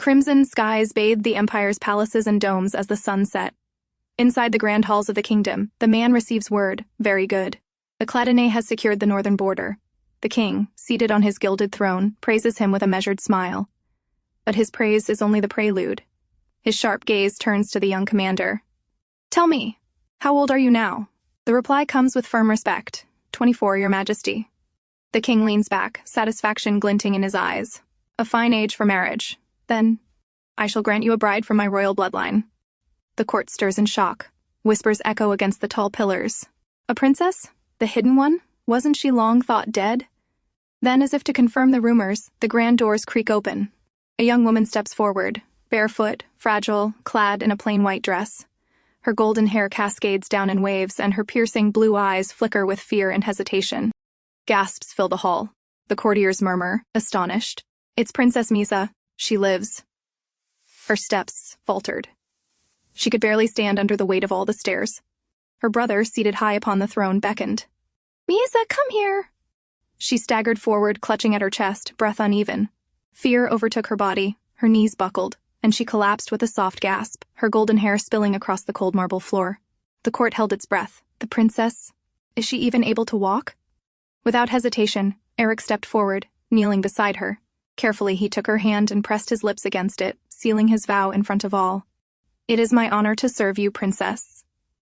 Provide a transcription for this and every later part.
Crimson skies bathed the empire's palaces and domes as the sun set. Inside the grand halls of the kingdom, the man receives word, very good. The Cladinae has secured the northern border. The king, seated on his gilded throne, praises him with a measured smile. But his praise is only the prelude. His sharp gaze turns to the young commander. "Tell me, how old are you now?" The reply comes with firm respect. 24, Your Majesty." The king leans back, satisfaction glinting in his eyes. "A fine age for marriage. Then, I shall grant you a bride from my royal bloodline." The court stirs in shock. Whispers echo against the tall pillars. A princess? The hidden one? Wasn't she long thought dead? Then, as if to confirm the rumors, the grand doors creak open. A young woman steps forward, barefoot, fragile, clad in a plain white dress. Her golden hair cascades down in waves, and her piercing blue eyes flicker with fear and hesitation. Gasps fill the hall. The courtiers murmur, astonished. "It's Princess Miesa. She lives." Her steps faltered. She could barely stand under the weight of all the stairs. Her brother, seated high upon the throne, beckoned. "Miesa, come here." She staggered forward, clutching at her chest, breath uneven. Fear overtook her body, her knees buckled, and she collapsed with a soft gasp, her golden hair spilling across the cold marble floor. The court held its breath. The princess? Is she even able to walk? Without hesitation, Aerik stepped forward, kneeling beside her. Carefully, he took her hand and pressed his lips against it, sealing his vow in front of all. "It is my honor to serve you, princess."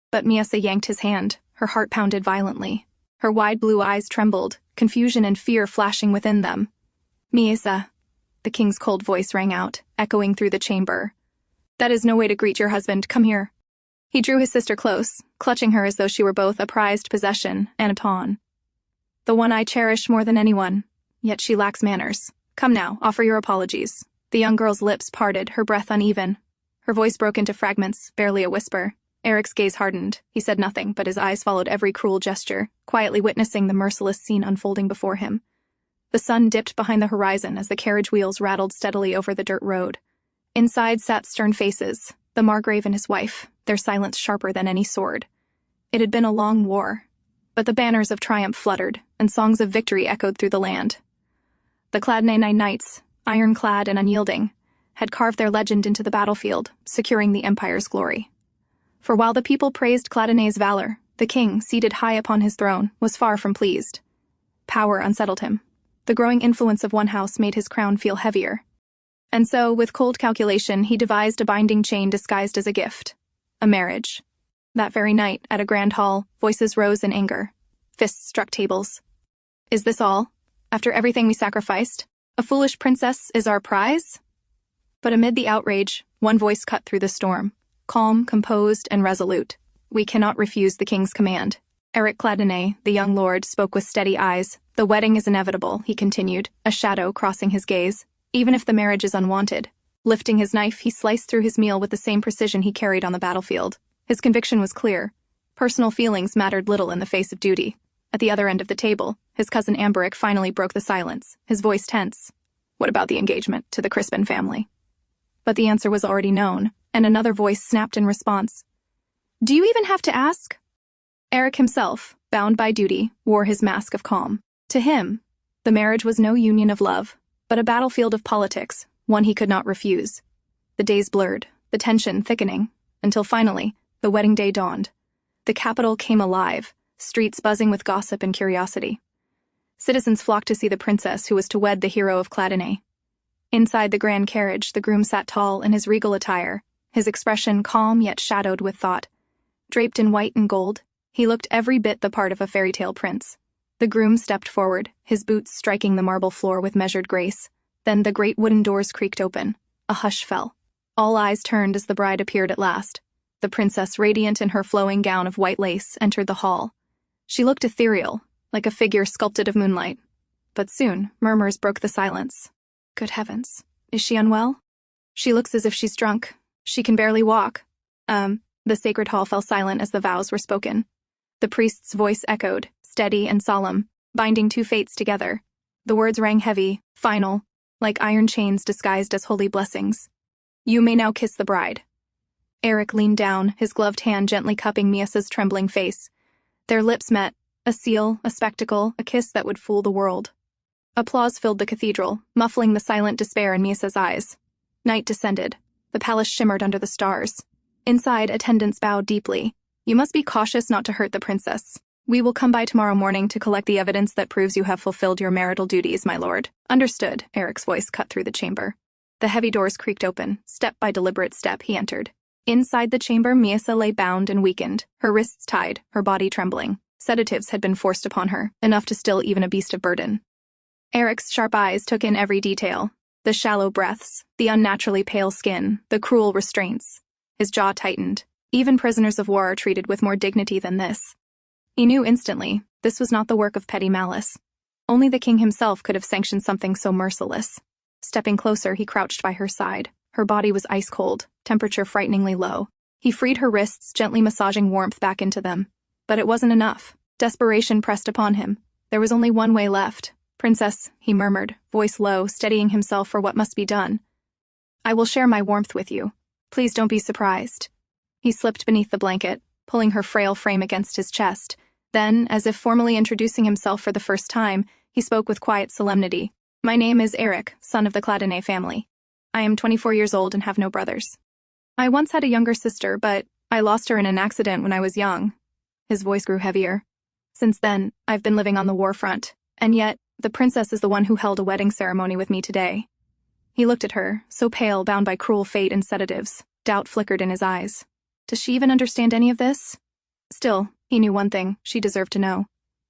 But Miesa yanked his hand. Her heart pounded violently. Her wide blue eyes trembled, confusion and fear flashing within them. "Miesa," the king's cold voice rang out, echoing through the chamber. "That is no way to greet your husband. Come here." He drew his sister close, clutching her as though she were both a prized possession and a pawn. "The one I cherish more than anyone, yet she lacks manners. Come now, offer your apologies." The young girl's lips parted, her breath uneven. Her voice broke into fragments, barely a whisper. Aerik's gaze hardened. He said nothing, but his eyes followed every cruel gesture, quietly witnessing the merciless scene unfolding before him. The sun dipped behind the horizon as the carriage wheels rattled steadily over the dirt road. Inside sat stern faces, the Margrave and his wife, their silence sharper than any sword. It had been a long war, but the banners of triumph fluttered, and songs of victory echoed through the land. The Cladinae knights, ironclad and unyielding, had carved their legend into the battlefield, securing the empire's glory. For while the people praised Cladinae's valor, the king, seated high upon his throne, was far from pleased. Power unsettled him. The growing influence of one house made his crown feel heavier. And so, with cold calculation, he devised a binding chain disguised as a gift. A marriage. That very night, at a grand hall, voices rose in anger. Fists struck tables. "Is this all? After everything we sacrificed? A foolish princess is our prize?" But amid the outrage, one voice cut through the storm. Calm, composed, and resolute. "We cannot refuse the king's command." Aerik Cladinae, the young lord, spoke with steady eyes. "The wedding is inevitable," he continued, a shadow crossing his gaze. "Even if the marriage is unwanted." Lifting his knife, he sliced through his meal with the same precision he carried on the battlefield. His conviction was clear. Personal feelings mattered little in the face of duty. At the other end of the table, his cousin Aerik finally broke the silence, his voice tense. "What about the engagement to the Crispin family?" But the answer was already known, and another voice snapped in response. "Do you even have to ask?" Aerik himself, bound by duty, wore his mask of calm. To him, the marriage was no union of love, but a battlefield of politics, one he could not refuse. The days blurred, the tension thickening, until finally, the wedding day dawned. The capital came alive, streets buzzing with gossip and curiosity. Citizens flocked to see the princess who was to wed the hero of Cladinae. Inside the grand carriage, the groom sat tall in his regal attire, his expression calm yet shadowed with thought. Draped in white and gold, he looked every bit the part of a fairy tale prince. The groom stepped forward, his boots striking the marble floor with measured grace. Then the great wooden doors creaked open. A hush fell. All eyes turned as the bride appeared at last. The princess, radiant in her flowing gown of white lace, entered the hall. She looked ethereal, like a figure sculpted of moonlight. But soon, murmurs broke the silence. "Good heavens, is she unwell? She looks as if she's drunk. She can barely walk." The sacred hall fell silent as the vows were spoken. The priest's voice echoed, steady and solemn, binding two fates together. The words rang heavy, final, like iron chains disguised as holy blessings. "You may now kiss the bride." Aerik leaned down, his gloved hand gently cupping Miesa's trembling face. Their lips met, a seal, a spectacle, a kiss that would fool the world. Applause filled the cathedral, muffling the silent despair in Miesa's eyes. Night descended. The palace shimmered under the stars. Inside, attendants bowed deeply. You must be cautious not to hurt the princess. We will come by tomorrow morning to collect the evidence that proves you have fulfilled your marital duties, my lord. Understood, Aerik's voice cut through the chamber. The heavy doors creaked open. Step by deliberate step, he entered. Inside the chamber, Miesa lay bound and weakened, her wrists tied, her body trembling. Sedatives had been forced upon her, enough to still even a beast of burden. Aerik's sharp eyes took in every detail. The shallow breaths, the unnaturally pale skin, the cruel restraints. His jaw tightened. Even prisoners of war are treated with more dignity than this. He knew instantly, this was not the work of petty malice. Only the king himself could have sanctioned something so merciless. Stepping closer, he crouched by her side. Her body was ice cold, temperature frighteningly low. He freed her wrists, gently massaging warmth back into them. But it wasn't enough. Desperation pressed upon him. There was only one way left. Princess, he murmured, voice low, steadying himself for what must be done. I will share my warmth with you. Please don't be surprised. He slipped beneath the blanket, pulling her frail frame against his chest. Then, as if formally introducing himself for the first time, he spoke with quiet solemnity. My name is Aerik, son of the Cladinae family. I am 24 years old and have no brothers. I once had a younger sister, but I lost her in an accident when I was young. His voice grew heavier. Since then, I've been living on the war front, and yet, the princess is the one who held a wedding ceremony with me today. He looked at her, so pale, bound by cruel fate and sedatives. Doubt flickered in his eyes. Does she even understand any of this? Still, he knew one thing, she deserved to know.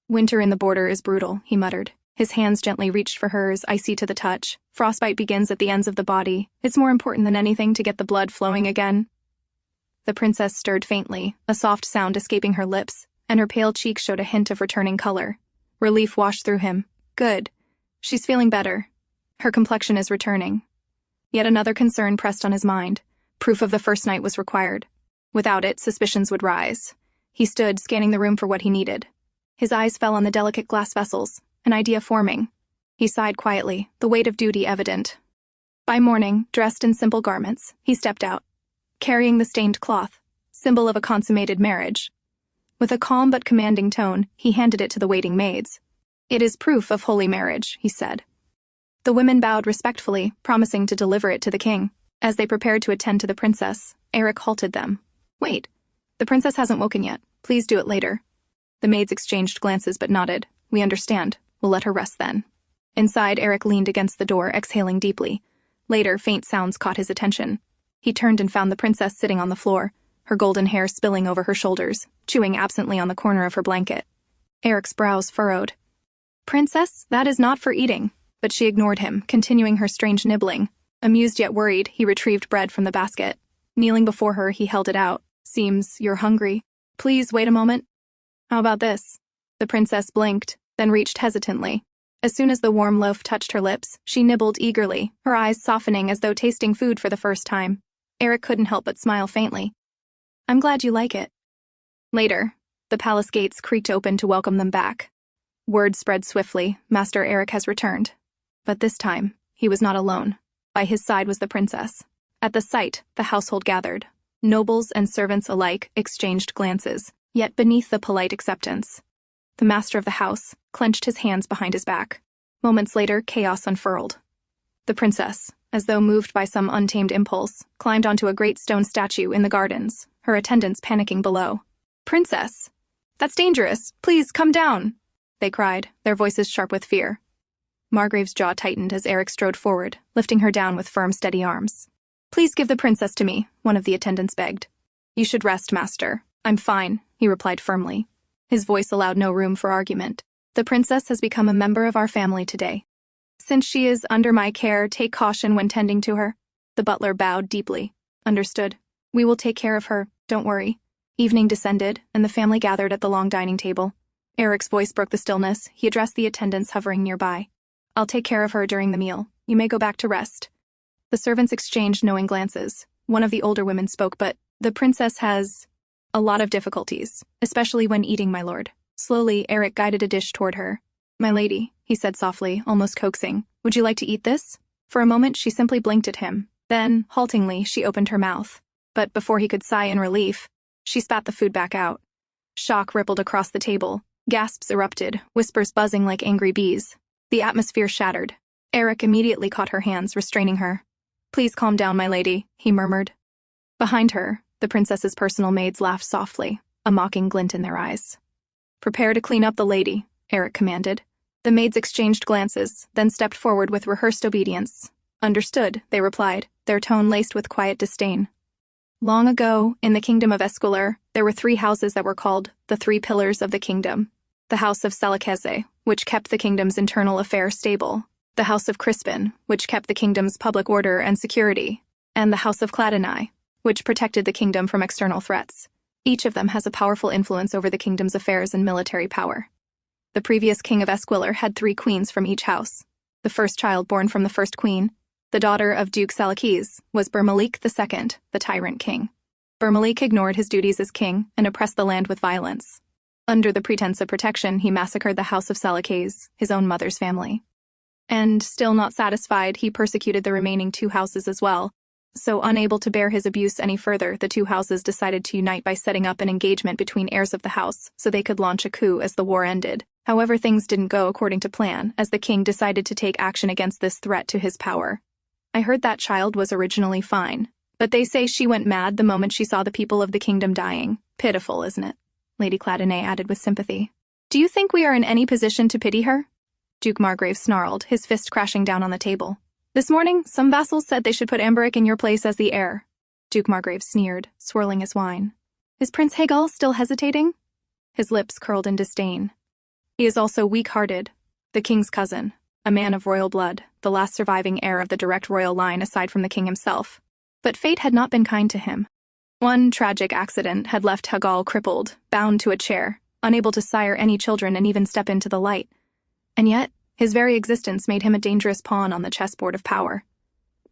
Winter in the border is brutal, he muttered. His hands gently reached for hers, icy to the touch. Frostbite begins at the ends of the body. It's more important than anything to get the blood flowing again. The princess stirred faintly, a soft sound escaping her lips, and her pale cheek showed a hint of returning color. Relief washed through him. Good. She's feeling better. Her complexion is returning. Yet another concern pressed on his mind. Proof of the first night was required. Without it, suspicions would rise. He stood, scanning the room for what he needed. His eyes fell on the delicate glass vessels, an idea forming. He sighed quietly, the weight of duty evident. By morning, dressed in simple garments, he stepped out, carrying the stained cloth, symbol of a consummated marriage. With a calm but commanding tone, he handed it to the waiting maids. It is proof of holy marriage, he said. The women bowed respectfully, promising to deliver it to the king. As they prepared to attend to the princess, Aerik halted them. Wait, the princess hasn't woken yet. Please do it later. The maids exchanged glances but nodded. We understand. We'll let her rest then. Inside, Aerik leaned against the door, exhaling deeply. Later, faint sounds caught his attention. He turned and found the princess sitting on the floor, her golden hair spilling over her shoulders, chewing absently on the corner of her blanket. Eric's brows furrowed. Princess, that is not for eating. But she ignored him, continuing her strange nibbling. Amused yet worried, he retrieved bread from the basket. Kneeling before her, he held it out. Seems you're hungry. Please wait a moment. How about this? The princess blinked, then reached hesitantly. As soon as the warm loaf touched her lips, she nibbled eagerly, her eyes softening as though tasting food for the first time. Aerik couldn't help but smile faintly. I'm glad you like it. Later, the palace gates creaked open to welcome them back. Word spread swiftly, Master Aerik has returned. But this time, he was not alone. By his side was the princess. At the sight, the household gathered. Nobles and servants alike exchanged glances, yet beneath the polite acceptance. The master of the house clenched his hands behind his back. Moments later, chaos unfurled. The princess, as though moved by some untamed impulse, climbed onto a great stone statue in the gardens, her attendants panicking below. Princess! That's dangerous! Please, come down! They cried, their voices sharp with fear. Margrave's jaw tightened as Aerik strode forward, lifting her down with firm, steady arms. Please give the princess to me, one of the attendants begged. You should rest, master. I'm fine, he replied firmly. His voice allowed no room for argument. The princess has become a member of our family today. Since she is under my care, take caution when tending to her. The butler bowed deeply. Understood. We will take care of her, don't worry. Evening descended, and the family gathered at the long dining table. Aerik's voice broke the stillness. He addressed the attendants hovering nearby. I'll take care of her during the meal. You may go back to rest. The servants exchanged knowing glances. One of the older women spoke, but the princess has a lot of difficulties, especially when eating, my lord. Slowly, Aerik guided a dish toward her. My lady, he said softly, almost coaxing, would you like to eat this? For a moment, she simply blinked at him. Then, haltingly, she opened her mouth. But before he could sigh in relief, she spat the food back out. Shock rippled across the table. Gasps erupted, whispers buzzing like angry bees. The atmosphere shattered. Aerik immediately caught her hands, restraining her. "Please calm down, my lady," he murmured. Behind her, the princess's personal maids laughed softly, a mocking glint in their eyes. "Prepare to clean up the lady," Aerik commanded. The maids exchanged glances, then stepped forward with rehearsed obedience. "Understood," they replied, their tone laced with quiet disdain. Long ago, in the kingdom of Esquillre, there were 3 houses that were called the 3 pillars of the kingdom. The house of Selekeze, which kept the kingdom's internal affairs stable, the house of Crispin, which kept the kingdom's public order and security, and the house of Cladinae, which protected the kingdom from external threats. Each of them has a powerful influence over the kingdom's affairs and military power. The previous king of Esquillre had 3 queens from each house. The first child born from the first queen, the daughter of Duke Selekeze, was Bermalik II, the tyrant king. Bermalik ignored his duties as king and oppressed the land with violence. Under the pretense of protection, he massacred the house of Selekeze, his own mother's family. And, still not satisfied, he persecuted the remaining 2 houses as well. So, unable to bear his abuse any further, the 2 houses decided to unite by setting up an engagement between heirs of the house so they could launch a coup as the war ended. However, things didn't go according to plan, as the king decided to take action against this threat to his power. "I heard that child was originally fine, but they say she went mad the moment she saw the people of the kingdom dying. Pitiful, isn't it?" Lady Cladinae added with sympathy. "Do you think we are in any position to pity her?" Duke Margrave snarled, his fist crashing down on the table. "This morning, some vassals said they should put Aerik in your place as the heir." Duke Margrave sneered, swirling his wine. "Is Prince Hagal still hesitating?" His lips curled in disdain. "He is also weak-hearted. The king's cousin, a man of royal blood, the last surviving heir of the direct royal line aside from the king himself. But fate had not been kind to him. One tragic accident had left Hagal crippled, bound to a chair, unable to sire any children and even step into the light. And yet, his very existence made him a dangerous pawn on the chessboard of power."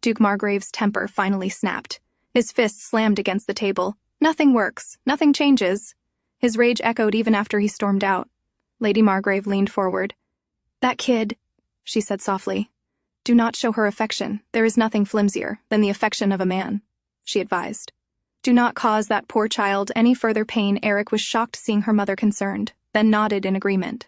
Duke Margrave's temper finally snapped. His fist slammed against the table. "Nothing works. Nothing changes." His rage echoed even after he stormed out. Lady Margrave leaned forward. "That kid," she said softly. "Do not show her affection. There is nothing flimsier than the affection of a man," she advised. "Do not cause that poor child any further pain." Aerik was shocked seeing her mother concerned, then nodded in agreement.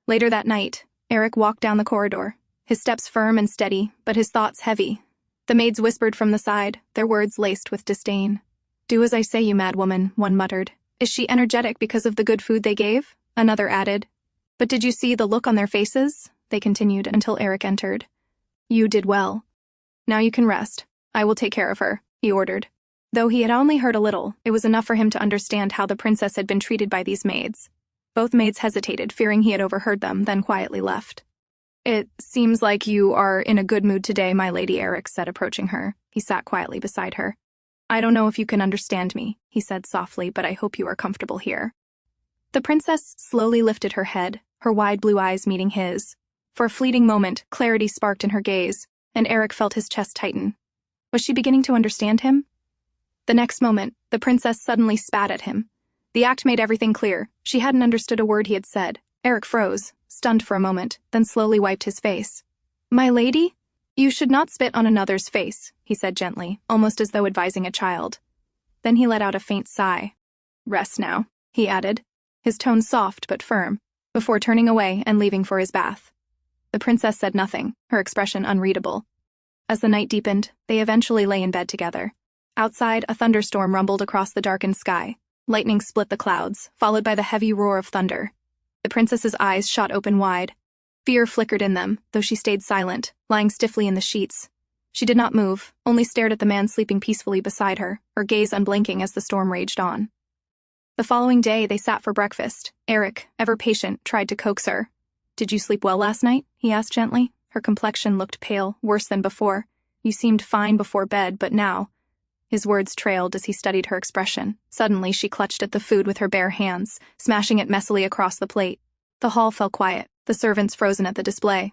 Later that night, Aerik walked down the corridor, his steps firm and steady, but his thoughts heavy. The maids whispered from the side, their words laced with disdain. "Do as I say, you mad woman," one muttered. "Is she energetic because of the good food they gave?" Another added. "But did you see the look on their faces?" They continued until Aerik entered. "You did well. Now you can rest. I will take care of her," he ordered. Though he had only heard a little, it was enough for him to understand how the princess had been treated by these maids. Both maids hesitated, fearing he had overheard them, then quietly left. "It seems like you are in a good mood today, my lady," Aerik said, approaching her. He sat quietly beside her. "I don't know if you can understand me," he said softly, "but I hope you are comfortable here." The princess slowly lifted her head, her wide blue eyes meeting his. For a fleeting moment, clarity sparked in her gaze, and Aerik felt his chest tighten. Was she beginning to understand him? The next moment, the princess suddenly spat at him. The act made everything clear. She hadn't understood a word he had said. Aerik froze, stunned for a moment, then slowly wiped his face. "My lady? You should not spit on another's face," he said gently, almost as though advising a child. Then he let out a faint sigh. "Rest now," he added, his tone soft but firm, before turning away and leaving for his bath. The princess said nothing, her expression unreadable. As the night deepened, they eventually lay in bed together. Outside, a thunderstorm rumbled across the darkened sky. Lightning split the clouds, followed by the heavy roar of thunder. The princess's eyes shot open wide. Fear flickered in them, though she stayed silent, lying stiffly in the sheets. She did not move, only stared at the man sleeping peacefully beside her, her gaze unblinking as the storm raged on. The following day, they sat for breakfast. Aerik, ever patient, tried to coax her. "Did you sleep well last night?" he asked gently. Her complexion looked pale, worse than before. "You seemed fine before bed, but now—" His words trailed as he studied her expression. Suddenly, she clutched at the food with her bare hands, smashing it messily across the plate. The hall fell quiet, the servants frozen at the display.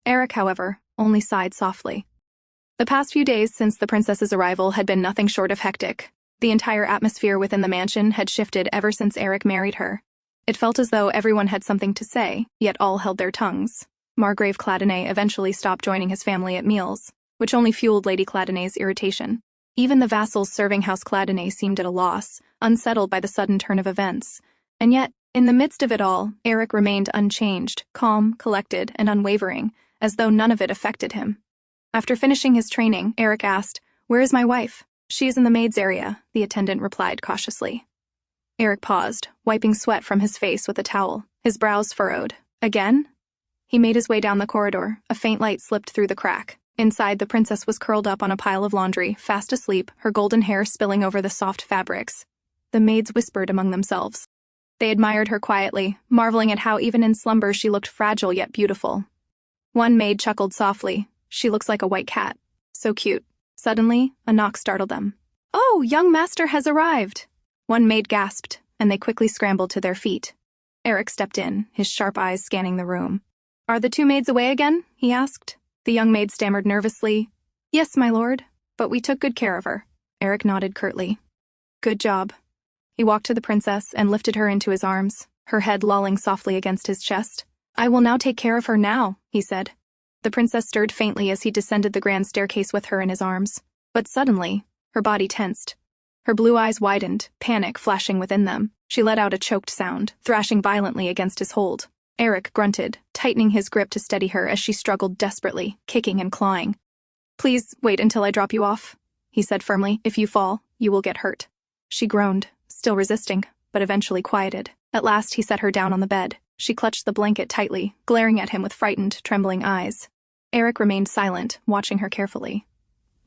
Aerik, however, only sighed softly. The past few days since the princess's arrival had been nothing short of hectic. The entire atmosphere within the mansion had shifted ever since Aerik married her. It felt as though everyone had something to say, yet all held their tongues. Margrave Cladinae eventually stopped joining his family at meals, which only fueled Lady Cladinae's irritation. Even the vassals serving House Cladinae seemed at a loss, unsettled by the sudden turn of events. And yet, in the midst of it all, Aerik remained unchanged, calm, collected, and unwavering, as though none of it affected him. After finishing his training, Aerik asked, "Where is my wife?" "She is in the maids' area," the attendant replied cautiously. Aerik paused, wiping sweat from his face with a towel, his brows furrowed. "Again?" He made his way down the corridor. A faint light slipped through the crack. Inside, the princess was curled up on a pile of laundry, fast asleep, her golden hair spilling over the soft fabrics. The maids whispered among themselves. They admired her quietly, marveling at how even in slumber she looked fragile yet beautiful. One maid chuckled softly. "She looks like a white cat. So cute." Suddenly, a knock startled them. "Oh, young master has arrived!" One maid gasped, and they quickly scrambled to their feet. Aerik stepped in, his sharp eyes scanning the room. "Are the two maids away again?" he asked. The young maid stammered nervously. "Yes, my lord, but we took good care of her." Aerik nodded curtly. "Good job." He walked to the princess and lifted her into his arms, her head lolling softly against his chest. "I will now take care of her now," he said. The princess stirred faintly as he descended the grand staircase with her in his arms. But suddenly, her body tensed. Her blue eyes widened, panic flashing within them. She let out a choked sound, thrashing violently against his hold. Aerik grunted, tightening his grip to steady her as she struggled desperately, kicking and clawing. "Please wait until I drop you off," he said firmly. "If you fall, you will get hurt." She groaned, still resisting, but eventually quieted. At last he set her down on the bed. She clutched the blanket tightly, glaring at him with frightened, trembling eyes. Aerik remained silent, watching her carefully.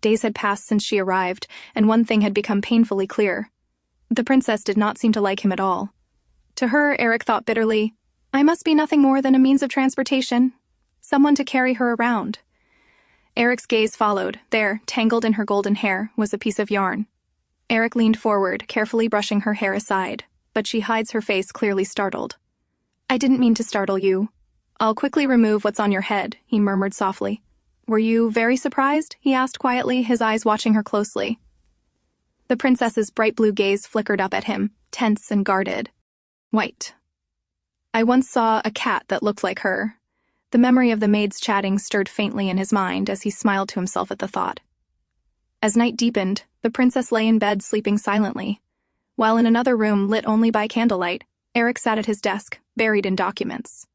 Days had passed since she arrived, and one thing had become painfully clear. The princess did not seem to like him at all. To her, Aerik thought bitterly, "I must be nothing more than a means of transportation, someone to carry her around." Aerik's gaze followed. There, tangled in her golden hair, was a piece of yarn. Aerik leaned forward, carefully brushing her hair aside, but she hides her face clearly startled. "I didn't mean to startle you. I'll quickly remove what's on your head," he murmured softly. "Were you very surprised?" he asked quietly, his eyes watching her closely. The princess's bright blue gaze flickered up at him, tense and guarded. "White. I once saw a cat that looked like her." The memory of the maids chatting stirred faintly in his mind as he smiled to himself at the thought. As night deepened, the princess lay in bed sleeping silently. While in another room lit only by candlelight, Aerik sat at his desk, buried in documents.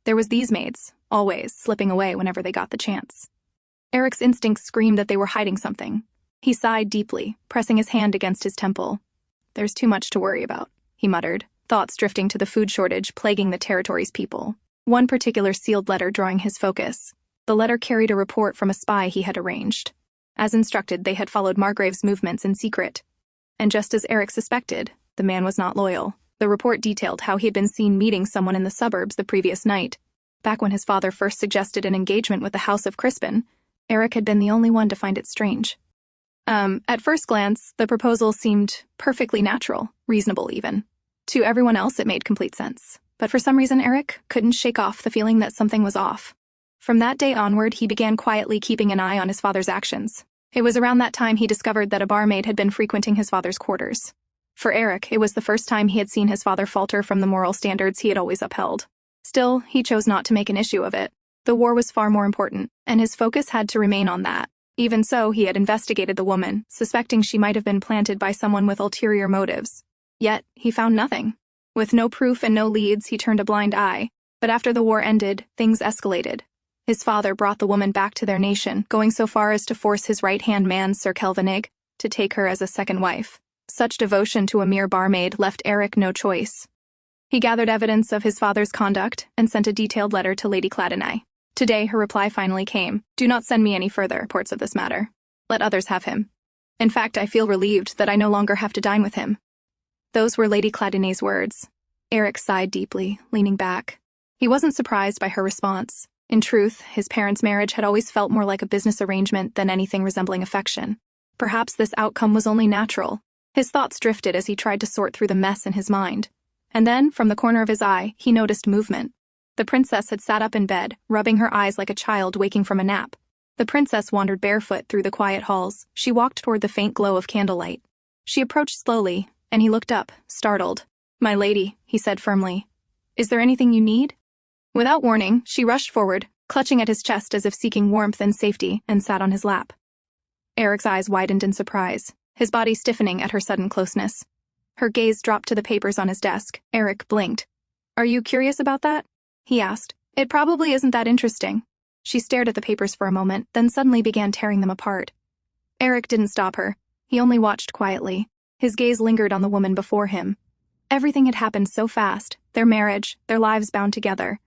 There was these maids, always, slipping away whenever they got the chance. Aerik's instincts screamed that they were hiding something. He sighed deeply, pressing his hand against his temple. "There's too much to worry about," he muttered, thoughts drifting to the food shortage plaguing the territory's people. One particular sealed letter drawing his focus. The letter carried a report from a spy he had arranged. As instructed, they had followed Margrave's movements in secret. And just as Aerik suspected, the man was not loyal. The report detailed how he had been seen meeting someone in the suburbs the previous night. Back when his father first suggested an engagement with the House of Crispin, Aerik had been the only one to find it strange. At first glance, the proposal seemed perfectly natural, reasonable even. To everyone else, it made complete sense. But for some reason, Aerik couldn't shake off the feeling that something was off. From that day onward, he began quietly keeping an eye on his father's actions. It was around that time he discovered that a barmaid had been frequenting his father's quarters. For Aerik, it was the first time he had seen his father falter from the moral standards he had always upheld. Still, he chose not to make an issue of it. The war was far more important, and his focus had to remain on that. Even so, he had investigated the woman, suspecting she might have been planted by someone with ulterior motives. Yet, he found nothing. With no proof and no leads, he turned a blind eye. But after the war ended, things escalated. His father brought the woman back to their nation, going so far as to force his right-hand man, Sir Kelvinnig, to take her as a second wife. Such devotion to a mere barmaid left Aerik no choice. He gathered evidence of his father's conduct and sent a detailed letter to Lady Cladinae. Today, her reply finally came. "Do not send me any further reports of this matter. Let others have him. In fact, I feel relieved that I no longer have to dine with him." Those were Lady Cladinae's words. Aerik sighed deeply, leaning back. He wasn't surprised by her response. In truth, his parents' marriage had always felt more like a business arrangement than anything resembling affection. Perhaps this outcome was only natural. His thoughts drifted as he tried to sort through the mess in his mind. And then, from the corner of his eye, he noticed movement. The princess had sat up in bed, rubbing her eyes like a child waking from a nap. The princess wandered barefoot through the quiet halls. She walked toward the faint glow of candlelight. She approached slowly, and he looked up, startled. "My lady," he said firmly. "Is there anything you need?" Without warning, she rushed forward, clutching at his chest as if seeking warmth and safety, and sat on his lap. Aerik's eyes widened in surprise, his body stiffening at her sudden closeness. Her gaze dropped to the papers on his desk. Aerik blinked. "Are you curious about that?" he asked. "It probably isn't that interesting." She stared at the papers for a moment, then suddenly began tearing them apart. Aerik didn't stop her. He only watched quietly. His gaze lingered on the woman before him. Everything had happened so fast, their marriage, their lives bound together.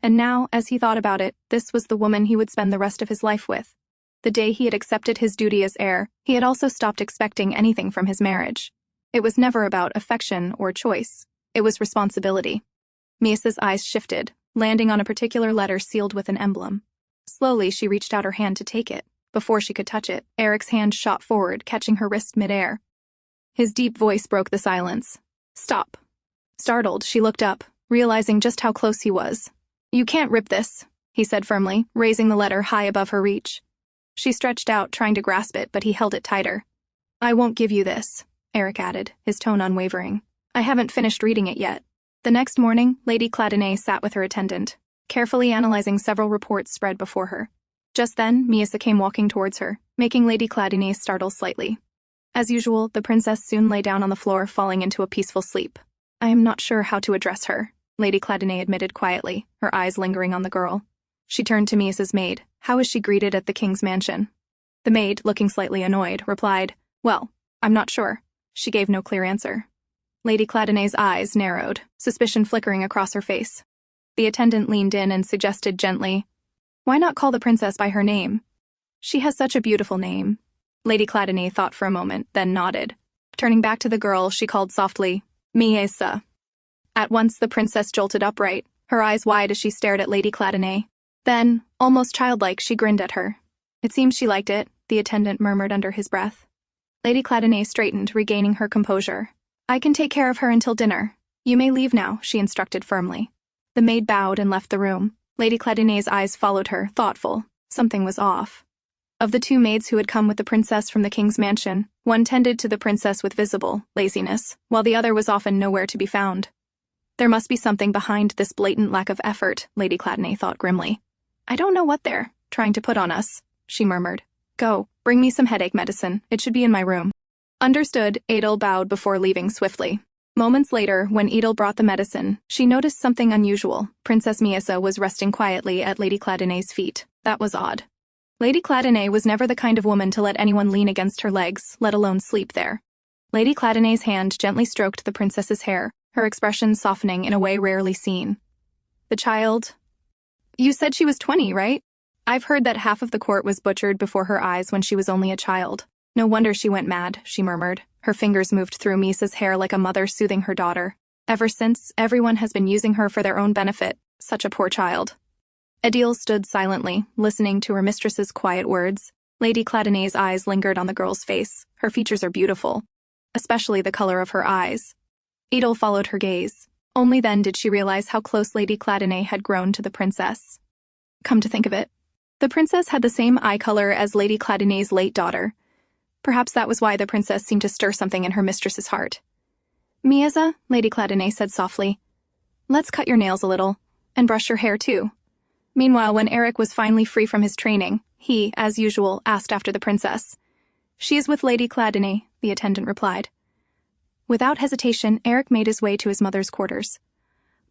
And now, as he thought about it, this was the woman he would spend the rest of his life with. The day he had accepted his duty as heir, he had also stopped expecting anything from his marriage. It was never about affection or choice. It was responsibility. Miesa's eyes shifted, landing on a particular letter sealed with an emblem. Slowly, she reached out her hand to take it. Before she could touch it, Aerik's hand shot forward, catching her wrist midair. His deep voice broke the silence. "Stop." Startled, she looked up, realizing just how close he was. "You can't rip this," he said firmly, raising the letter high above her reach. She stretched out, trying to grasp it, but he held it tighter. "I won't give you this," Aerik added, his tone unwavering. "I haven't finished reading it yet." The next morning, Lady Cladinae sat with her attendant, carefully analyzing several reports spread before her. Just then, Miesa came walking towards her, making Lady Cladinae startle slightly. As usual, the princess soon lay down on the floor, falling into a peaceful sleep. "I am not sure how to address her," Lady Cladinae admitted quietly, her eyes lingering on the girl. She turned to Miesa's maid. "How is she greeted at the king's mansion?" The maid, looking slightly annoyed, replied, "Well, I'm not sure." She gave no clear answer. Lady Cladinae's eyes narrowed, suspicion flickering across her face. The attendant leaned in and suggested gently, "Why not call the princess by her name? She has such a beautiful name." Lady Cladinae thought for a moment, then nodded. Turning back to the girl, she called softly, "Miesa." At once the princess jolted upright, her eyes wide as she stared at Lady Cladinae. Then, almost childlike, she grinned at her. "It seems she liked it," the attendant murmured under his breath. Lady Cladinae straightened, regaining her composure. "I can take care of her until dinner. You may leave now," she instructed firmly. The maid bowed and left the room. Lady Cladinae's eyes followed her, thoughtful. Something was off. Of the two maids who had come with the princess from the king's mansion, one tended to the princess with visible laziness, while the other was often nowhere to be found. There must be something behind this blatant lack of effort, Lady Cladinae thought grimly. "I don't know what they're trying to put on us," she murmured. "Go, bring me some headache medicine. It should be in my room." Understood, Adel bowed before leaving swiftly. Moments later, when Edel brought the medicine, she noticed something unusual. Princess Miesa was resting quietly at Lady Cladinae's feet. That was odd. Lady Cladinae was never the kind of woman to let anyone lean against her legs, let alone sleep there. Lady Cladinae's hand gently stroked the princess's hair, her expression softening in a way rarely seen. "The child... You said she was 20, right? I've heard that half of the court was butchered before her eyes when she was only a child. No wonder she went mad," she murmured. Her fingers moved through Miesa's hair like a mother soothing her daughter. "Ever since, everyone has been using her for their own benefit. Such a poor child." Adil stood silently, listening to her mistress's quiet words. Lady Cladinae's eyes lingered on the girl's face. Her features are beautiful, especially the color of her eyes. Edel followed her gaze. Only then did she realize how close Lady Cladinae had grown to the princess. Come to think of it, the princess had the same eye color as Lady Cladinae's late daughter. Perhaps that was why the princess seemed to stir something in her mistress's heart. "Miesa," Lady Cladinae said softly, "let's cut your nails a little, and brush your hair too." Meanwhile, when Aerik was finally free from his training, he, as usual, asked after the princess. "She is with Lady Cladinae," the attendant replied. Without hesitation, Aerik made his way to his mother's quarters.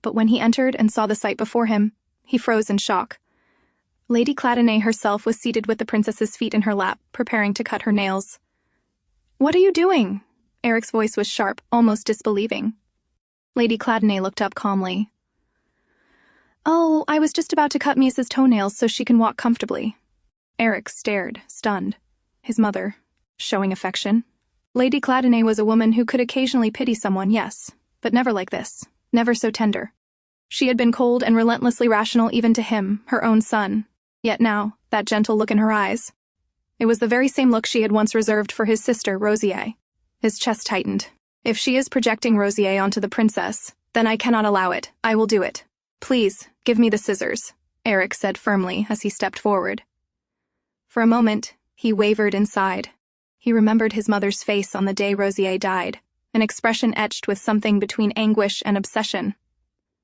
But when he entered and saw the sight before him, he froze in shock. Lady Cladinae herself was seated with the princess's feet in her lap, preparing to cut her nails. "What are you doing?" Aerik's voice was sharp, almost disbelieving. Lady Cladinae looked up calmly. "Oh, I was just about to cut Miesa's toenails so she can walk comfortably." Aerik stared, stunned. His mother, showing affection. Lady Cladinae was a woman who could occasionally pity someone, yes, but never like this, never so tender. She had been cold and relentlessly rational even to him, her own son. Yet now, that gentle look in her eyes. It was the very same look she had once reserved for his sister, Rosier. His chest tightened. "If she is projecting Rosier onto the princess, then I cannot allow it. I will do it. Please, give me the scissors," Aerik said firmly as he stepped forward. For a moment, he wavered inside. He remembered his mother's face on the day Rosier died, an expression etched with something between anguish and obsession.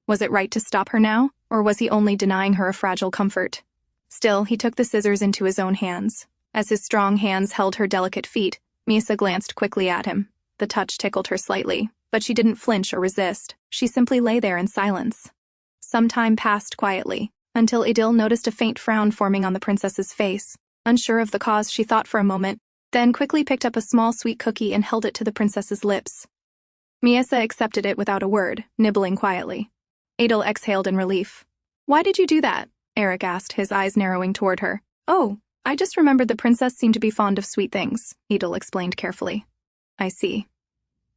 Was it right to stop her now, or was he only denying her a fragile comfort? Still, he took the scissors into his own hands. As his strong hands held her delicate feet, Miesa glanced quickly at him. The touch tickled her slightly, but she didn't flinch or resist. She simply lay there in silence. Some time passed quietly. until Adil noticed a faint frown forming on the princess's face. Unsure of the cause, she thought for a moment, then quickly picked up a small sweet cookie and held it to the princess's lips. Miesa accepted it without a word, nibbling quietly. Adil exhaled in relief. "Why did you do that?" Aerik asked, his eyes narrowing toward her. "Oh, I just remembered the princess seemed to be fond of sweet things," Adil explained carefully. "I see."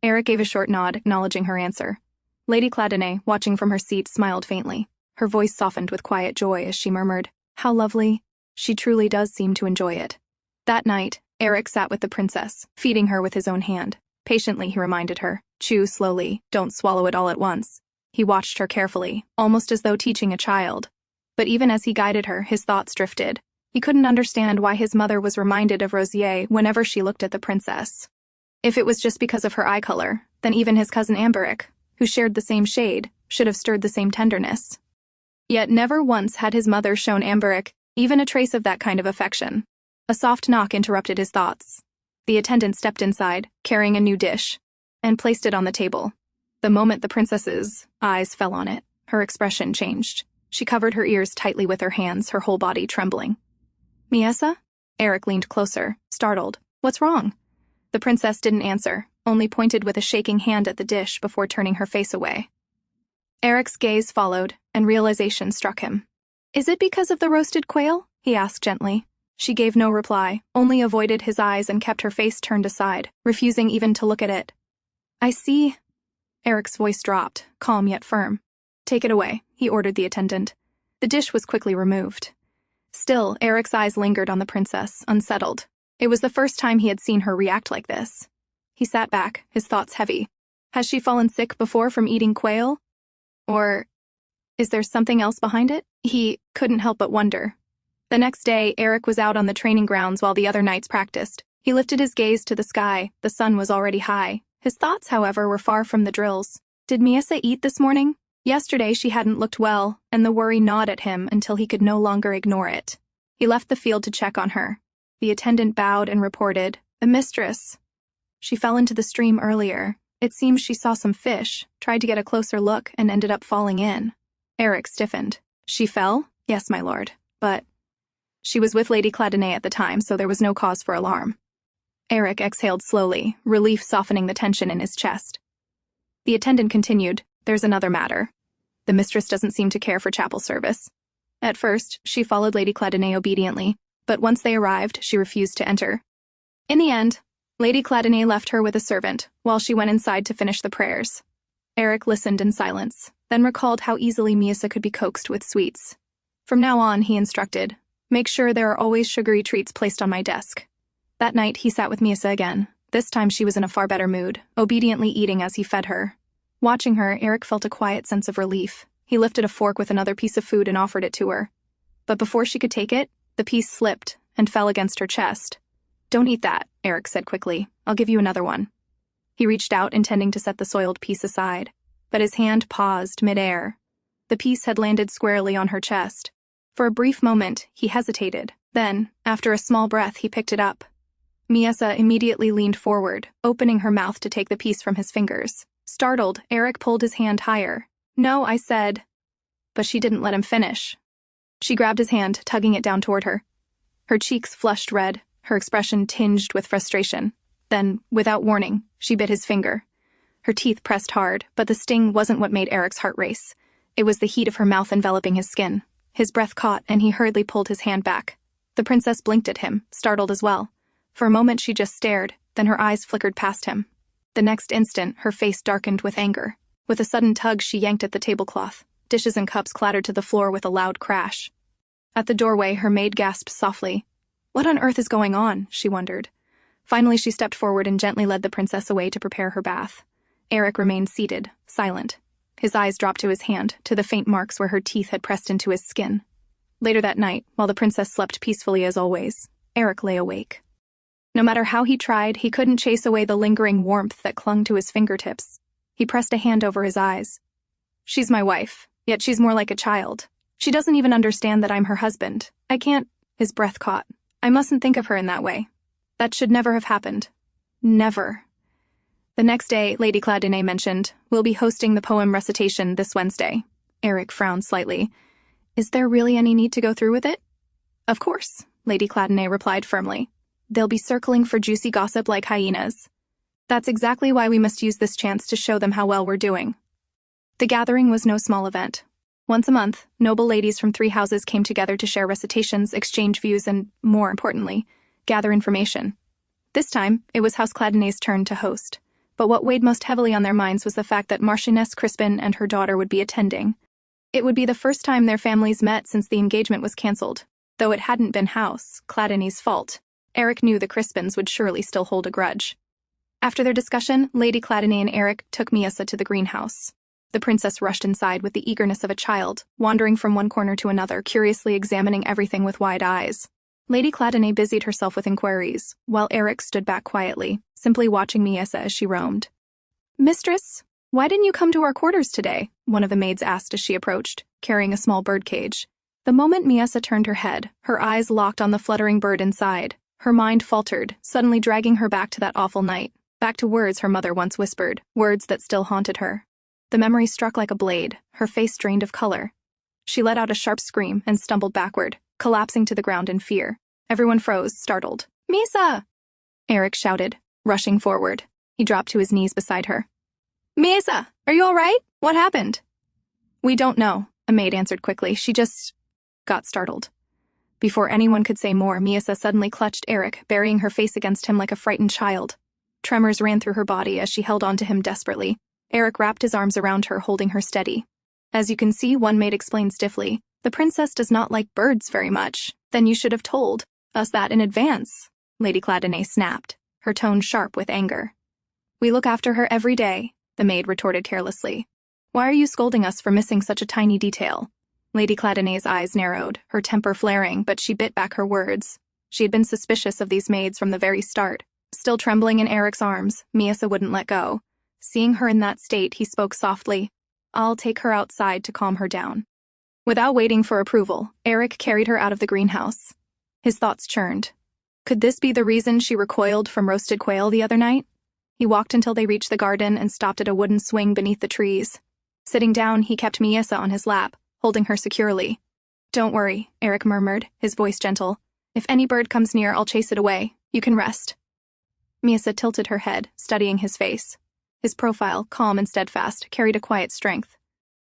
Aerik gave a short nod, acknowledging her answer. Lady Cladinae, watching from her seat, smiled faintly. Her voice softened with quiet joy as she murmured, "How lovely. She truly does seem to enjoy it." That night, Aerik sat with the princess, feeding her with his own hand. Patiently, he reminded her, "Chew slowly, don't swallow it all at once." He watched her carefully, almost as though teaching a child. But even as he guided her, his thoughts drifted. He couldn't understand why his mother was reminded of Rosier whenever she looked at the princess. If it was just because of her eye color, then even his cousin Aerik, who shared the same shade, should have stirred the same tenderness. Yet never once had his mother shown Aerik even a trace of that kind of affection. A soft knock interrupted his thoughts. The attendant stepped inside, carrying a new dish, and placed it on the table. The moment the princess's eyes fell on it, her expression changed. She covered her ears tightly with her hands, her whole body trembling. "Miesa?" Aerik leaned closer, startled. "What's wrong?" The princess didn't answer, only pointed with a shaking hand at the dish before turning her face away. Eric's gaze followed, and realization struck him. "Is it because of the roasted quail?" he asked gently. She gave no reply, only avoided his eyes and kept her face turned aside, refusing even to look at it. "I see." Eric's voice dropped, calm yet firm. "Take it away," he ordered the attendant. The dish was quickly removed. Still, Eric's eyes lingered on the princess, unsettled. It was the first time he had seen her react like this. He sat back, his thoughts heavy. Has she fallen sick before from eating quail? Or is there something else behind it? He couldn't help but wonder. The next day, Aerik was out on the training grounds while the other knights practiced. He lifted his gaze to the sky. The sun was already high. His thoughts, however, were far from the drills. Did Miesa eat this morning? Yesterday she hadn't looked well, and the worry gnawed at him until he could no longer ignore it. He left the field to check on her. The attendant bowed and reported, "The mistress. She fell into the stream earlier. It seems she saw some fish, tried to get a closer look, and ended up falling in." Aerik stiffened. "She fell?" "Yes, my lord. But she was with Lady Cladinae at the time, so there was no cause for alarm." Aerik exhaled slowly, relief softening the tension in his chest. The attendant continued, "There's another matter. The mistress doesn't seem to care for chapel service. At first, she followed Lady Cladinae obediently, but once they arrived, she refused to enter. In the end, Lady Cladinae left her with a servant, while she went inside to finish the prayers. Aerik listened in silence, then recalled how easily Miesa could be coaxed with sweets. From now on, he instructed, "Make sure there are always sugary treats placed on my desk." That night, he sat with Miesa again. This time she was in a far better mood, obediently eating as he fed her. Watching her, Aerik felt a quiet sense of relief. He lifted a fork with another piece of food and offered it to her. But before she could take it, the piece slipped and fell against her chest. "Don't eat that," Aerik said quickly. "I'll give you another one." He reached out, intending to set the soiled piece aside, but his hand paused mid-air. The piece had landed squarely on her chest. For a brief moment, he hesitated. Then, after a small breath, he picked it up. Miesa immediately leaned forward, opening her mouth to take the piece from his fingers. Startled, Aerik pulled his hand higher. "No," I said. But she didn't let him finish. She grabbed his hand, tugging it down toward her. Her cheeks flushed red, her expression tinged with frustration. Then, without warning, she bit his finger. Her teeth pressed hard, but the sting wasn't what made Eric's heart race. It was the heat of her mouth enveloping his skin. His breath caught, and he hurriedly pulled his hand back. The princess blinked at him, startled as well. For a moment she just stared, then her eyes flickered past him. The next instant, her face darkened with anger. With a sudden tug, she yanked at the tablecloth. Dishes and cups clattered to the floor with a loud crash. At the doorway, her maid gasped softly. What on earth is going on? She wondered. Finally, she stepped forward and gently led the princess away to prepare her bath. Aerik remained seated, silent. His eyes dropped to his hand, to the faint marks where her teeth had pressed into his skin. Later that night, while the princess slept peacefully as always, Aerik lay awake. No matter how he tried, he couldn't chase away the lingering warmth that clung to his fingertips. He pressed a hand over his eyes. She's my wife, yet she's more like a child. She doesn't even understand that I'm her husband. I can't— His breath caught. I mustn't think of her in that way. That should never have happened. Never. The next day, Lady Cladinae mentioned, we'll be hosting the poem recitation this Wednesday. Aerik frowned slightly. Is there really any need to go through with it? Of course, Lady Cladinae replied firmly. They'll be circling for juicy gossip like hyenas. That's exactly why we must use this chance to show them how well we're doing. The gathering was no small event. Once a month, noble ladies from 3 houses came together to share recitations, exchange views, and, more importantly, gather information. This time, it was House Cladinae's turn to host. But what weighed most heavily on their minds was the fact that Marchioness Crispin and her daughter would be attending. It would be the first time their families met since the engagement was cancelled. Though it hadn't been House Cladinae's fault, Aerik knew the Crispins would surely still hold a grudge. After their discussion, Lady Cladinae and Aerik took Miesa to the greenhouse. The princess rushed inside with the eagerness of a child, wandering from one corner to another, curiously examining everything with wide eyes. Lady Cladinae busied herself with inquiries, while Aerik stood back quietly, simply watching Miesa as she roamed. "Mistress, why didn't you come to our quarters today?" one of the maids asked as she approached, carrying a small birdcage. The moment Miesa turned her head, her eyes locked on the fluttering bird inside. Her mind faltered, suddenly dragging her back to that awful night, back to words her mother once whispered, words that still haunted her. The memory struck like a blade, her face drained of color. She let out a sharp scream and stumbled backward, collapsing to the ground in fear. Everyone froze, startled. "Miesa!" Aerik shouted, rushing forward. He dropped to his knees beside her. "Miesa, are you all right? What happened?" "We don't know," a maid answered quickly. "She just got startled." Before anyone could say more, Miesa suddenly clutched Aerik, burying her face against him like a frightened child. Tremors ran through her body as she held onto him desperately. Aerik wrapped his arms around her, holding her steady. "As you can see," one maid explained stiffly, "the princess does not like birds very much. Then you should have told us that in advance," Lady Cladinae snapped, her tone sharp with anger. "We look after her every day," the maid retorted carelessly. "Why are you scolding us for missing such a tiny detail?" Lady Cladinae's eyes narrowed, her temper flaring, but she bit back her words. She had been suspicious of these maids from the very start. Still trembling in Aerik's arms, Miesa wouldn't let go. Seeing her in that state, he spoke softly. "I'll take her outside to calm her down." Without waiting for approval, Aerik carried her out of the greenhouse. His thoughts churned. Could this be the reason she recoiled from roasted quail the other night? He walked until they reached the garden and stopped at a wooden swing beneath the trees. Sitting down, he kept Miesa on his lap, holding her securely. "Don't worry," Aerik murmured, his voice gentle. "If any bird comes near, I'll chase it away. You can rest." Miesa tilted her head, studying his face. His profile, calm and steadfast, carried a quiet strength.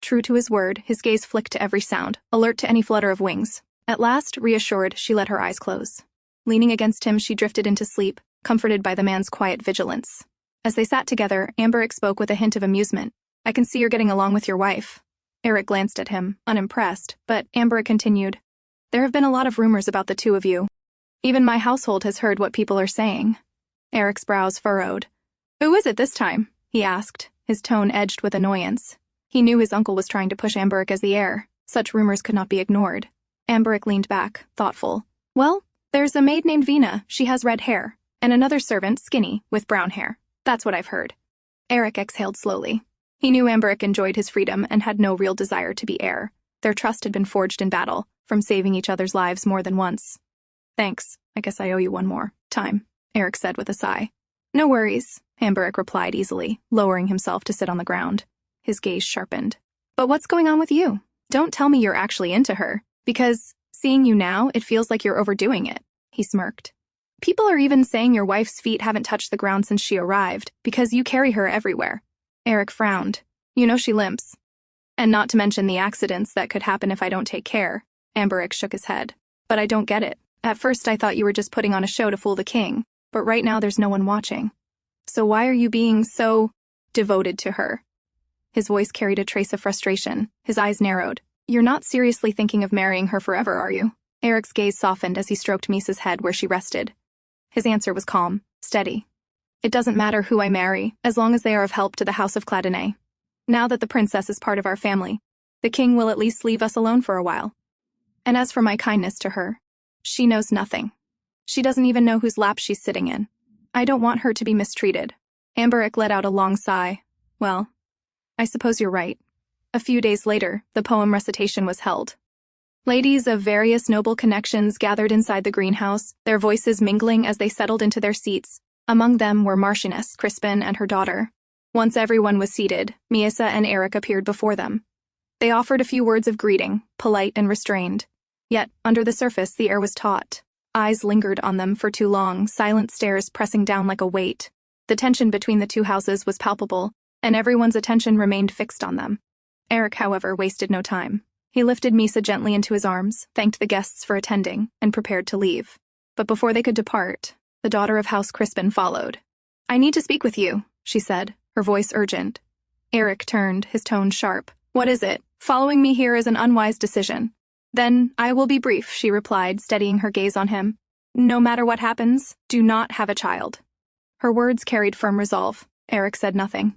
True to his word, his gaze flicked to every sound, alert to any flutter of wings. At last, reassured, she let her eyes close. Leaning against him, she drifted into sleep, comforted by the man's quiet vigilance. As they sat together, Aerik spoke with a hint of amusement. "I can see you're getting along with your wife." Aerik glanced at him, unimpressed, but Aerik continued. "There have been a lot of rumors about the two of you. Even my household has heard what people are saying." Aerik's brows furrowed. "Who is it this time?" he asked, his tone edged with annoyance. He knew his uncle was trying to push Aerik as the heir. Such rumors could not be ignored. Aerik leaned back, thoughtful. "Well, there's a maid named Vina, she has red hair, and another servant, skinny, with brown hair. That's what I've heard." Aerik exhaled slowly. He knew Aerik enjoyed his freedom and had no real desire to be heir. Their trust had been forged in battle, from saving each other's lives more than once. "Thanks, I guess I owe you one more time," Aerik said with a sigh. "No worries," Aerik replied easily, lowering himself to sit on the ground. His gaze sharpened. "But what's going on with you? Don't tell me you're actually into her, because, seeing you now, it feels like you're overdoing it," he smirked. "People are even saying your wife's feet haven't touched the ground since she arrived, because you carry her everywhere." Aerik frowned. "You know she limps. And not to mention the accidents that could happen if I don't take care." Aerik shook his head. "But I don't get it. At first I thought you were just putting on a show to fool the king, but right now there's no one watching. So why are you being so devoted to her?" His voice carried a trace of frustration. His eyes narrowed. "You're not seriously thinking of marrying her forever, are you?" Aerik's gaze softened as he stroked Miesa's head where she rested. His answer was calm, steady. "It doesn't matter who I marry, as long as they are of help to the House of Cladinae. Now that the princess is part of our family, the king will at least leave us alone for a while. And as for my kindness to her, she knows nothing. She doesn't even know whose lap she's sitting in. I don't want her to be mistreated." Aerik let out a long sigh. "Well, I suppose you're right." A few days later, the poem recitation was held. Ladies of various noble connections gathered inside the greenhouse, their voices mingling as they settled into their seats. Among them were Marchioness Crispin and her daughter. Once everyone was seated, Miesa and Aerik appeared before them. They offered a few words of greeting, polite and restrained. Yet, under the surface, the air was taut. Eyes lingered on them for too long, silent stares pressing down like a weight. The tension between the two houses was palpable, and everyone's attention remained fixed on them. Aerik, however, wasted no time. He lifted Miesa gently into his arms, thanked the guests for attending, and prepared to leave. But before they could depart, the daughter of House Crispin followed. "I need to speak with you," she said, her voice urgent. Aerik turned, his tone sharp. "What is it? Following me here is an unwise decision." "Then I will be brief," she replied, steadying her gaze on him. "No matter what happens, do not have a child." Her words carried firm resolve. Aerik said nothing.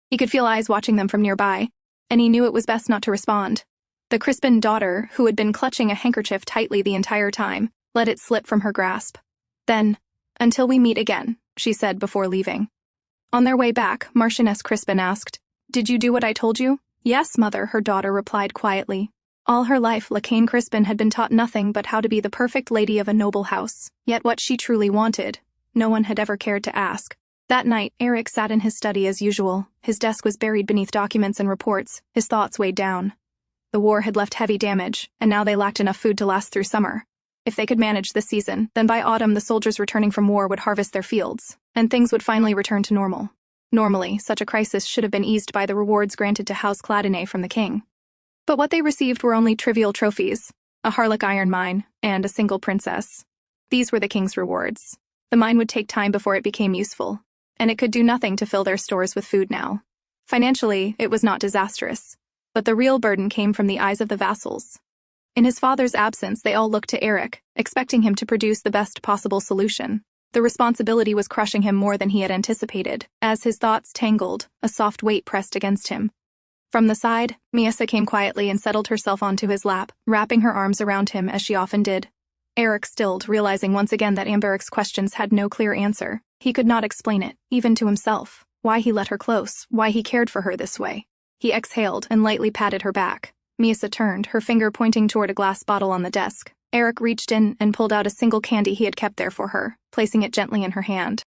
He could feel eyes watching them from nearby, and he knew it was best not to respond. The Crispin daughter, who had been clutching a handkerchief tightly the entire time, let it slip from her grasp. "Then, until we meet again," she said before leaving. On their way back, Marchioness Crispin asked, "Did you do what I told you?" "Yes, mother," her daughter replied quietly. All her life, Lacane Crispin had been taught nothing but how to be the perfect lady of a noble house. Yet what she truly wanted, no one had ever cared to ask. That night, Aerik sat in his study as usual. His desk was buried beneath documents and reports, his thoughts weighed down. The war had left heavy damage, and now they lacked enough food to last through summer. If they could manage this season, then by autumn the soldiers returning from war would harvest their fields, and things would finally return to normal. Normally, such a crisis should have been eased by the rewards granted to House Cladinae from the king. But what they received were only trivial trophies, a Harlech iron mine, and a single princess. These were the king's rewards. The mine would take time before it became useful, and it could do nothing to fill their stores with food now. Financially, it was not disastrous, but the real burden came from the eyes of the vassals. In his father's absence, they all looked to Aerik, expecting him to produce the best possible solution. The responsibility was crushing him more than he had anticipated. As his thoughts tangled, a soft weight pressed against him. From the side, Miesa came quietly and settled herself onto his lap, wrapping her arms around him as she often did. Aerik stilled, realizing once again that Aeberic's questions had no clear answer. He could not explain it, even to himself. Why he let her close, why he cared for her this way. He exhaled and lightly patted her back. Miesa turned, her finger pointing toward a glass bottle on the desk. Aerik reached in and pulled out a single candy he had kept there for her, placing it gently in her hand.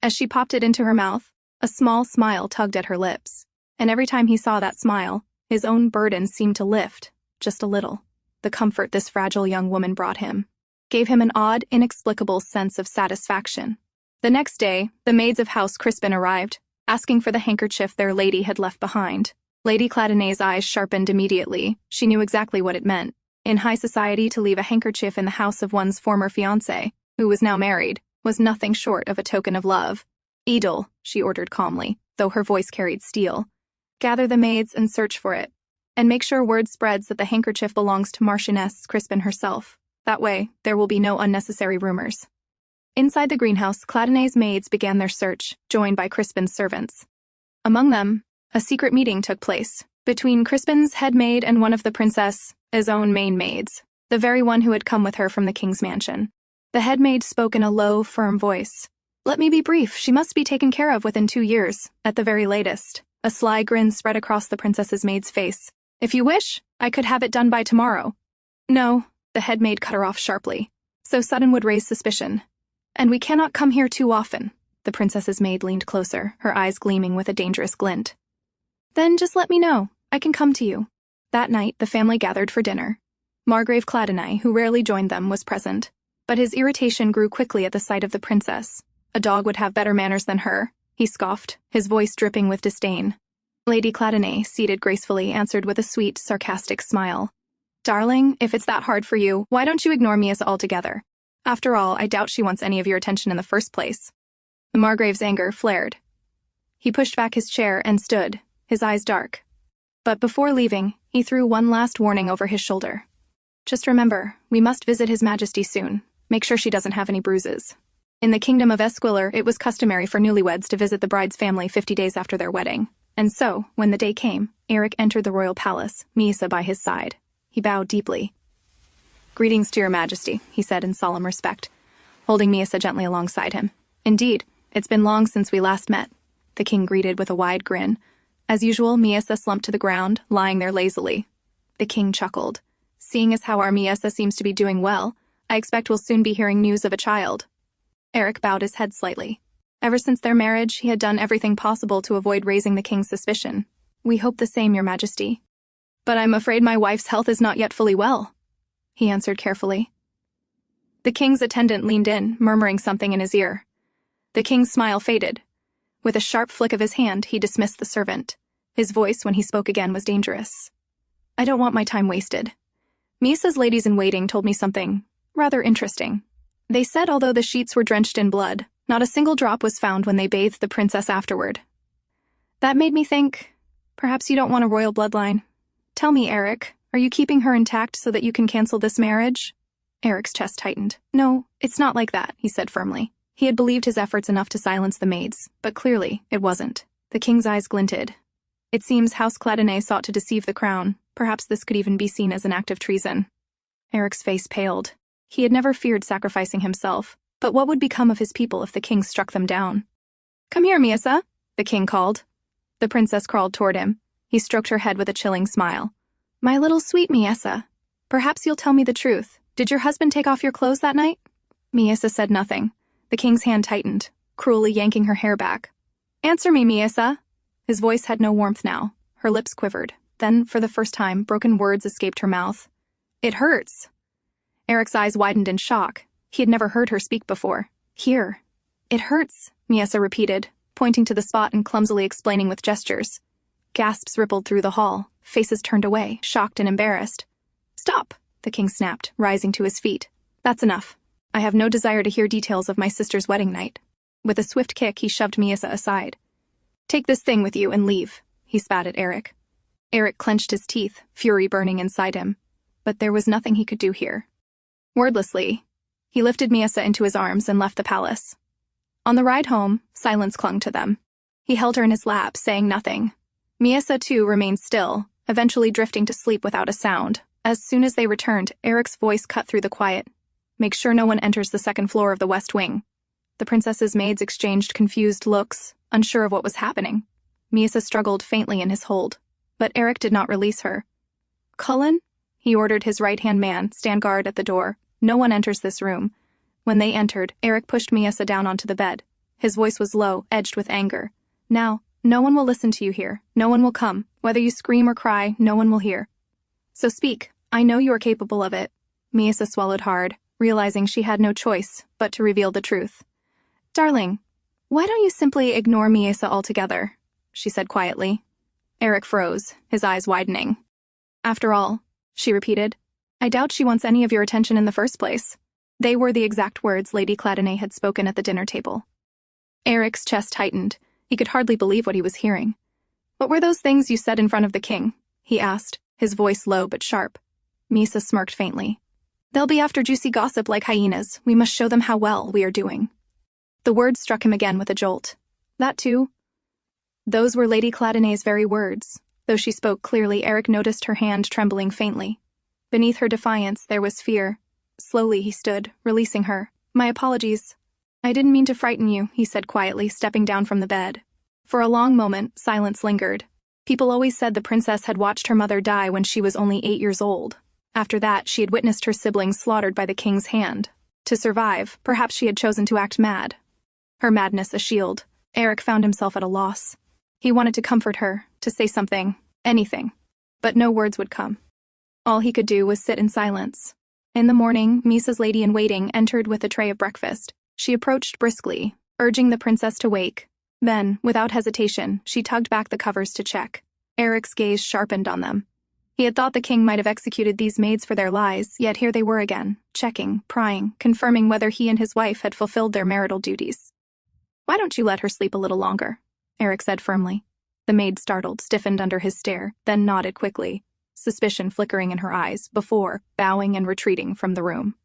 As she popped it into her mouth, a small smile tugged at her lips. And every time he saw that smile, his own burden seemed to lift, just a little. The comfort this fragile young woman brought him gave him an odd, inexplicable sense of satisfaction. The next day, the maids of House Crispin arrived, asking for the handkerchief their lady had left behind. Lady Cladinae's eyes sharpened immediately. She knew exactly what it meant. In high society, to leave a handkerchief in the house of one's former fiancé, who was now married, was nothing short of a token of love. "Edel," she ordered calmly, though her voice carried steel. "Gather the maids and search for it. And make sure word spreads that the handkerchief belongs to Marchioness Crispin herself. That way, there will be no unnecessary rumors." Inside the greenhouse, Cladinae's maids began their search, joined by Crispin's servants. Among them, a secret meeting took place between Crispin's head maid and one of the princess's own main maids, the very one who had come with her from the king's mansion. The head maid spoke in a low, firm voice. "Let me be brief. She must be taken care of within 2 years, at the very latest." A sly grin spread across the princess's maid's face. "If you wish, I could have it done by tomorrow." "No," the head maid cut her off sharply. "So sudden would raise suspicion. And we cannot come here too often." The princess's maid leaned closer, her eyes gleaming with a dangerous glint. "Then just let me know. I can come to you." That night, the family gathered for dinner. Margrave Cladinae, who rarely joined them, was present. But his irritation grew quickly at the sight of the princess. A dog would have better manners than her, he scoffed, his voice dripping with disdain. Lady Cladinae, seated gracefully, answered with a sweet, sarcastic smile. "Darling, if it's that hard for you, why don't you ignore Miesa altogether? After all, I doubt she wants any of your attention in the first place." The Margrave's anger flared. He pushed back his chair and stood, his eyes dark. But before leaving, he threw one last warning over his shoulder. "Just remember, we must visit His Majesty soon. Make sure she doesn't have any bruises." In the kingdom of Esquillre, it was customary for newlyweds to visit the bride's family 50 days after their wedding. And so, when the day came, Aerik entered the royal palace, Miesa by his side. He bowed deeply. "Greetings to your majesty," he said in solemn respect, holding Miesa gently alongside him. "Indeed, it's been long since we last met," the king greeted with a wide grin. As usual, Miesa slumped to the ground, lying there lazily. The king chuckled. "Seeing as how our Miesa seems to be doing well, I expect we'll soon be hearing news of a child." Aerik bowed his head slightly. Ever since their marriage, he had done everything possible to avoid raising the king's suspicion. "We hope the same, your majesty." But I'm afraid my wife's health is not yet fully well, he answered carefully. The king's attendant leaned in, murmuring something in his ear. The king's smile faded. With a sharp flick of his hand, he dismissed the servant. His voice, when he spoke again, was dangerous. I don't want my time wasted. Miesa's ladies-in-waiting told me something rather interesting. They said although the sheets were drenched in blood, not a single drop was found when they bathed the princess afterward. That made me think, perhaps you don't want a royal bloodline. Tell me, Aerik, are you keeping her intact so that you can cancel this marriage? Eric's chest tightened. No, it's not like that, he said firmly. He had believed his efforts enough to silence the maids, but clearly it wasn't. The king's eyes glinted. It seems House Cladinae sought to deceive the crown. Perhaps this could even be seen as an act of treason. Eric's face paled. He had never feared sacrificing himself, but what would become of his people if the king struck them down? Come here, Miesa, the king called. The princess crawled toward him. He stroked her head with a chilling smile. My little sweet Miesa, perhaps you'll tell me the truth. Did your husband take off your clothes that night? Miesa said nothing. The king's hand tightened, cruelly yanking her hair back. Answer me, Miesa. His voice had no warmth now. Her lips quivered. Then, for the first time, broken words escaped her mouth. It hurts. Eric's eyes widened in shock. He had never heard her speak before. Here. It hurts, Miesa repeated, pointing to the spot and clumsily explaining with gestures. Gasps rippled through the hall. Faces turned away, shocked and embarrassed. Stop, the king snapped, rising to his feet. That's enough. I have no desire to hear details of my sister's wedding night. With a swift kick, he shoved Miesa aside. Take this thing with you and leave, he spat at Aerik. Aerik clenched his teeth, fury burning inside him. But there was nothing he could do here. Wordlessly, he lifted Miesa into his arms and left the palace. On the ride home, silence clung to them. He held her in his lap, saying nothing. Miesa, too, remained still, eventually drifting to sleep without a sound. As soon as they returned, Eric's voice cut through the quiet. Make sure no one enters the second floor of the West Wing. The princess's maids exchanged confused looks, unsure of what was happening. Miesa struggled faintly in his hold, but Aerik did not release her. Cullen? He ordered his right-hand man, stand guard at the door. No one enters this room. When they entered, Aerik pushed Miesa down onto the bed. His voice was low, edged with anger. Now, no one will listen to you here. No one will come. Whether you scream or cry, no one will hear. So speak. I know you are capable of it. Miesa swallowed hard, realizing she had no choice but to reveal the truth. Darling, why don't you simply ignore Miesa altogether? She said quietly. Aerik froze, his eyes widening. After all, she repeated, I doubt she wants any of your attention in the first place. They were the exact words Lady Cladinae had spoken at the dinner table. Eric's chest tightened. He could hardly believe what he was hearing. What were those things you said in front of the king? He asked, his voice low but sharp. Miesa smirked faintly. They'll be after juicy gossip like hyenas. We must show them how well we are doing. The words struck him again with a jolt. That too? Those were Lady Cladinae's very words. Though she spoke clearly, Aerik noticed her hand trembling faintly. Beneath her defiance, there was fear. Slowly he stood, releasing her. My apologies. I didn't mean to frighten you, he said quietly, stepping down from the bed. For a long moment, silence lingered. People always said the princess had watched her mother die when she was only 8 years old. After that, she had witnessed her siblings slaughtered by the king's hand. To survive, perhaps she had chosen to act mad. Her madness a shield. Aerik found himself at a loss. He wanted to comfort her, to say something, anything. But no words would come. All he could do was sit in silence. In the morning, Miesa's lady-in-waiting entered with a tray of breakfast. She approached briskly, urging the princess to wake. Then, without hesitation, she tugged back the covers to check. Eric's gaze sharpened on them. He had thought the king might have executed these maids for their lies, yet here they were again, checking, prying, confirming whether he and his wife had fulfilled their marital duties. Why don't you let her sleep a little longer? Aerik said firmly. The maid startled, stiffened under his stare, then nodded quickly, suspicion flickering in her eyes, before bowing and retreating from the room.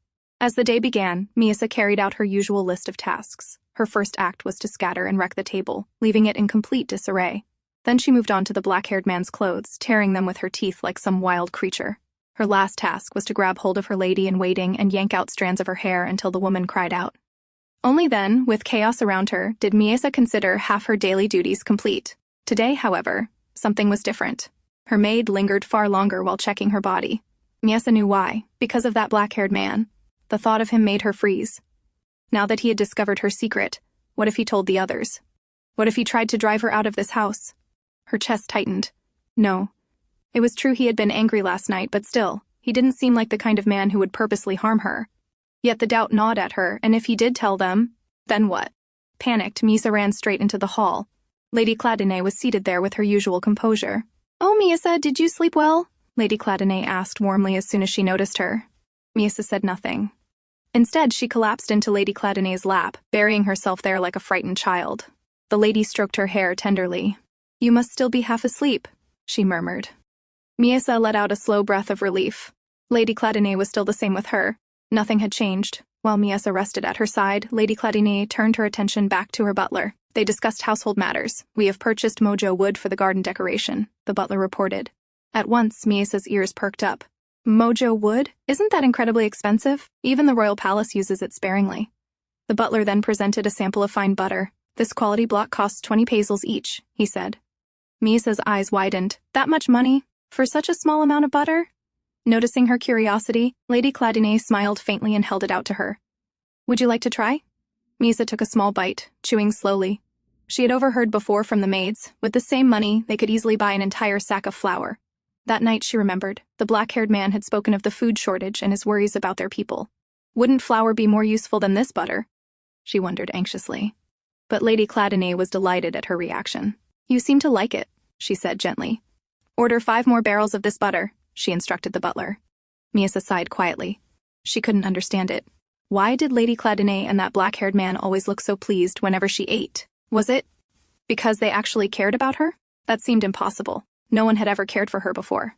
As the day began, Miesa carried out her usual list of tasks. Her first act was to scatter and wreck the table, leaving it in complete disarray. Then she moved on to the black-haired man's clothes, tearing them with her teeth like some wild creature. Her last task was to grab hold of her lady-in-waiting and yank out strands of her hair until the woman cried out. Only then, with chaos around her, did Miesa consider half her daily duties complete. Today, however, something was different. Her maid lingered far longer while checking her body. Miesa knew why, because of that black-haired man. The thought of him made her freeze. Now that he had discovered her secret, what if he told the others? What if he tried to drive her out of this house? Her chest tightened. No. It was true he had been angry last night, but still, he didn't seem like the kind of man who would purposely harm her. Yet the doubt gnawed at her, and if he did tell them, then what? Panicked, Miesa ran straight into the hall. Lady Cladinae was seated there with her usual composure. "Oh, Miesa, did you sleep well?" Lady Cladinae asked warmly as soon as she noticed her. Miesa said nothing. Instead, she collapsed into Lady Cladinae's lap, burying herself there like a frightened child. The lady stroked her hair tenderly. "You must still be half asleep," she murmured. Miesa let out a slow breath of relief. Lady Cladinae was still the same with her. Nothing had changed. While Miesa rested at her side, Lady Cladinae turned her attention back to her butler. They discussed household matters. "We have purchased mojo wood for the garden decoration," the butler reported. At once, Miesa's ears perked up. "Mojo wood? Isn't that incredibly expensive? Even the royal palace uses it sparingly." The butler then presented a sample of fine butter. "This quality block costs 20 pesos each," he said. Miesa's eyes widened. "That much money? For such a small amount of butter?" Noticing her curiosity, Lady Cladinae smiled faintly and held it out to her. "Would you like to try?" Miesa took a small bite, chewing slowly. She had overheard before from the maids, with the same money, they could easily buy an entire sack of flour. That night, she remembered, the black-haired man had spoken of the food shortage and his worries about their people. Wouldn't flour be more useful than this butter? She wondered anxiously. But Lady Cladinae was delighted at her reaction. "You seem to like it," she said gently. "Order 5 more barrels of this butter," she instructed the butler. Miesa sighed quietly. She couldn't understand it. Why did Lady Cladinae and that black-haired man always look so pleased whenever she ate? Was it because they actually cared about her? That seemed impossible. No one had ever cared for her before.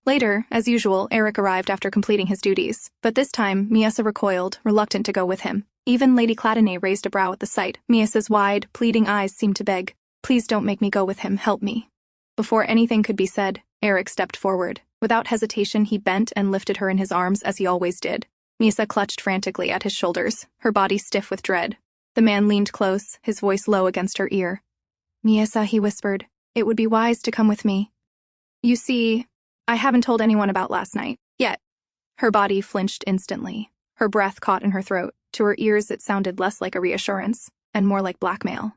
Later, as usual, Aerik arrived after completing his duties, but this time Miesa recoiled, reluctant to go with him. Even Lady Cladinae raised a brow at the sight. Miesa's wide, pleading eyes seemed to beg, "Please don't make me go with him, help me." Before anything could be said, Aerik stepped forward. Without hesitation, he bent and lifted her in his arms as he always did. Miesa clutched frantically at his shoulders, her body stiff with dread. The man leaned close, his voice low against her ear. "Miesa," he whispered, "it would be wise to come with me. You see, I haven't told anyone about last night, yet." Her body flinched instantly. Her breath caught in her throat. To her ears it sounded less like a reassurance, and more like blackmail.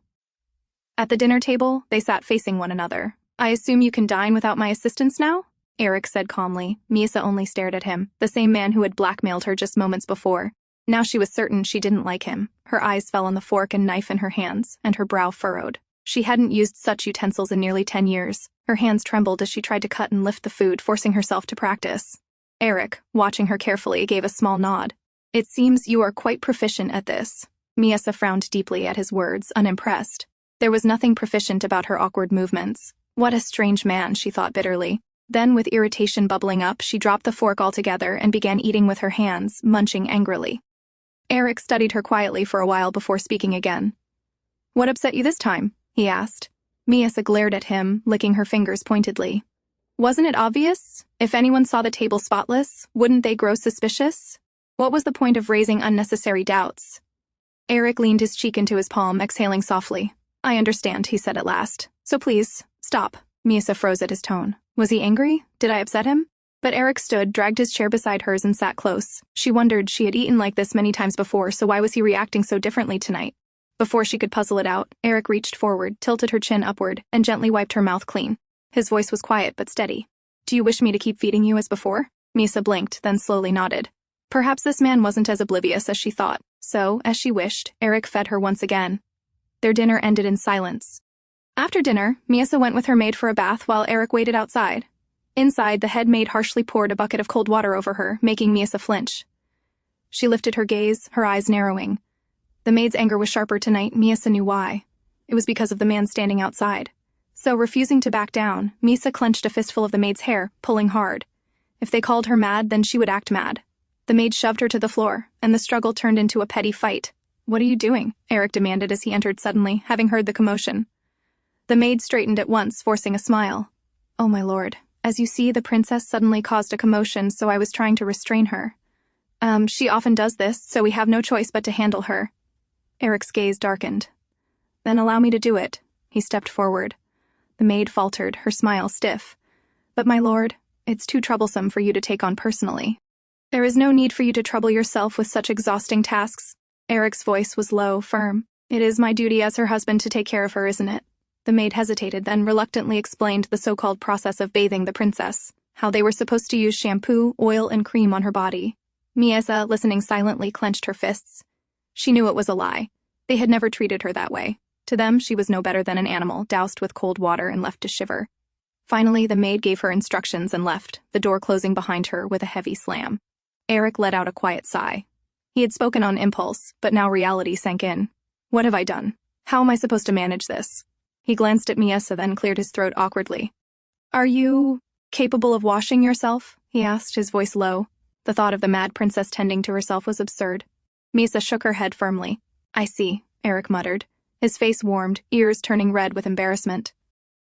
At the dinner table, they sat facing one another. "I assume you can dine without my assistance now?" Aerik said calmly. Miesa only stared at him, the same man who had blackmailed her just moments before. Now she was certain she didn't like him. Her eyes fell on the fork and knife in her hands, and her brow furrowed. She hadn't used such utensils in nearly 10 years. Her hands trembled as she tried to cut and lift the food, forcing herself to practice. Aerik, watching her carefully, gave a small nod. "It seems you are quite proficient at this." Miesa frowned deeply at his words, unimpressed. There was nothing proficient about her awkward movements. What a strange man, she thought bitterly. Then, with irritation bubbling up, she dropped the fork altogether and began eating with her hands, munching angrily. Aerik studied her quietly for a while before speaking again. "What upset you this time?" he asked. Miesa glared at him, licking her fingers pointedly. "Wasn't it obvious? If anyone saw the table spotless, wouldn't they grow suspicious? What was the point of raising unnecessary doubts?" Aerik leaned his cheek into his palm, exhaling softly. "I understand," he said at last. "So please, stop." Miesa froze at his tone. Was he angry? Did I upset him? But Aerik stood, dragged his chair beside hers and sat close. She wondered she had eaten like this many times before, so why was he reacting so differently tonight? Before she could puzzle it out, Aerik reached forward, tilted her chin upward, and gently wiped her mouth clean. His voice was quiet but steady. "Do you wish me to keep feeding you as before?" Miesa blinked, then slowly nodded. Perhaps this man wasn't as oblivious as she thought, so, as she wished, Aerik fed her once again. Their dinner ended in silence. After dinner, Miesa went with her maid for a bath while Aerik waited outside. Inside, the head maid harshly poured a bucket of cold water over her, making Miesa flinch. She lifted her gaze, her eyes narrowing. The maid's anger was sharper tonight. Miesa knew why. It was because of the man standing outside. So, refusing to back down, Miesa clenched a fistful of the maid's hair, pulling hard. If they called her mad, then she would act mad. The maid shoved her to the floor, and the struggle turned into a petty fight. "What are you doing?" Aerik demanded as he entered suddenly, having heard the commotion. The maid straightened at once, forcing a smile. "Oh, my lord. As you see, the princess suddenly caused a commotion, so I was trying to restrain her. She often does this, so we have no choice but to handle her." Aerik's gaze darkened. "Then allow me to do it." He stepped forward. The maid faltered, her smile stiff. "But my lord, it's too troublesome for you to take on personally." "There is no need for you to trouble yourself with such exhausting tasks." Aerik's voice was low, firm. "It is my duty as her husband to take care of her, isn't it?" The maid hesitated, then reluctantly explained the so-called process of bathing the princess, how they were supposed to use shampoo, oil, and cream on her body. Miesa, listening silently, clenched her fists. She knew it was a lie. They had never treated her that way. To them, she was no better than an animal, doused with cold water and left to shiver. Finally, the maid gave her instructions and left, the door closing behind her with a heavy slam. Aerik let out a quiet sigh. He had spoken on impulse, but now reality sank in. What have I done? How am I supposed to manage this? He glanced at Miesa, then cleared his throat awkwardly. Are you capable of washing yourself? He asked, his voice low. The thought of the mad princess tending to herself was absurd. Miesa shook her head firmly. I see, Aerik muttered, his face warmed, ears turning red with embarrassment.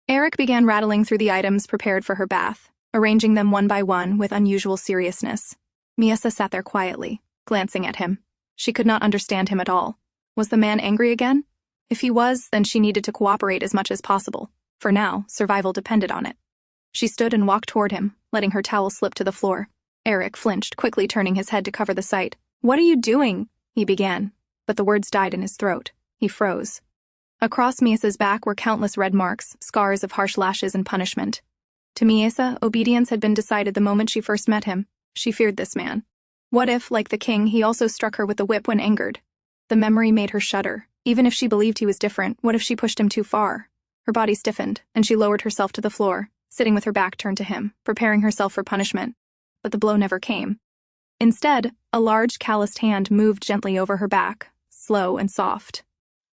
Aerik began rattling through the items prepared for her bath, arranging them one by one with unusual seriousness. Miesa sat there quietly, glancing at him. She could not understand him at all. Was the man angry again? If he was, then she needed to cooperate as much as possible. For now, survival depended on it. She stood and walked toward him, letting her towel slip to the floor. Aerik flinched, quickly turning his head to cover the sight. What are you doing? He began, but the words died in his throat. He froze. Across Miesa's back were countless red marks, scars of harsh lashes and punishment. To Miesa, obedience had been decided the moment she first met him. She feared this man. What if, like the king, he also struck her with the whip when angered? The memory made her shudder. Even if she believed he was different, what if she pushed him too far? Her body stiffened, and she lowered herself to the floor, sitting with her back turned to him, preparing herself for punishment. But the blow never came. Instead, a large, calloused hand moved gently over her back, slow and soft.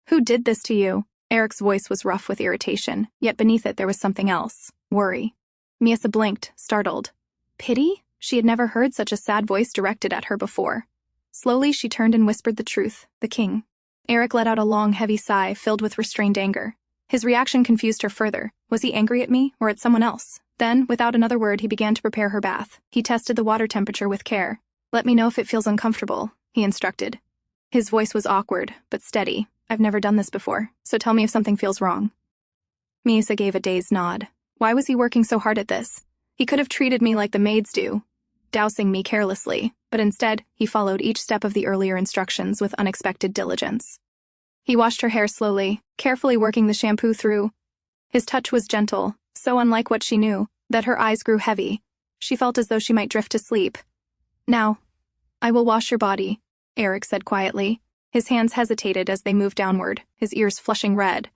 Who did this to you? Aerik's voice was rough with irritation, yet beneath it there was something else. Worry. Miesa blinked, startled. Pity? She had never heard such a sad voice directed at her before. Slowly she turned and whispered the truth, the king. Aerik let out a long, heavy sigh filled with restrained anger. His reaction confused her further. Was he angry at me, or at someone else? Then, without another word, he began to prepare her bath. He tested the water temperature with care. Let me know if it feels uncomfortable, he instructed. His voice was awkward, but steady. I've never done this before, so tell me if something feels wrong. Miesa gave a dazed nod. Why was he working so hard at this? He could have treated me like the maids do, dousing me carelessly, but instead, he followed each step of the earlier instructions with unexpected diligence. He washed her hair slowly, carefully working the shampoo through. His touch was gentle, so unlike what she knew, that her eyes grew heavy. She felt as though she might drift to sleep. Now, I will wash your body, Aerik said quietly. His hands hesitated as they moved downward, his ears flushing red.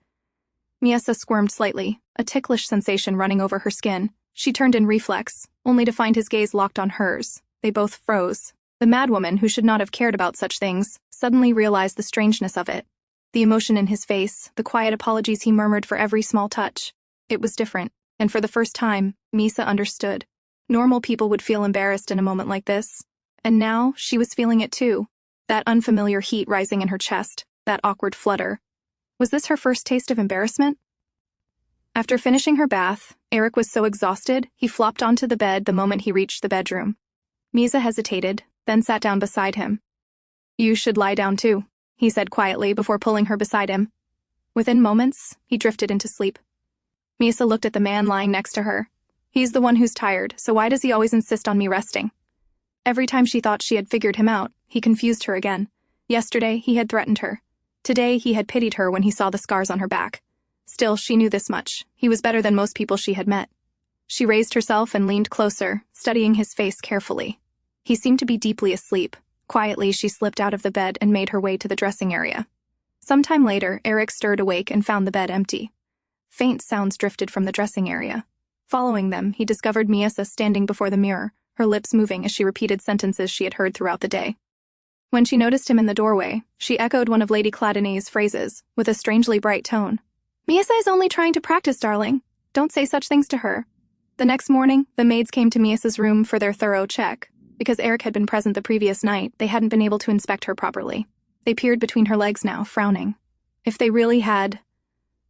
Miesa squirmed slightly, a ticklish sensation running over her skin. She turned in reflex, only to find his gaze locked on hers. They both froze. The madwoman, who should not have cared about such things, suddenly realized the strangeness of it. The emotion in his face, the quiet apologies he murmured for every small touch. It was different, and for the first time, Miesa understood. Normal people would feel embarrassed in a moment like this, and now she was feeling it too. That unfamiliar heat rising in her chest, that awkward flutter. Was this her first taste of embarrassment? After finishing her bath, Aerik was so exhausted, he flopped onto the bed the moment he reached the bedroom. Miesa hesitated, then sat down beside him. You should lie down too, he said quietly before pulling her beside him. Within moments, he drifted into sleep. Miesa looked at the man lying next to her. He's the one who's tired, so why does he always insist on me resting? Every time she thought she had figured him out, he confused her again. Yesterday, he had threatened her. Today, he had pitied her when he saw the scars on her back. Still, she knew this much. He was better than most people she had met. She raised herself and leaned closer, studying his face carefully. He seemed to be deeply asleep. Quietly, she slipped out of the bed and made her way to the dressing area. Sometime later, Aerik stirred awake and found the bed empty. Faint sounds drifted from the dressing area. Following them, he discovered Miesa standing before the mirror, her lips moving as she repeated sentences she had heard throughout the day. When she noticed him in the doorway, she echoed one of Lady Cladinae's phrases, with a strangely bright tone. Miesa is only trying to practice, darling. Don't say such things to her. The next morning, the maids came to Miesa's room for their thorough check. Because Aerik had been present the previous night, they hadn't been able to inspect her properly. They peered between her legs now, frowning. If they really had...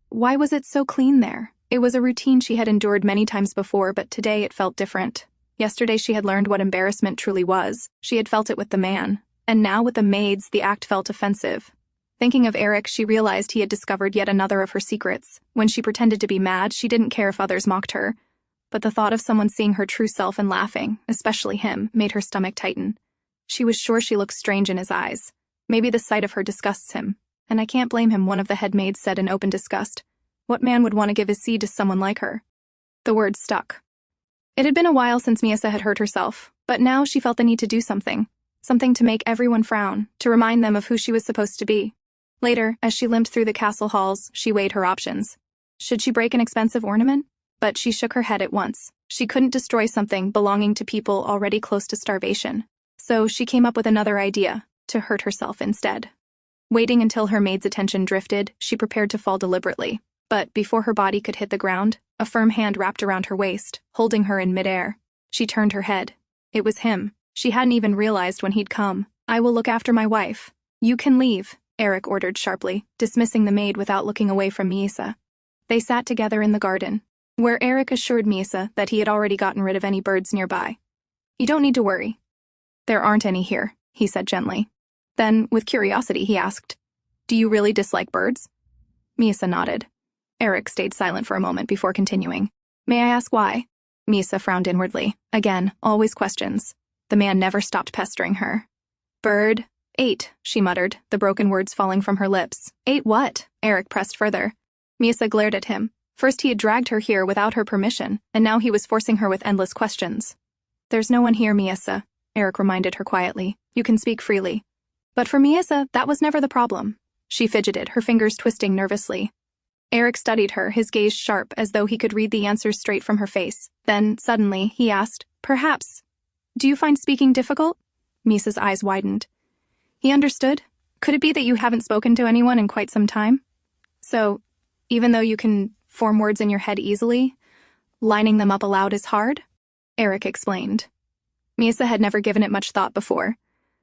Why was it so clean there? It was a routine she had endured many times before, but today it felt different. Yesterday she had learned what embarrassment truly was. She had felt it with the man. And now with the maids, the act felt offensive. Thinking of Aerik, she realized he had discovered yet another of her secrets. When she pretended to be mad, she didn't care if others mocked her. But the thought of someone seeing her true self and laughing, especially him, made her stomach tighten. She was sure she looked strange in his eyes. Maybe the sight of her disgusts him. And I can't blame him, one of the head maids said in open disgust. What man would want to give his seed to someone like her? The words stuck. It had been a while since Miesa had hurt herself, but now she felt the need to do something. Something to make everyone frown, to remind them of who she was supposed to be. Later, as she limped through the castle halls, she weighed her options. Should she break an expensive ornament? But she shook her head at once. She couldn't destroy something belonging to people already close to starvation. So she came up with another idea, to hurt herself instead. Waiting until her maid's attention drifted, she prepared to fall deliberately. But before her body could hit the ground, a firm hand wrapped around her waist, holding her in midair. She turned her head. It was him. She hadn't even realized when he'd come. "I will look after my wife. You can leave," Aerik ordered sharply, dismissing the maid without looking away from Miesa. They sat together in the garden, where Aerik assured Miesa that he had already gotten rid of any birds nearby. "You don't need to worry. There aren't any here," he said gently. Then, with curiosity, he asked, "Do you really dislike birds?" Miesa nodded. Aerik stayed silent for a moment before continuing. "May I ask why?" Miesa frowned inwardly. Again, always questions. The man never stopped pestering her. "Bird? Ate," she muttered, the broken words falling from her lips. "Ate what?" Aerik pressed further. Miesa glared at him. First he had dragged her here without her permission, and now he was forcing her with endless questions. "There's no one here, Miesa," Aerik reminded her quietly. "You can speak freely." But for Miesa, that was never the problem. She fidgeted, her fingers twisting nervously. Aerik studied her, his gaze sharp, as though he could read the answers straight from her face. Then, suddenly, he asked, "Perhaps. Do you find speaking difficult?" Miesa's eyes widened. He understood. "Could it be that you haven't spoken to anyone in quite some time? So, even though you can form words in your head easily, lining them up aloud is hard?" Aerik explained. Miesa had never given it much thought before,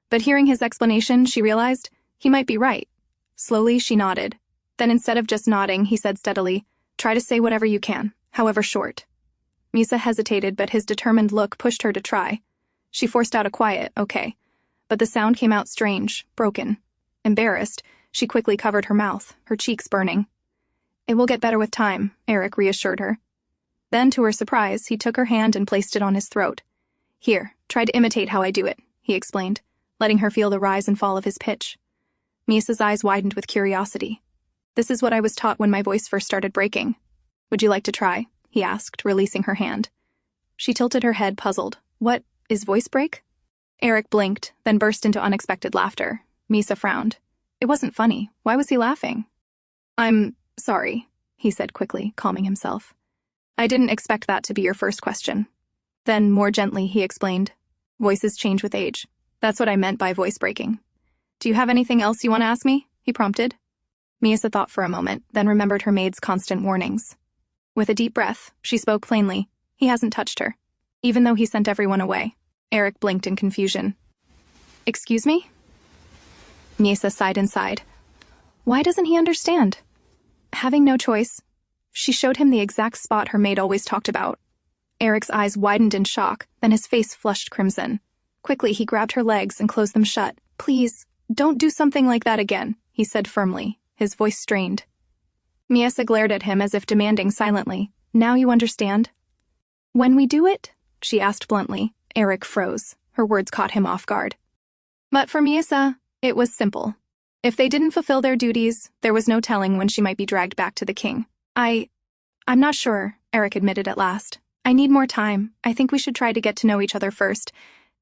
but hearing his explanation, she realized he might be right. Slowly, she nodded. Then instead of just nodding, he said steadily, "Try to say whatever you can, however short." Miesa hesitated, but his determined look pushed her to try. She forced out a quiet, "Okay," but the sound came out strange, broken. Embarrassed, she quickly covered her mouth, her cheeks burning. "It will get better with time," Aerik reassured her. Then, to her surprise, he took her hand and placed it on his throat. "Here, try to imitate how I do it," he explained, letting her feel the rise and fall of his pitch. Miesa's eyes widened with curiosity. "This is what I was taught when my voice first started breaking. Would you like to try?" he asked, releasing her hand. She tilted her head, puzzled. "What, is voice break?" Aerik blinked, then burst into unexpected laughter. Miesa frowned. It wasn't funny. Why was he laughing? "I'm sorry," he said quickly, calming himself. "I didn't expect that to be your first question." Then, more gently, he explained, "Voices change with age. That's what I meant by voice breaking." "Do you have anything else you want to ask me?" he prompted. Miesa thought for a moment, then remembered her maid's constant warnings. With a deep breath, she spoke plainly. He hasn't touched her, even though he sent everyone away. Aerik blinked in confusion. "Excuse me?" Miesa sighed inside. Why doesn't he understand? Having no choice, she showed him the exact spot her maid always talked about. Aerik's eyes widened in shock, then his face flushed crimson. Quickly, he grabbed her legs and closed them shut. "Please, don't do something like that again," he said firmly, his voice strained. Miesa glared at him as if demanding silently, "Now you understand?" "When we do it?" she asked bluntly. Aerik froze. Her words caught him off guard. But for Miesa, it was simple. If they didn't fulfill their duties, there was no telling when she might be dragged back to the king. I'm not sure," Aerik admitted at last. "I need more time. I think we should try to get to know each other first.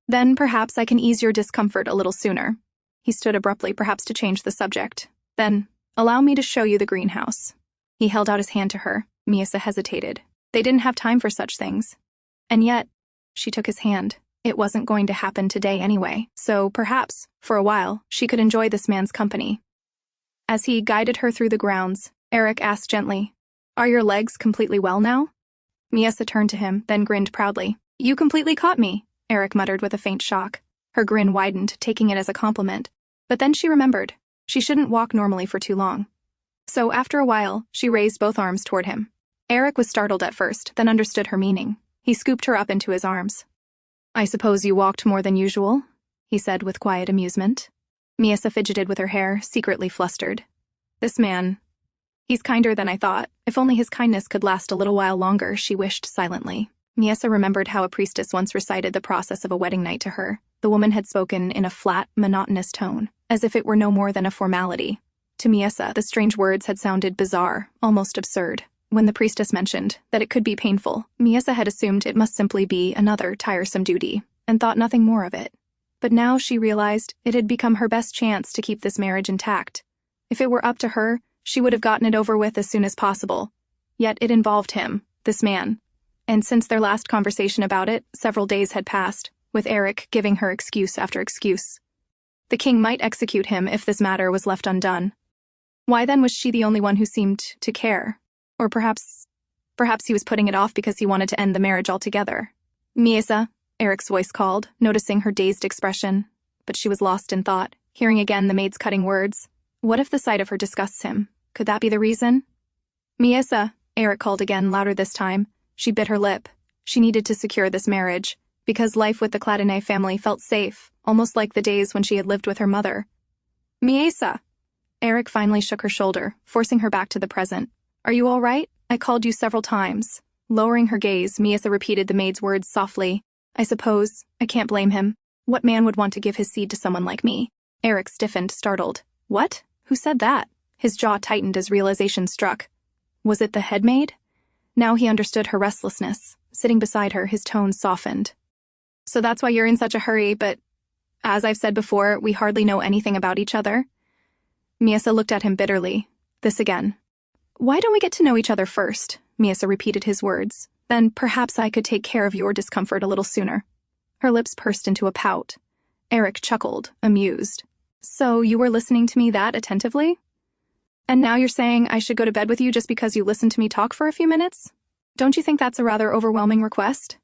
Then perhaps I can ease your discomfort a little sooner." He stood abruptly, perhaps to change the subject. Then, "Allow me to show you the greenhouse." He held out his hand to her. Miesa hesitated. They didn't have time for such things. And yet, she took his hand. It wasn't going to happen today anyway, so perhaps, for a while, she could enjoy this man's company. As he guided her through the grounds, Aerik asked gently, "Are your legs completely well now?" Miesa turned to him, then grinned proudly. "You completely caught me," Aerik muttered with a faint shock. Her grin widened, taking it as a compliment. But then she remembered. She shouldn't walk normally for too long. So after a while, she raised both arms toward him. Aerik was startled at first, then understood her meaning. He scooped her up into his arms. "I suppose you walked more than usual?" he said with quiet amusement. Miesa fidgeted with her hair, secretly flustered. "This man, he's kinder than I thought. If only his kindness could last a little while longer," she wished silently. Miesa remembered how a priestess once recited the process of a wedding night to her. The woman had spoken in a flat, monotonous tone, as if it were no more than a formality. To Miesa, the strange words had sounded bizarre, almost absurd. When the priestess mentioned that it could be painful, Miesa had assumed it must simply be another tiresome duty, and thought nothing more of it. But now she realized it had become her best chance to keep this marriage intact. If it were up to her, she would have gotten it over with as soon as possible. Yet it involved him, this man. And since their last conversation about it, several days had passed, with Aerik giving her excuse after excuse. The king might execute him if this matter was left undone. Why then was she the only one who seemed to care? Or perhaps he was putting it off because he wanted to end the marriage altogether. Miesa, Aerik's voice called, noticing her dazed expression. But she was lost in thought, hearing again the maid's cutting words. What if the sight of her disgusts him? Could that be the reason? Miesa, Aerik called again, louder this time. She bit her lip. She needed to secure this marriage, because life with the Cladinae family felt safe, almost like the days when she had lived with her mother. Miesa! Aerik finally shook her shoulder, forcing her back to the present. Are you all right? I called you several times. Lowering her gaze, Miesa repeated the maid's words softly. I suppose. I can't blame him. What man would want to give his seed to someone like me? Aerik stiffened, startled. What? Who said that? His jaw tightened as realization struck. Was it the head maid? Now he understood her restlessness. Sitting beside her, his tone softened. So that's why you're in such a hurry, but as I've said before, we hardly know anything about each other. Miesa looked at him bitterly. This again. Why don't we get to know each other first? Miesa repeated his words. Then perhaps I could take care of your discomfort a little sooner. Her lips pursed into a pout. Aerik chuckled, amused. So you were listening to me that attentively? And now you're saying I should go to bed with you just because you listened to me talk for a few minutes? Don't you think that's a rather overwhelming request?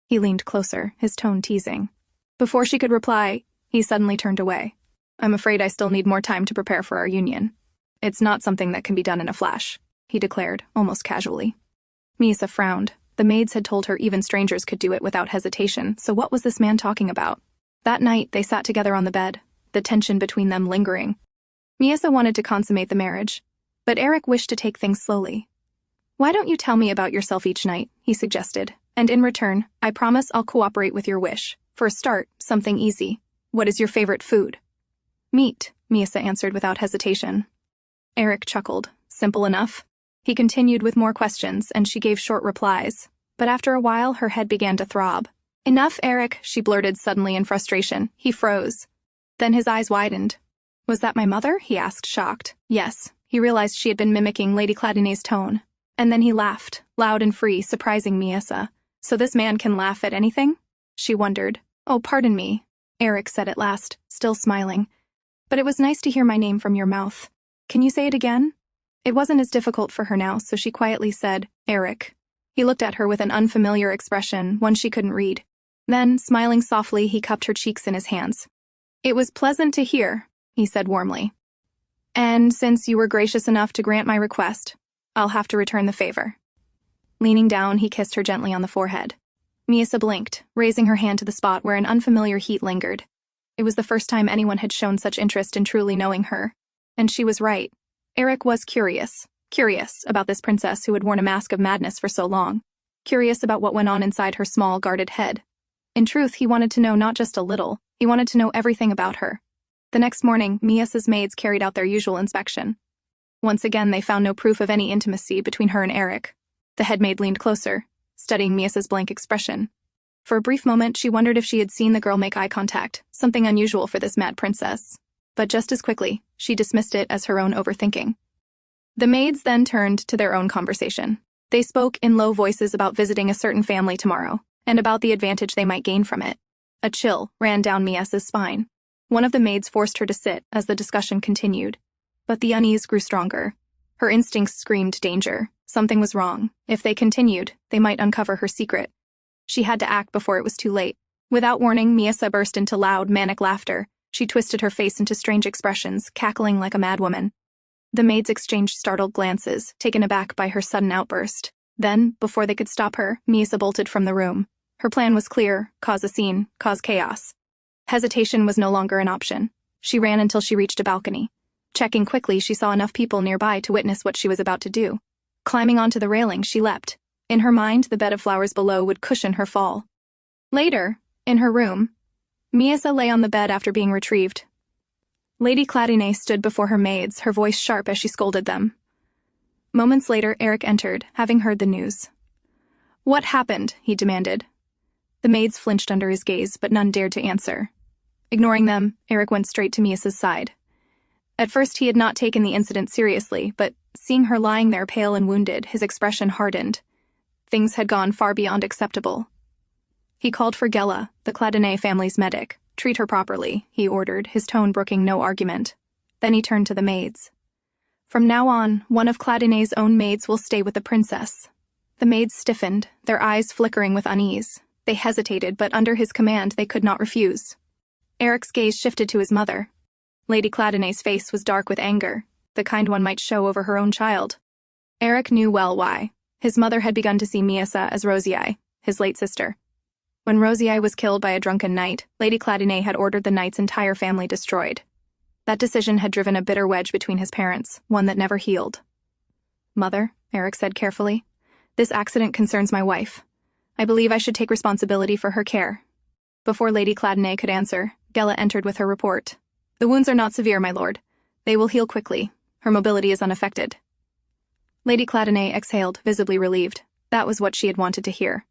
He leaned closer, his tone teasing. Before she could reply, he suddenly turned away. I'm afraid I still need more time to prepare for our union. It's not something that can be done in a flash, he declared, almost casually. Miesa frowned. The maids had told her even strangers could do it without hesitation, so what was this man talking about? That night, they sat together on the bed, the tension between them lingering. Miesa wanted to consummate the marriage, but Aerik wished to take things slowly. Why don't you tell me about yourself each night, he suggested, and in return, I promise I'll cooperate with your wish. For a start, something easy. What is your favorite food? Meat, Miesa answered without hesitation. Aerik chuckled. Simple enough. He continued with more questions, and she gave short replies. But after a while, her head began to throb. Enough, Aerik, she blurted suddenly in frustration. He froze. Then his eyes widened. Was that my mother? He asked, shocked. Yes. He realized she had been mimicking Lady Cladinae's tone. And then he laughed, loud and free, surprising Miesa. So this man can laugh at anything? She wondered. Oh, pardon me, Aerik said at last, still smiling. But it was nice to hear my name from your mouth. Can you say it again? It wasn't as difficult for her now, so she quietly said, Aerik. He looked at her with an unfamiliar expression, one she couldn't read. Then, smiling softly, he cupped her cheeks in his hands. It was pleasant to hear, he said warmly. And since you were gracious enough to grant my request, I'll have to return the favor. Leaning down, he kissed her gently on the forehead. Miesa blinked, raising her hand to the spot where an unfamiliar heat lingered. It was the first time anyone had shown such interest in truly knowing her. And she was right. Aerik was curious about this princess who had worn a mask of madness for so long. Curious about what went on inside her small, guarded head. In truth, he wanted to know not just a little, he wanted to know everything about her. The next morning, Miesa's maids carried out their usual inspection. Once again, they found no proof of any intimacy between her and Aerik. The head maid leaned closer, studying Miesa's blank expression. For a brief moment, she wondered if she had seen the girl make eye contact, something unusual for this mad princess. But just as quickly, she dismissed it as her own overthinking. The maids then turned to their own conversation. They spoke in low voices about visiting a certain family tomorrow, and about the advantage they might gain from it. A chill ran down Miesa's spine. One of the maids forced her to sit as the discussion continued. But the unease grew stronger. Her instincts screamed danger. Something was wrong. If they continued, they might uncover her secret. She had to act before it was too late. Without warning, Miesa burst into loud, manic laughter. She twisted her face into strange expressions, cackling like a madwoman. The maids exchanged startled glances, taken aback by her sudden outburst. Then, before they could stop her, Miesa bolted from the room. Her plan was clear: cause a scene, cause chaos. Hesitation was no longer an option. She ran until she reached a balcony. Checking quickly, she saw enough people nearby to witness what she was about to do. Climbing onto the railing, she leapt. In her mind, the bed of flowers below would cushion her fall. Later, in her room, Miesa lay on the bed after being retrieved. Lady Cladinae stood before her maids, her voice sharp as she scolded them. Moments later, Aerik entered, having heard the news. "What happened?" he demanded. The maids flinched under his gaze, but none dared to answer. Ignoring them, Aerik went straight to Miesa's side. At first he had not taken the incident seriously, but seeing her lying there pale and wounded, his expression hardened. Things had gone far beyond acceptable. He called for Gela, the Cladinae family's medic. "Treat her properly," he ordered, his tone brooking no argument. Then he turned to the maids. "From now on, one of Cladinae's own maids will stay with the princess." The maids stiffened, their eyes flickering with unease. They hesitated, but under his command they could not refuse. Aerik's gaze shifted to his mother. Lady Cladinae's face was dark with anger, the kind one might show over her own child. Aerik knew well why. His mother had begun to see Miesa as Rosii, his late sister. When Rosii was killed by a drunken knight, Lady Cladinae had ordered the knight's entire family destroyed. That decision had driven a bitter wedge between his parents, one that never healed. "Mother," Aerik said carefully, "this accident concerns my wife. I believe I should take responsibility for her care." Before Lady Cladinae could answer, Gela entered with her report. "The wounds are not severe, my lord. They will heal quickly. Her mobility is unaffected." Lady Cladinae exhaled, visibly relieved. That was what she had wanted to hear.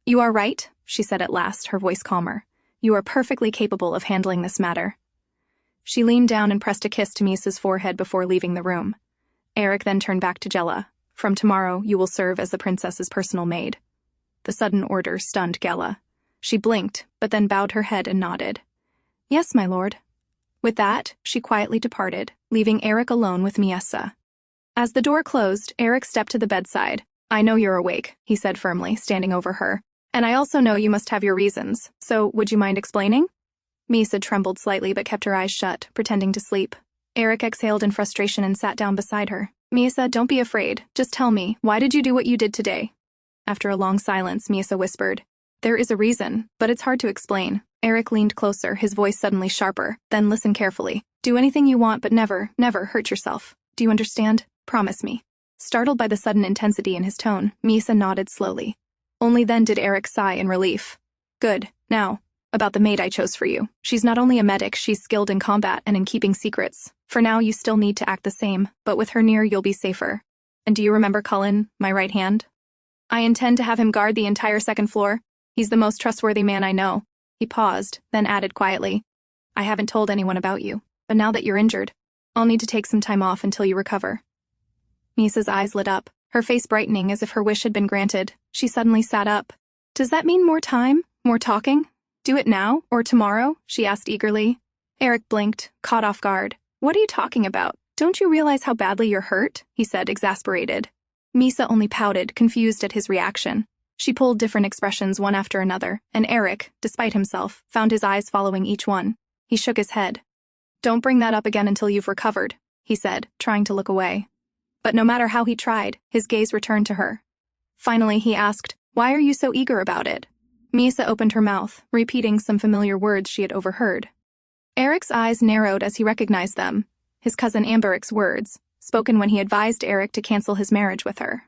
"You are right," she said at last, her voice calmer. "You are perfectly capable of handling this matter." She leaned down and pressed a kiss to Miesa's forehead before leaving the room. Aerik then turned back to Gela. "From tomorrow, you will serve as the princess's personal maid." The sudden order stunned Gela. She blinked, but then bowed her head and nodded. "Yes, my lord." With that, she quietly departed, leaving Aerik alone with Miesa. As the door closed, Aerik stepped to the bedside. "I know you're awake," he said firmly, standing over her. "And I also know you must have your reasons, so would you mind explaining?" Miesa trembled slightly but kept her eyes shut, pretending to sleep. Aerik exhaled in frustration and sat down beside her. "Miesa, don't be afraid. Just tell me, why did you do what you did today?" After a long silence, Miesa whispered, "There is a reason, but it's hard to explain." Aerik leaned closer, his voice suddenly sharper. "Then listen carefully. Do anything you want, but never, never hurt yourself. Do you understand? Promise me." Startled by the sudden intensity in his tone, Miesa nodded slowly. Only then did Aerik sigh in relief. "Good. Now, about the maid I chose for you. She's not only a medic, she's skilled in combat and in keeping secrets. For now, you still need to act the same, but with her near, you'll be safer. And do you remember Cullen, my right hand? I intend to have him guard the entire second floor. He's the most trustworthy man I know." He paused, then added quietly, "I haven't told anyone about you, but now that you're injured, I'll need to take some time off until you recover." Miesa's eyes lit up, her face brightening as if her wish had been granted. She suddenly sat up. "Does that mean more time? More talking? Do it now, or tomorrow?" she asked eagerly. Aerik blinked, caught off guard. "What are you talking about? Don't you realize how badly you're hurt?" he said, exasperated. Miesa only pouted, confused at his reaction. She pulled different expressions one after another, and Aerik, despite himself, found his eyes following each one. He shook his head. "Don't bring that up again until you've recovered," he said, trying to look away. But no matter how he tried, his gaze returned to her. Finally, he asked, "Why are you so eager about it?" Miesa opened her mouth, repeating some familiar words she had overheard. Aerik's eyes narrowed as he recognized them. His cousin Amberic's words, spoken when he advised Aerik to cancel his marriage with her.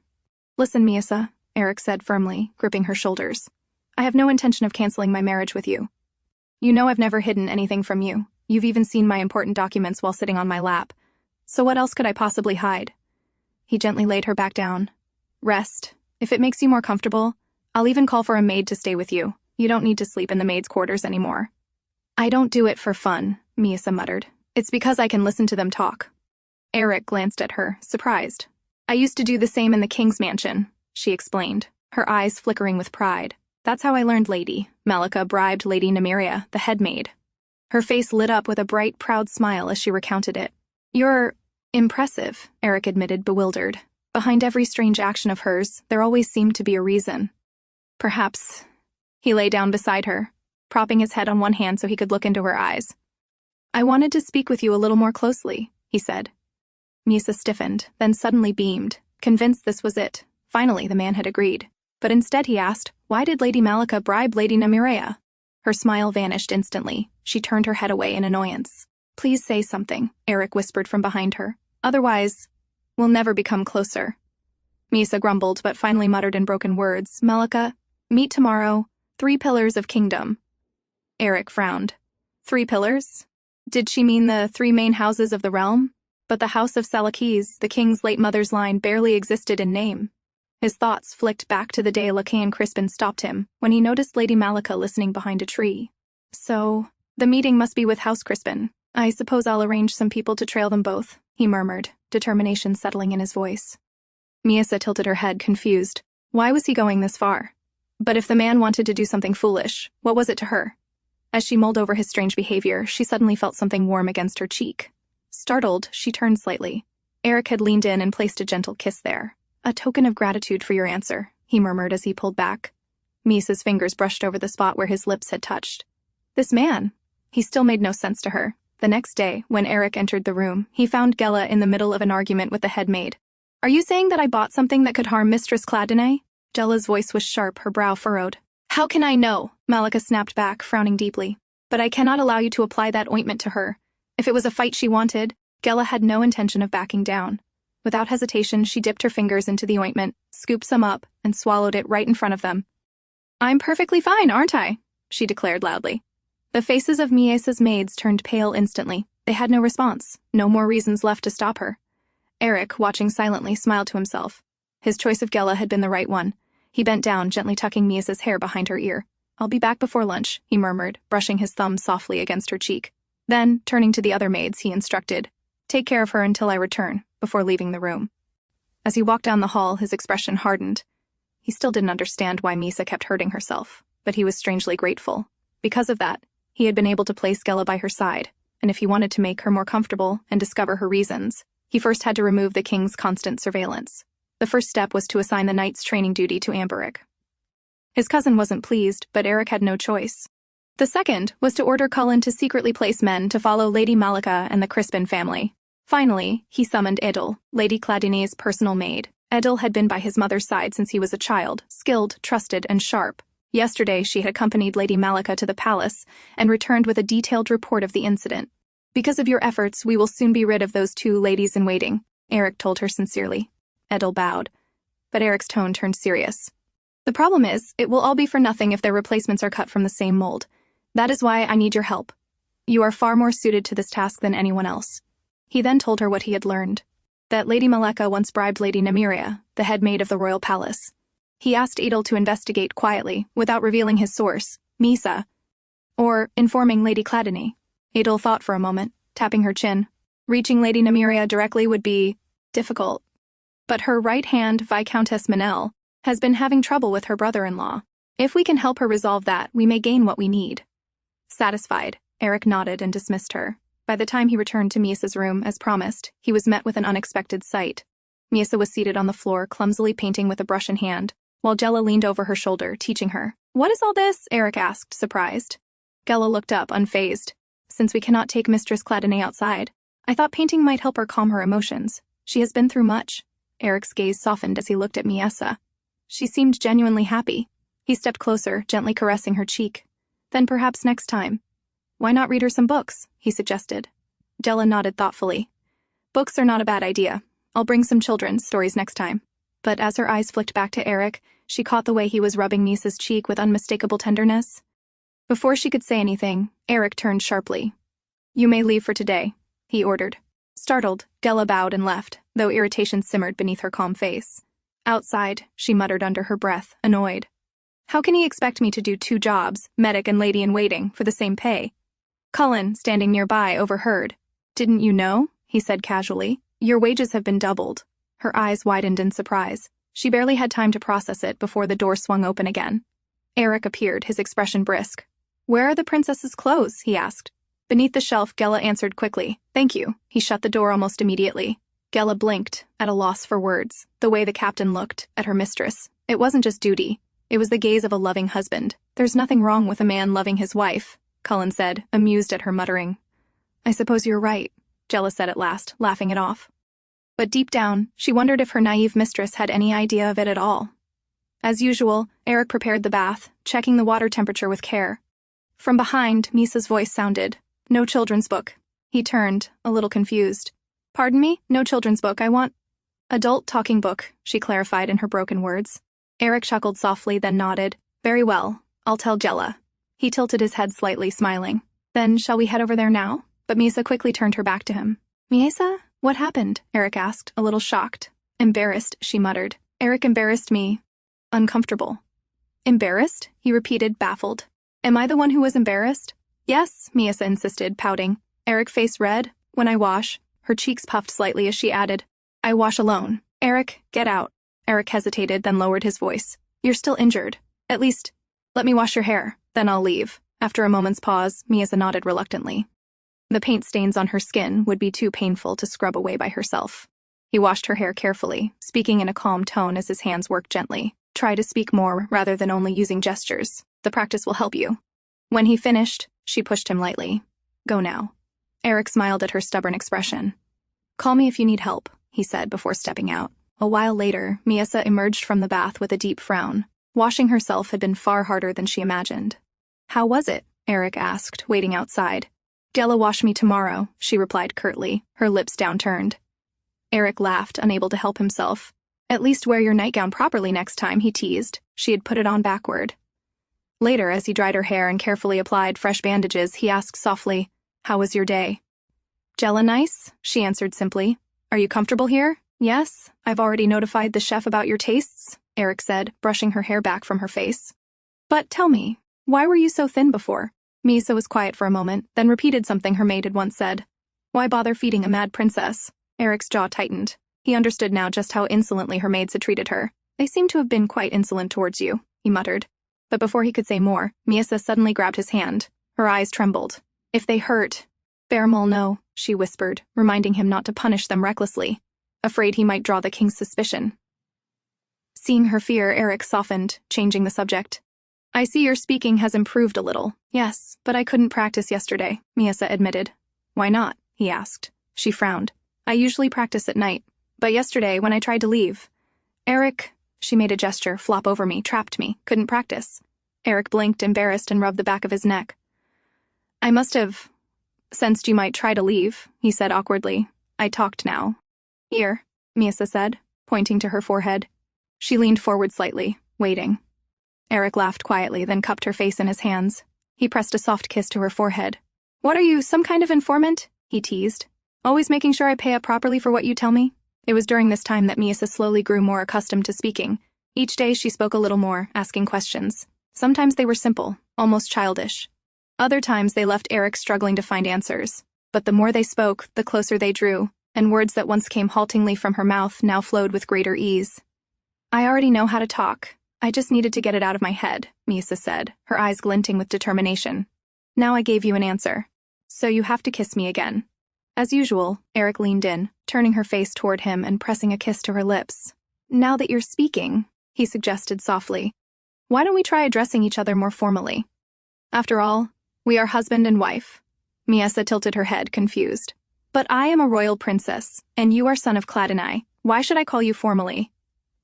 "Listen, Miesa," Aerik said firmly, gripping her shoulders. "I have no intention of canceling my marriage with you. You know I've never hidden anything from you. You've even seen my important documents while sitting on my lap. So what else could I possibly hide?" He gently laid her back down. "Rest. If it makes you more comfortable, I'll even call for a maid to stay with you. You don't need to sleep in the maid's quarters anymore." "I don't do it for fun," Miesa muttered. "It's because I can listen to them talk." Aerik glanced at her, surprised. "I used to do the same in the king's mansion," she explained, her eyes flickering with pride. "That's how I learned Lady Malika bribed Lady Nymeria, the head maid." Her face lit up with a bright, proud smile as she recounted it. "You're impressive," Aerik admitted, bewildered. Behind every strange action of hers, there always seemed to be a reason. "Perhaps." He lay down beside her, propping his head on one hand so he could look into her eyes. "I wanted to speak with you a little more closely," he said. Miesa stiffened, then suddenly beamed, convinced this was it. Finally, the man had agreed. But instead he asked, "Why did Lady Malika bribe Lady Nymeria?" Her smile vanished instantly. She turned her head away in annoyance. "Please say something," Aerik whispered from behind her. "Otherwise, we'll never become closer." Miesa grumbled, but finally muttered in broken words, "Malika, meet tomorrow. 3 pillars of kingdom." Aerik frowned. 3 pillars? Did she mean the 3 main houses of the realm? But the house of Seleucus, the king's late mother's line, barely existed in name. His thoughts flicked back to the day Lacaille Crispin stopped him, when he noticed Lady Malika listening behind a tree. So, the meeting must be with House Crispin. I suppose I'll arrange some people to trail them both, he murmured, determination settling in his voice. Miesa tilted her head, confused. Why was he going this far? But if the man wanted to do something foolish, what was it to her? As she mulled over his strange behavior, she suddenly felt something warm against her cheek. Startled, she turned slightly. Aerik had leaned in and placed a gentle kiss there. A token of gratitude for your answer, he murmured as he pulled back. Miesa's fingers brushed over the spot where his lips had touched. This man. He still made no sense to her. The next day, when Aerik entered the room, he found Gela in the middle of an argument with the head maid. Are you saying that I bought something that could harm Mistress Cladinae? Gela's voice was sharp, her brow furrowed. How can I know? Malika snapped back, frowning deeply. But I cannot allow you to apply that ointment to her. If it was a fight she wanted, Gela had no intention of backing down. Without hesitation, she dipped her fingers into the ointment, scooped some up, and swallowed it right in front of them. I'm perfectly fine, aren't I? She declared loudly. The faces of Miesa's maids turned pale instantly. They had no response, no more reasons left to stop her. Aerik, watching silently, smiled to himself. His choice of Gela had been the right one. He bent down, gently tucking Miesa's hair behind her ear. I'll be back before lunch, he murmured, brushing his thumb softly against her cheek. Then, turning to the other maids, he instructed, take care of her until I return, before leaving the room. As he walked down the hall, his expression hardened. He still didn't understand why Miesa kept hurting herself, but he was strangely grateful. Because of that, he had been able to place Gela by her side, and if he wanted to make her more comfortable and discover her reasons, he first had to remove the king's constant surveillance. The first step was to assign the knight's training duty to Aerik. His cousin wasn't pleased, but Aerik had no choice. The second was to order Cullen to secretly place men to follow Lady Malika and the Crispin family. Finally, he summoned Edel, Lady Cladinae's personal maid. Edel had been by his mother's side since he was a child, skilled, trusted, and sharp. Yesterday, she had accompanied Lady Malika to the palace and returned with a detailed report of the incident. Because of your efforts, we will soon be rid of those 2 ladies-in-waiting, Aerik told her sincerely. Edel bowed, but Eric's tone turned serious. The problem is, it will all be for nothing if their replacements are cut from the same mold. That is why I need your help. You are far more suited to this task than anyone else. He then told her what he had learned. That Lady Malika once bribed Lady Nymeria, the head maid of the royal palace. He asked Edel to investigate quietly, without revealing his source, Miesa, or informing Lady Cladinae. Edel thought for a moment, tapping her chin. Reaching Lady Nymeria directly would be difficult. But her right hand, Viscountess Manel, has been having trouble with her brother-in-law. If we can help her resolve that, we may gain what we need. Satisfied, Aerik nodded and dismissed her. By the time he returned to Miesa's room, as promised, he was met with an unexpected sight. Miesa was seated on the floor, clumsily painting with a brush in hand, while Gela leaned over her shoulder, teaching her. What is all this? Aerik asked, surprised. Gela looked up, unfazed. Since we cannot take Mistress Cladinae outside, I thought painting might help her calm her emotions. She has been through much. Aerik's gaze softened as he looked at Miesa. She seemed genuinely happy. He stepped closer, gently caressing her cheek. Then perhaps next time. Why not read her some books? He suggested. Gela nodded thoughtfully. Books are not a bad idea. I'll bring some children's stories next time. But as her eyes flicked back to Aerik, she caught the way he was rubbing Miesa's cheek with unmistakable tenderness. Before she could say anything, Aerik turned sharply. You may leave for today, he ordered. Startled, Gela bowed and left, though irritation simmered beneath her calm face. Outside, she muttered under her breath, annoyed. How can he expect me to do 2 jobs, medic and lady-in-waiting, for the same pay? Cullen, standing nearby, overheard. Didn't you know? He said casually. Your wages have been doubled. Her eyes widened in surprise. She barely had time to process it before the door swung open again. Aerik appeared, his expression brisk. Where are the princess's clothes? He asked. Beneath the shelf, Gela answered quickly. Thank you. He shut the door almost immediately. Gela blinked, at a loss for words, the way the captain looked at her mistress. It wasn't just duty. It was the gaze of a loving husband. There's nothing wrong with a man loving his wife, Cullen said, amused at her muttering. I suppose you're right, Gela said at last, laughing it off. But deep down, she wondered if her naive mistress had any idea of it at all. As usual, Aerik prepared the bath, checking the water temperature with care. From behind, Miesa's voice sounded. No children's book. He turned, a little confused. Pardon me? No children's book, I want... Adult talking book, she clarified in her broken words. Aerik chuckled softly, then nodded. Very well, I'll tell Gela. He tilted his head slightly, smiling. Then shall we head over there now? but Miesa quickly turned her back to him. Miesa? What happened? Aerik asked, a little shocked. Embarrassed, she muttered. Aerik embarrassed me. Uncomfortable. Embarrassed? He repeated, baffled. Am I the one who was embarrassed? Yes, Miesa insisted, pouting. Aerik faced red. When I wash. Her cheeks puffed slightly as she added, I wash alone. Aerik, get out. Aerik hesitated, then lowered his voice. You're still injured. At least, let me wash your hair, then I'll leave. After a moment's pause, Miesa nodded reluctantly. The paint stains on her skin would be too painful to scrub away by herself. He washed her hair carefully, speaking in a calm tone as his hands worked gently. Try to speak more rather than only using gestures. The practice will help you. When he finished, she pushed him lightly. Go now. Aerik smiled at her stubborn expression. Call me if you need help, he said before stepping out. A while later, Miesa emerged from the bath with a deep frown. Washing herself had been far harder than she imagined. How was it? Aerik asked, waiting outside. Della wash me tomorrow, she replied curtly, her lips downturned. Aerik laughed, unable to help himself. At least wear your nightgown properly next time, he teased. She had put it on backward. Later, as he dried her hair and carefully applied fresh bandages, he asked softly, How was your day? Jella nice, she answered simply. Are you comfortable here? Yes, I've already notified the chef about your tastes, Aerik said, brushing her hair back from her face. But tell me, why were you so thin before? Miesa was quiet for a moment, then repeated something her maid had once said. Why bother feeding a mad princess? Eric's jaw tightened. He understood now just how insolently her maids had treated her. They seem to have been quite insolent towards you, he muttered. But before he could say more, Miesa suddenly grabbed his hand. Her eyes trembled. If they hurt. Bearmol no, she whispered, reminding him not to punish them recklessly, afraid he might draw the king's suspicion. Seeing her fear, Aerik softened, changing the subject. I see your speaking has improved a little. Yes, but I couldn't practice yesterday, Miesa admitted. Why not? He asked. She frowned. I usually practice at night, but yesterday when I tried to leave, Aerik, she made a gesture, flop over me, trapped me, couldn't practice. Aerik blinked, embarrassed, and rubbed the back of his neck. I must have sensed you might try to leave, he said awkwardly. I talked now. Here, Miesa said, pointing to her forehead. She leaned forward slightly, waiting. Aerik laughed quietly, then cupped her face in his hands. He pressed a soft kiss to her forehead. What are you, some kind of informant? He teased. Always making sure I pay up properly for what you tell me? It was during this time that Miesa slowly grew more accustomed to speaking. Each day she spoke a little more, asking questions. Sometimes they were simple, almost childish. Other times they left Aerik struggling to find answers. But the more they spoke, the closer they drew, and words that once came haltingly from her mouth now flowed with greater ease. I already know how to talk. I just needed to get it out of my head, Miesa said, her eyes glinting with determination. Now I gave you an answer. So you have to kiss me again. As usual, Aerik leaned in, turning her face toward him and pressing a kiss to her lips. Now that you're speaking, he suggested softly, why don't we try addressing each other more formally? After all, we are husband and wife. Miesa tilted her head, confused. But I am a royal princess, and you are son of Cladinae. Why should I call you formally?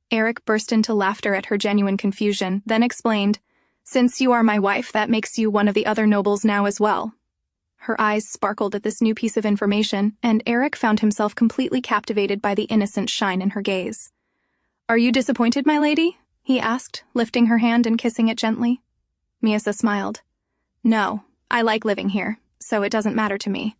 Aerik burst into laughter at her genuine confusion, then explained, Since you are my wife, that makes you one of the other nobles now as well. Her eyes sparkled at this new piece of information, and Aerik found himself completely captivated by the innocent shine in her gaze. Are you disappointed, my lady? He asked, lifting her hand and kissing it gently. Miesa smiled. No, I like living here, so it doesn't matter to me.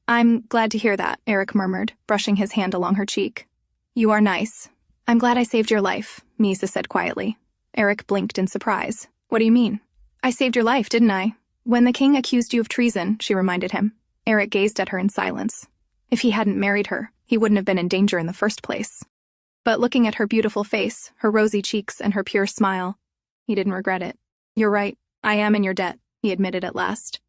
I'm glad to hear that, Aerik murmured, brushing his hand along her cheek. You are nice. I'm glad I saved your life, Miesa said quietly. Aerik blinked in surprise. What do you mean? I saved your life, didn't I? When the king accused you of treason, she reminded him. Aerik gazed at her in silence. If he hadn't married her, he wouldn't have been in danger in the first place. But looking at her beautiful face, her rosy cheeks, and her pure smile, he didn't regret it. You're right, I am in your debt, he admitted at last.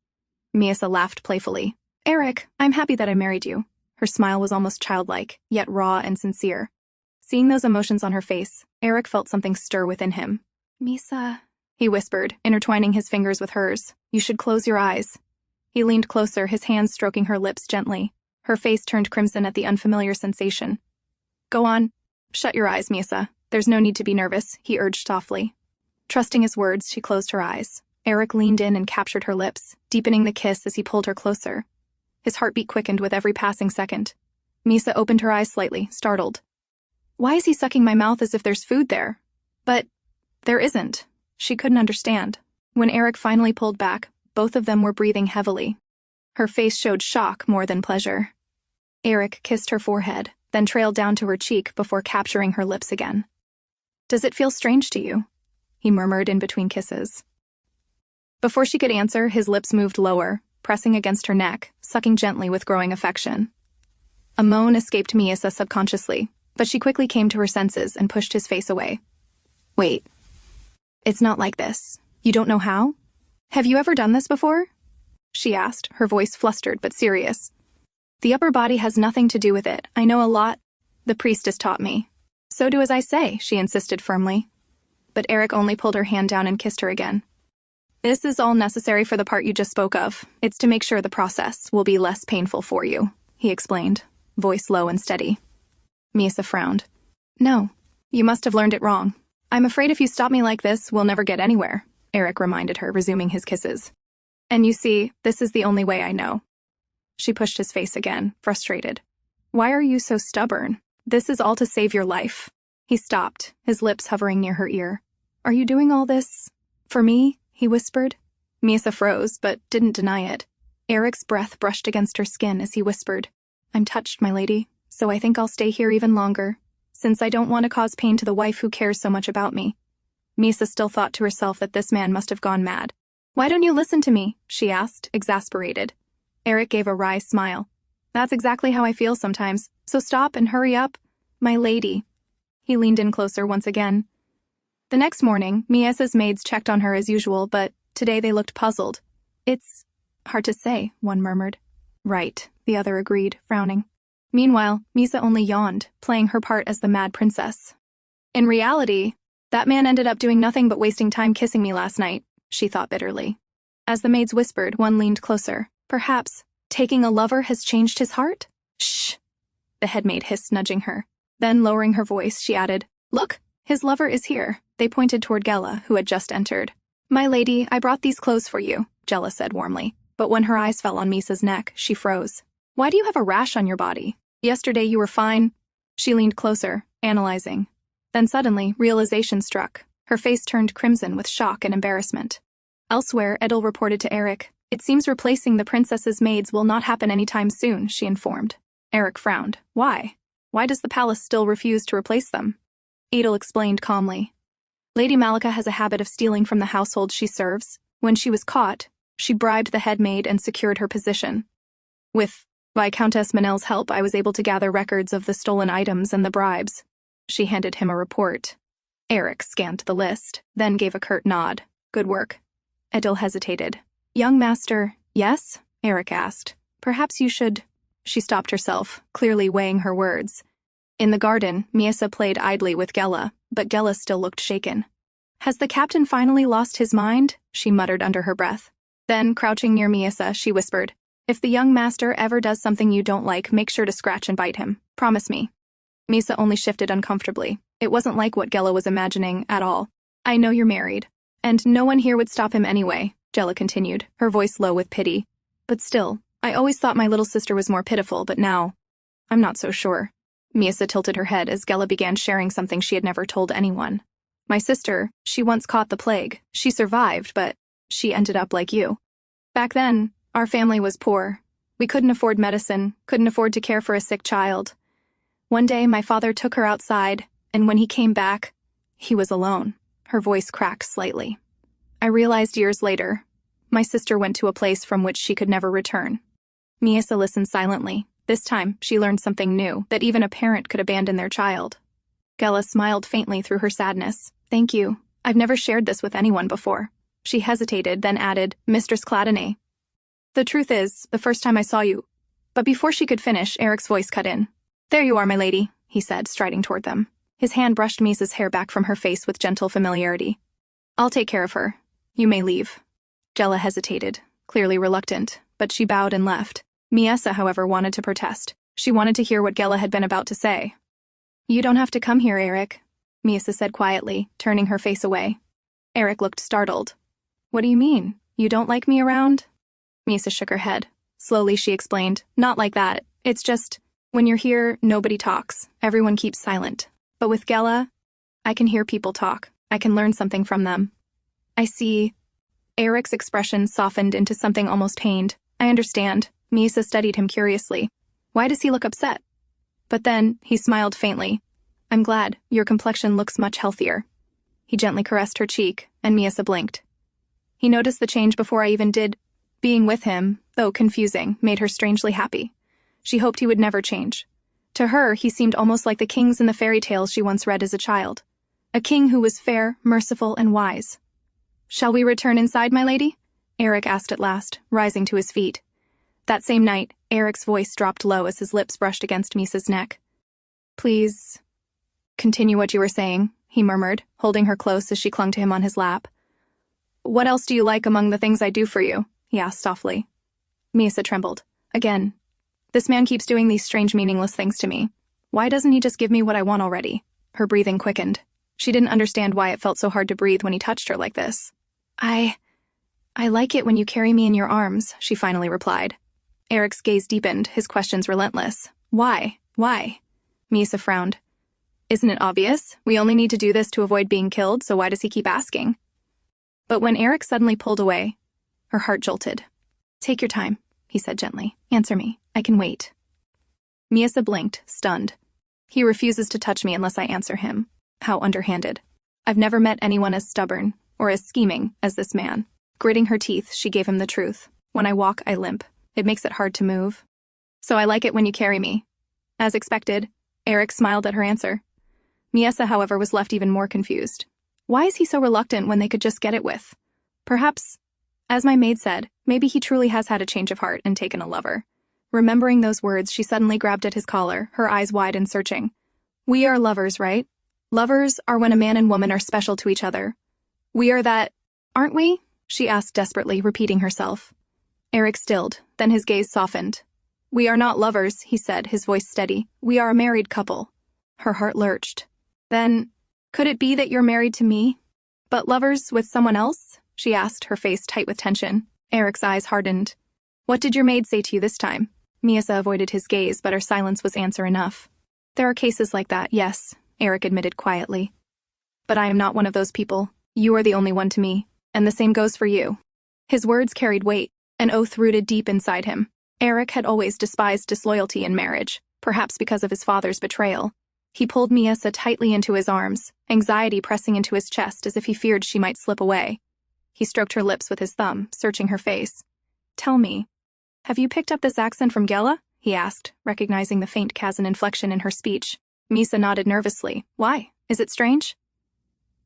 Miesa laughed playfully. Aerik, I'm happy that I married you. Her smile was almost childlike, yet raw and sincere. Seeing those emotions on her face, Aerik felt something stir within him. Miesa, he whispered, intertwining his fingers with hers. You should close your eyes. He leaned closer, his hands stroking her lips gently. Her face turned crimson at the unfamiliar sensation. Go on. Shut your eyes, Miesa. There's no need to be nervous, he urged softly. Trusting his words, she closed her eyes. Aerik leaned in and captured her lips, deepening the kiss as he pulled her closer. His heartbeat quickened with every passing second. Miesa opened her eyes slightly, startled. Why is he sucking my mouth as if there's food there? But there isn't. She couldn't understand. When Aerik finally pulled back, both of them were breathing heavily. Her face showed shock more than pleasure. Aerik kissed her forehead, then trailed down to her cheek before capturing her lips again. "Does it feel strange to you?" he murmured in between kisses. Before she could answer, his lips moved lower, pressing against her neck, sucking gently with growing affection. A moan escaped Miesa subconsciously, but she quickly came to her senses and pushed his face away. "Wait. It's not like this. You don't know how? Have you ever done this before?" she asked, her voice flustered but serious. "The upper body has nothing to do with it. I know a lot. The priestess taught me." "So do as I say," she insisted firmly. But Aerik only pulled her hand down and kissed her again. "This is all necessary for the part you just spoke of. It's to make sure the process will be less painful for you," he explained, voice low and steady. Miesa frowned. "No, you must have learned it wrong. I'm afraid if you stop me like this, we'll never get anywhere," Aerik reminded her, resuming his kisses. "And you see, this is the only way I know." She pushed his face again, frustrated. "Why are you so stubborn? This is all to save your life." He stopped, his lips hovering near her ear. "Are you doing all this for me?" he whispered. Miesa froze, but didn't deny it. Aerik's breath brushed against her skin as he whispered, "I'm touched, my lady, so I think I'll stay here even longer, since I don't want to cause pain to the wife who cares so much about me." Miesa still thought to herself that this man must have gone mad. "Why don't you listen to me?" she asked, exasperated. Aerik gave a wry smile. "That's exactly how I feel sometimes, so stop and hurry up, my lady." He leaned in closer once again. The next morning, Miesa's maids checked on her as usual, but today they looked puzzled. "It's hard to say," one murmured. "Right," the other agreed, frowning. Meanwhile, Miesa only yawned, playing her part as the mad princess. "In reality, that man ended up doing nothing but wasting time kissing me last night," she thought bitterly. As the maids whispered, one leaned closer. "Perhaps taking a lover has changed his heart?" "Shh," the headmaid hissed, nudging her. Then, lowering her voice, she added, "Look, his lover is here." They pointed toward Gela, who had just entered. "My lady, I brought these clothes for you," Gela said warmly. But when her eyes fell on Miesa's neck, she froze. "Why do you have a rash on your body? Yesterday you were fine." She leaned closer, analyzing. Then suddenly, realization struck. Her face turned crimson with shock and embarrassment. Elsewhere, Edel reported to Aerik. "It seems replacing the princess's maids will not happen anytime soon," she informed. Aerik frowned. "Why? Why does the palace still refuse to replace them?" Edel explained calmly. "Lady Malika has a habit of stealing from the household she serves. When she was caught, she bribed the head maid and secured her position. With Viscountess Manel's help, I was able to gather records of the stolen items and the bribes." She handed him a report. Aerik scanned the list, then gave a curt nod. "Good work." Edel hesitated. "Young master, yes?" Aerik asked. "Perhaps you should—" She stopped herself, clearly weighing her words. In the garden, Miesa played idly with Gela, but Gela still looked shaken. "Has the captain finally lost his mind?" she muttered under her breath. Then, crouching near Miesa, she whispered, "If the young master ever does something you don't like, make sure to scratch and bite him. Promise me." Miesa only shifted uncomfortably. It wasn't like what Gela was imagining at all. "I know you're married, and no one here would stop him anyway," Gela continued, her voice low with pity. "But still, I always thought my little sister was more pitiful, but now, I'm not so sure." Miesa tilted her head as Gela began sharing something she had never told anyone. "My sister, she once caught the plague. She survived, but she ended up like you. Back then, our family was poor. We couldn't afford medicine, couldn't afford to care for a sick child. One day, my father took her outside, and when he came back, he was alone." Her voice cracked slightly. "I realized years later, my sister went to a place from which she could never return." Miesa listened silently. This time, she learned something new, that even a parent could abandon their child. Gela smiled faintly through her sadness. "Thank you. I've never shared this with anyone before." She hesitated, then added, "Mistress Cladinae. The truth is, the first time I saw you—" But before she could finish, Aerik's voice cut in. "There you are, my lady," he said, striding toward them. His hand brushed Miesa's hair back from her face with gentle familiarity. "I'll take care of her. You may leave." Gela hesitated, clearly reluctant, but she bowed and left. Miesa, however, wanted to protest. She wanted to hear what Gela had been about to say. "You don't have to come here, Aerik," Miesa said quietly, turning her face away. Aerik looked startled. "What do you mean? You don't like me around?" Miesa shook her head. Slowly she explained, "Not like that. It's just, when you're here, nobody talks. Everyone keeps silent. But with Gela, I can hear people talk. I can learn something from them." "I see." Aerik's expression softened into something almost pained. I understand. Miesa studied him curiously. Why does he look upset? But then, he smiled faintly. I'm glad. Your complexion looks much healthier. He gently caressed her cheek, and Miesa blinked. He noticed the change before I even did. Being with him, though confusing, made her strangely happy. She hoped he would never change. To her, he seemed almost like the kings in the fairy tales she once read as a child. A king who was fair, merciful, and wise. Shall we return inside, my lady? Aerik asked at last, rising to his feet. That same night, Aerik's voice dropped low as his lips brushed against Miesa's neck. Please continue what you were saying, he murmured, holding her close as she clung to him on his lap. What else do you like among the things I do for you? He asked softly. Miesa trembled. Again. This man keeps doing these strange, meaningless things to me. Why doesn't he just give me what I want already? Her breathing quickened. She didn't understand why it felt so hard to breathe when he touched her like this. I like it when you carry me in your arms, she finally replied. Aerik's gaze deepened, his questions relentless. Why? Why? Miesa frowned. Isn't it obvious? We only need to do this to avoid being killed, so why does he keep asking? But when Aerik suddenly pulled away, her heart jolted. Take your time, he said gently. Answer me. I can wait. Miesa blinked, stunned. He refuses to touch me unless I answer him. How underhanded. I've never met anyone as stubborn, or as scheming, as this man. Gritting her teeth, she gave him the truth. When I walk, I limp. It makes it hard to move. So I like it when you carry me. As expected, Aerik smiled at her answer. Miesa, however, was left even more confused. Why is he so reluctant when they could just get it with? Perhaps, as my maid said, maybe he truly has had a change of heart and taken a lover. Remembering those words, she suddenly grabbed at his collar, her eyes wide and searching. We are lovers, right? Lovers are when a man and woman are special to each other. We are that, aren't we? She asked desperately, repeating herself. Aerik stilled, then his gaze softened. We are not lovers, he said, his voice steady. We are a married couple. Her heart lurched. Then, could it be that you're married to me? But lovers with someone else? She asked, her face tight with tension. Eric's eyes hardened. What did your maid say to you this time? Miesa avoided his gaze, but her silence was answer enough. There are cases like that, yes, Aerik admitted quietly. But I am not one of those people. You are the only one to me, and the same goes for you. His words carried weight, an oath rooted deep inside him. Aerik had always despised disloyalty in marriage, perhaps because of his father's betrayal. He pulled Miesa tightly into his arms, anxiety pressing into his chest as if he feared she might slip away. He stroked her lips with his thumb, searching her face. Tell me, have you picked up this accent from Gela? He asked, recognizing the faint Kazan inflection in her speech. Miesa nodded nervously. Why? Is it strange?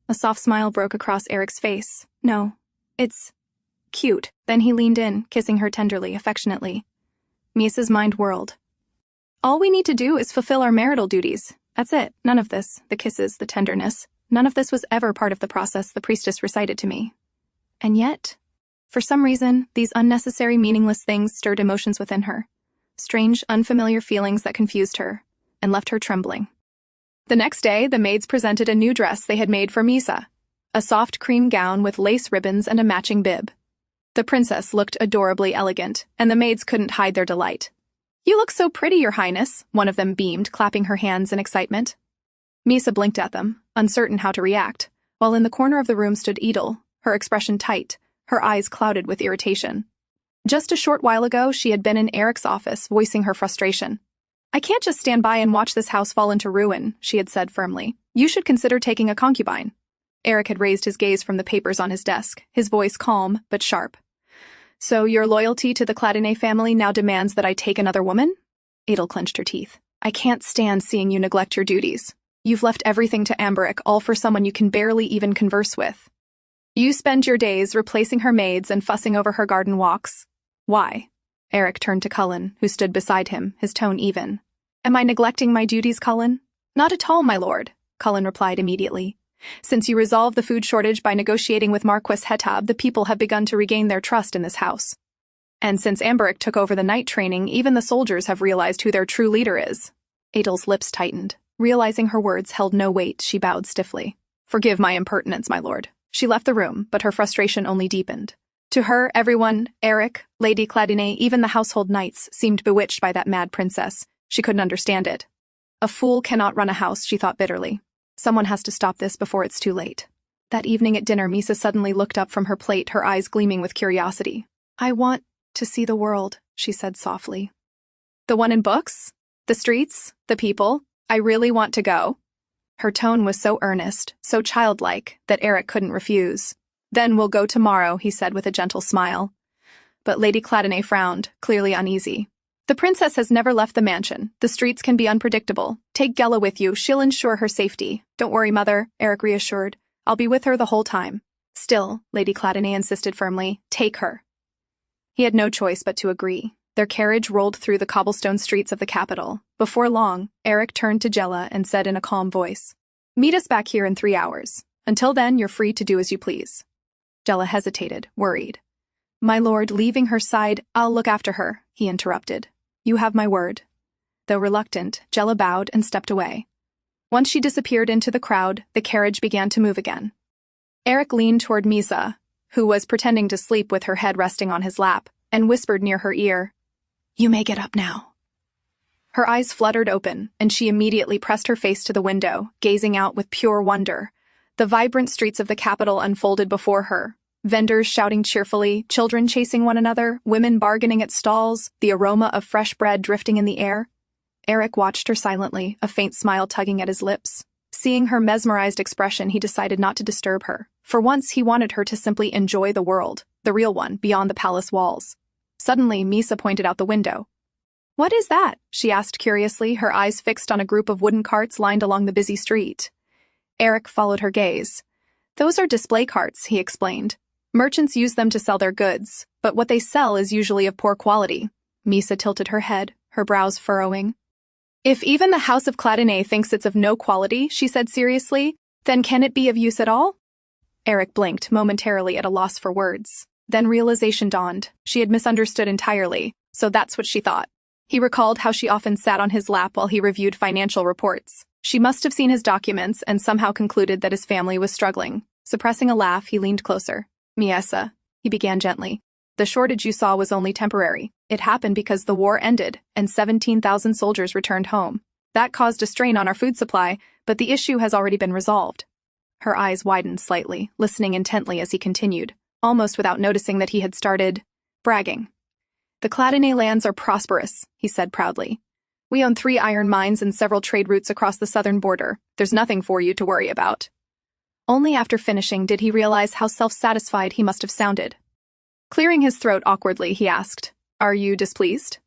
A soft smile broke across Aerik's face. No, it's cute. Then he leaned in, kissing her tenderly, affectionately. Miesa's mind whirled. All we need to do is fulfill our marital duties. That's it. None of this, the kisses, the tenderness, none of this was ever part of the process the priestess recited to me. And yet, for some reason, these unnecessary, meaningless things stirred emotions within her. Strange, unfamiliar feelings that confused her and left her trembling. The next day, the maids presented a new dress they had made for Miesa, a soft cream gown with lace ribbons and a matching bib. The princess looked adorably elegant, and the maids couldn't hide their delight. You look so pretty, Your Highness, one of them beamed, clapping her hands in excitement. Miesa blinked at them, uncertain how to react, while in the corner of the room stood Edel, her expression tight, her eyes clouded with irritation. Just a short while ago, she had been in Aerik's office, voicing her frustration. I can't just stand by and watch this house fall into ruin, she had said firmly. You should consider taking a concubine. Aerik had raised his gaze from the papers on his desk, his voice calm but sharp. So your loyalty to the Cladinae family now demands that I take another woman? Edel clenched her teeth. I can't stand seeing you neglect your duties. You've left everything to Aerik, all for someone you can barely even converse with. You spend your days replacing her maids and fussing over her garden walks. Why? Aerik turned to Cullen, who stood beside him, his tone even. Am I neglecting my duties, Cullen? Not at all, my lord, Cullen replied immediately. Since you resolved the food shortage by negotiating with Marquis Hetab, the people have begun to regain their trust in this house. And since Aerik took over the night training, even the soldiers have realized who their true leader is. Edel's lips tightened. Realizing her words held no weight, she bowed stiffly. Forgive my impertinence, my lord. She left the room, but her frustration only deepened. To her, everyone, Aerik, Lady Cladinae, even the household knights, seemed bewitched by that mad princess. She couldn't understand it. A fool cannot run a house, she thought bitterly. Someone has to stop this before it's too late. That evening at dinner, Miesa suddenly looked up from her plate, her eyes gleaming with curiosity. I want To see the world, she said softly. The one in books? The streets? The people? I really want to go. Her tone was so earnest, so childlike, that Aerik couldn't refuse. Then we'll go tomorrow, he said with a gentle smile. But Lady Cladinae frowned, clearly uneasy. The princess has never left the mansion. The streets can be unpredictable. Take Gela with you, she'll ensure her safety. Don't worry, mother, Aerik reassured. I'll be with her the whole time. Still, Lady Cladinae insisted firmly, take her. He had no choice but to agree. Their carriage rolled through the cobblestone streets of the capital. Before long, Aerik turned to Gela and said in a calm voice, Meet us back here in 3 hours. Until then, you're free to do as you please. Gela hesitated, worried. My lord, leaving her side, I'll look after her, he interrupted. You have my word. Though reluctant, Gela bowed and stepped away. Once she disappeared into the crowd, the carriage began to move again. Aerik leaned toward Miesa, who was pretending to sleep with her head resting on his lap, and whispered near her ear, You may get up now. Her eyes fluttered open, and she immediately pressed her face to the window, gazing out with pure wonder. The vibrant streets of the capital unfolded before her. Vendors shouting cheerfully, children chasing one another, women bargaining at stalls, the aroma of fresh bread drifting in the air. Aerik watched her silently, a faint smile tugging at his lips. Seeing her mesmerized expression, he decided not to disturb her. For once, he wanted her to simply enjoy the world, the real one, beyond the palace walls. Suddenly, Miesa pointed out the window. What is that? She asked curiously, her eyes fixed on a group of wooden carts lined along the busy street. Aerik followed her gaze. Those are display carts, he explained. Merchants use them to sell their goods, but what they sell is usually of poor quality. Miesa tilted her head, her brows furrowing. If even the House of Cladinae thinks it's of no quality, she said seriously, then can it be of use at all? Aerik blinked, momentarily at a loss for words. Then realization dawned. She had misunderstood entirely, so that's what she thought. He recalled how she often sat on his lap while he reviewed financial reports. She must have seen his documents and somehow concluded that his family was struggling. Suppressing a laugh, he leaned closer. Miesa, he began gently. The shortage you saw was only temporary. It happened because the war ended, and 17,000 soldiers returned home. That caused a strain on our food supply, but the issue has already been resolved. Her eyes widened slightly, listening intently as he continued, almost without noticing that he had started bragging. The Cladinae lands are prosperous, he said proudly. We own 3 iron mines and several trade routes across the southern border. There's nothing for you to worry about. Only after finishing did he realize how self-satisfied he must have sounded. Clearing his throat awkwardly, he asked, Are you displeased?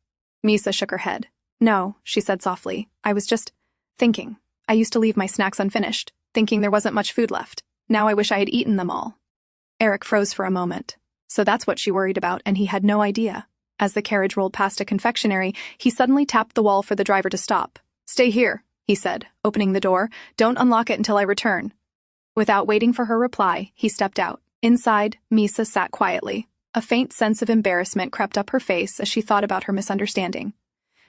Miesa shook her head. No, she said softly. I was just thinking. I used to leave my snacks unfinished, thinking there wasn't much food left. Now I wish I had eaten them all. Aerik froze for a moment. So that's what she worried about, and he had no idea. As the carriage rolled past a confectionery, he suddenly tapped the wall for the driver to stop. Stay here, he said, opening the door. Don't unlock it until I return. Without waiting for her reply, he stepped out. Inside, Miesa sat quietly. A faint sense of embarrassment crept up her face as she thought about her misunderstanding.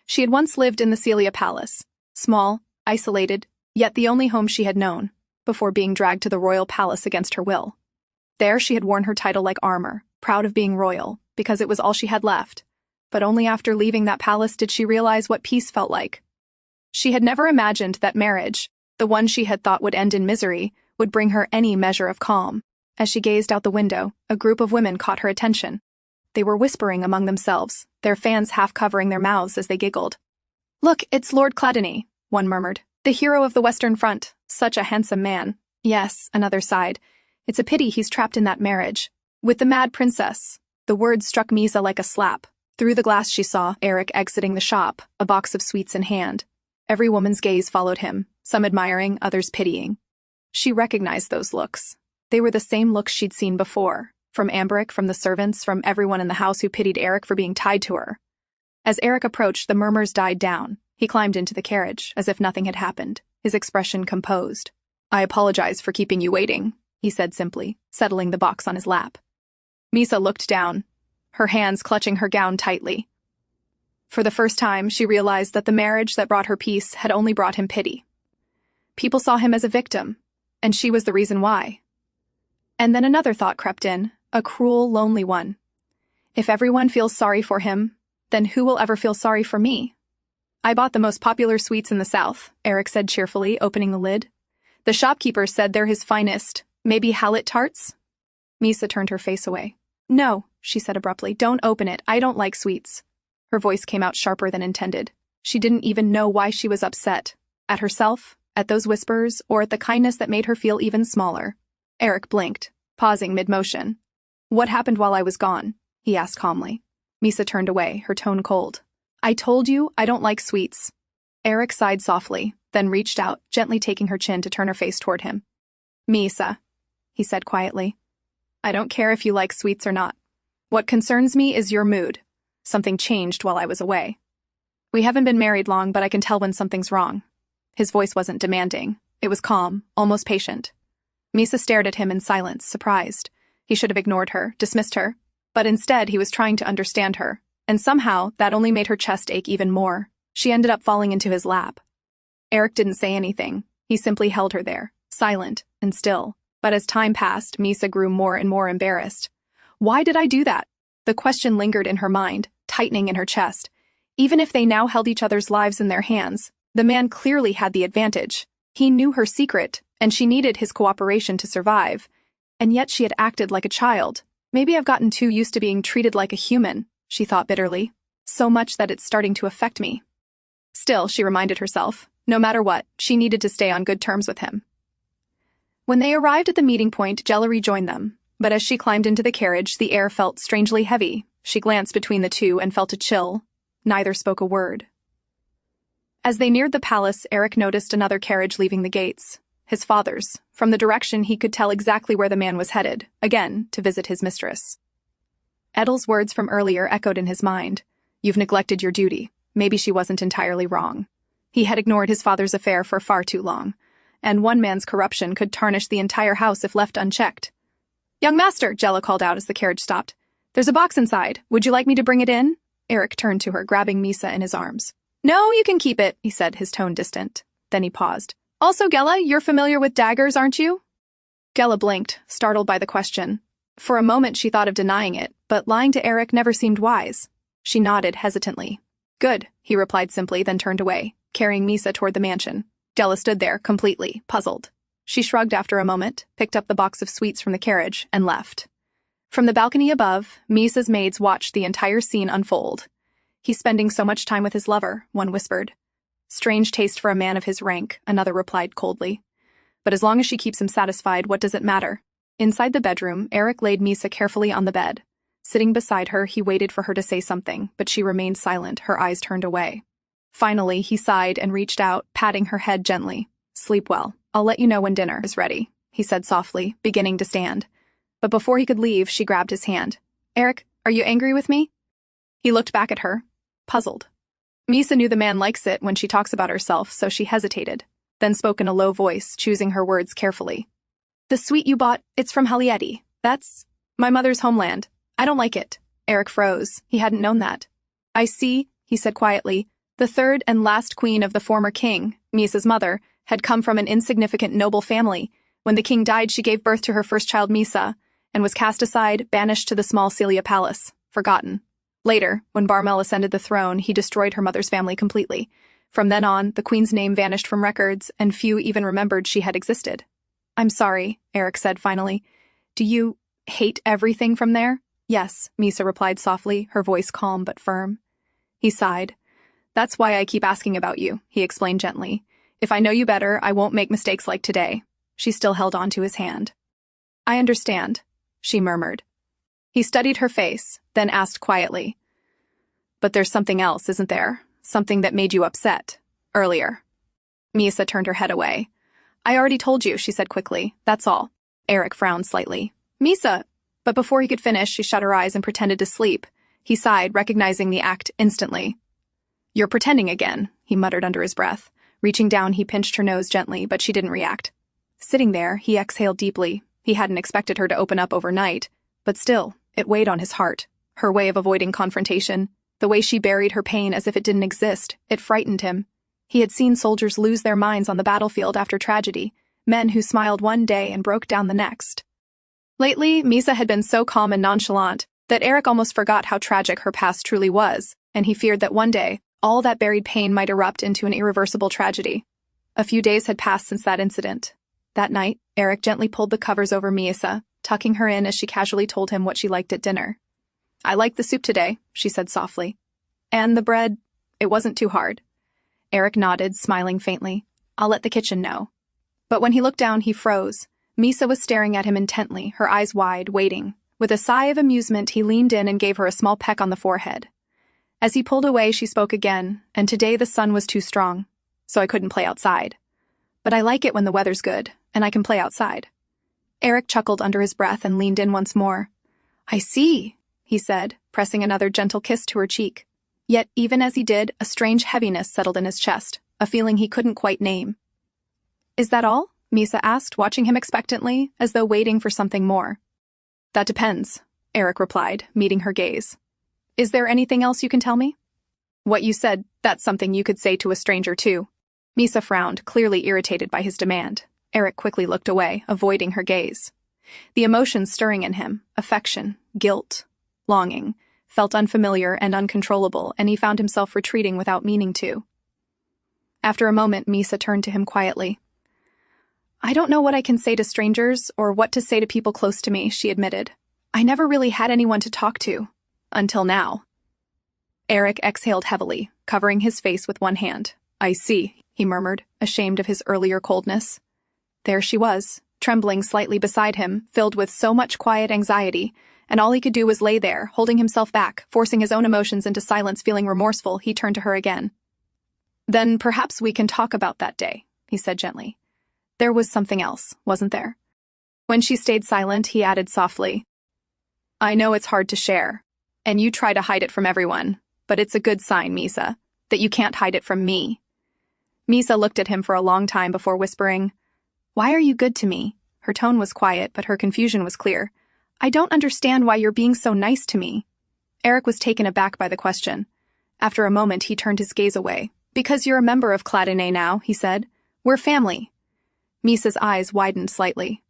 She had once lived in the Celia Palace, small, isolated, yet the only home she had known, before being dragged to the royal palace against her will. There she had worn her title like armor, proud of being royal, because it was all she had left. But only after leaving that palace did she realize what peace felt like. She had never imagined that marriage, the one she had thought would end in misery, would bring her any measure of calm. As she gazed out the window, a group of women caught her attention. They were whispering among themselves, their fans half covering their mouths as they giggled. Look, it's Lord Cladinae, one murmured. The hero of the Western Front. Such a handsome man. Yes, another sighed. It's a pity he's trapped in that marriage. With the mad princess. The words struck Miesa like a slap. Through the glass she saw Aerik exiting the shop, a box of sweets in hand. Every woman's gaze followed him, some admiring, others pitying. She recognized those looks. They were the same looks she'd seen before, from Aerik, from the servants, from everyone in the house who pitied Aerik for being tied to her. As Aerik approached, the murmurs died down. He climbed into the carriage, as if nothing had happened, his expression composed. I apologize for keeping you waiting, he said simply, settling the box on his lap. Miesa looked down, her hands clutching her gown tightly. For the first time, she realized that the marriage that brought her peace had only brought him pity. People saw him as a victim, and she was the reason why. And then another thought crept in, a cruel, lonely one. If everyone feels sorry for him, then who will ever feel sorry for me? I bought the most popular sweets in the South, Aerik said cheerfully, opening the lid. The shopkeeper said they're his finest. Maybe Hallett tarts? Miesa turned her face away. No, she said abruptly. Don't open it. I don't like sweets. Her voice came out sharper than intended. She didn't even know why she was upset. At herself, at those whispers, or at the kindness that made her feel even smaller. Aerik blinked, pausing mid-motion. What happened while I was gone? He asked calmly. Miesa turned away, her tone cold. I told you I don't like sweets. Aerik sighed softly, then reached out, gently taking her chin to turn her face toward him. Miesa, he said quietly. I don't care if you like sweets or not. What concerns me is your mood. Something changed while I was away. We haven't been married long, but I can tell when something's wrong. His voice wasn't demanding. It was calm, almost patient. Miesa stared at him in silence, surprised. He should have ignored her, dismissed her. But instead, he was trying to understand her. And somehow, that only made her chest ache even more. She ended up falling into his lap. Aerik didn't say anything. He simply held her there, silent and still. But as time passed, Miesa grew more and more embarrassed. Why did I do that? The question lingered in her mind, tightening in her chest. Even if they now held each other's lives in their hands, the man clearly had the advantage. He knew her secret, and she needed his cooperation to survive. And yet she had acted like a child. Maybe I've gotten too used to being treated like a human, she thought bitterly. So much that it's starting to affect me. Still, she reminded herself, no matter what, she needed to stay on good terms with him. When they arrived at the meeting point, Jella rejoined them. But as she climbed into the carriage, the air felt strangely heavy. She glanced between the two and felt a chill. Neither spoke a word. As they neared the palace, Aerik noticed another carriage leaving the gates. His father's. From the direction, he could tell exactly where the man was headed, again, to visit his mistress. Edel's words from earlier echoed in his mind. You've neglected your duty. Maybe she wasn't entirely wrong. He had ignored his father's affair for far too long. And one man's corruption could tarnish the entire house if left unchecked. Young master, Jella called out as the carriage stopped. There's a box inside. Would you like me to bring it in? Aerik turned to her, grabbing Miesa in his arms. No, you can keep it, he said, his tone distant. Then he paused. Also, Gella, you're familiar with daggers, aren't you? Gella blinked, startled by the question. For a moment she thought of denying it, but lying to Aerik never seemed wise. She nodded hesitantly. Good, he replied simply, then turned away, carrying Miesa toward the mansion. Gella stood there, completely puzzled. She shrugged after a moment, picked up the box of sweets from the carriage, and left. From the balcony above, Miesa's maids watched the entire scene unfold. He's spending so much time with his lover, one whispered. Strange taste for a man of his rank, another replied coldly. But as long as she keeps him satisfied, what does it matter? Inside the bedroom, Aerik laid Miesa carefully on the bed. Sitting beside her, he waited for her to say something, but she remained silent, her eyes turned away. Finally, he sighed and reached out, patting her head gently. Sleep well. I'll let you know when dinner is ready, he said softly, beginning to stand. But before he could leave, she grabbed his hand. Aerik, are you angry with me? He looked back at her, puzzled. Miesa knew the man likes it when she talks about herself, so she hesitated, then spoke in a low voice, choosing her words carefully. The sweet you bought, it's from Halieti. That's my mother's homeland. I don't like it. Aerik froze. He hadn't known that. I see, he said quietly. The third and last queen of the former king, Miesa's mother, had come from an insignificant noble family. When the king died, she gave birth to her first child, Miesa, and was cast aside, banished to the small Celia palace, forgotten. Later, when Barmel ascended the throne, he destroyed her mother's family completely. From then on, the queen's name vanished from records, and few even remembered she had existed. I'm sorry, Aerik said finally. Do you hate everything from there? Yes, Miesa replied softly, her voice calm but firm. He sighed. That's why I keep asking about you, he explained gently. If I know you better, I won't make mistakes like today. She still held on to his hand. I understand, she murmured. He studied her face, then asked quietly. But there's something else, isn't there? Something that made you upset, earlier. Miesa turned her head away. I already told you, she said quickly. That's all. Aerik frowned slightly. Miesa! But before he could finish, she shut her eyes and pretended to sleep. He sighed, recognizing the act instantly. You're pretending again, he muttered under his breath. Reaching down, he pinched her nose gently, but she didn't react. Sitting there, he exhaled deeply. He hadn't expected her to open up overnight, but still, it weighed on his heart. Her way of avoiding confrontation, the way she buried her pain as if it didn't exist, it frightened him. He had seen soldiers lose their minds on the battlefield after tragedy, men who smiled one day and broke down the next. Lately, Miesa had been so calm and nonchalant that Aerik almost forgot how tragic her past truly was, and he feared that one day, all that buried pain might erupt into an irreversible tragedy. A few days had passed since that incident. That night, Aerik gently pulled the covers over Miesa, tucking her in as she casually told him what she liked at dinner. I like the soup today, she said softly. And the bread, it wasn't too hard. Aerik nodded, smiling faintly. I'll let the kitchen know. But when he looked down, he froze. Miesa was staring at him intently, her eyes wide, waiting. With a sigh of amusement, he leaned in and gave her a small peck on the forehead. As he pulled away, she spoke again, and today the sun was too strong, so I couldn't play outside. But I like it when the weather's good, and I can play outside. Aerik chuckled under his breath and leaned in once more. I see, he said, pressing another gentle kiss to her cheek. Yet, even as he did, a strange heaviness settled in his chest, a feeling he couldn't quite name. Is that all? Miesa asked, watching him expectantly, as though waiting for something more. That depends, Aerik replied, meeting her gaze. Is there anything else you can tell me? What you said, that's something you could say to a stranger too. Miesa frowned, clearly irritated by his demand. Aerik quickly looked away, avoiding her gaze. The emotions stirring in him, affection, guilt, longing, felt unfamiliar and uncontrollable, and he found himself retreating without meaning to. After a moment, Miesa turned to him quietly. I don't know what I can say to strangers or what to say to people close to me, she admitted. I never really had anyone to talk to. Until now. Aerik exhaled heavily, covering his face with one hand. I see, he murmured, ashamed of his earlier coldness. There she was, trembling slightly beside him, filled with so much quiet anxiety, and all he could do was lay there, holding himself back, forcing his own emotions into silence. Feeling remorseful, he turned to her again. Then perhaps we can talk about that day, he said gently. There was something else, wasn't there? When she stayed silent, he added softly, I know it's hard to share, and you try to hide it from everyone, but it's a good sign, Miesa, that you can't hide it from me. Miesa looked at him for a long time before whispering, Why are you good to me? Her tone was quiet, but her confusion was clear. I don't understand why you're being so nice to me. Aerik was taken aback by the question. After a moment, he turned his gaze away. Because you're a member of Cladinae now, he said. We're family. Miesa's eyes widened slightly.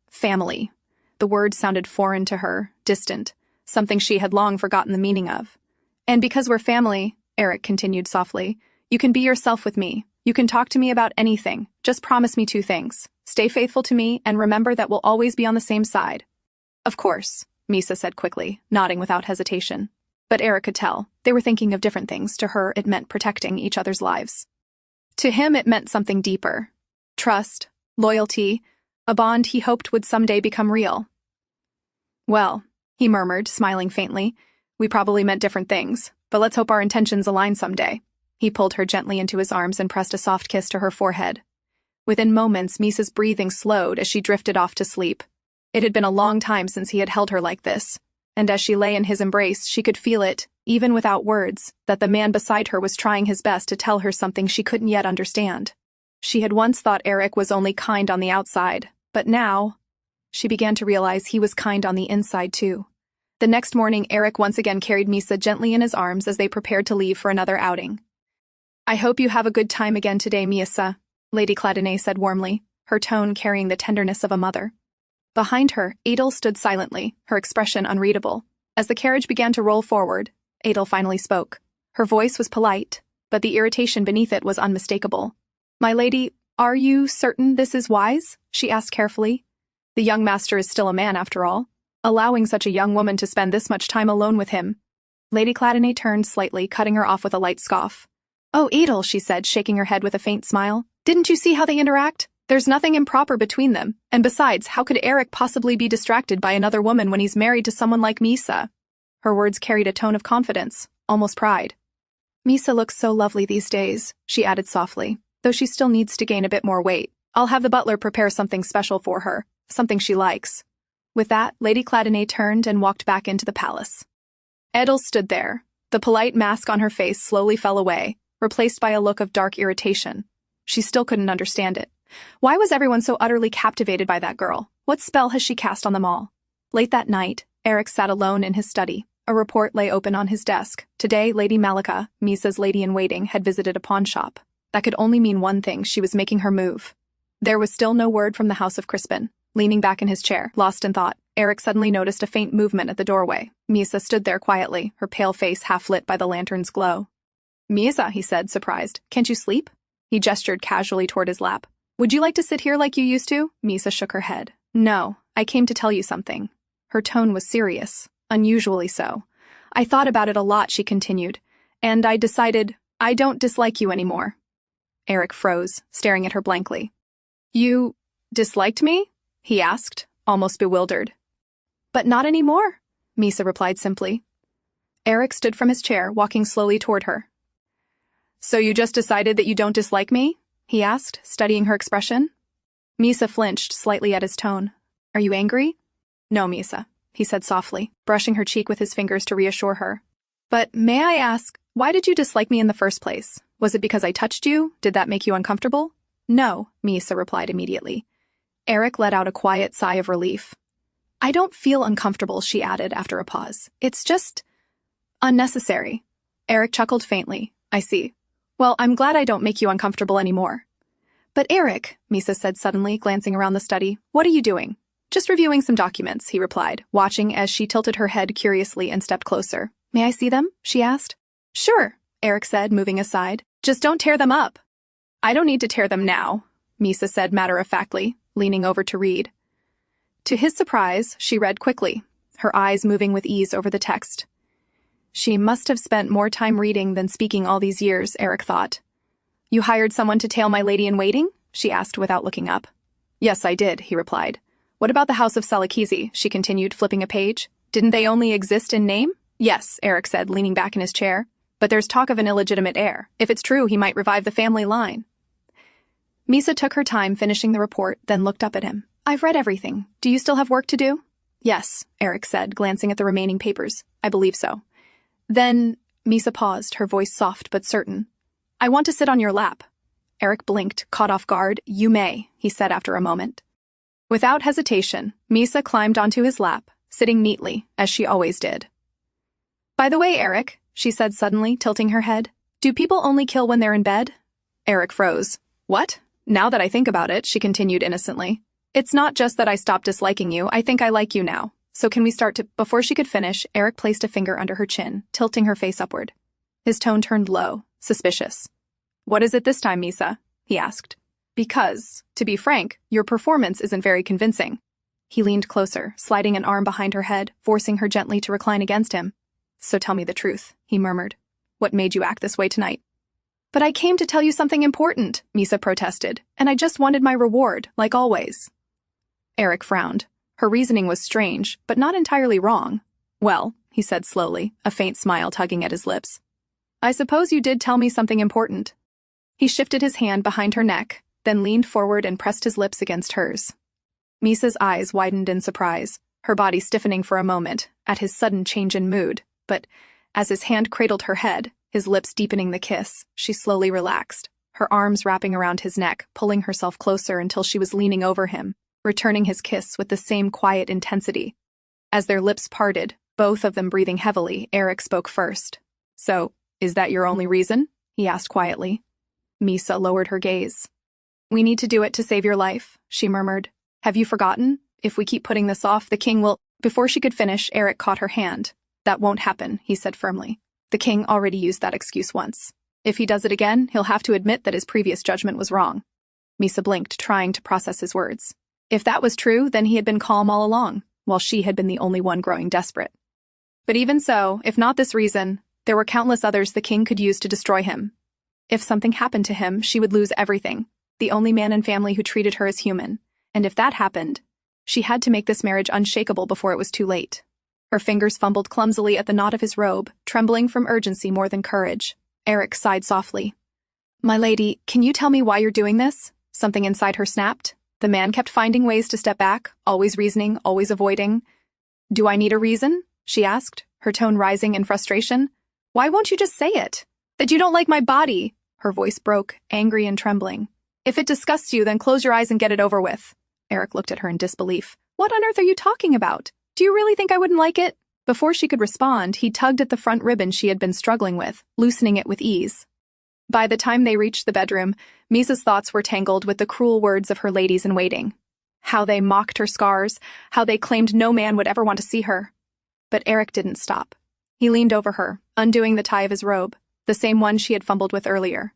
Family. The word sounded foreign to her, distant, something she had long forgotten the meaning of. And because we're family, Aerik continued softly, you can be yourself with me. You can talk to me about anything. Just promise me 2 things. Stay faithful to me and remember that we'll always be on the same side. Of course, Miesa said quickly, nodding without hesitation. But Aerik could tell. They were thinking of different things. To her, it meant protecting each other's lives. To him, it meant something deeper. Trust, loyalty, a bond he hoped would someday become real. Well, he murmured, smiling faintly, we probably meant different things, but let's hope our intentions align someday. He pulled her gently into his arms and pressed a soft kiss to her forehead. Within moments, Miesa's breathing slowed as she drifted off to sleep. It had been a long time since he had held her like this, and as she lay in his embrace, she could feel it, even without words, that the man beside her was trying his best to tell her something she couldn't yet understand. She had once thought Aerik was only kind on the outside, but now, she began to realize he was kind on the inside too. The next morning, Aerik once again carried Miesa gently in his arms as they prepared to leave for another outing. I hope you have a good time again today, Miesa, Lady Cladinae said warmly, her tone carrying the tenderness of a mother. Behind her, Adel stood silently, her expression unreadable. As the carriage began to roll forward, Adel finally spoke. Her voice was polite, but the irritation beneath it was unmistakable. My lady, are you certain this is wise? She asked carefully. The young master is still a man, after all. Allowing such a young woman to spend this much time alone with him. Lady Cladinae turned slightly, cutting her off with a light scoff. Oh, Adel, she said, shaking her head with a faint smile. Didn't you see how they interact? There's nothing improper between them. And besides, how could Aerik possibly be distracted by another woman when he's married to someone like Miesa? Her words carried a tone of confidence, almost pride. Miesa looks so lovely these days, she added softly, though she still needs to gain a bit more weight. I'll have the butler prepare something special for her, something she likes. With that, Lady Cladinae turned and walked back into the palace. Adel stood there. The polite mask on her face slowly fell away, replaced by a look of dark irritation. She still couldn't understand it. Why was everyone so utterly captivated by that girl? What spell has she cast on them all? Late that night, Aerik sat alone in his study. A report lay open on his desk. Today, Lady Malika, Miesa's lady-in-waiting, had visited a pawn shop. That could only mean one thing: she was making her move. There was still no word from the House of Crispin. Leaning back in his chair, lost in thought, Aerik suddenly noticed a faint movement at the doorway. Miesa stood there quietly, her pale face half lit by the lantern's glow. Miesa, he said, surprised. Can't you sleep? He gestured casually toward his lap. Would you like to sit here like you used to? Miesa shook her head. No, I came to tell you something. Her tone was serious, unusually so. I thought about it a lot, she continued, and I decided I don't dislike you anymore. Aerik froze, staring at her blankly. You disliked me? He asked, almost bewildered. But not anymore, Miesa replied simply. Aerik stood from his chair, walking slowly toward her. So you just decided that you don't dislike me? He asked, studying her expression. Miesa flinched slightly at his tone. Are you angry? No, Miesa, he said softly, brushing her cheek with his fingers to reassure her. But may I ask, why did you dislike me in the first place? Was it because I touched you? Did that make you uncomfortable? No, Miesa replied immediately. Aerik let out a quiet sigh of relief. I don't feel uncomfortable, she added after a pause. It's just unnecessary. Aerik chuckled faintly. I see. Well, I'm glad I don't make you uncomfortable anymore. But Aerik, Miesa said suddenly, glancing around the study, what are you doing? Just reviewing some documents, he replied, watching as she tilted her head curiously and stepped closer. May I see them? She asked. Sure, Aerik said, moving aside. Just don't tear them up. I don't need to tear them now, Miesa said matter-of-factly, leaning over to read. To his surprise, she read quickly, her eyes moving with ease over the text. She must have spent more time reading than speaking all these years, Aerik thought. You hired someone to tail my lady-in-waiting? She asked without looking up. Yes, I did, he replied. What about the House of Salakizi? She continued, flipping a page. Didn't they only exist in name? Yes, Aerik said, leaning back in his chair. But there's talk of an illegitimate heir. If it's true, he might revive the family line. Miesa took her time finishing the report, then looked up at him. I've read everything. Do you still have work to do? Yes, Aerik said, glancing at the remaining papers. I believe so. Then, Miesa paused, her voice soft but certain. I want to sit on your lap. Aerik blinked, caught off guard. You may, he said after a moment. Without hesitation, Miesa climbed onto his lap, sitting neatly, as she always did. By the way, Aerik, she said suddenly, tilting her head, do people only kill when they're in bed? Aerik froze. What? Now that I think about it, she continued innocently. It's not just that I stopped disliking you, I think I like you now. So can we start to— Before she could finish, Aerik placed a finger under her chin, tilting her face upward. His tone turned low, suspicious. What is it this time, Miesa? He asked. Because, to be frank, your performance isn't very convincing. He leaned closer, sliding an arm behind her head, forcing her gently to recline against him. So tell me the truth, he murmured. What made you act this way tonight? But I came to tell you something important, Miesa protested, and I just wanted my reward, like always. Aerik frowned. Her reasoning was strange, but not entirely wrong. Well, he said slowly, a faint smile tugging at his lips. I suppose you did tell me something important. He shifted his hand behind her neck, then leaned forward and pressed his lips against hers. Miesa's eyes widened in surprise, her body stiffening for a moment at his sudden change in mood, but as his hand cradled her head, his lips deepening the kiss, she slowly relaxed, her arms wrapping around his neck, pulling herself closer until she was leaning over him, returning his kiss with the same quiet intensity. As their lips parted, both of them breathing heavily, Aerik spoke first. So, is that your only reason? He asked quietly. Miesa lowered her gaze. We need to do it to save your life, she murmured. Have you forgotten? If we keep putting this off, the king will— Before she could finish, Aerik caught her hand. That won't happen, he said firmly. The king already used that excuse once. If he does it again, he'll have to admit that his previous judgment was wrong. Miesa blinked, trying to process his words. If that was true, then he had been calm all along, while she had been the only one growing desperate. But even so, if not this reason, there were countless others the king could use to destroy him. If something happened to him, she would lose everything, the only man in family who treated her as human. And if that happened, she had to make this marriage unshakable before it was too late. Her fingers fumbled clumsily at the knot of his robe, trembling from urgency more than courage. Aerik sighed softly. My lady, can you tell me why you're doing this? Something inside her snapped. The man kept finding ways to step back, always reasoning, always avoiding. Do I need a reason? She asked, her tone rising in frustration. Why won't you just say it? That you don't like my body. Her voice broke, angry and trembling. If it disgusts you, then close your eyes and get it over with. Aerik looked at her in disbelief. What on earth are you talking about? Do you really think I wouldn't like it? Before she could respond, he tugged at the front ribbon she had been struggling with, loosening it with ease. By the time they reached the bedroom, Miesa's thoughts were tangled with the cruel words of her ladies-in-waiting. How they mocked her scars, how they claimed no man would ever want to see her. But Aerik didn't stop. He leaned over her, undoing the tie of his robe, the same one she had fumbled with earlier.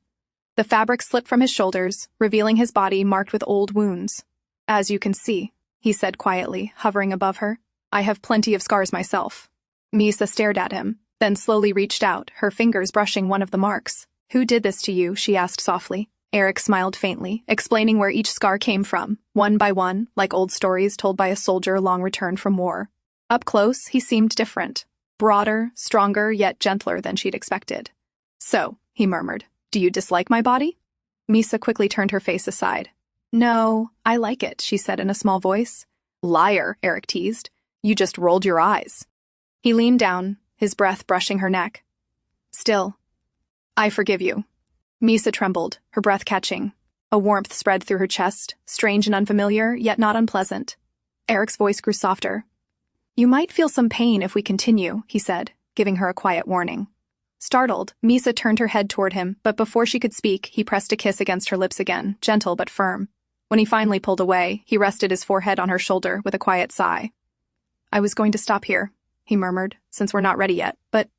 The fabric slipped from his shoulders, revealing his body marked with old wounds. As you can see, he said quietly, hovering above her, I have plenty of scars myself. Miesa stared at him, then slowly reached out, her fingers brushing one of the marks. "Who did this to you?" she asked softly. Aerik smiled faintly, explaining where each scar came from, one by one, like old stories told by a soldier long returned from war. Up close, he seemed different. Broader, stronger, yet gentler than she'd expected. "So," he murmured, "do you dislike my body?" Miesa quickly turned her face aside. "No, I like it," she said in a small voice. "Liar," Aerik teased. "You just rolled your eyes." He leaned down, his breath brushing her neck. "Still, I forgive you." Miesa trembled, her breath catching. A warmth spread through her chest, strange and unfamiliar, yet not unpleasant. Eric's voice grew softer. "You might feel some pain if we continue," he said, giving her a quiet warning. Startled, Miesa turned her head toward him, but before she could speak, he pressed a kiss against her lips again, gentle but firm. When he finally pulled away, he rested his forehead on her shoulder with a quiet sigh. "I was going to stop here," he murmured, "since we're not ready yet, but—"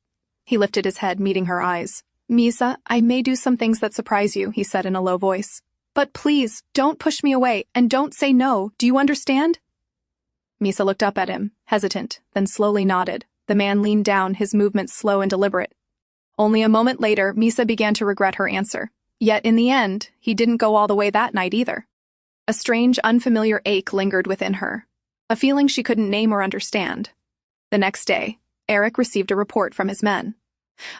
He lifted his head, meeting her eyes. "Miesa, I may do some things that surprise you," he said in a low voice. "But please, don't push me away, and don't say no, do you understand?" Miesa looked up at him, hesitant, then slowly nodded. The man leaned down, his movements slow and deliberate. Only a moment later, Miesa began to regret her answer. Yet in the end, he didn't go all the way that night either. A strange, unfamiliar ache lingered within her, a feeling she couldn't name or understand. The next day, Aerik received a report from his men.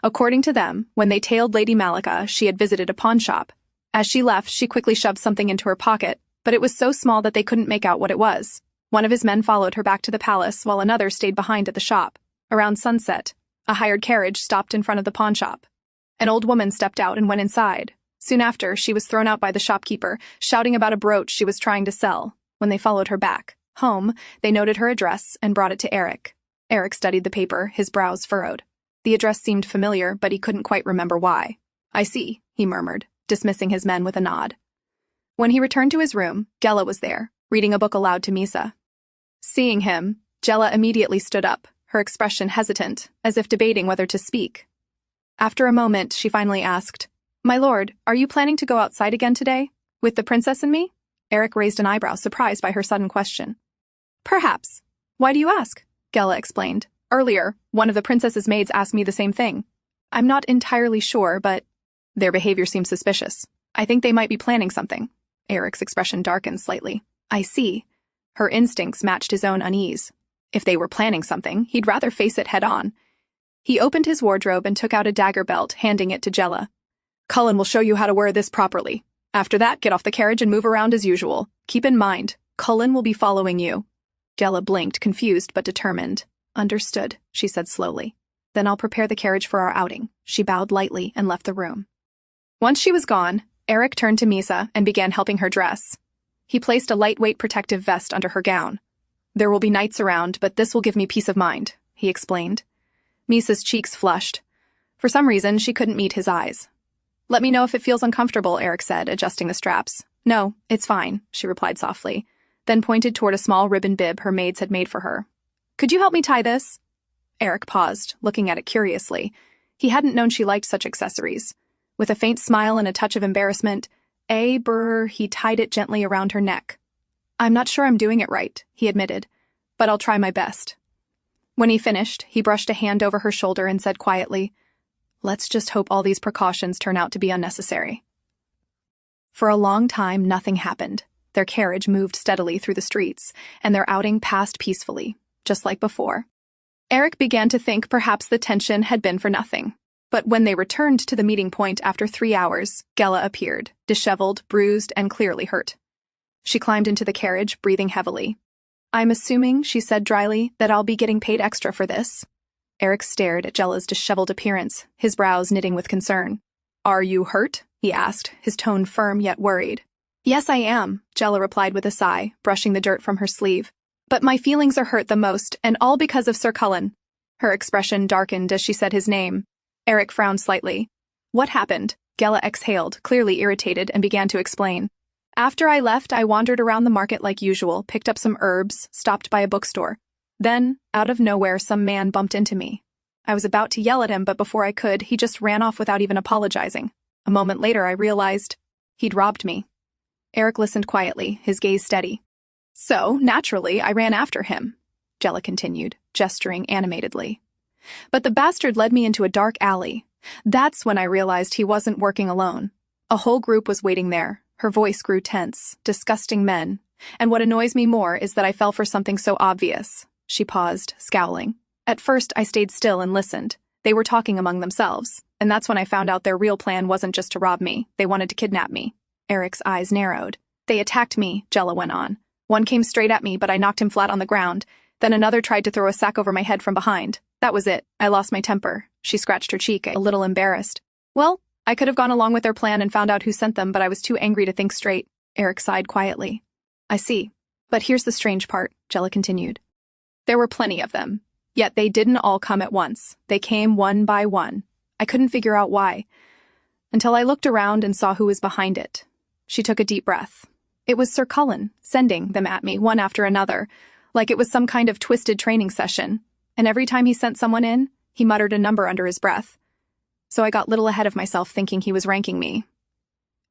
According to them, when they tailed Lady Malika, she had visited a pawnshop. As she left, she quickly shoved something into her pocket, but it was so small that they couldn't make out what it was. One of his men followed her back to the palace, while another stayed behind at the shop. Around sunset, a hired carriage stopped in front of the pawnshop. An old woman stepped out and went inside. Soon after, she was thrown out by the shopkeeper, shouting about a brooch she was trying to sell. When they followed her back home, they noted her address and brought it to Aerik. Aerik studied the paper, his brows furrowed. The address seemed familiar, but he couldn't quite remember why. "I see," he murmured, dismissing his men with a nod. When he returned to his room, Gela was there, reading a book aloud to Miesa. Seeing him, Gela immediately stood up, her expression hesitant, as if debating whether to speak. After a moment, she finally asked, "My lord, are you planning to go outside again today? With the princess and me?" Aerik raised an eyebrow, surprised by her sudden question. "Perhaps. Why do you ask?" Gela explained. "Earlier, one of the princess's maids asked me the same thing. I'm not entirely sure, but their behavior seems suspicious. I think they might be planning something." Aerik's expression darkened slightly. "I see." Her instincts matched his own unease. If they were planning something, he'd rather face it head-on. He opened his wardrobe and took out a dagger belt, handing it to Gela. "Cullen will show you how to wear this properly. After that, get off the carriage and move around as usual. Keep in mind, Cullen will be following you." Gela blinked, confused but determined. "Understood," she said slowly. "Then I'll prepare the carriage for our outing." She bowed lightly and left the room. Once she was gone, Aerik turned to Miesa and began helping her dress. He placed a lightweight protective vest under her gown. "There will be knights around, but this will give me peace of mind," he explained. Miesa's cheeks flushed. For some reason, she couldn't meet his eyes. "Let me know if it feels uncomfortable," Aerik said, adjusting the straps. "No, it's fine," she replied softly, then pointed toward a small ribbon bib her maids had made for her. "Could you help me tie this?" Aerik paused, looking at it curiously. He hadn't known she liked such accessories. With a faint smile and a touch of embarrassment, he tied it gently around her neck. "I'm not sure I'm doing it right," he admitted, "but I'll try my best." When he finished, he brushed a hand over her shoulder and said quietly, "Let's just hope all these precautions turn out to be unnecessary." For a long time, nothing happened. Their carriage moved steadily through the streets, and their outing passed peacefully, just like before. Aerik began to think perhaps the tension had been for nothing. But when they returned to the meeting point after 3 hours, Gela appeared, disheveled, bruised, and clearly hurt. She climbed into the carriage, breathing heavily. "I'm assuming," she said dryly, "that I'll be getting paid extra for this." Aerik stared at Gela's disheveled appearance, his brows knitting with concern. "Are you hurt?" he asked, his tone firm yet worried. "Yes, I am," Gela replied with a sigh, brushing the dirt from her sleeve. "But my feelings are hurt the most, and all because of Sir Cullen." Her expression darkened as she said his name. Aerik frowned slightly. "What happened?" Gela exhaled, clearly irritated, and began to explain. "After I left, I wandered around the market like usual, picked up some herbs, stopped by a bookstore. Then, out of nowhere, some man bumped into me. I was about to yell at him, but before I could, he just ran off without even apologizing. A moment later, I realized he'd robbed me." Aerik listened quietly, his gaze steady. "So, naturally, I ran after him," Gela continued, gesturing animatedly. But the bastard led me into a dark alley. That's when I realized he wasn't working alone. A whole group was waiting there. Her voice grew tense. Disgusting men. And what annoys me more is that I fell for something so obvious. She paused, scowling. At first, I stayed still and listened. They were talking among themselves. And that's when I found out their real plan wasn't just to rob me. They wanted to kidnap me. Aerik's eyes narrowed. They attacked me, Jella went on. One came straight at me, but I knocked him flat on the ground. Then another tried to throw a sack over my head from behind. That was it. I lost my temper. She scratched her cheek, a little embarrassed. Well, I could have gone along with their plan and found out who sent them, but I was too angry to think straight. Aerik sighed quietly. I see. But here's the strange part, Jella continued. There were plenty of them. Yet they didn't all come at once. They came one by one. I couldn't figure out why. Until I looked around and saw who was behind it. She took a deep breath. It was Sir Cullen, sending them at me, one after another, like it was some kind of twisted training session. And every time he sent someone in, he muttered a number under his breath. So I got little ahead of myself thinking he was ranking me.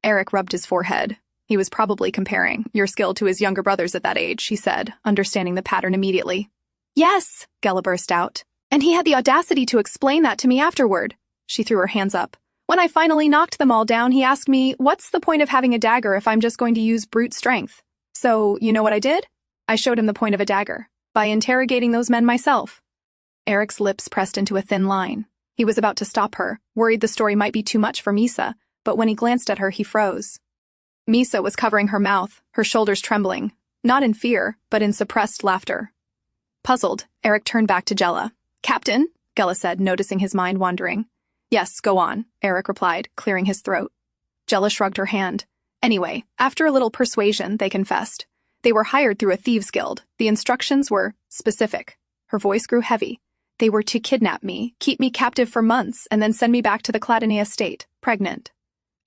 Aerik rubbed his forehead. He was probably comparing your skill to his younger brothers at that age, he said, understanding the pattern immediately. Yes, Gella burst out. And he had the audacity to explain that to me afterward. She threw her hands up. When I finally knocked them all down, he asked me, what's the point of having a dagger if I'm just going to use brute strength? So, you know what I did? I showed him the point of a dagger, by interrogating those men myself. Aerik's lips pressed into a thin line. He was about to stop her, worried the story might be too much for Miesa, but when he glanced at her, he froze. Miesa was covering her mouth, her shoulders trembling, not in fear, but in suppressed laughter. Puzzled, Aerik turned back to Jella. Captain, Gella said, noticing his mind wandering. Yes, go on, Aerik replied, clearing his throat. Jella shrugged her hand. Anyway, after a little persuasion, they confessed. They were hired through a thieves' guild. The instructions were specific. Her voice grew heavy. They were to kidnap me, keep me captive for months, and then send me back to the Cladinae estate, pregnant.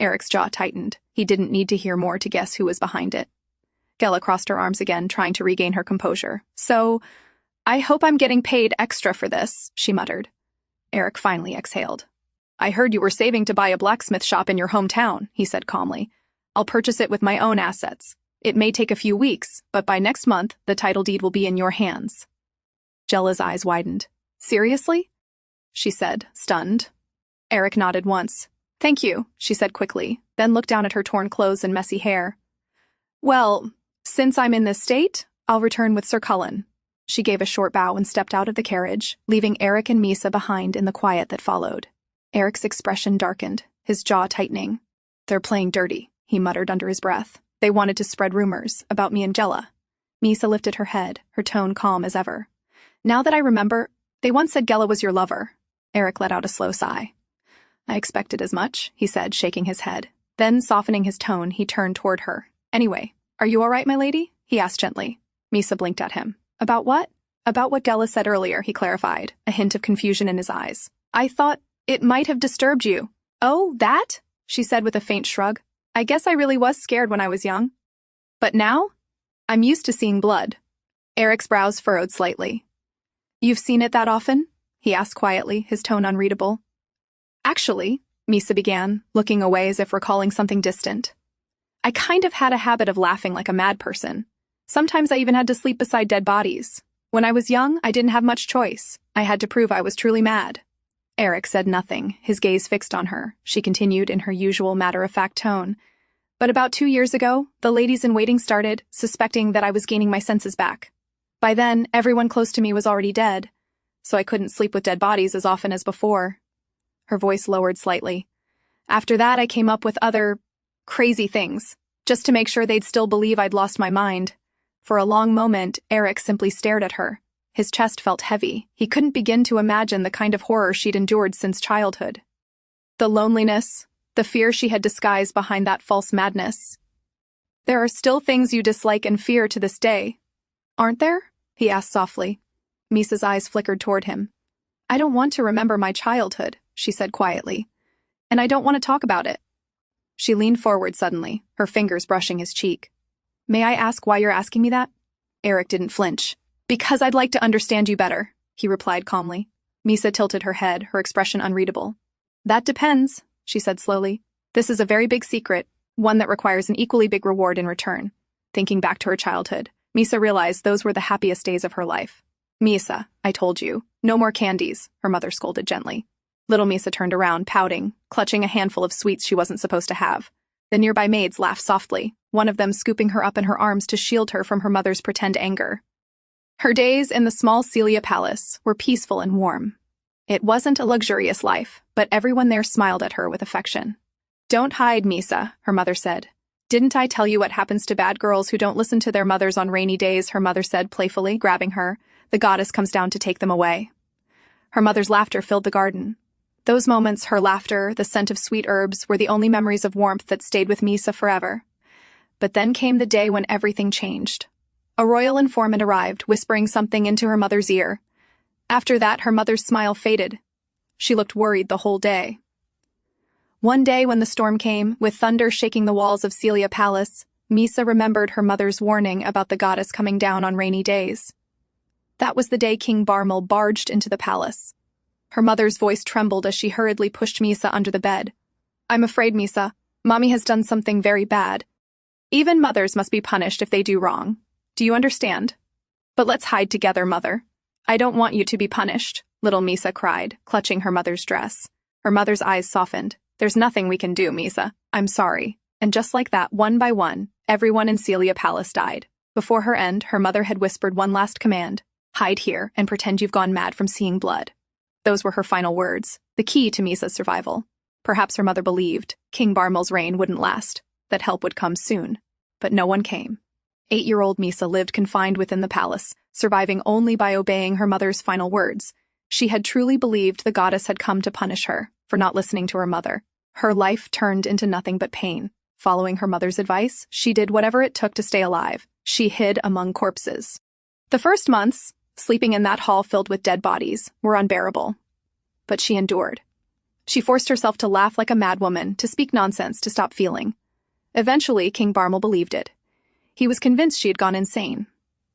Aerik's jaw tightened. He didn't need to hear more to guess who was behind it. Gella crossed her arms again, trying to regain her composure. So, I hope I'm getting paid extra for this, she muttered. Aerik finally exhaled. I heard you were saving to buy a blacksmith shop in your hometown, he said calmly. I'll purchase it with my own assets. It may take a few weeks, but by next month, the title deed will be in your hands. Jella's eyes widened. Seriously? She said, stunned. Aerik nodded once. Thank you, she said quickly, then looked down at her torn clothes and messy hair. Well, since I'm in this state, I'll return with Sir Cullen. She gave a short bow and stepped out of the carriage, leaving Aerik and Miesa behind in the quiet that followed. Eric's expression darkened, his jaw tightening. They're playing dirty, he muttered under his breath. They wanted to spread rumors about me and Jella. Miesa lifted her head, her tone calm as ever. Now that I remember, they once said Gella was your lover. Aerik let out a slow sigh. I expected as much, he said, shaking his head. Then, softening his tone, he turned toward her. Anyway, are you all right, my lady? He asked gently. Miesa blinked at him. About what? About what Gella said earlier, he clarified, a hint of confusion in his eyes. I thought it might have disturbed you. Oh, that? She said with a faint shrug. I guess I really was scared when I was young. But now? I'm used to seeing blood. Aerik's brows furrowed slightly. You've seen it that often? He asked quietly, his tone unreadable. Actually, Miesa began, looking away as if recalling something distant. I kind of had a habit of laughing like a mad person. Sometimes I even had to sleep beside dead bodies. When I was young, I didn't have much choice. I had to prove I was truly mad. Aerik said nothing, his gaze fixed on her. She continued in her usual matter-of-fact tone. But about 2 years ago, the ladies-in-waiting started, suspecting that I was gaining my senses back. By then, everyone close to me was already dead, so I couldn't sleep with dead bodies as often as before. Her voice lowered slightly. After that, I came up with other crazy things, just to make sure they'd still believe I'd lost my mind. For a long moment, Aerik simply stared at her. His chest felt heavy. He couldn't begin to imagine the kind of horror she'd endured since childhood. The loneliness, the fear she had disguised behind that false madness. There are still things you dislike and fear to this day, aren't there? He asked softly. Miesa's eyes flickered toward him. I don't want to remember my childhood, she said quietly. And I don't want to talk about it. She leaned forward suddenly, her fingers brushing his cheek. May I ask why you're asking me that? Aerik didn't flinch. Because I'd like to understand you better, he replied calmly. Miesa tilted her head, her expression unreadable. That depends, she said slowly. This is a very big secret, one that requires an equally big reward in return. Thinking back to her childhood, Miesa realized those were the happiest days of her life. Miesa, I told you. No more candies, her mother scolded gently. Little Miesa turned around, pouting, clutching a handful of sweets she wasn't supposed to have. The nearby maids laughed softly, one of them scooping her up in her arms to shield her from her mother's pretend anger. Her days in the small Celia palace were peaceful and warm. It wasn't a luxurious life, but everyone there smiled at her with affection. Don't hide, Miesa, her mother said. Didn't I tell you what happens to bad girls who don't listen to their mothers on rainy days, her mother said playfully, grabbing her. The goddess comes down to take them away. Her mother's laughter filled the garden. Those moments, her laughter, the scent of sweet herbs, were the only memories of warmth that stayed with Miesa forever. But then came the day when everything changed. A royal informant arrived, whispering something into her mother's ear. After that, her mother's smile faded. She looked worried the whole day. One day when the storm came, with thunder shaking the walls of Celia Palace, Miesa remembered her mother's warning about the goddess coming down on rainy days. That was the day King Barmal barged into the palace. Her mother's voice trembled as she hurriedly pushed Miesa under the bed. I'm afraid, Miesa. Mommy has done something very bad. Even mothers must be punished if they do wrong. Do you understand? But let's hide together, mother. I don't want you to be punished, little Miesa cried, clutching her mother's dress. Her mother's eyes softened. There's nothing we can do, Miesa. I'm sorry. And just like that, one by one, everyone in Celia Palace died. Before her end, her mother had whispered one last command. Hide here and pretend you've gone mad from seeing blood. Those were her final words, the key to Miesa's survival. Perhaps her mother believed King Barmal's reign wouldn't last, that help would come soon. But no one came. 8-year-old Miesa lived confined within the palace, surviving only by obeying her mother's final words. She had truly believed the goddess had come to punish her for not listening to her mother. Her life turned into nothing but pain. Following her mother's advice, she did whatever it took to stay alive. She hid among corpses. The first months, sleeping in that hall filled with dead bodies, were unbearable. But she endured. She forced herself to laugh like a madwoman, to speak nonsense, to stop feeling. Eventually, King Barmal believed it. He was convinced she had gone insane.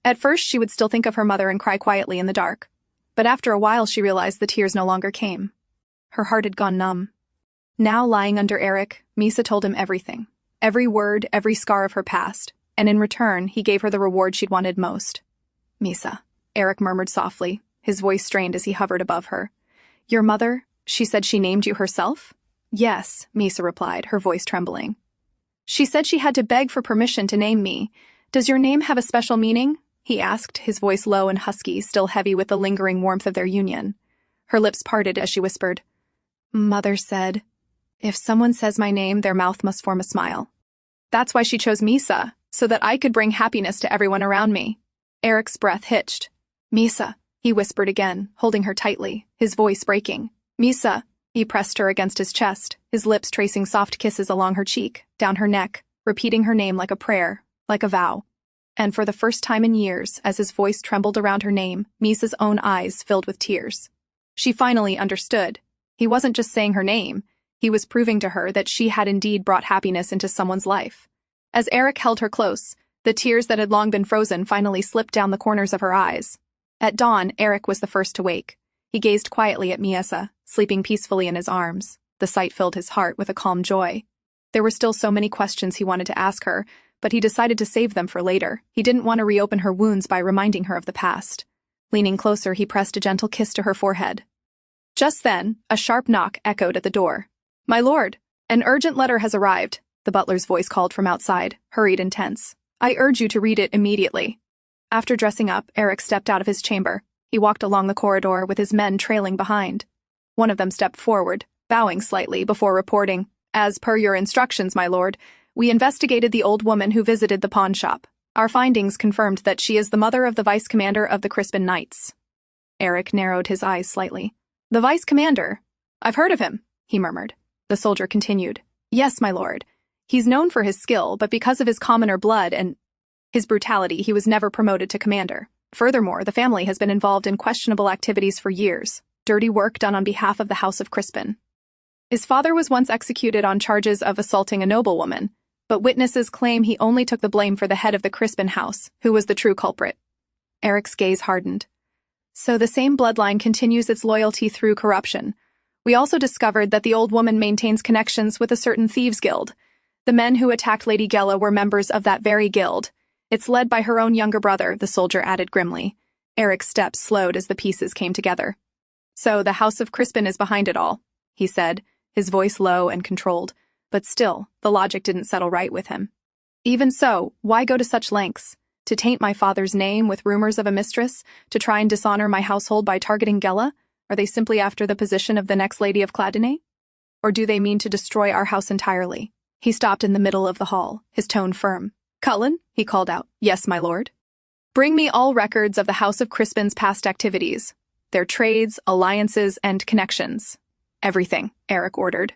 At first, she would still think of her mother and cry quietly in the dark. But after a while, she realized the tears no longer came. Her heart had gone numb. Now, lying under Aerik, Miesa told him everything. Every word, every scar of her past. And in return, he gave her the reward she'd wanted most. Miesa, Aerik murmured softly, his voice strained as he hovered above her. Your mother? She said she named you herself? Yes, Miesa replied, her voice trembling. She said she had to beg for permission to name me. Does your name have a special meaning? He asked, his voice low and husky, still heavy with the lingering warmth of their union. Her lips parted as she whispered. Mother said, if someone says my name, their mouth must form a smile. That's why she chose Miesa, so that I could bring happiness to everyone around me. Aerik's breath hitched. Miesa, he whispered again, holding her tightly, his voice breaking. Miesa. He pressed her against his chest, his lips tracing soft kisses along her cheek, down her neck, repeating her name like a prayer, like a vow. And for the first time in years, as his voice trembled around her name, Miesa's own eyes filled with tears. She finally understood. He wasn't just saying her name, he was proving to her that she had indeed brought happiness into someone's life. As Aerik held her close, the tears that had long been frozen finally slipped down the corners of her eyes. At dawn, Aerik was the first to wake. He gazed quietly at Miesa, sleeping peacefully in his arms. The sight filled his heart with a calm joy. There were still so many questions he wanted to ask her, but he decided to save them for later. He didn't want to reopen her wounds by reminding her of the past. Leaning closer, he pressed a gentle kiss to her forehead. Just then, a sharp knock echoed at the door. My lord, an urgent letter has arrived, the butler's voice called from outside, hurried and tense. I urge you to read it immediately. After dressing up, Aerik stepped out of his chamber. He walked along the corridor with his men trailing behind. One of them stepped forward, bowing slightly before reporting, As per your instructions, my lord, we investigated the old woman who visited the pawn shop. Our findings confirmed that she is the mother of the vice-commander of the Crispin Knights. Aerik narrowed his eyes slightly. The vice-commander? I've heard of him, he murmured. The soldier continued. Yes, my lord. He's known for his skill, but because of his commoner blood and his brutality, he was never promoted to commander. Furthermore, the family has been involved in questionable activities for years, dirty work done on behalf of the House of Crispin. His father was once executed on charges of assaulting a noblewoman, but witnesses claim he only took the blame for the head of the Crispin house, who was the true culprit. Aerik's gaze hardened. So the same bloodline continues its loyalty through corruption. We also discovered that the old woman maintains connections with a certain thieves' guild. The men who attacked Lady Gela were members of that very guild. It's led by her own younger brother, the soldier added grimly. Aerik's steps slowed as the pieces came together. "So the House of Crispin is behind it all," he said, his voice low and controlled, but still, the logic didn't settle right with him. "Even so, why go to such lengths? To taint my father's name with rumors of a mistress? To try and dishonor my household by targeting Gela? Are they simply after the position of the next Lady of Cladinae? Or do they mean to destroy our house entirely?" He stopped in the middle of the hall, his tone firm. "Cullen," he called out. "Yes, my lord." "Bring me all records of the House of Crispin's past activities, their trades, alliances, and connections. Everything," Aerik ordered.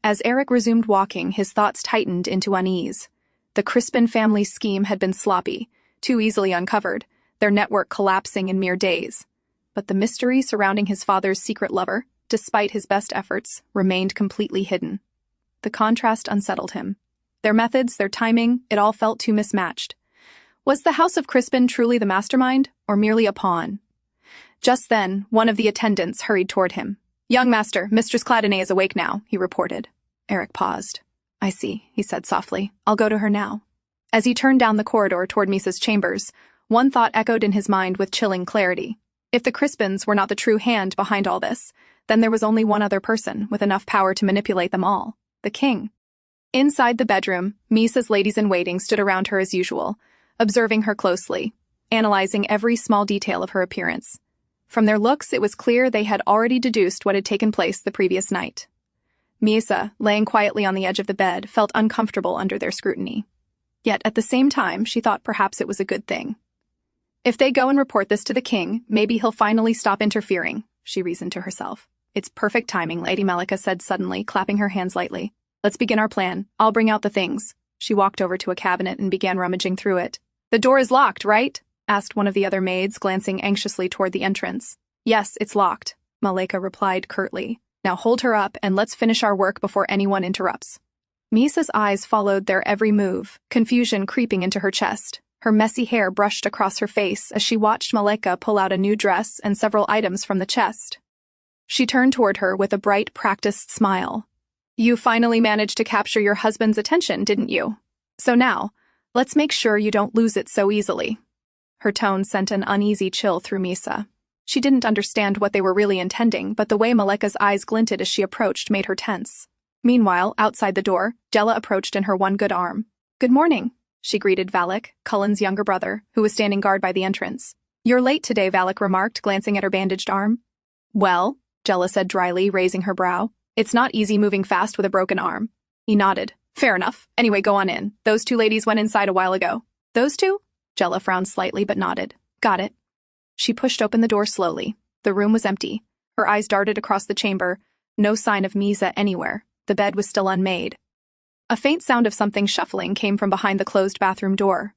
As Aerik resumed walking, his thoughts tightened into unease. The Crispin family scheme had been sloppy, too easily uncovered, their network collapsing in mere days. But the mystery surrounding his father's secret lover, despite his best efforts, remained completely hidden. The contrast unsettled him. Their methods, their timing, it all felt too mismatched. Was the House of Crispin truly the mastermind, or merely a pawn? Just then, one of the attendants hurried toward him. "Young master, Mistress Cladinae is awake now," he reported. Aerik paused. "I see," he said softly. "I'll go to her now." As he turned down the corridor toward Miesa's chambers, one thought echoed in his mind with chilling clarity. If the Crispins were not the true hand behind all this, then there was only one other person with enough power to manipulate them all: the king. Inside the bedroom, Miesa's ladies-in-waiting stood around her as usual, observing her closely, analyzing every small detail of her appearance. From their looks, it was clear they had already deduced what had taken place the previous night. Miesa, laying quietly on the edge of the bed, felt uncomfortable under their scrutiny. Yet, at the same time, she thought perhaps it was a good thing. If they go and report this to the king, maybe he'll finally stop interfering, she reasoned to herself. "It's perfect timing," Lady Melika said suddenly, clapping her hands lightly. "Let's begin our plan. I'll bring out the things." She walked over to a cabinet and began rummaging through it. "The door is locked, right?" asked one of the other maids, glancing anxiously toward the entrance. "Yes, it's locked," Melika replied curtly. "Now hold her up and let's finish our work before anyone interrupts." Miesa's eyes followed their every move, confusion creeping into her chest. Her messy hair brushed across her face as she watched Melika pull out a new dress and several items from the chest. She turned toward her with a bright, practiced smile. "You finally managed to capture your husband's attention, didn't you? So now, let's make sure you don't lose it so easily." Her tone sent an uneasy chill through Miesa. She didn't understand what they were really intending, but the way Melika's eyes glinted as she approached made her tense. Meanwhile, outside the door, Gela approached in her one good arm. "Good morning," she greeted Valak, Cullen's younger brother, who was standing guard by the entrance. "You're late today," Valak remarked, glancing at her bandaged arm. "Well," Gela said dryly, raising her brow. "It's not easy moving fast with a broken arm." He nodded. "Fair enough. Anyway, go on in. Those two ladies went inside a while ago." "Those two?" Gela frowned slightly but nodded. "Got it." She pushed open the door slowly. The room was empty. Her eyes darted across the chamber. No sign of Miesa anywhere. The bed was still unmade. A faint sound of something shuffling came from behind the closed bathroom door.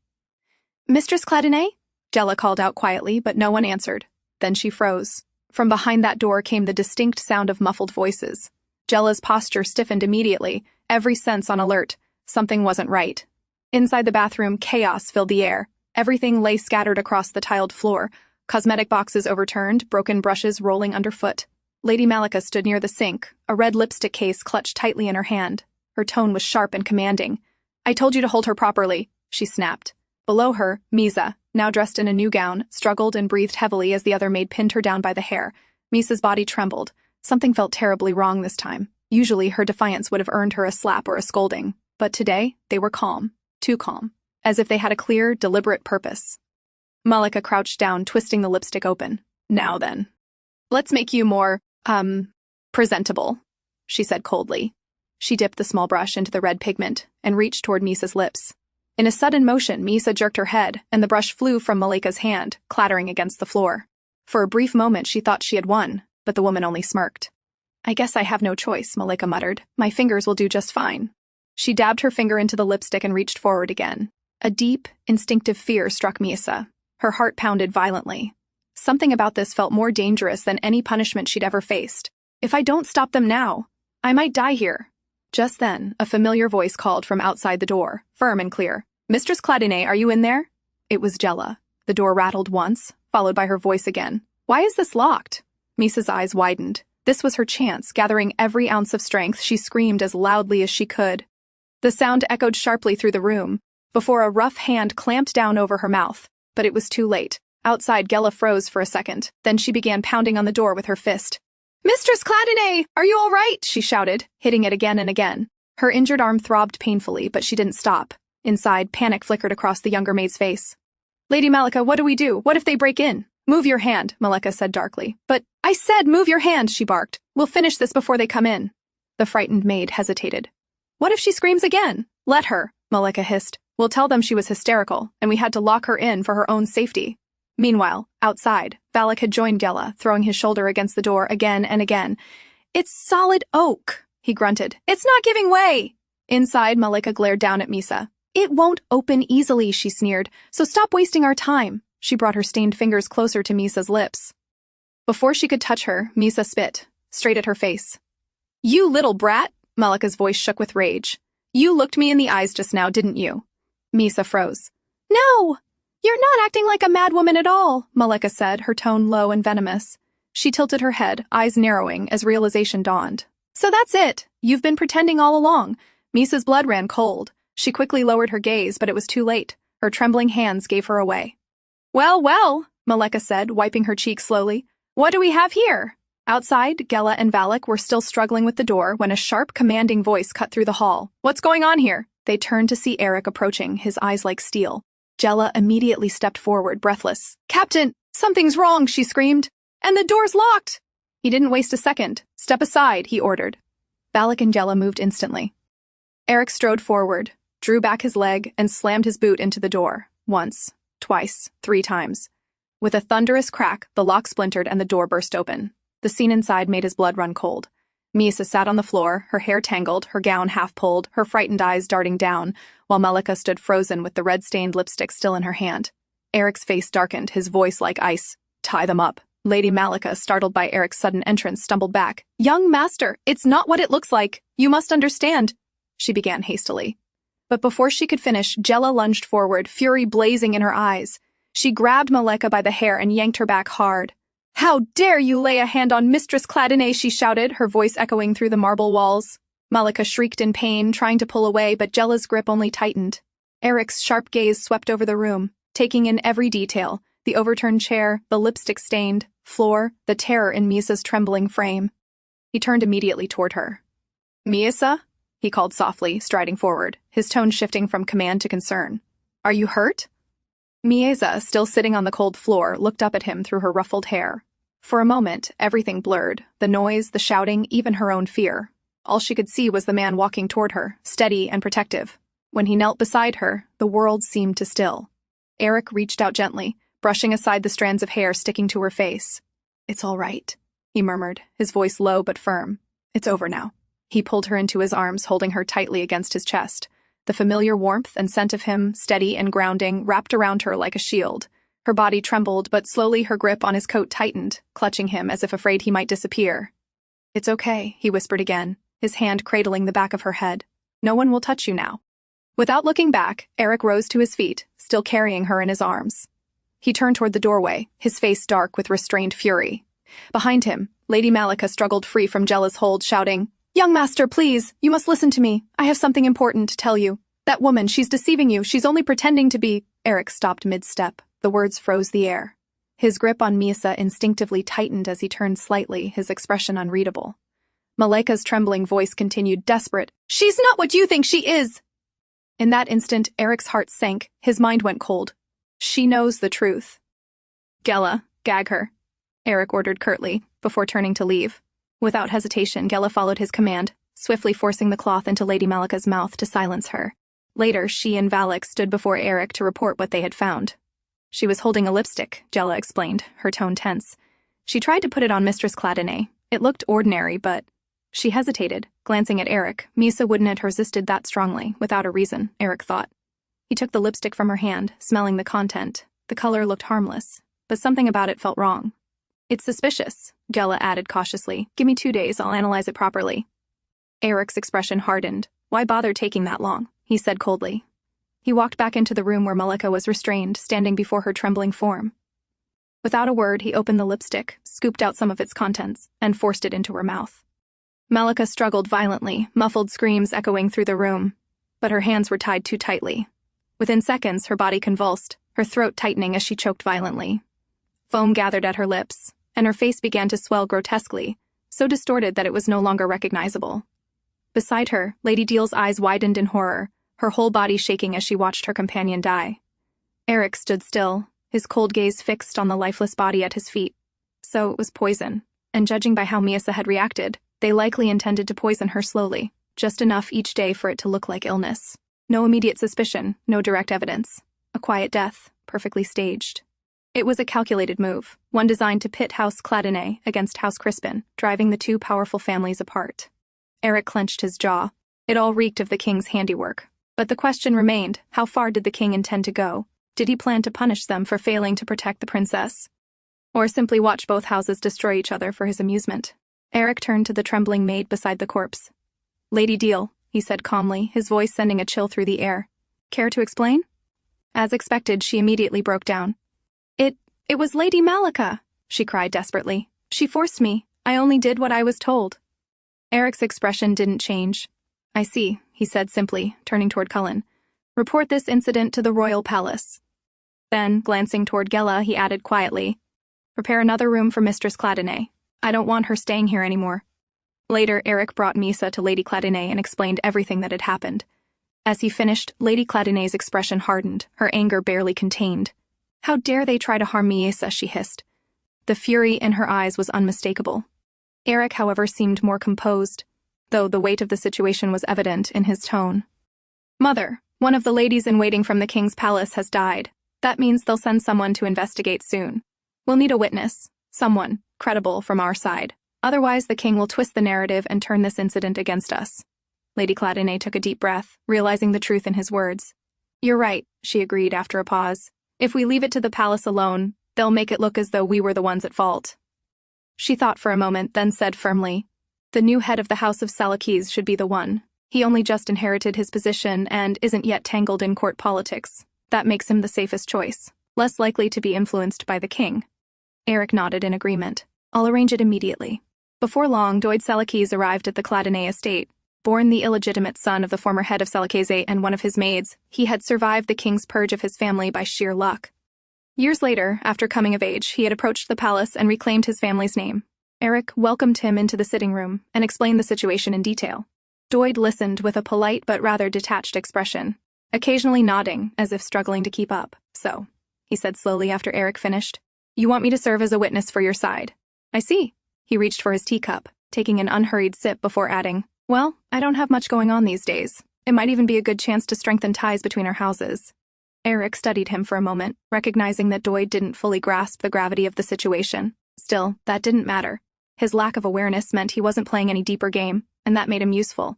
"Mistress Cladinae?" Gela called out quietly, but no one answered. Then she froze. From behind that door came the distinct sound of muffled voices. Gela's posture stiffened immediately, every sense on alert. Something wasn't right. Inside the bathroom, chaos filled the air. Everything lay scattered across the tiled floor. Cosmetic boxes overturned, broken brushes rolling underfoot. Lady Melika stood near the sink, a red lipstick case clutched tightly in her hand. Her tone was sharp and commanding. "I told you to hold her properly," she snapped. Below her, Miesa, now dressed in a new gown, struggled and breathed heavily as the other maid pinned her down by the hair. Miesa's body trembled. Something felt terribly wrong this time. Usually her defiance would have earned her a slap or a scolding. But today, they were calm. Too calm. As if they had a clear, deliberate purpose. Melika crouched down, twisting the lipstick open. "Now then. Let's make you more, presentable," she said coldly. She dipped the small brush into the red pigment and reached toward Miesa's lips. In a sudden motion, Miesa jerked her head, and the brush flew from Melika's hand, clattering against the floor. For a brief moment, she thought she had won, but the woman only smirked. "I guess I have no choice," Melika muttered. "My fingers will do just fine." She dabbed her finger into the lipstick and reached forward again. A deep, instinctive fear struck Miesa. Her heart pounded violently. Something about this felt more dangerous than any punishment she'd ever faced. "If I don't stop them now, I might die here." Just then, a familiar voice called from outside the door, firm and clear. "Mistress Cladinae, are you in there?" It was Gela. The door rattled once, followed by her voice again. "Why is this locked?" Miesa's eyes widened. This was her chance. Gathering every ounce of strength, she screamed as loudly as she could. The sound echoed sharply through the room, before a rough hand clamped down over her mouth. But it was too late. Outside, Gela froze for a second. Then she began pounding on the door with her fist. "Mistress Cladinae, are you all right?" she shouted, hitting it again and again. Her injured arm throbbed painfully, but she didn't stop. Inside, panic flickered across the younger maid's face. "Lady Malika, what do we do? What if they break in?" "Move your hand," Malika said darkly. "But I said move your hand," she barked. "We'll finish this before they come in." The frightened maid hesitated. "What if she screams again?" "Let her," Malika hissed. "We'll tell them she was hysterical, and we had to lock her in for her own safety." Meanwhile, outside, Valak had joined Gela, throwing his shoulder against the door again and again. "It's solid oak," he grunted. "It's not giving way." Inside, Malika glared down at Miesa. "It won't open easily," she sneered, "so stop wasting our time." She brought her stained fingers closer to Miesa's lips. Before she could touch her, Miesa spit, straight at her face. "You little brat!" Malika's voice shook with rage. "You looked me in the eyes just now, didn't you?" Miesa froze. "No! You're not acting like a madwoman at all," Malika said, her tone low and venomous. She tilted her head, eyes narrowing as realization dawned. "So that's it. You've been pretending all along." Miesa's blood ran cold. She quickly lowered her gaze, but it was too late. Her trembling hands gave her away. "Well, well," Malika said, wiping her cheek slowly. "What do we have here?" Outside, Gela and Valak were still struggling with the door when a sharp, commanding voice cut through the hall. "What's going on here?" They turned to see Aerik approaching, his eyes like steel. Gela immediately stepped forward, breathless. "Captain, something's wrong," she screamed. "And the door's locked!" He didn't waste a second. "Step aside," he ordered. Valak and Gela moved instantly. Aerik strode forward, drew back his leg, and slammed his boot into the door. Once, twice, 3 times. With a thunderous crack, the lock splintered and the door burst open. The scene inside made his blood run cold. Miesa sat on the floor, her hair tangled, her gown half pulled, her frightened eyes darting down, while Malika stood frozen with the red-stained lipstick still in her hand. Aerik's face darkened, his voice like ice. "Tie them up." Lady Malika, startled by Aerik's sudden entrance, stumbled back. "Young master, it's not what it looks like. You must understand," she began hastily. But before she could finish, Gela lunged forward, fury blazing in her eyes. She grabbed Malika by the hair and yanked her back hard. "How dare you lay a hand on Mistress Cladinae," she shouted, her voice echoing through the marble walls. Malika shrieked in pain, trying to pull away, but Gela's grip only tightened. Aerik's sharp gaze swept over the room, taking in every detail, the overturned chair, the lipstick-stained floor, the terror in Miesa's trembling frame. He turned immediately toward her. "Miesa?" he called softly, striding forward, his tone shifting from command to concern. "Are you hurt?" Miesa, still sitting on the cold floor, looked up at him through her ruffled hair. For a moment, everything blurred, the noise, the shouting, even her own fear. All she could see was the man walking toward her, steady and protective. When he knelt beside her, the world seemed to still. Aerik reached out gently, brushing aside the strands of hair sticking to her face. "It's all right," he murmured, his voice low but firm. "It's over now." He pulled her into his arms, holding her tightly against his chest. The familiar warmth and scent of him, steady and grounding, wrapped around her like a shield. Her body trembled, but slowly her grip on his coat tightened, clutching him as if afraid he might disappear. "It's okay," he whispered again, his hand cradling the back of her head. "No one will touch you now." Without looking back, Aerik rose to his feet, still carrying her in his arms. He turned toward the doorway, his face dark with restrained fury. Behind him, Lady Malika struggled free from Gela's hold, shouting, "Young master, please, you must listen to me. I have something important to tell you. That woman, she's deceiving you. She's only pretending to be—" Aerik stopped mid-step. The words froze the air. His grip on Miesa instinctively tightened as he turned slightly, his expression unreadable. Malika's trembling voice continued, desperate. "She's not what you think she is!" In that instant, Aerik's heart sank, his mind went cold. She knows the truth. "Gela, gag her," Aerik ordered curtly, before turning to leave. Without hesitation, Gela followed his command, swiftly forcing the cloth into Lady Malika's mouth to silence her. Later, she and Valak stood before Aerik to report what they had found. "She was holding a lipstick," Gela explained, her tone tense. "She tried to put it on Mistress Cladinae. It looked ordinary, but—" She hesitated, glancing at Aerik. Miesa wouldn't have resisted that strongly, without a reason, Aerik thought. He took the lipstick from her hand, smelling the content. The color looked harmless, but something about it felt wrong. "It's suspicious," Gela added cautiously. "Give me 2 days, I'll analyze it properly." Aerik's expression hardened. "Why bother taking that long?" he said coldly. He walked back into the room where Malika was restrained, standing before her trembling form. Without a word, he opened the lipstick, scooped out some of its contents, and forced it into her mouth. Malika struggled violently, muffled screams echoing through the room, but her hands were tied too tightly. Within seconds, her body convulsed, her throat tightening as she choked violently. Foam gathered at her lips, and her face began to swell grotesquely, so distorted that it was no longer recognizable. Beside her, Lady Deal's eyes widened in horror, her whole body shaking as she watched her companion die. Aerik stood still, his cold gaze fixed on the lifeless body at his feet. So it was poison, and judging by how Miesa had reacted, they likely intended to poison her slowly, just enough each day for it to look like illness. No immediate suspicion, no direct evidence. A quiet death, perfectly staged. It was a calculated move, one designed to pit House Cladinae against House Crispin, driving the two powerful families apart. Aerik clenched his jaw. It all reeked of the king's handiwork. But the question remained, how far did the king intend to go? Did he plan to punish them for failing to protect the princess? Or simply watch both houses destroy each other for his amusement? Aerik turned to the trembling maid beside the corpse. "Lady Deal," he said calmly, his voice sending a chill through the air. "Care to explain?" As expected, she immediately broke down. It was Lady Malika," she cried desperately. "She forced me. I only did what I was told." Aerik's expression didn't change. "I see," he said simply, turning toward Cullen. "Report this incident to the royal palace." Then, glancing toward Gela, he added quietly, "Prepare another room for Mistress Cladinae. I don't want her staying here anymore." Later, Aerik brought Miesa to Lady Cladinae and explained everything that had happened. As he finished, Lady Cladinae's expression hardened, her anger barely contained. "How dare they try to harm Miesa," she hissed. The fury in her eyes was unmistakable. Aerik, however, seemed more composed, though the weight of the situation was evident in his tone. "Mother, one of the ladies-in-waiting from the king's palace has died. That means they'll send someone to investigate soon. We'll need a witness, someone credible from our side. Otherwise, the king will twist the narrative and turn this incident against us." Lady Cladinae took a deep breath, realizing the truth in his words. "You're right," she agreed after a pause. "If we leave it to the palace alone, they'll make it look as though we were the ones at fault." She thought for a moment, then said firmly, "The new head of the House of Salakis should be the one. He only just inherited his position and isn't yet tangled in court politics. That makes him the safest choice, less likely to be influenced by the king." Aerik nodded in agreement. "I'll arrange it immediately." Before long, Doid Salakis arrived at the Cladinae estate. Born the illegitimate son of the former head of Salakese and one of his maids, he had survived the king's purge of his family by sheer luck. Years later, after coming of age, he had approached the palace and reclaimed his family's name. Aerik welcomed him into the sitting room and explained the situation in detail. Doid listened with a polite but rather detached expression, occasionally nodding as if struggling to keep up. "So," he said slowly after Aerik finished, "you want me to serve as a witness for your side?" "I see." He reached for his teacup, taking an unhurried sip before adding, "Well, I don't have much going on these days. It might even be a good chance to strengthen ties between our houses." Aerik studied him for a moment, recognizing that Doid didn't fully grasp the gravity of the situation. Still, that didn't matter. His lack of awareness meant he wasn't playing any deeper game, and that made him useful.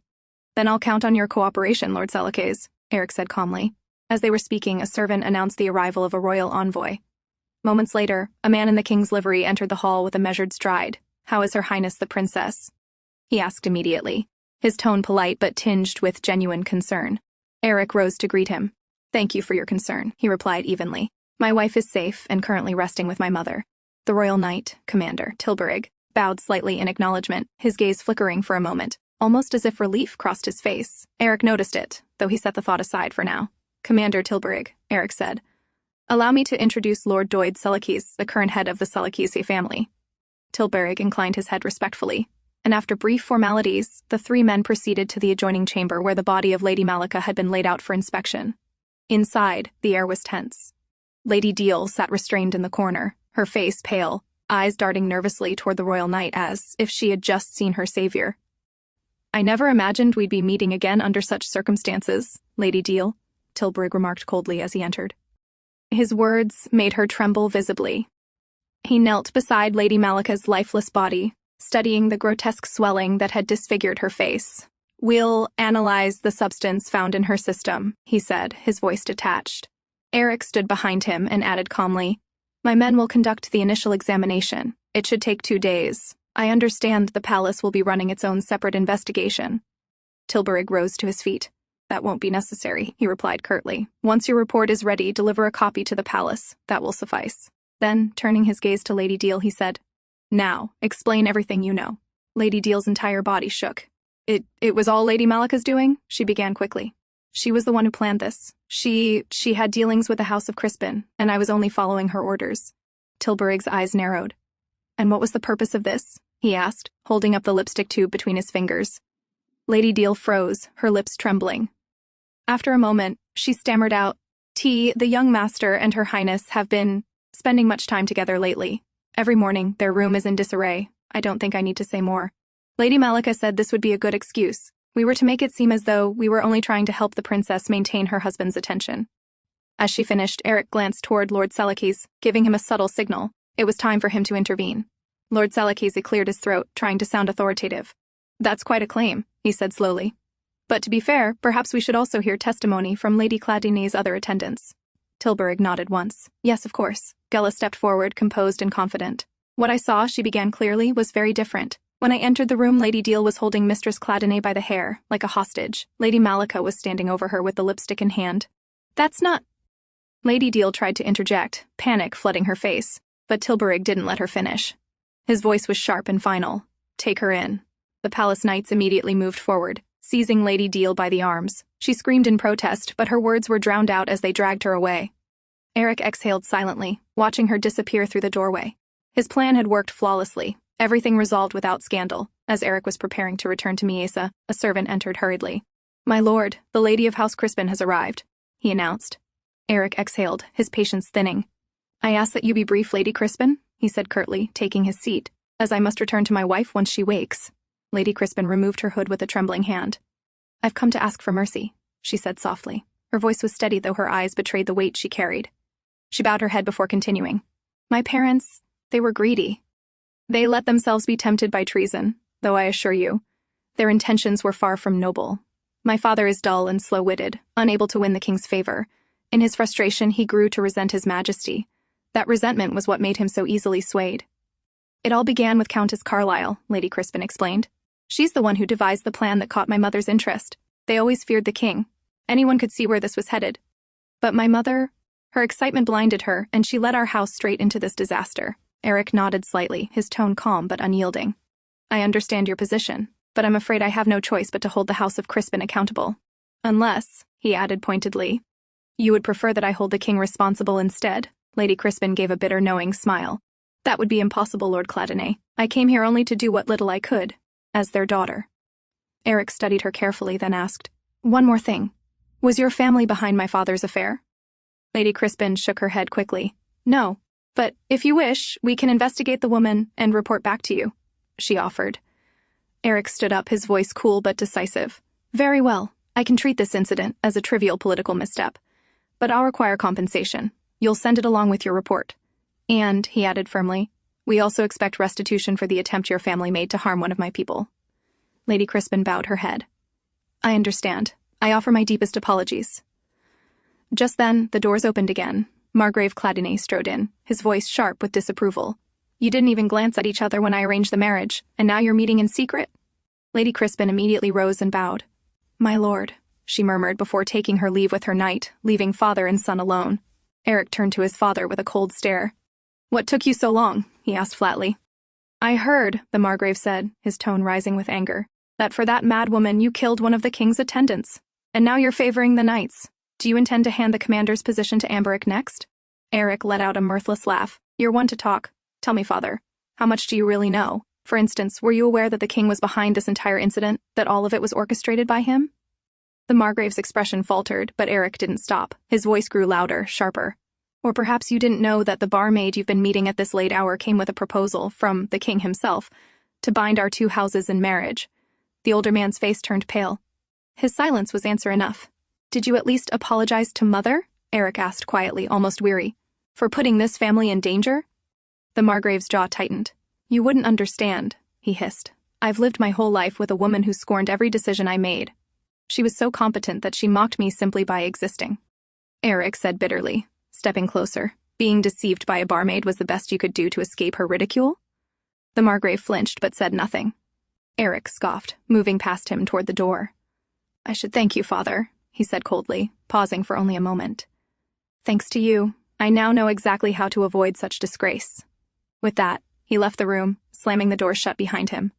"Then I'll count on your cooperation, Lord Salakes," Aerik said calmly. As they were speaking, a servant announced the arrival of a royal envoy. Moments later, a man in the king's livery entered the hall with a measured stride. "How is Her Highness the Princess?" he asked immediately, his tone polite but tinged with genuine concern. Aerik rose to greet him. "Thank you for your concern," he replied evenly. "My wife is safe and currently resting with my mother." The royal knight, Commander Tilburg, bowed slightly in acknowledgement, his gaze flickering for a moment, almost as if relief crossed his face. Aerik noticed it, though he set the thought aside for now. "Commander Tilburg," Aerik said, "allow me to introduce Lord Doid Salakis, the current head of the Salakise family." Tilburg inclined his head respectfully, and after brief formalities, the three men proceeded to the adjoining chamber where the body of Lady Malika had been laid out for inspection. Inside, the air was tense. Lady Deal sat restrained in the corner, her face pale, eyes darting nervously toward the royal knight as if she had just seen her savior. "I never imagined we'd be meeting again under such circumstances, Lady Deal," Tilburg remarked coldly as he entered. His words made her tremble visibly. He knelt beside Lady Malika's lifeless body, studying the grotesque swelling that had disfigured her face. "We'll analyze the substance found in her system," he said, his voice detached. Aerik stood behind him and added calmly, "My men will conduct the initial examination. It should take 2 days. I understand the palace will be running its own separate investigation." Tilburg rose to his feet. "That won't be necessary," he replied curtly. "Once your report is ready, deliver a copy to the palace. That will suffice." Then, turning his gaze to Lady Deal, he said, "Now, explain everything you know." Lady Deal's entire body shook. It was all Lady Malika's doing?" she began quickly. "She was the one who planned this. She had dealings with the House of Crispin, and I was only following her orders." Tilburg's eyes narrowed. And what was the purpose of this? He asked, holding up the lipstick tube between his fingers. Lady Deal froze, her lips trembling. After a moment, she stammered out, the young master and her Highness have been spending much time together lately. Every morning, their room is in disarray. I don't think I need to say more. Lady Malika said this would be a good excuse. We were to make it seem as though we were only trying to help the princess maintain her husband's attention. As she finished, Aerik glanced toward Lord Seleucus, giving him a subtle signal. It was time for him to intervene. Lord Seleucus cleared his throat, trying to sound authoritative. That's quite a claim, he said slowly. But to be fair, perhaps we should also hear testimony from Lady Cladinae's other attendants. Tilburg nodded once. Yes, of course. Gela stepped forward, composed and confident. What I saw, she began clearly, was very different. When I entered the room, Lady Deal was holding Mistress Cladinae by the hair, like a hostage. Lady Malika was standing over her with the lipstick in hand. That's not... Lady Deal tried to interject, panic flooding her face, but Tilburg didn't let her finish. His voice was sharp and final. Take her in. The palace knights immediately moved forward, seizing Lady Deal by the arms. She screamed in protest, but her words were drowned out as they dragged her away. Aerik exhaled silently, watching her disappear through the doorway. His plan had worked flawlessly, everything resolved without scandal. As Aerik was preparing to return to Miesa, a servant entered hurriedly. My lord, the lady of House Crispin has arrived, he announced. Aerik exhaled, his patience thinning. I ask that you be brief, Lady Crispin, he said curtly, taking his seat, as I must return to my wife once she wakes. Lady Crispin removed her hood with a trembling hand. I've come to ask for mercy, she said softly. Her voice was steady, though her eyes betrayed the weight she carried. She bowed her head before continuing. My parents, they were greedy. They let themselves be tempted by treason, though I assure you, their intentions were far from noble. My father is dull and slow-witted, unable to win the king's favor. In his frustration, he grew to resent his majesty. That resentment was what made him so easily swayed. It all began with Countess Carlyle, Lady Crispin explained. She's the one who devised the plan that caught my mother's interest. They always feared the king. Anyone could see where this was headed. But my mother, her excitement blinded her, and she led our house straight into this disaster. Aerik nodded slightly, his tone calm but unyielding. I understand your position, but I'm afraid I have no choice but to hold the House of Crispin accountable. Unless, he added pointedly, you would prefer that I hold the king responsible instead? Lady Crispin gave a bitter, knowing smile. That would be impossible, Lord Cladinae. I came here only to do what little I could, as their daughter. Aerik studied her carefully, then asked, one more thing. Was your family behind my father's affair? Lady Crispin shook her head quickly. No, but if you wish, we can investigate the woman and report back to you, she offered. Aerik stood up, his voice cool but decisive. Very well, I can treat this incident as a trivial political misstep, but I'll require compensation. You'll send it along with your report. And, he added firmly, we also expect restitution for the attempt your family made to harm one of my people. Lady Crispin bowed her head. I understand. I offer my deepest apologies. Just then, the doors opened again. Margrave Cladinae strode in, his voice sharp with disapproval. You didn't even glance at each other when I arranged the marriage, and now you're meeting in secret? Lady Crispin immediately rose and bowed. My lord, she murmured before taking her leave with her knight, leaving father and son alone. Aerik turned to his father with a cold stare. What took you so long? He asked flatly. I heard, the Margrave said, his tone rising with anger, that for that mad woman you killed one of the king's attendants. And now you're favoring the knights. Do you intend to hand the commander's position to Aerik next? Aerik let out a mirthless laugh. You're one to talk. Tell me, father, how much do you really know? For instance, were you aware that the king was behind this entire incident, that all of it was orchestrated by him? The Margrave's expression faltered, but Aerik didn't stop. His voice grew louder, sharper. Or perhaps you didn't know that the barmaid you've been meeting at this late hour came with a proposal from the king himself to bind our two houses in marriage. The older man's face turned pale. His silence was answer enough. Did you at least apologize to mother? Aerik asked quietly, almost weary. For putting this family in danger? The Margrave's jaw tightened. You wouldn't understand, he hissed. I've lived my whole life with a woman who scorned every decision I made. She was so competent that she mocked me simply by existing. Aerik said bitterly, stepping closer. Being deceived by a barmaid was the best you could do to escape her ridicule? The Margrave flinched but said nothing. Aerik scoffed, moving past him toward the door. I should thank you, father, he said coldly, pausing for only a moment. Thanks to you, I now know exactly how to avoid such disgrace. With that, he left the room, slamming the door shut behind him.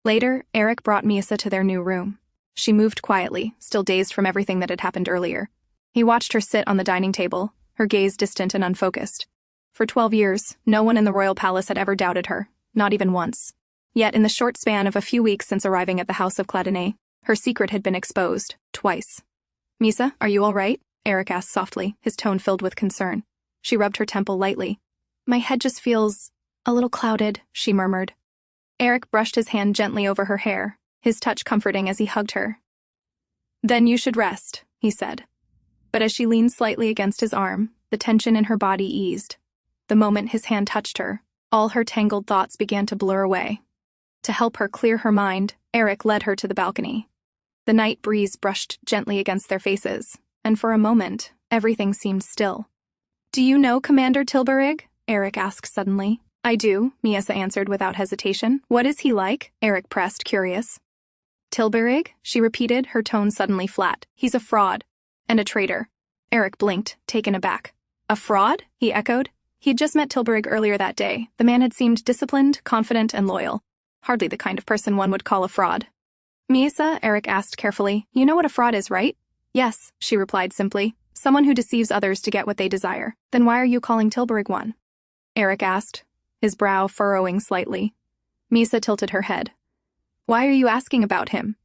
Later, Aerik brought Miesa to their new room. She moved quietly, still dazed from everything that had happened earlier. He watched her sit on the dining table, her gaze distant and unfocused. For 12 years, no one in the royal palace had ever doubted her, not even once. Yet in the short span of a few weeks since arriving at the house of Cladinae, her secret had been exposed, twice. "Miesa, are you all right?" Aerik asked softly, his tone filled with concern. She rubbed her temple lightly. "My head just feels a little clouded," she murmured. Aerik brushed his hand gently over her hair, his touch comforting as he hugged her. "Then you should rest," he said. But as she leaned slightly against his arm, the tension in her body eased. The moment his hand touched her, all her tangled thoughts began to blur away. To help her clear her mind, Aerik led her to the balcony. The night breeze brushed gently against their faces, and for a moment, everything seemed still. "Do you know Commander Tilburg?" Aerik asked suddenly. "I do," Miesa answered without hesitation. "What is he like?" Aerik pressed, curious. "Tilburg?" she repeated, her tone suddenly flat. "He's a fraud. And a traitor." Aerik blinked, taken aback. "A fraud?" he echoed. He had just met Tilburg earlier that day. The man had seemed disciplined, confident, and loyal. Hardly the kind of person one would call a fraud. "Miesa," Aerik asked carefully, "you know what a fraud is, right?" "Yes," she replied simply. "Someone who deceives others to get what they desire." "Then why are you calling Tilburg one?" Aerik asked, his brow furrowing slightly. Miesa tilted her head. "Why are you asking about him?"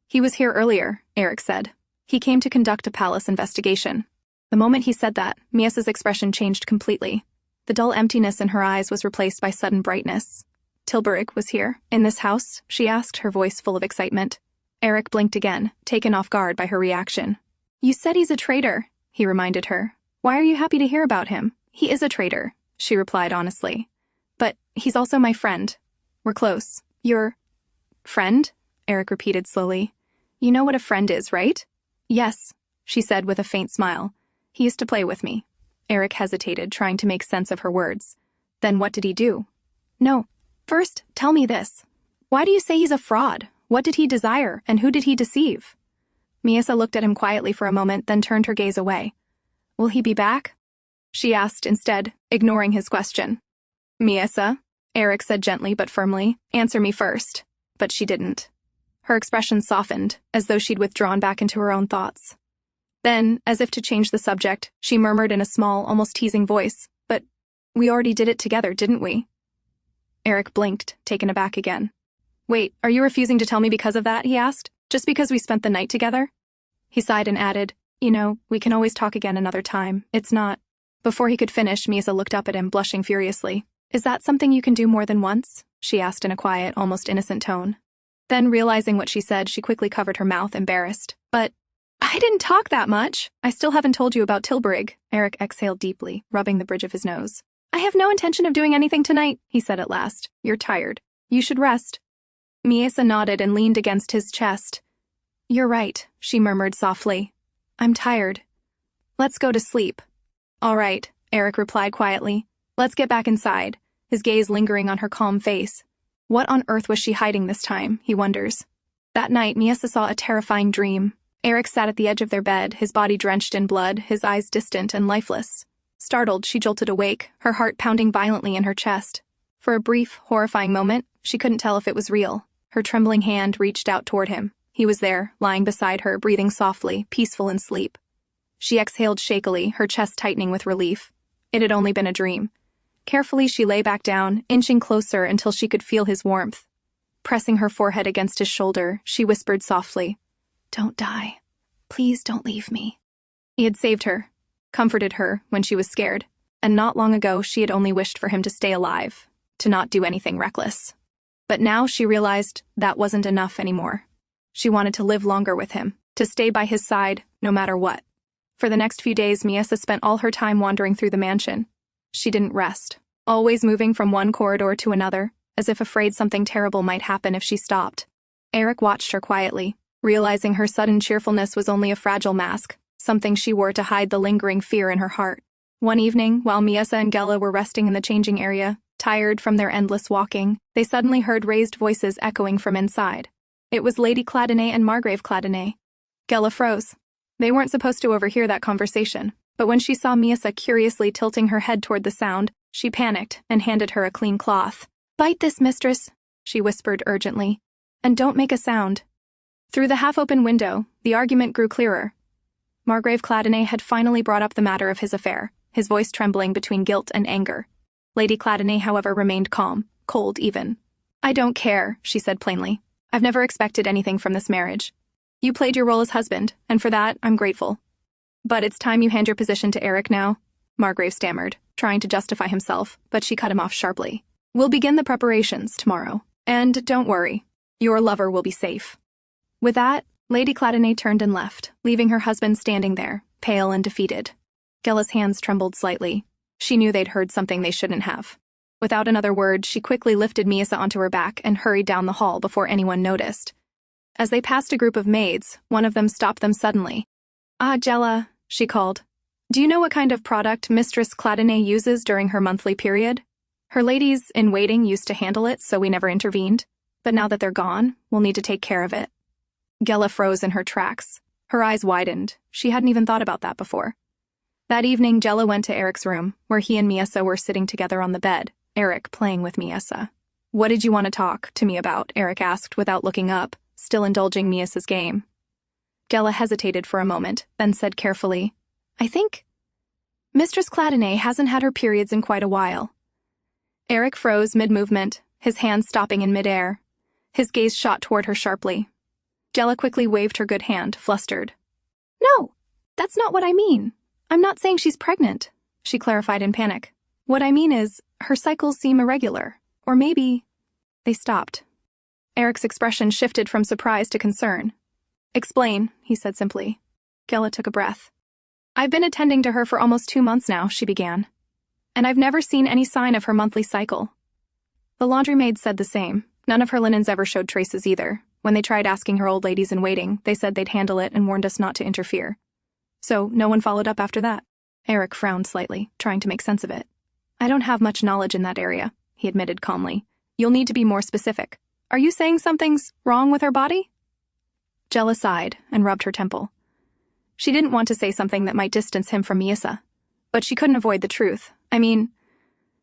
"He was here earlier," Aerik said. "He came to conduct a palace investigation." The moment he said that, Miesa's expression changed completely. The dull emptiness in her eyes was replaced by sudden brightness. "Tilburg was here, in this house?" she asked, her voice full of excitement. Aerik blinked again, taken off guard by her reaction. "You said he's a traitor," he reminded her. "Why are you happy to hear about him?" "He is a traitor," she replied honestly. "But he's also my friend. We're close." "Your friend?" Aerik repeated slowly. "You know what a friend is, right?" "Yes," she said with a faint smile. "He used to play with me." Aerik hesitated, trying to make sense of her words. "Then what did he do?" "No. First, tell me this. Why do you say he's a fraud? What did he desire, and who did he deceive?" Miesa looked at him quietly for a moment, then turned her gaze away. "Will he be back?" she asked instead, ignoring his question. "Miesa," Aerik said gently but firmly, "answer me first." But she didn't. Her expression softened, as though she'd withdrawn back into her own thoughts. Then, as if to change the subject, she murmured in a small, almost teasing voice, "But we already did it together, didn't we?" Aerik blinked, taken aback again. "Wait, are you refusing to tell me because of that?" he asked. "Just because we spent the night together?" He sighed and added, "You know, we can always talk again another time. It's not—" Before he could finish, Miesa looked up at him, blushing furiously. "Is that something you can do more than once?" she asked in a quiet, almost innocent tone. Then, realizing what she said, she quickly covered her mouth, embarrassed. "But I didn't talk that much. I still haven't told you about Tilburg." Aerik exhaled deeply, rubbing the bridge of his nose. "I have no intention of doing anything tonight," he said at last. "You're tired. You should rest." Miesa nodded and leaned against his chest. "You're right," she murmured softly. "I'm tired. Let's go to sleep." "All right," Aerik replied quietly. "Let's get back inside," his gaze lingering on her calm face. What on earth was she hiding this time, he wonders. That night, Miesa saw a terrifying dream. Aerik sat at the edge of their bed, his body drenched in blood, his eyes distant and lifeless. Startled, she jolted awake, her heart pounding violently in her chest. For a brief, horrifying moment, she couldn't tell if it was real. Her trembling hand reached out toward him. He was there, lying beside her, breathing softly, peaceful in sleep. She exhaled shakily, her chest tightening with relief. It had only been a dream. Carefully, she lay back down, inching closer until she could feel his warmth. Pressing her forehead against his shoulder, she whispered softly, "Don't die. Please don't leave me." He had saved her, comforted her when she was scared, and not long ago she had only wished for him to stay alive, to not do anything reckless. But now she realized that wasn't enough anymore. She wanted to live longer with him, to stay by his side, no matter what. For the next few days, Miesa spent all her time wandering through the mansion. She didn't rest, always moving from one corridor to another, as if afraid something terrible might happen if she stopped. Aerik watched her quietly, realizing her sudden cheerfulness was only a fragile mask, something she wore to hide the lingering fear in her heart. One evening, while Miesa and Gela were resting in the changing area, tired from their endless walking, they suddenly heard raised voices echoing from inside. It was Lady Cladinae and Margrave Cladinae. Gela froze. They weren't supposed to overhear that conversation, but when she saw Miesa curiously tilting her head toward the sound, she panicked and handed her a clean cloth. "Bite this, mistress," she whispered urgently, "and don't make a sound." Through the half-open window, the argument grew clearer. Margrave Cladinae had finally brought up the matter of his affair, his voice trembling between guilt and anger. Lady Cladinae, however, remained calm, cold even. "I don't care," she said plainly. "I've never expected anything from this marriage. You played your role as husband, and for that, I'm grateful. But it's time you hand your position to Aerik now," Margrave stammered, trying to justify himself, but she cut him off sharply. "We'll begin the preparations tomorrow. And don't worry, your lover will be safe." With that, Lady Cladinae turned and left, leaving her husband standing there, pale and defeated. Gella's hands trembled slightly. She knew they'd heard something they shouldn't have. Without another word, she quickly lifted Miesa onto her back and hurried down the hall before anyone noticed. As they passed a group of maids, one of them stopped them suddenly. "Ah, Gella," she called. "Do you know what kind of product Mistress Cladinae uses during her monthly period? Her ladies-in-waiting used to handle it, so we never intervened. But now that they're gone, we'll need to take care of it." Gella froze in her tracks. Her eyes widened. She hadn't even thought about that before. That evening, Gella went to Aerik's room, where he and Miesa were sitting together on the bed, Aerik playing with Miesa. "What did you want to talk to me about?" Aerik asked without looking up, still indulging Miesa's game. Gella hesitated for a moment, then said carefully, "I think Mistress Cladinae hasn't had her periods in quite a while." Aerik froze mid-movement, his hands stopping in mid-air. His gaze shot toward her sharply. Gella quickly waved her good hand, flustered. "No, that's not what I mean. I'm not saying she's pregnant," she clarified in panic. "What I mean is, her cycles seem irregular. Or maybe—" They stopped. Aerik's expression shifted from surprise to concern. "Explain," he said simply. Gella took a breath. "I've been attending to her for almost 2 months now," she began. "And I've never seen any sign of her monthly cycle." The laundry maid said the same. None of her linens ever showed traces either. When they tried asking her old ladies-in-waiting, they said they'd handle it and warned us not to interfere. So no one followed up after that. Aerik frowned slightly, trying to make sense of it. "I don't have much knowledge in that area," he admitted calmly. "You'll need to be more specific. Are you saying something's wrong with her body?" Gella sighed and rubbed her temple. She didn't want to say something that might distance him from Miesa, but she couldn't avoid the truth. "I mean,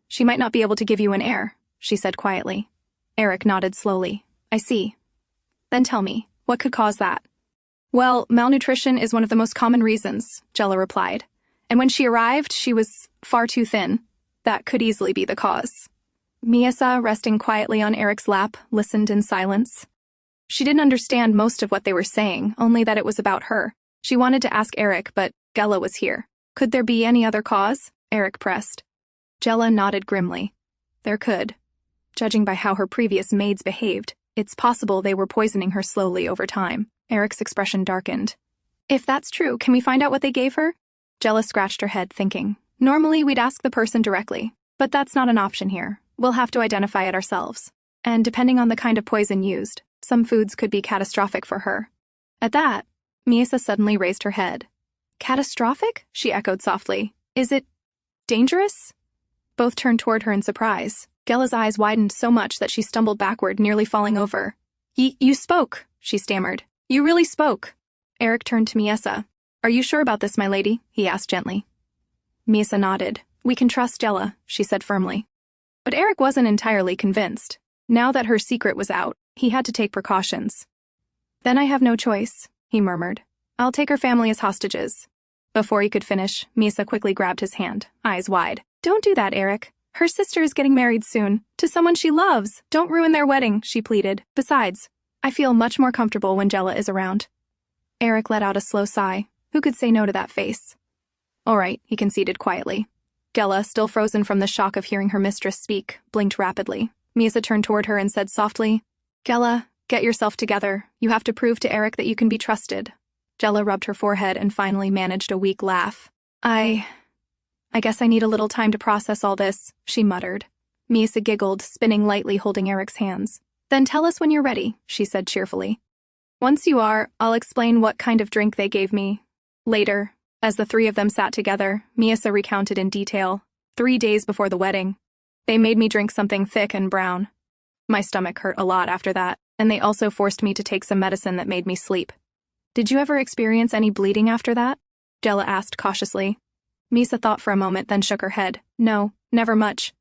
she might not be able to give you an heir," she said quietly. Aerik nodded slowly. "I see. Then tell me, what could cause that?" "Well, malnutrition is one of the most common reasons," Gella replied. "And when she arrived, she was far too thin. That could easily be the cause." Miesa, resting quietly on Aerik's lap, listened in silence. She didn't understand most of what they were saying, only that it was about her. She wanted to ask Aerik, but Gella was here. "Could there be any other cause?" Aerik pressed. Gella nodded grimly. There could. Judging by how her previous maids behaved, it's possible they were poisoning her slowly over time. Aerik's expression darkened. "If that's true, can we find out what they gave her?" Gella scratched her head, thinking. "Normally, we'd ask the person directly, but that's not an option here. We'll have to identify it ourselves. And depending on the kind of poison used, some foods could be catastrophic for her." At that, Miesa suddenly raised her head. "Catastrophic?" she echoed softly. "Is it dangerous?" Both turned toward her in surprise. Gella's eyes widened so much that she stumbled backward, nearly falling over. You spoke," she stammered. "You really spoke." Aerik turned to Miesa. "Are you sure about this, my lady?" he asked gently. Miesa nodded. "We can trust Gella," she said firmly. But Aerik wasn't entirely convinced. Now that her secret was out, he had to take precautions. "Then I have no choice," he murmured. "I'll take her family as hostages." Before he could finish, Miesa quickly grabbed his hand, eyes wide. "Don't do that, Aerik. Her sister is getting married soon, to someone she loves. Don't ruin their wedding," she pleaded. "Besides, I feel much more comfortable when Gella is around." Aerik let out a slow sigh. Who could say no to that face? "All right," he conceded quietly. Gella, still frozen from the shock of hearing her mistress speak, blinked rapidly. Miesa turned toward her and said softly, "Gella, get yourself together. You have to prove to Aerik that you can be trusted." Gella rubbed her forehead and finally managed a weak laugh. I guess I need a little time to process all this," she muttered. Miesa giggled, spinning lightly, holding Aerik's hands. "Then tell us when you're ready," she said cheerfully. "Once you are, I'll explain what kind of drink they gave me." Later, as the three of them sat together, Miesa recounted in detail. 3 days before the wedding, they made me drink something thick and brown. My stomach hurt a lot after that, and they also forced me to take some medicine that made me sleep. "Did you ever experience any bleeding after that?" Gella asked cautiously. Miesa thought for a moment, then shook her head. "No, never much."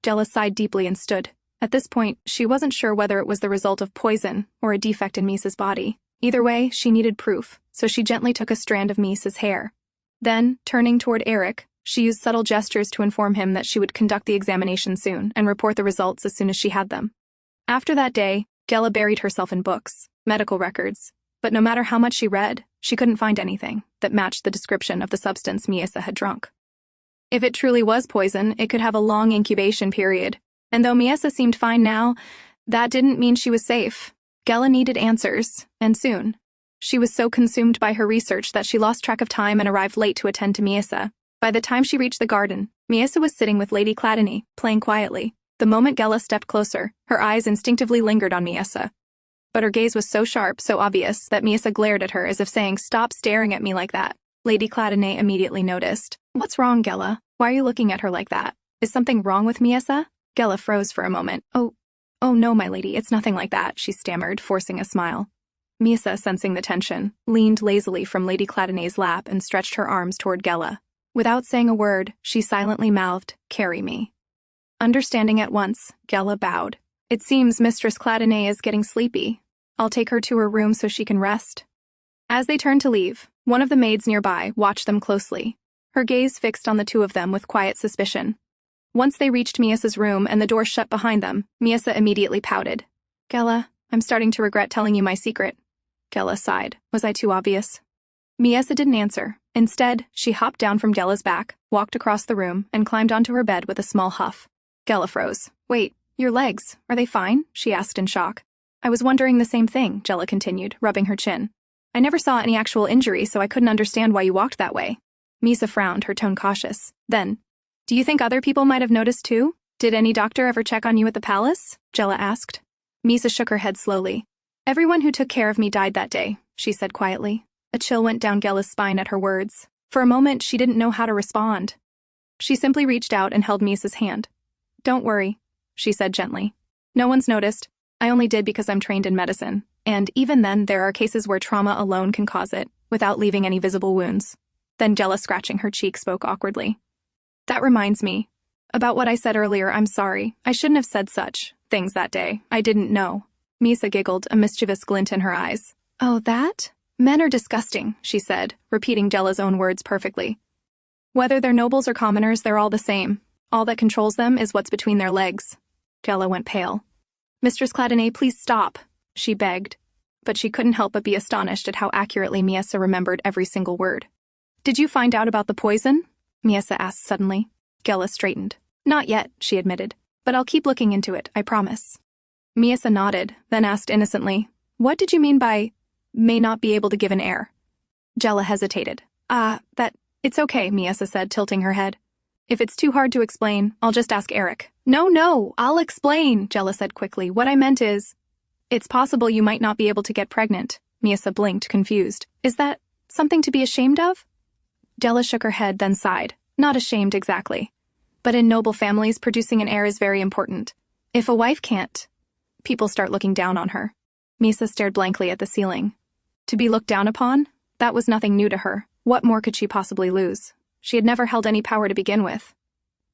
Gella sighed deeply and stood. At this point, she wasn't sure whether it was the result of poison or a defect in Miesa's body. Either way, she needed proof, so she gently took a strand of Miesa's hair. Then, turning toward Aerik, She used subtle gestures to inform him that she would conduct the examination soon and report the results as soon as she had them. After that day, Gela buried herself in books, medical records, but no matter how much she read, she couldn't find anything that matched the description of the substance Miesa had drunk. If it truly was poison, it could have a long incubation period, and though Miesa seemed fine now, that didn't mean she was safe. Gela needed answers, and soon. She was so consumed by her research that she lost track of time and arrived late to attend to Miesa. By the time she reached the garden, Miesa was sitting with Lady Cladinae, playing quietly. The moment Gela stepped closer, her eyes instinctively lingered on Miesa. But her gaze was so sharp, so obvious, that Miesa glared at her as if saying, "Stop staring at me like that." Lady Cladinae immediately noticed. "What's wrong, Gela? Why are you looking at her like that? Is something wrong with Miesa?" Gela froze for a moment. Oh no, my lady, it's nothing like that," she stammered, forcing a smile. Miesa, sensing the tension, leaned lazily from Lady Cladinae's lap and stretched her arms toward Gela. Without saying a word, she silently mouthed, "Carry me." Understanding at once, Gela bowed. "It seems Mistress Cladinae is getting sleepy. I'll take her to her room so she can rest." As they turned to leave, one of the maids nearby watched them closely, her gaze fixed on the two of them with quiet suspicion. Once they reached Miesa's room and the door shut behind them, Miesa immediately pouted. "Gela, I'm starting to regret telling you my secret." Gela sighed. "Was I too obvious?" Miesa didn't answer. Instead, she hopped down from Gela's back, walked across the room, and climbed onto her bed with a small huff. Gela froze. "Wait, your legs, are they fine?" she asked in shock. "I was wondering the same thing," Gela continued, rubbing her chin. "I never saw any actual injury, so I couldn't understand why you walked that way." Miesa frowned, her tone cautious. Then, "Do you think other people might have noticed too? Did any doctor ever check on you at the palace?" Gela asked. Miesa shook her head slowly. "Everyone who took care of me died that day," she said quietly. A chill went down Gela's spine at her words. For a moment, she didn't know how to respond. She simply reached out and held Miesa's hand. "Don't worry," she said gently. "No one's noticed. I only did because I'm trained in medicine, and even then there are cases where trauma alone can cause it, without leaving any visible wounds." Then Gela, scratching her cheek, spoke awkwardly. "That reminds me. About what I said earlier, I'm sorry. I shouldn't have said such things that day. I didn't know." Miesa giggled, a mischievous glint in her eyes. "Oh, that? Men are disgusting," she said, repeating Gela's own words perfectly. "Whether they're nobles or commoners, they're all the same. All that controls them is what's between their legs." Gela went pale. "Mistress Cladinae, please stop," she begged. But she couldn't help but be astonished at how accurately Miesa remembered every single word. "Did you find out about the poison?" Miesa asked suddenly. Gela straightened. "Not yet," she admitted. "But I'll keep looking into it, I promise." Miesa nodded, then asked innocently, "What did you mean by may not be able to give an heir?" Gela hesitated. It's okay," Miesa said, tilting her head. "If it's too hard to explain, I'll just ask Aerik." No, I'll explain," Gela said quickly. "What I meant is, it's possible you might not be able to get pregnant." Miesa blinked, confused. "Is that something to be ashamed of?" Gela shook her head, then sighed. "Not ashamed exactly. But in noble families, producing an heir is very important. If a wife can't, people start looking down on her." Miesa stared blankly at the ceiling. To be looked down upon? That was nothing new to her. What more could she possibly lose? She had never held any power to begin with.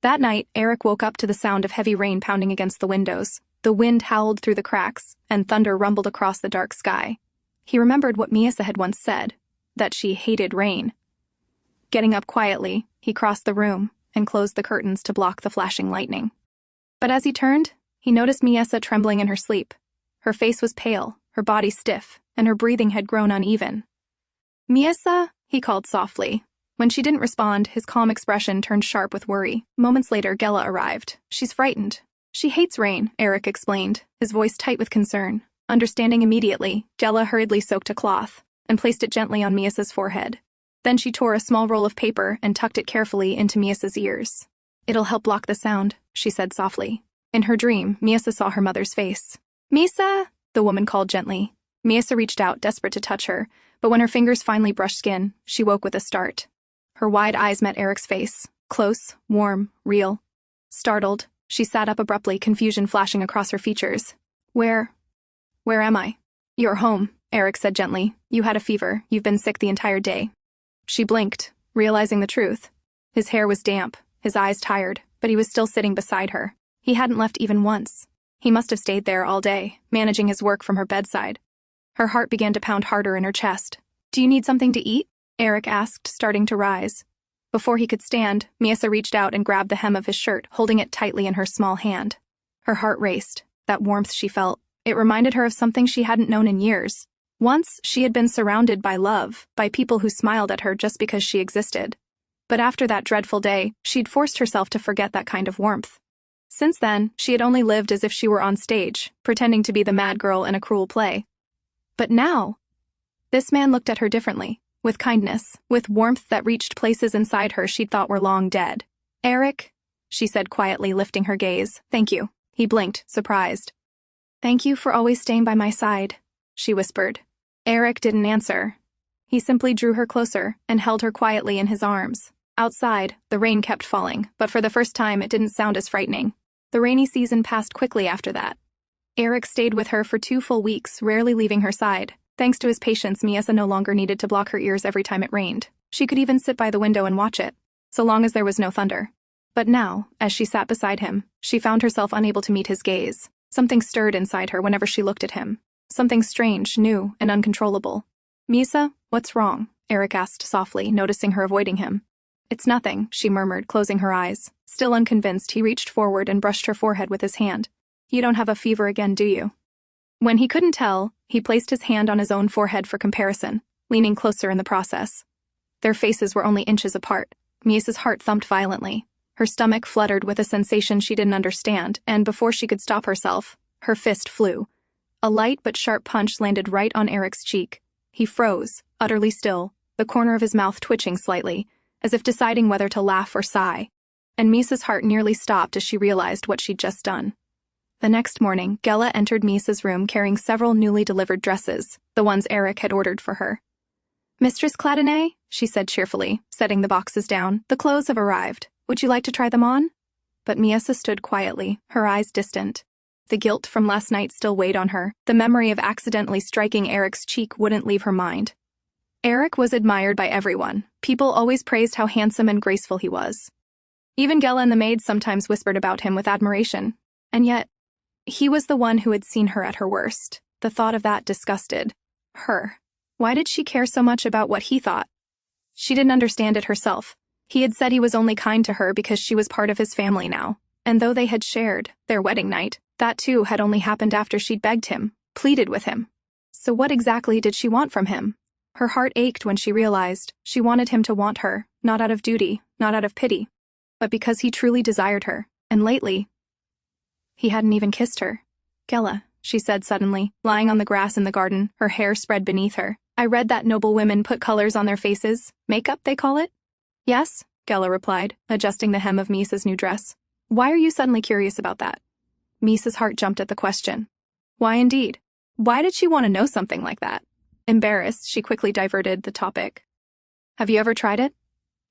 That night, Aerik woke up to the sound of heavy rain pounding against the windows. The wind howled through the cracks, and thunder rumbled across the dark sky. He remembered what Miesa had once said, that she hated rain. Getting up quietly, he crossed the room and closed the curtains to block the flashing lightning. But as he turned, he noticed Miesa trembling in her sleep. Her face was pale, her body stiff, and her breathing had grown uneven. "Miesa," he called softly. When she didn't respond, his calm expression turned sharp with worry. Moments later, Gela arrived. "She's frightened. She hates rain," Aerik explained, his voice tight with concern. Understanding immediately, Gela hurriedly soaked a cloth and placed it gently on Miesa's forehead. Then she tore a small roll of paper and tucked it carefully into Miesa's ears. "It'll help block the sound," she said softly. In her dream, Miesa saw her mother's face. "Miesa," the woman called gently. Miesa reached out, desperate to touch her, but when her fingers finally brushed skin, she woke with a start. Her wide eyes met Aerik's face, close, warm, real. Startled, she sat up abruptly, confusion flashing across her features. Where am I?" "You're home," Aerik said gently. "You had a fever. You've been sick the entire day." She blinked, realizing the truth. His hair was damp, his eyes tired, but he was still sitting beside her. He hadn't left even once. He must have stayed there all day, managing his work from her bedside. Her heart began to pound harder in her chest. "Do you need something to eat?" Aerik asked, starting to rise. Before he could stand, Miesa reached out and grabbed the hem of his shirt, holding it tightly in her small hand. Her heart raced. That warmth she felt, it reminded her of something she hadn't known in years. Once, she had been surrounded by love, by people who smiled at her just because she existed. But after that dreadful day, she'd forced herself to forget that kind of warmth. Since then, she had only lived as if she were on stage, pretending to be the mad girl in a cruel play. But now, this man looked at her differently, with kindness, with warmth that reached places inside her she'd thought were long dead. "Aerik," she said quietly, lifting her gaze. "Thank you." He blinked, surprised. "Thank you for always staying by my side," she whispered. Aerik didn't answer. He simply drew her closer and held her quietly in his arms. Outside, the rain kept falling, but for the first time it didn't sound as frightening. The rainy season passed quickly after that. Aerik stayed with her for 2 full weeks, rarely leaving her side. Thanks to his patience, Miesa no longer needed to block her ears every time it rained. She could even sit by the window and watch it, so long as there was no thunder. But now, as she sat beside him, she found herself unable to meet his gaze. Something stirred inside her whenever she looked at him. Something strange, new, and uncontrollable. "Miesa, what's wrong?" Aerik asked softly, noticing her avoiding him. "It's nothing," she murmured, closing her eyes. Still unconvinced, he reached forward and brushed her forehead with his hand. "You don't have a fever again, do you?" When he couldn't tell, he placed his hand on his own forehead for comparison, leaning closer in the process. Their faces were only inches apart. Miesa's heart thumped violently. Her stomach fluttered with a sensation she didn't understand, and before she could stop herself, her fist flew. A light but sharp punch landed right on Aerik's cheek. He froze, utterly still, the corner of his mouth twitching slightly, as if deciding whether to laugh or sigh. And Miesa's heart nearly stopped as she realized what she'd just done. The next morning, Gela entered Miesa's room carrying several newly delivered dresses, the ones Aerik had ordered for her. "Mistress Cladinae," she said cheerfully, setting the boxes down, "the clothes have arrived. Would you like to try them on?" But Miesa stood quietly, her eyes distant. The guilt from last night still weighed on her. The memory of accidentally striking Aerik's cheek wouldn't leave her mind. Aerik was admired by everyone. People always praised how handsome and graceful he was. Even Gela and the maids sometimes whispered about him with admiration. And yet, he was the one who had seen her at her worst. The thought of that disgusted her. Why did she care so much about what he thought? She didn't understand it herself. He had said he was only kind to her because she was part of his family now. And though they had shared their wedding night, that too had only happened after she'd begged him, pleaded with him. So what exactly did she want from him? Her heart ached when she realized she wanted him to want her, not out of duty, not out of pity, but because he truly desired her, and lately, he hadn't even kissed her. "Gela," she said suddenly, lying on the grass in the garden, her hair spread beneath her. "I read that noble women put colors on their faces. Makeup, they call it?" "Yes," Gela replied, adjusting the hem of Miesa's new dress. "Why are you suddenly curious about that?" Miesa's heart jumped at the question. Why indeed? Why did she want to know something like that? Embarrassed, she quickly diverted the topic. "Have you ever tried it?"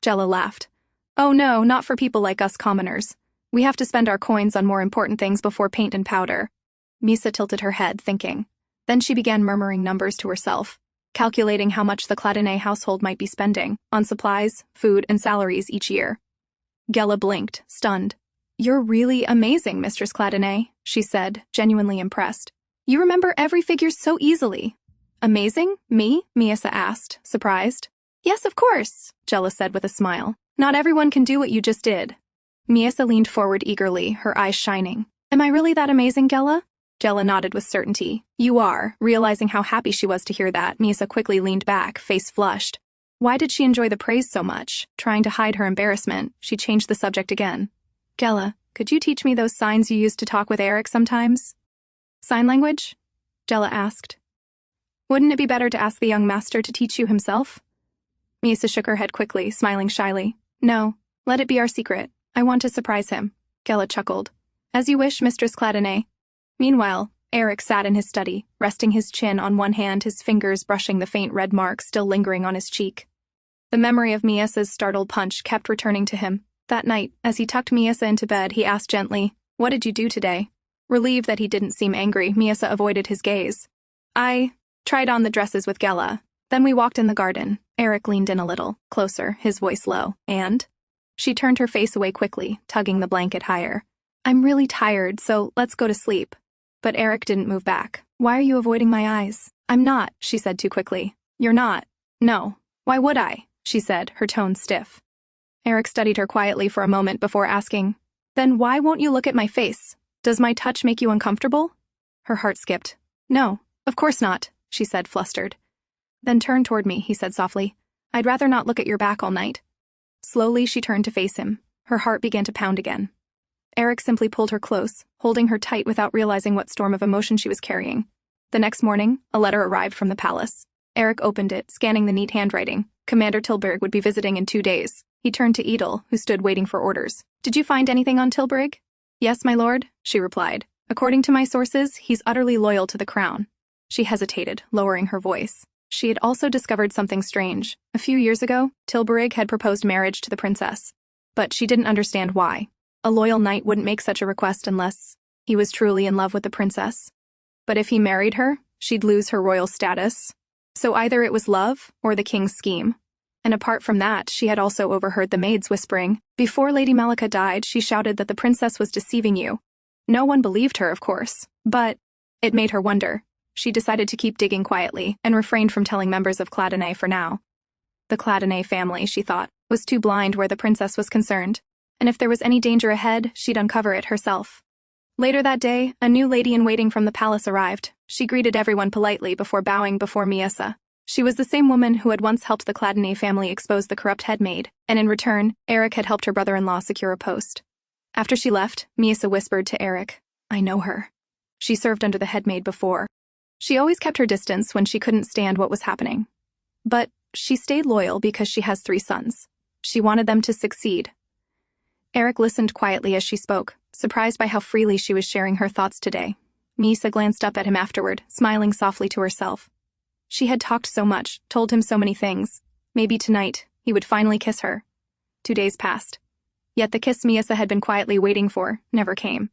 Gela laughed. "Oh no, not for people like us commoners. We have to spend our coins on more important things before paint and powder." Miesa tilted her head, thinking. Then she began murmuring numbers to herself, calculating how much the Cladinae household might be spending on supplies, food, and salaries each year. Gela blinked, stunned. "You're really amazing, Mistress Cladinae," she said, genuinely impressed. "You remember every figure so easily." "Amazing? Me?" Miesa asked, surprised. "Yes, of course," Gela said with a smile. "Not everyone can do what you just did." Miesa leaned forward eagerly, her eyes shining. "Am I really that amazing, Gela?" Gela nodded with certainty. "You are." Realizing how happy she was to hear that, Miesa quickly leaned back, face flushed. Why did she enjoy the praise so much? Trying to hide her embarrassment, she changed the subject again. "Gela, could you teach me those signs you used to talk with Aerik sometimes?" "Sign language?" Gela asked. "Wouldn't it be better to ask the young master to teach you himself?" Miesa shook her head quickly, smiling shyly. "No, let it be our secret. I want to surprise him." Gela chuckled. "As you wish, Mistress Cladinae." Meanwhile, Aerik sat in his study, resting his chin on one hand, his fingers brushing the faint red mark still lingering on his cheek. The memory of Miesa's startled punch kept returning to him. That night, as he tucked Miesa into bed, he asked gently, "What did you do today?" Relieved that he didn't seem angry, Miesa avoided his gaze. "I tried on the dresses with Gela. Then we walked in the garden." Aerik leaned in a little, closer, his voice low. "And?" She turned her face away quickly, tugging the blanket higher. "I'm really tired, so let's go to sleep." But Aerik didn't move back. "Why are you avoiding my eyes?" "I'm not," she said too quickly. "You're not?" "No. Why would I?" she said, her tone stiff. Aerik studied her quietly for a moment before asking, "Then why won't you look at my face? Does my touch make you uncomfortable?" Her heart skipped. "No, of course not," she said, flustered. "Then turn toward me," he said softly. "I'd rather not look at your back all night." Slowly, she turned to face him. Her heart began to pound again. Aerik simply pulled her close, holding her tight without realizing what storm of emotion she was carrying. The next morning, a letter arrived from the palace. Aerik opened it, scanning the neat handwriting. Commander Tilburg would be visiting in 2 days. He turned to Edel, who stood waiting for orders. "Did you find anything on Tilburg?" "Yes, my lord," she replied. "According to my sources, he's utterly loyal to the crown." She hesitated, lowering her voice. She had also discovered something strange. A few years ago, Tilburg had proposed marriage to the princess. But she didn't understand why. A loyal knight wouldn't make such a request unless he was truly in love with the princess. But if he married her, she'd lose her royal status. So either it was love or the king's scheme. And apart from that, she had also overheard the maids whispering. Before Lady Malika died, she shouted that the princess was deceiving you. No one believed her, of course, but it made her wonder. She decided to keep digging quietly and refrained from telling members of Cladinae for now. The Cladinae family, she thought, was too blind where the princess was concerned, and if there was any danger ahead, she'd uncover it herself. Later that day, a new lady-in-waiting from the palace arrived. She greeted everyone politely before bowing before Miesa. She was the same woman who had once helped the Cladinae family expose the corrupt headmaid, and in return, Aerik had helped her brother-in-law secure a post. After she left, Miesa whispered to Aerik, "I know her. She served under the headmaid before. She always kept her distance when she couldn't stand what was happening. But she stayed loyal because she has 3 sons. She wanted them to succeed." Aerik listened quietly as she spoke, surprised by how freely she was sharing her thoughts today. Miesa glanced up at him afterward, smiling softly to herself. She had talked so much, told him so many things. Maybe tonight, he would finally kiss her. 2 days passed. Yet the kiss Miesa had been quietly waiting for never came.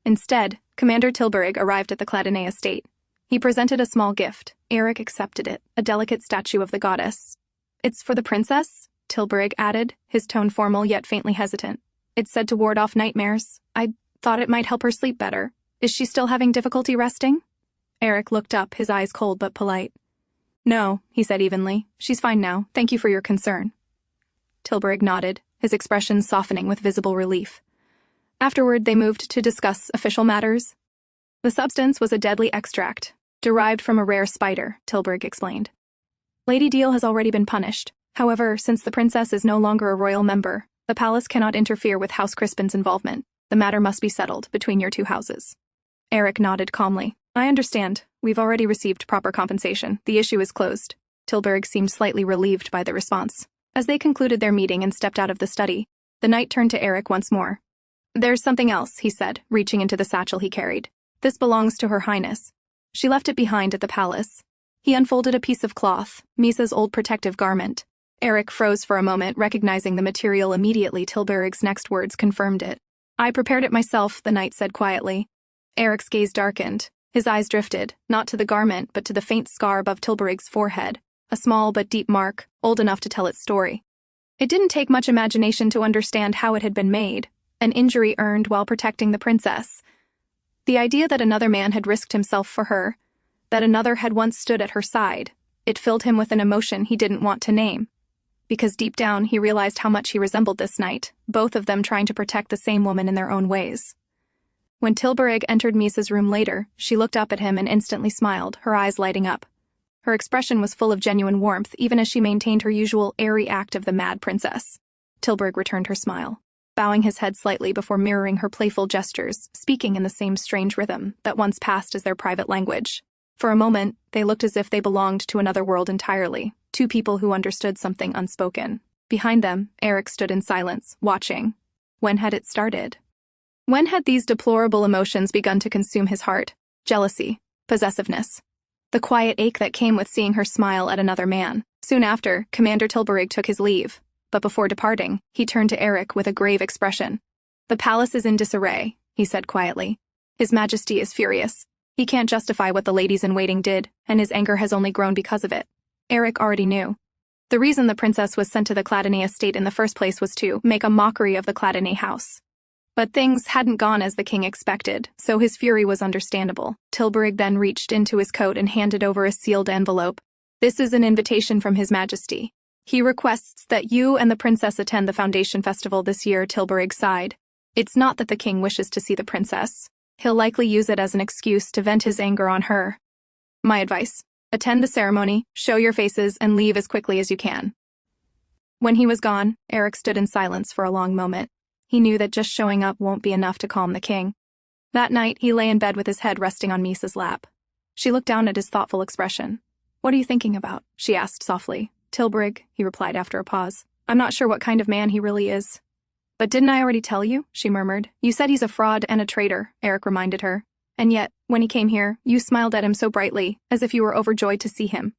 Instead, Commander Tilburg arrived at the Cladinae estate. He presented a small gift. Aerik accepted it, a delicate statue of the goddess. "It's for the princess?" Tilburg added, his tone formal yet faintly hesitant. "It's said to ward off nightmares. I thought it might help her sleep better. Is she still having difficulty resting?" Aerik looked up, his eyes cold but polite. "No," he said evenly. "She's fine now. Thank you for your concern." Tilburg nodded, his expression softening with visible relief. Afterward, they moved to discuss official matters. The substance was a deadly extract, derived from a rare spider, Tilburg explained. Lady Deal has already been punished. However, since the princess is no longer a royal member, the palace cannot interfere with House Crispin's involvement. The matter must be settled between your 2 houses. Aerik nodded calmly. "I understand. We've already received proper compensation. The issue is closed." Tilburg seemed slightly relieved by the response. As they concluded their meeting and stepped out of the study, the knight turned to Aerik once more. "There's something else," he said, reaching into the satchel he carried. "This belongs to Her Highness. She left it behind at the palace." He unfolded a piece of cloth, Miesa's old protective garment. Aerik froze for a moment, recognizing the material immediately. Tilburg's next words confirmed it. "I prepared it myself," the knight said quietly. Aerik's gaze darkened. His eyes drifted, not to the garment but to the faint scar above Tilburg's forehead, a small but deep mark, old enough to tell its story. It didn't take much imagination to understand how it had been made, an injury earned while protecting the princess. The idea that another man had risked himself for her, that another had once stood at her side, it filled him with an emotion he didn't want to name. Because deep down he realized how much he resembled this knight, both of them trying to protect the same woman in their own ways. When Tilburg entered Miesa's room later, she looked up at him and instantly smiled, her eyes lighting up. Her expression was full of genuine warmth, even as she maintained her usual airy act of the mad princess. Tilburg returned her smile, bowing his head slightly before mirroring her playful gestures, speaking in the same strange rhythm that once passed as their private language. For a moment, they looked as if they belonged to another world entirely, 2 people who understood something unspoken. Behind them, Aerik stood in silence, watching. When had it started? When had these deplorable emotions begun to consume his heart? Jealousy, possessiveness, the quiet ache that came with seeing her smile at another man. Soon after, Commander Tilburg took his leave, but before departing, he turned to Aerik with a grave expression. "The palace is in disarray," he said quietly. "His Majesty is furious. He can't justify what the ladies-in-waiting did, and his anger has only grown because of it." Aerik already knew. The reason the princess was sent to the Cladinae estate in the first place was to make a mockery of the Cladinae house. But things hadn't gone as the king expected, so his fury was understandable. Tilburg then reached into his coat and handed over a sealed envelope. "This is an invitation from His Majesty." He requests that you and the princess attend the foundation festival this year, Tilburg sighed. It's not that the king wishes to see the princess. He'll likely use it as an excuse to vent his anger on her. My advice: attend the ceremony, show your faces, and leave as quickly as you can. When he was gone, Aerik stood in silence for a long moment. He knew that just showing up won't be enough to calm the king. That night, he lay in bed with his head resting on Miesa's lap. She looked down at his thoughtful expression. "What are you thinking about?" she asked softly. "Tilburg," he replied after a pause. "I'm not sure what kind of man he really is." "But didn't I already tell you?" she murmured. "You said he's a fraud and a traitor," Aerik reminded her. "And yet, when he came here, you smiled at him so brightly, as if you were overjoyed to see him."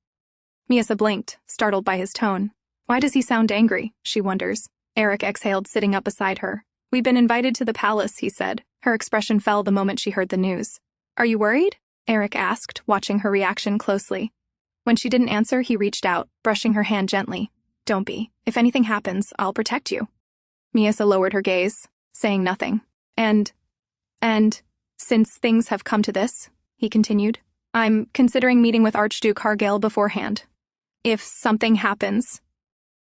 Miesa blinked, startled by his tone. Why does he sound angry, she wonders. Aerik exhaled, sitting up beside her. "We've been invited to the palace," he said. Her expression fell the moment she heard the news. "Are you worried?" Aerik asked, watching her reaction closely. When she didn't answer, he reached out, brushing her hand gently. "Don't be. If anything happens, I'll protect you." Miesa lowered her gaze, saying nothing. And, since things have come to this," he continued, "I'm considering meeting with Archduke Hargale beforehand. If something happens—"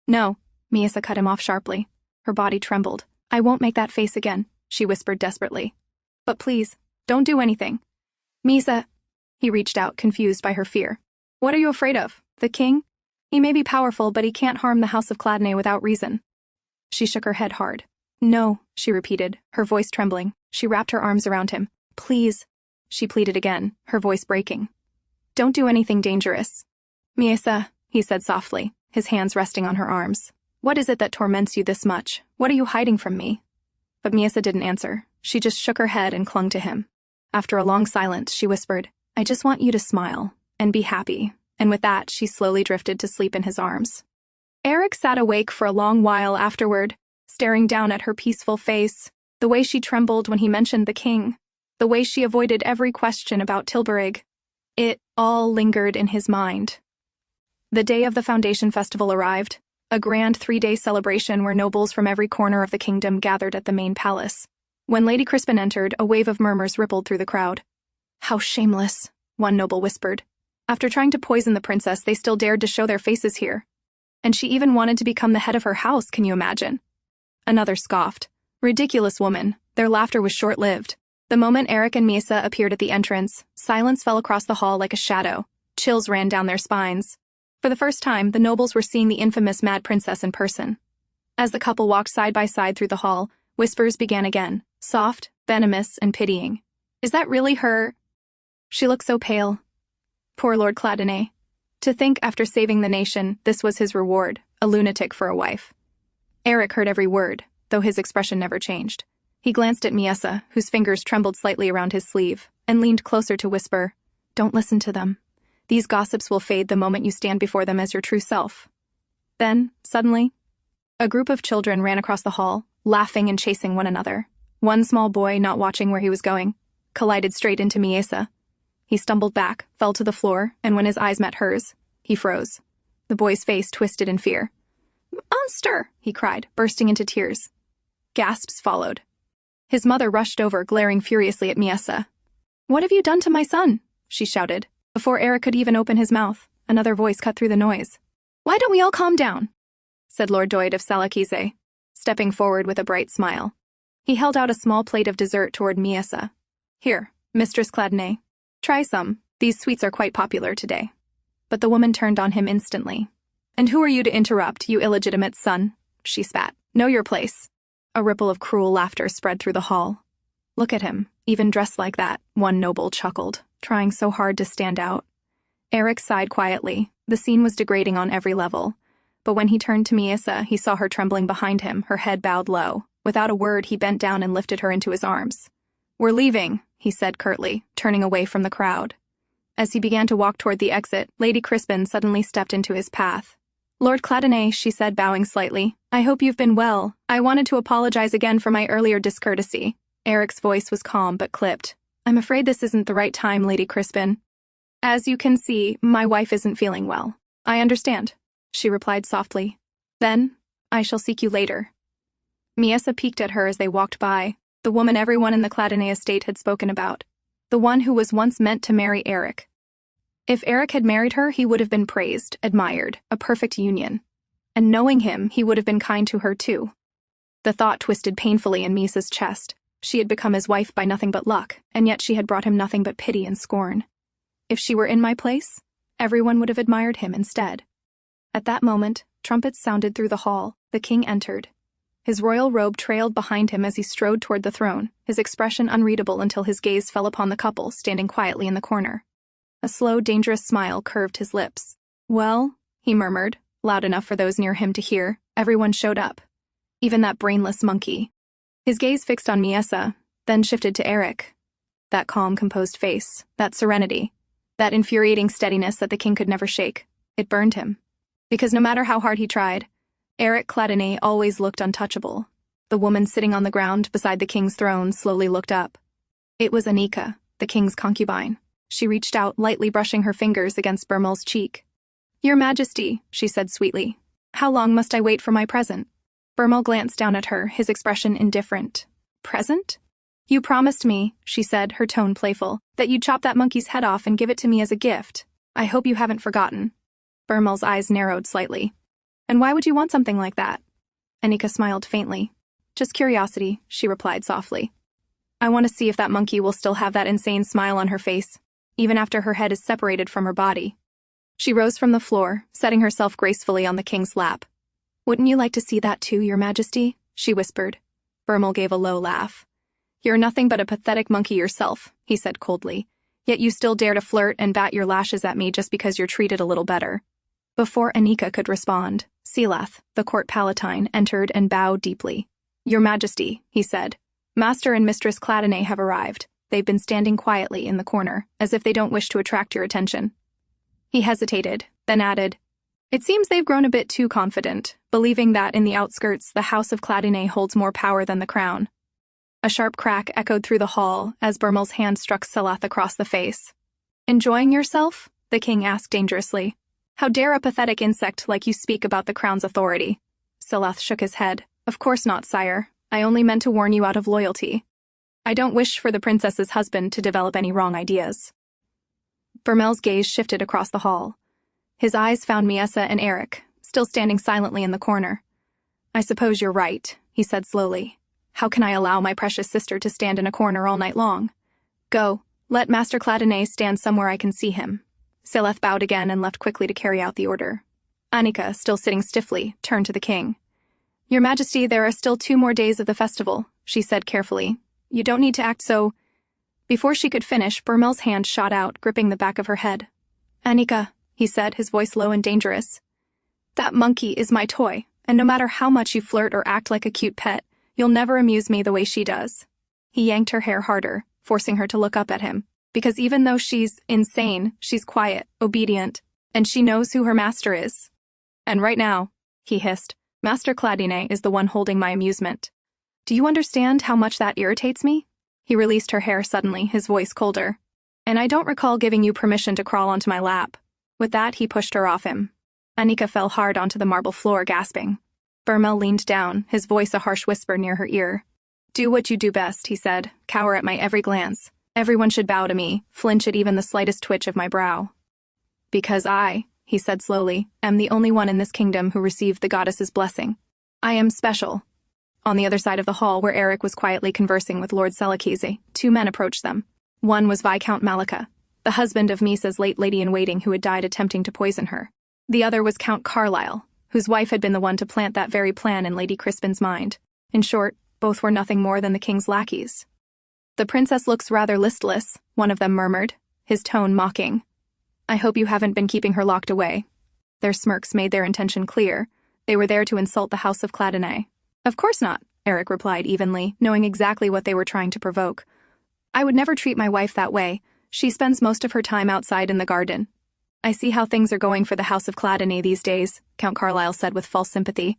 "No," Miesa cut him off sharply. Her body trembled. "I won't make that face again," she whispered desperately. "But please, don't do anything." "Miesa," he reached out, confused by her fear. "What are you afraid of? The king? He may be powerful, but he can't harm the House of Cladinae without reason." She shook her head hard. "No," she repeated, her voice trembling. She wrapped her arms around him. "Please," she pleaded again, her voice breaking. "Don't do anything dangerous." "Miesa," he said softly, his hands resting on her arms. "What is it that torments you this much? What are you hiding from me?" But Miesa didn't answer. She just shook her head and clung to him. After a long silence, she whispered, "I just want you to smile and be happy." And with that, she slowly drifted to sleep in his arms. Aerik sat awake for a long while afterward, staring down at her peaceful face, the way she trembled when he mentioned the king, the way she avoided every question about Tilburg. It all lingered in his mind. The day of the Foundation Festival arrived, a grand 3-day celebration where nobles from every corner of the kingdom gathered at the main palace. When Lady Crispin entered, a wave of murmurs rippled through the crowd. "How shameless," one noble whispered. "After trying to poison the princess, they still dared to show their faces here. And she even wanted to become the head of her house, can you imagine?" Another scoffed. "Ridiculous woman." Their laughter was short-lived. The moment Aerik and Miesa appeared at the entrance, silence fell across the hall like a shadow. Chills ran down their spines. For the first time, the nobles were seeing the infamous Mad Princess in person. As the couple walked side by side through the hall, whispers began again, soft, venomous, and pitying. "Is that really her? She looks so pale. Poor Lord Cladinae. To think after saving the nation, this was his reward, a lunatic for a wife." Aerik heard every word, though his expression never changed. He glanced at Miesa, whose fingers trembled slightly around his sleeve, and leaned closer to whisper, "Don't listen to them. These gossips will fade the moment you stand before them as your true self." Then, suddenly, a group of children ran across the hall, laughing and chasing one another. One small boy, not watching where he was going, collided straight into Miesa. He stumbled back, fell to the floor, and when his eyes met hers, he froze. The boy's face twisted in fear. "Monster!" he cried, bursting into tears. Gasps followed. His mother rushed over, glaring furiously at Miesa. "What have you done to my son?" she shouted. Before Aerik could even open his mouth, another voice cut through the noise. "Why don't we all calm down?" said Lord Doyd of Salakise, stepping forward with a bright smile. He held out a small plate of dessert toward Miesa. "Here, Mistress Cladinae. Try some. These sweets are quite popular today." But the woman turned on him instantly. "And who are you to interrupt, you illegitimate son?" she spat. "Know your place." A ripple of cruel laughter spread through the hall. "Look at him, even dressed like that," one noble chuckled, trying so hard to stand out. Aerik sighed quietly. The scene was degrading on every level. But when he turned to Miesa, he saw her trembling behind him, her head bowed low. Without a word, he bent down and lifted her into his arms. "We're leaving," he said curtly, turning away from the crowd. As he began to walk toward the exit, Lady Crispin suddenly stepped into his path. "Lord Cladinae," she said, bowing slightly, "I hope you've been well. I wanted to apologize again for my earlier discourtesy." Aerik's voice was calm but clipped. "I'm afraid this isn't the right time, Lady Crispin. As you can see, my wife isn't feeling well." "I understand," she replied softly. "Then, I shall seek you later." Miesa peeked at her as they walked by, the woman everyone in the Cladinae estate had spoken about, the one who was once meant to marry Aerik. If Aerik had married her, he would have been praised, admired, a perfect union. And knowing him, he would have been kind to her too. The thought twisted painfully in Miesa's chest. She had become his wife by nothing but luck, and yet she had brought him nothing but pity and scorn. If she were in my place, everyone would have admired him instead. At that moment, trumpets sounded through the hall. The king entered. His royal robe trailed behind him as he strode toward the throne, his expression unreadable until his gaze fell upon the couple standing quietly in the corner. A slow, dangerous smile curved his lips. "Well," he murmured, loud enough for those near him to hear. Everyone showed up. Even that brainless monkey. His gaze fixed on Miesa, then shifted to Aerik. That calm, composed face, that serenity, that infuriating steadiness that the king could never shake. It burned him. Because no matter how hard he tried, Aerik Cladinae always looked untouchable. The woman sitting on the ground beside the king's throne slowly looked up. It was Anika, the king's concubine. She reached out, lightly brushing her fingers against Bermel's cheek. "Your Majesty," she said sweetly. "How long must I wait for my present?" Bermel glanced down at her, his expression indifferent. "Present? You promised me," she said, her tone playful, "that you'd chop that monkey's head off and give it to me as a gift. I hope you haven't forgotten." Bermel's eyes narrowed slightly. "And why would you want something like that?" Anika smiled faintly. "Just curiosity," she replied softly. "I want to see if that monkey will still have that insane smile on her face, even after her head is separated from her body." She rose from the floor, setting herself gracefully on the king's lap. "Wouldn't you like to see that too, Your Majesty?" she whispered. Bermel gave a low laugh. "You're nothing but a pathetic monkey yourself," he said coldly. "Yet you still dare to flirt and bat your lashes at me just because you're treated a little better." Before Anika could respond, Silath, the court palatine, entered and bowed deeply. "Your Majesty," he said, "Master and Mistress Cladinae have arrived. They've been standing quietly in the corner, as if they don't wish to attract your attention." He hesitated, then added, "It seems they've grown a bit too confident, believing that in the outskirts the House of Cladinae holds more power than the crown." A sharp crack echoed through the hall as Bermel's hand struck Silath across the face. "Enjoying yourself?" the king asked dangerously. "How dare a pathetic insect like you speak about the crown's authority?" Silath shook his head. "Of course not, sire. I only meant to warn you out of loyalty. I don't wish for the princess's husband to develop any wrong ideas." Bermel's gaze shifted across the hall. His eyes found Miesa and Aerik, still standing silently in the corner. "I suppose you're right," he said slowly. "How can I allow my precious sister to stand in a corner all night long? Go, let Master Cladinae stand somewhere I can see him." Silath bowed again and left quickly to carry out the order. Anika, still sitting stiffly, turned to the king. "Your Majesty, there are still 2 more days of the festival," she said carefully. "You don't need to act so—" Before she could finish, Bermel's hand shot out, gripping the back of her head. "Anika," he said, his voice low and dangerous. "That monkey is my toy, and no matter how much you flirt or act like a cute pet, you'll never amuse me the way she does." He yanked her hair harder, forcing her to look up at him. "Because even though she's insane, she's quiet, obedient, and she knows who her master is. And right now," he hissed, "Master Cladinae is the one holding my amusement. Do you understand how much that irritates me?" He released her hair suddenly, his voice colder. "And I don't recall giving you permission to crawl onto my lap." With that, he pushed her off him. Anika fell hard onto the marble floor, gasping. Bermel leaned down, his voice a harsh whisper near her ear. "Do what you do best," he said, "cower at my every glance. Everyone should bow to me, flinch at even the slightest twitch of my brow." "Because I," he said slowly, "am the only one in this kingdom who received the goddess's blessing. I am special." On the other side of the hall, where Aerik was quietly conversing with Lord Selekese, 2 men approached them. One was Viscount Malika, the husband of Miesa's late lady-in-waiting who had died attempting to poison her. The other was Count Carlyle, whose wife had been the one to plant that very plan in Lady Crispin's mind. In short, both were nothing more than the king's lackeys. "The princess looks rather listless," one of them murmured, his tone mocking. "I hope you haven't been keeping her locked away." Their smirks made their intention clear. They were there to insult the House of Cladinae. "Of course not," Aerik replied evenly, knowing exactly what they were trying to provoke. "I would never treat my wife that way. She spends most of her time outside in the garden." "I see how things are going for the House of Cladinae these days," Count Carlyle said with false sympathy.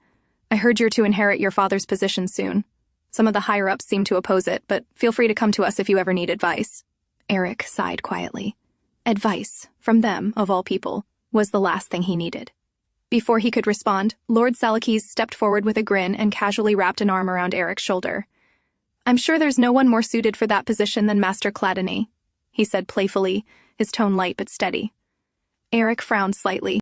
"I heard you're to inherit your father's position soon. Some of the higher-ups seem to oppose it, but feel free to come to us if you ever need advice." Aerik sighed quietly. Advice, from them, of all people, was the last thing he needed. Before he could respond, Lord Selekese stepped forward with a grin and casually wrapped an arm around Aerik's shoulder. "I'm sure there's no one more suited for that position than Master Cladinae," he said playfully, his tone light but steady. Aerik frowned slightly.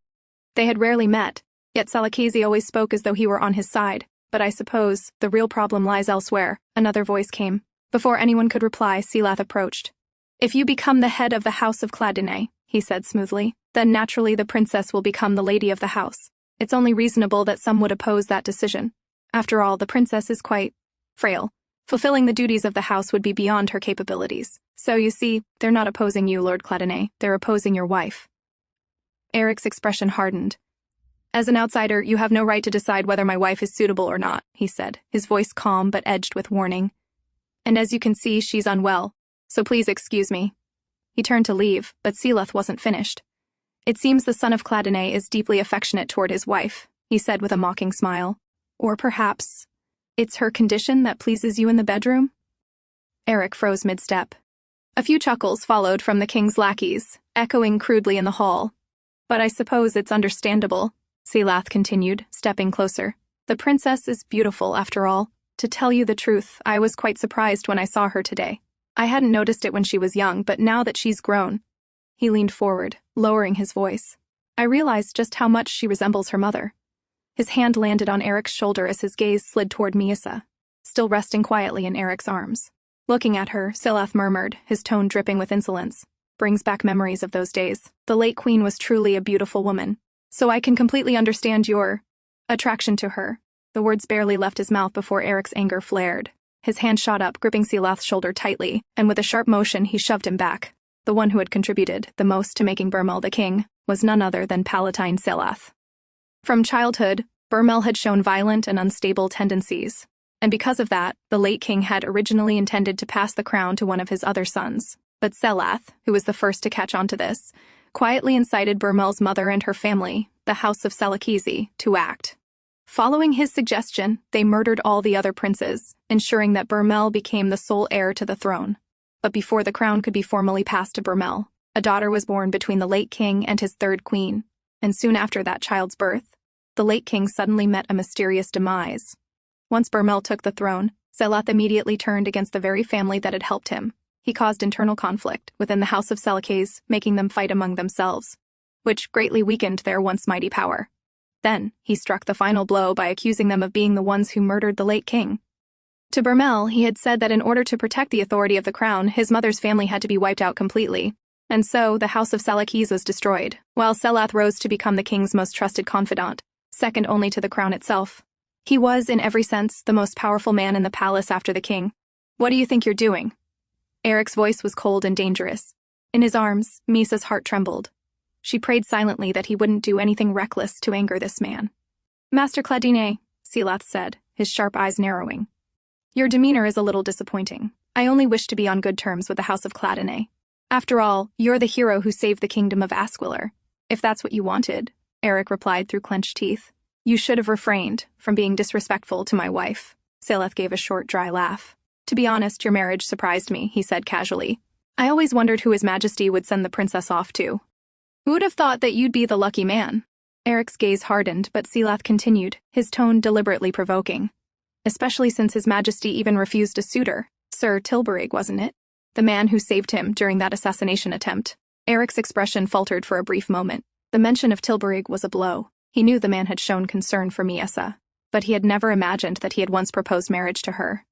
They had rarely met, Yet Salakazi always spoke as though he were on his side. But I suppose the real problem lies elsewhere, another voice came. Before anyone could reply, Silath approached. If you become the head of the House of Cladinae, he said smoothly, then naturally the princess will become the lady of the house. It's only reasonable that some would oppose that decision. After all, the princess is quite frail. Fulfilling the duties of the house would be beyond her capabilities. So you see, they're not opposing you, Lord Cladinae, they're opposing your wife. Aerik's expression hardened. As an outsider, you have no right to decide whether my wife is suitable or not, he said, his voice calm but edged with warning. And as you can see, she's unwell, so please excuse me. He turned to leave, but Silath wasn't finished. It seems the son of Cladinae is deeply affectionate toward his wife, he said with a mocking smile. Or perhaps it's her condition that pleases you in the bedroom? Aerik froze mid-step. A few chuckles followed from the king's lackeys, echoing crudely in the hall. But I suppose it's understandable, Silath continued, stepping closer. The princess is beautiful, after all. To tell you the truth, I was quite surprised when I saw her today. I hadn't noticed it when she was young, but now that she's grown. He leaned forward, lowering his voice. I realized just how much she resembles her mother. His hand landed on Aerik's shoulder as his gaze slid toward Miesa, still resting quietly in Aerik's arms. Looking at her, Silath murmured, his tone dripping with insolence. Brings back memories of those days. The late queen was truly a beautiful woman. So I can completely understand your attraction to her. The words barely left his mouth before Aerik's anger flared. His hand shot up, gripping Silath's shoulder tightly, and with a sharp motion he shoved him back. The one who had contributed the most to making Bermel the king was none other than Palatine Silath. From childhood, Bermel had shown violent and unstable tendencies, and because of that, the late king had originally intended to pass the crown to one of his other sons. But Silath, who was the first to catch on to this, quietly incited Bermel's mother and her family, the House of Salakazi, to act. Following his suggestion, they murdered all the other princes, ensuring that Bermel became the sole heir to the throne. But before the crown could be formally passed to Bermel, a daughter was born between the late king and his third queen, and soon after that child's birth, the late king suddenly met a mysterious demise. Once Bermel took the throne, Silath immediately turned against the very family that had helped him. He caused internal conflict within the House of Salakazi, making them fight among themselves, which greatly weakened their once mighty power. Then, he struck the final blow by accusing them of being the ones who murdered the late king. To Bermel, he had said that in order to protect the authority of the crown, his mother's family had to be wiped out completely, and so the House of Salakazi was destroyed, while Silath rose to become the king's most trusted confidant, second only to the crown itself. He was, in every sense, the most powerful man in the palace after the king. What do you think you're doing? Aerik's voice was cold and dangerous. In his arms, Miesa's heart trembled. She prayed silently that he wouldn't do anything reckless to anger this man. Master Cladinae, Silath said, his sharp eyes narrowing. Your demeanor is a little disappointing. I only wish to be on good terms with the House of Cladinae. After all, you're the hero who saved the kingdom of Esquillre. If that's what you wanted, Aerik replied through clenched teeth. You should have refrained from being disrespectful to my wife. Silath gave a short, dry laugh. To be honest, your marriage surprised me, he said casually. I always wondered who His Majesty would send the princess off to. Who would have thought that you'd be the lucky man? Aerik's gaze hardened, but Silath continued, his tone deliberately provoking. Especially since His Majesty even refused a suitor. Sir Tilburig, wasn't it? The man who saved him during that assassination attempt. Aerik's expression faltered for a brief moment. The mention of Tilburig was a blow. He knew the man had shown concern for Miesa, but he had never imagined that he had once proposed marriage to her.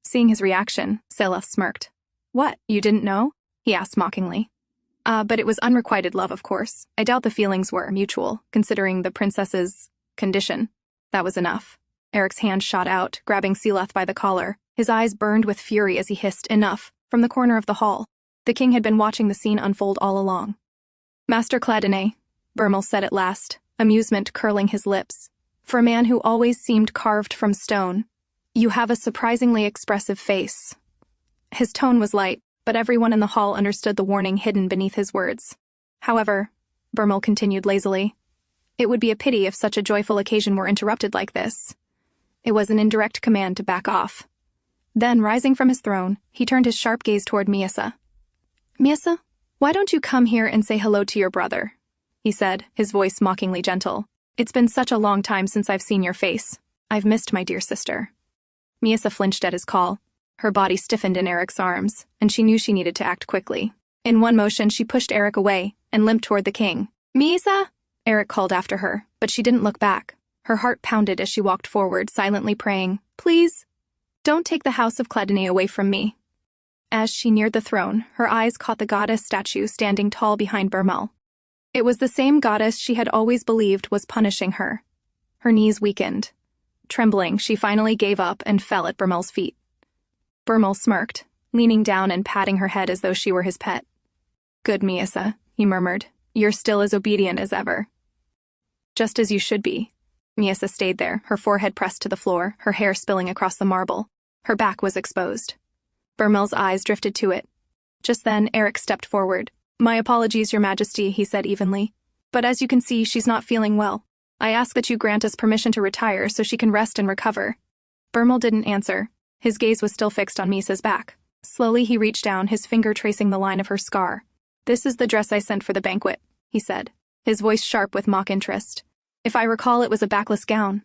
Seeing his reaction, Silath smirked. What, you didn't know? He asked mockingly. But it was unrequited love, of course. I doubt the feelings were mutual, considering the princess's condition. That was enough. Aerik's hand shot out, grabbing Silath by the collar. His eyes burned with fury as he hissed, enough, from the corner of the hall. The king had been watching the scene unfold all along. Master Cladinae, Bermel said at last, amusement curling his lips. For a man who always seemed carved from stone, you have a surprisingly expressive face. His tone was light, but everyone in the hall understood the warning hidden beneath his words. However, Bermel continued lazily, it would be a pity if such a joyful occasion were interrupted like this. It was an indirect command to back off. Then, rising from his throne, he turned his sharp gaze toward Miesa. Miesa, why don't you come here and say hello to your brother? He said, his voice mockingly gentle. It's been such a long time since I've seen your face. I've missed my dear sister. Miesa flinched at his call. Her body stiffened in Aerik's arms, and she knew she needed to act quickly. In one motion, she pushed Aerik away and limped toward the king. Miesa! Aerik called after her, but she didn't look back. Her heart pounded as she walked forward, silently praying, "Please, don't take the house of Cladinae away from me." As she neared the throne, her eyes caught the goddess statue standing tall behind Bermel. It was the same goddess she had always believed was punishing her. Her knees weakened. Trembling, she finally gave up and fell at Bermel's feet. Bermel smirked, leaning down and patting her head as though she were his pet. "Good, Miesa," he murmured. "You're still as obedient as ever." "Just as you should be." Miesa stayed there, her forehead pressed to the floor, her hair spilling across the marble. Her back was exposed. Bermel's eyes drifted to it. Just then, Aerik stepped forward. "My apologies, Your Majesty," he said evenly. "But as you can see, she's not feeling well. I ask that you grant us permission to retire so she can rest and recover." Bermel didn't answer. His gaze was still fixed on Miesa's back. Slowly, he reached down, his finger tracing the line of her scar. "This is the dress I sent for the banquet," he said, his voice sharp with mock interest. "If I recall, it was a backless gown.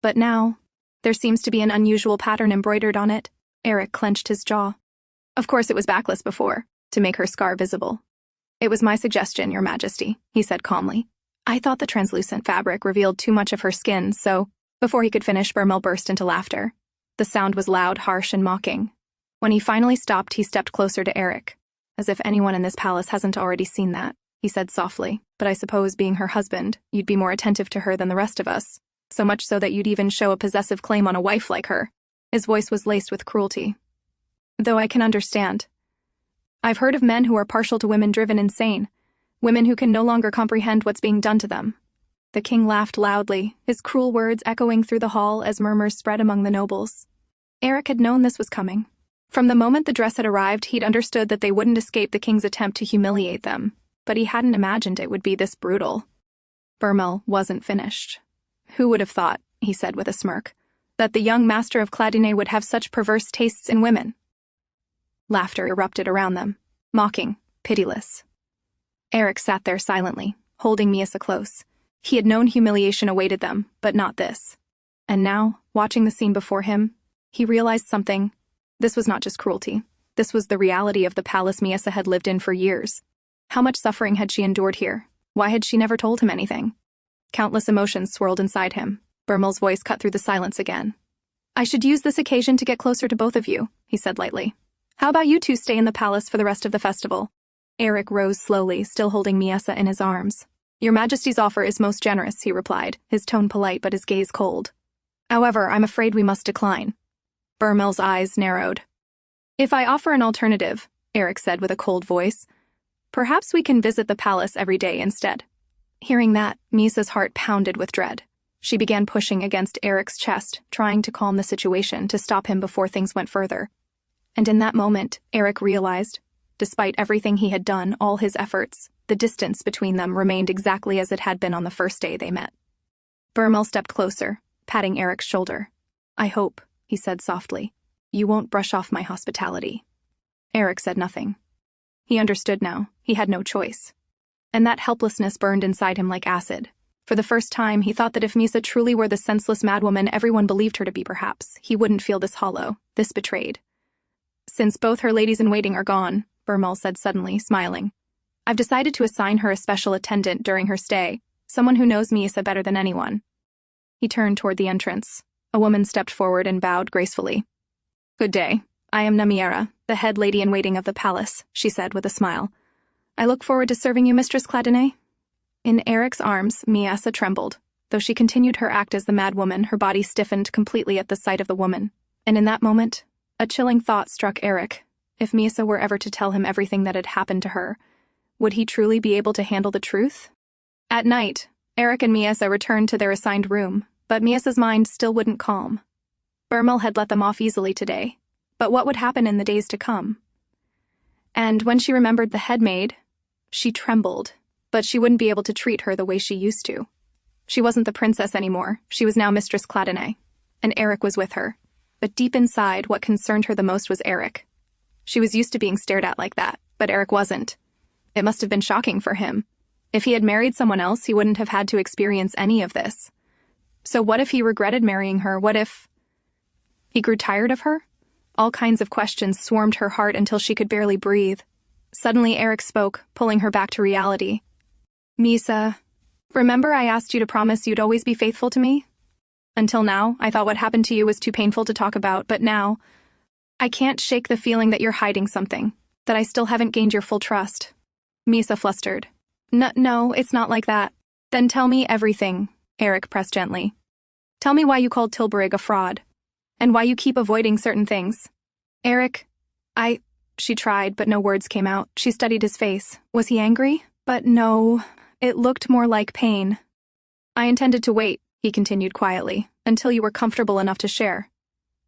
But now, there seems to be an unusual pattern embroidered on it." Aerik clenched his jaw. "Of course it was backless before, to make her scar visible. It was my suggestion, Your Majesty," he said calmly. "I thought the translucent fabric revealed too much of her skin, so..." Before he could finish, Bermel burst into laughter. The sound was loud, harsh, and mocking. When he finally stopped, he stepped closer to Aerik. "As if anyone in this palace hasn't already seen that," he said softly. "But I suppose, being her husband, you'd be more attentive to her than the rest of us. So much so that you'd even show a possessive claim on a wife like her." His voice was laced with cruelty. "Though I can understand. I've heard of men who are partial to women driven insane, women who can no longer comprehend what's being done to them." The king laughed loudly, his cruel words echoing through the hall as murmurs spread among the nobles. Aerik had known this was coming. From the moment the dress had arrived, he'd understood that they wouldn't escape the king's attempt to humiliate them, but he hadn't imagined it would be this brutal. Bermel wasn't finished. "Who would have thought," he said with a smirk, "that the young master of Cladinae would have such perverse tastes in women?" Laughter erupted around them, mocking, pitiless. Aerik sat there silently, holding Miesa close. He had known humiliation awaited them, but not this. And now, watching the scene before him, he realized something. This was not just cruelty. This was the reality of the palace Miesa had lived in for years. How much suffering had she endured here? Why had she never told him anything? Countless emotions swirled inside him. Bermel's voice cut through the silence again. "I should use this occasion to get closer to both of you," he said lightly. "How about you two stay in the palace for the rest of the festival?" Aerik rose slowly, still holding Miesa in his arms. "Your Majesty's offer is most generous," he replied, his tone polite but his gaze cold. "However, I'm afraid we must decline." Bermel's eyes narrowed. "If I offer an alternative," Aerik said with a cold voice, "perhaps we can visit the palace every day instead." Hearing that, Miesa's heart pounded with dread. She began pushing against Aerik's chest, trying to calm the situation, to stop him before things went further. And in that moment, Aerik realized, despite everything he had done, all his efforts, the distance between them remained exactly as it had been on the first day they met. Bermel stepped closer, patting Aerik's shoulder. "I hope," he said softly, "you won't brush off my hospitality." Aerik said nothing. He understood now. He had no choice. And that helplessness burned inside him like acid. For the first time, he thought that if Miesa truly were the senseless madwoman everyone believed her to be, perhaps, he wouldn't feel this hollow, this betrayed. "Since both her ladies-in-waiting are gone," Bermel said suddenly, smiling, "I've decided to assign her a special attendant during her stay, someone who knows Miesa better than anyone." He turned toward the entrance. A woman stepped forward and bowed gracefully. "Good day. I am Namiera, the head lady-in-waiting of the palace," she said with a smile. "I look forward to serving you, Mistress Cladinae." In Aerik's arms, Miesa trembled. Though she continued her act as the madwoman, her body stiffened completely at the sight of the woman. And in that moment, a chilling thought struck Aerik. If Miesa were ever to tell him everything that had happened to her, would he truly be able to handle the truth? At night, Aerik and Miesa returned to their assigned room, but Miesa's mind still wouldn't calm. Bermel had let them off easily today, but what would happen in the days to come? And when she remembered the head maid, she trembled, but she wouldn't be able to treat her the way she used to. She wasn't the princess anymore, she was now Mistress Cladinae, and Aerik was with her. But deep inside, what concerned her the most was Aerik. She was used to being stared at like that, but Aerik wasn't. It must have been shocking for him. If he had married someone else, he wouldn't have had to experience any of this. So what if he regretted marrying her? What if he grew tired of her? All kinds of questions swarmed her heart until she could barely breathe. Suddenly Aerik spoke, pulling her back to reality. "Miesa, Remember I asked you to promise you'd always be faithful to me? Until now, I thought what happened to you was too painful to talk about, but now, I can't shake the feeling that you're hiding something, that I still haven't gained your full trust. Miesa flustered. No, it's not like that. Then tell me everything, Aerik pressed gently. Tell me why you called Tilburg a fraud, and why you keep avoiding certain things. Aerik, She tried, but no words came out. She studied his face. Was he angry? But no, it looked more like pain. I intended to wait, he continued quietly, until you were comfortable enough to share.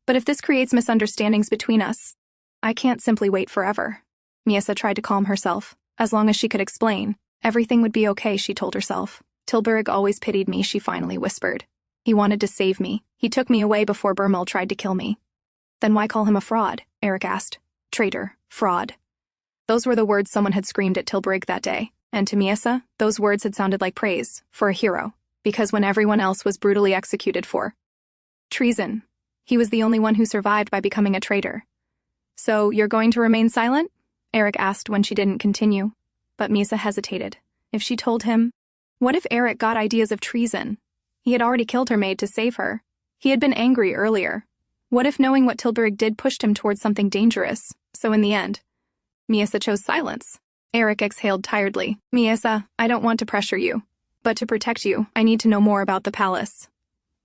But if this creates misunderstandings between us, I can't simply wait forever. Miesa tried to calm herself. As long as she could explain, everything would be okay, she told herself. Tilburg always pitied me, she finally whispered. He wanted to save me. He took me away before Burmel tried to kill me. Then why call him a fraud? Aerik asked. Traitor. Fraud. Those were the words someone had screamed at Tilburg that day, and to Miesa, those words had sounded like praise, for a hero, because when everyone else was brutally executed for treason, he was the only one who survived by becoming a traitor. So, you're going to remain silent? Aerik asked when she didn't continue, but Miesa hesitated. If she told him, what if Aerik got ideas of treason? He had already killed her maid to save her. He had been angry earlier. What if knowing what Tilburg did pushed him towards something dangerous? So in the end, Miesa chose silence. Aerik exhaled tiredly. Miesa, I don't want to pressure you. But to protect you, I need to know more about the palace.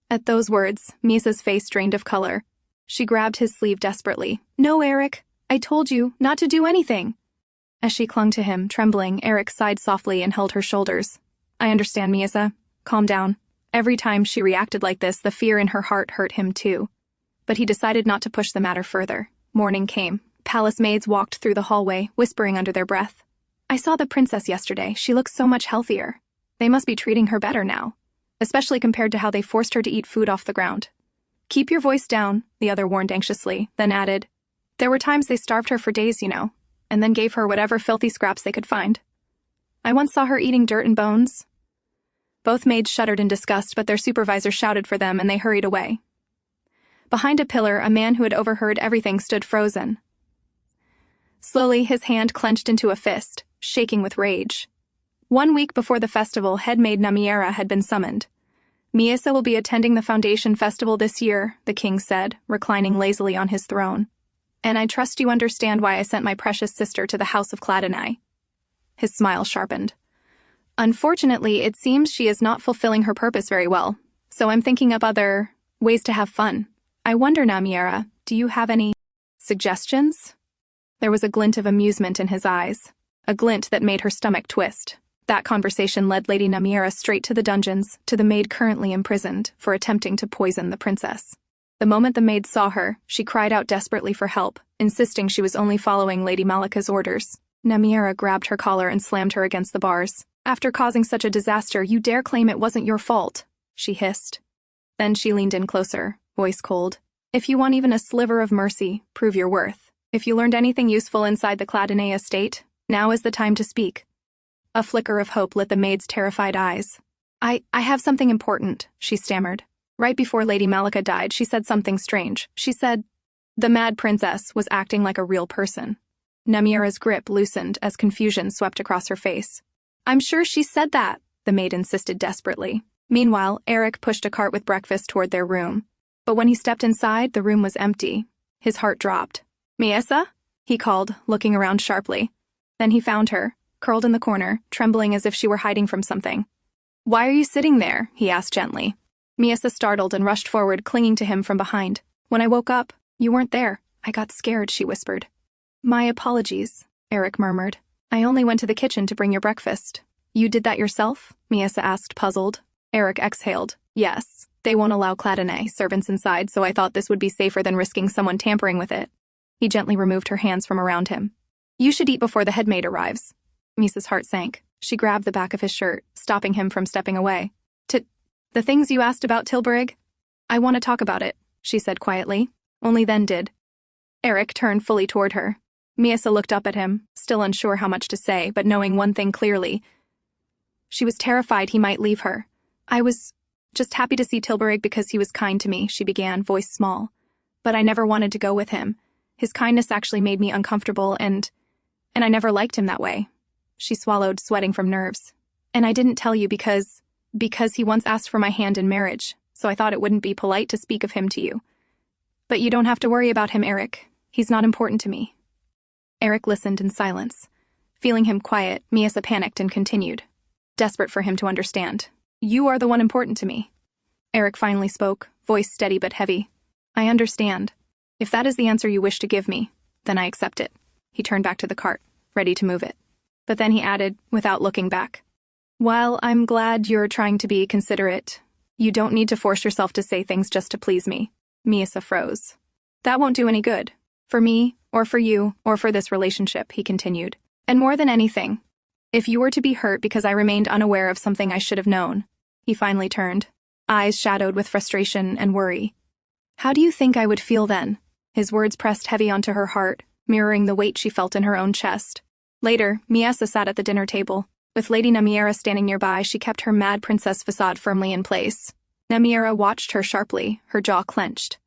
At those words, Miesa's face drained of color. She grabbed his sleeve desperately. No, Aerik, I told you not to do anything. As she clung to him, trembling, Aerik sighed softly and held her shoulders. I understand, Miesa. Calm down. Every time she reacted like this, the fear in her heart hurt him too. But he decided not to push the matter further. Morning came. Palace maids walked through the hallway, whispering under their breath. I saw the princess yesterday. She looks so much healthier. They must be treating her better now, especially compared to how they forced her to eat food off the ground. Keep your voice down, the other warned anxiously, then added. There were times they starved her for days, you know, and then gave her whatever filthy scraps they could find. I once saw her eating dirt and bones. Both maids shuddered in disgust, but their supervisor shouted for them and they hurried away. Behind a pillar, a man who had overheard everything stood frozen. Slowly, his hand clenched into a fist, shaking with rage. 1 week before the festival, head maid Namiera had been summoned. Miesa will be attending the Foundation Festival this year, the king said, reclining lazily on his throne. And I trust you understand why I sent my precious sister to the House of Cladinae. His smile sharpened. Unfortunately, it seems she is not fulfilling her purpose very well, so I'm thinking of other ways to have fun. I wonder, Namiera, do you have any suggestions? There was a glint of amusement in his eyes, a glint that made her stomach twist. That conversation led Lady Namiera straight to the dungeons, to the maid currently imprisoned for attempting to poison the princess. The moment the maid saw her, she cried out desperately for help, insisting she was only following Lady Malika's orders. Namiera grabbed her collar and slammed her against the bars. After causing such a disaster, you dare claim it wasn't your fault, she hissed. Then she leaned in closer, voice cold. If you want even a sliver of mercy, prove your worth. If you learned anything useful inside the Cladinae estate, now is the time to speak. A flicker of hope lit the maid's terrified eyes. I have something important, she stammered. Right before Lady Malika died, she said something strange. She said, the mad princess was acting like a real person. Namiera's grip loosened as confusion swept across her face. I'm sure she said that, the maid insisted desperately. Meanwhile, Aerik pushed a cart with breakfast toward their room. But when he stepped inside, the room was empty. His heart dropped. Miesa? He called, looking around sharply. Then he found her, curled in the corner, trembling as if she were hiding from something. Why are you sitting there? He asked gently. Miesa startled and rushed forward, clinging to him from behind. When I woke up, you weren't there. I got scared, she whispered. My apologies, Aerik murmured. I only went to the kitchen to bring your breakfast. You did that yourself? Miesa asked, puzzled. Aerik exhaled. Yes. They won't allow Cladinae servants inside, so I thought this would be safer than risking someone tampering with it. He gently removed her hands from around him. You should eat before the headmaid arrives. Miesa's heart sank. She grabbed the back of his shirt, stopping him from stepping away. The things you asked about, Tilburg? I want to talk about it, she said quietly. Only then did. Aerik turned fully toward her. Miesa looked up at him, still unsure how much to say, but knowing one thing clearly. She was terrified he might leave her. I was just happy to see Tilburg because he was kind to me, she began, voice small. But I never wanted to go with him. His kindness actually made me uncomfortable, and I never liked him that way. She swallowed, sweating from nerves. And I didn't tell you because Because he once asked for my hand in marriage, so I thought it wouldn't be polite to speak of him to you. But you don't have to worry about him, Aerik. He's not important to me. Aerik listened in silence. Feeling him quiet, Miesa panicked and continued, desperate for him to understand. You are the one important to me. Aerik finally spoke, voice steady but heavy. I understand. If that is the answer you wish to give me, then I accept it. He turned back to the cart, ready to move it. But then he added, without looking back, while I'm glad you're trying to be considerate, you don't need to force yourself to say things just to please me. Miesa froze. That won't do any good. For me, or for you, or for this relationship, he continued. And more than anything, if you were to be hurt because I remained unaware of something I should have known. He finally turned, eyes shadowed with frustration and worry. How do you think I would feel then? His words pressed heavy onto her heart, mirroring the weight she felt in her own chest. Later, Miesa sat at the dinner table. With Lady Namiera standing nearby, she kept her mad princess facade firmly in place. Namiera watched her sharply, her jaw clenched.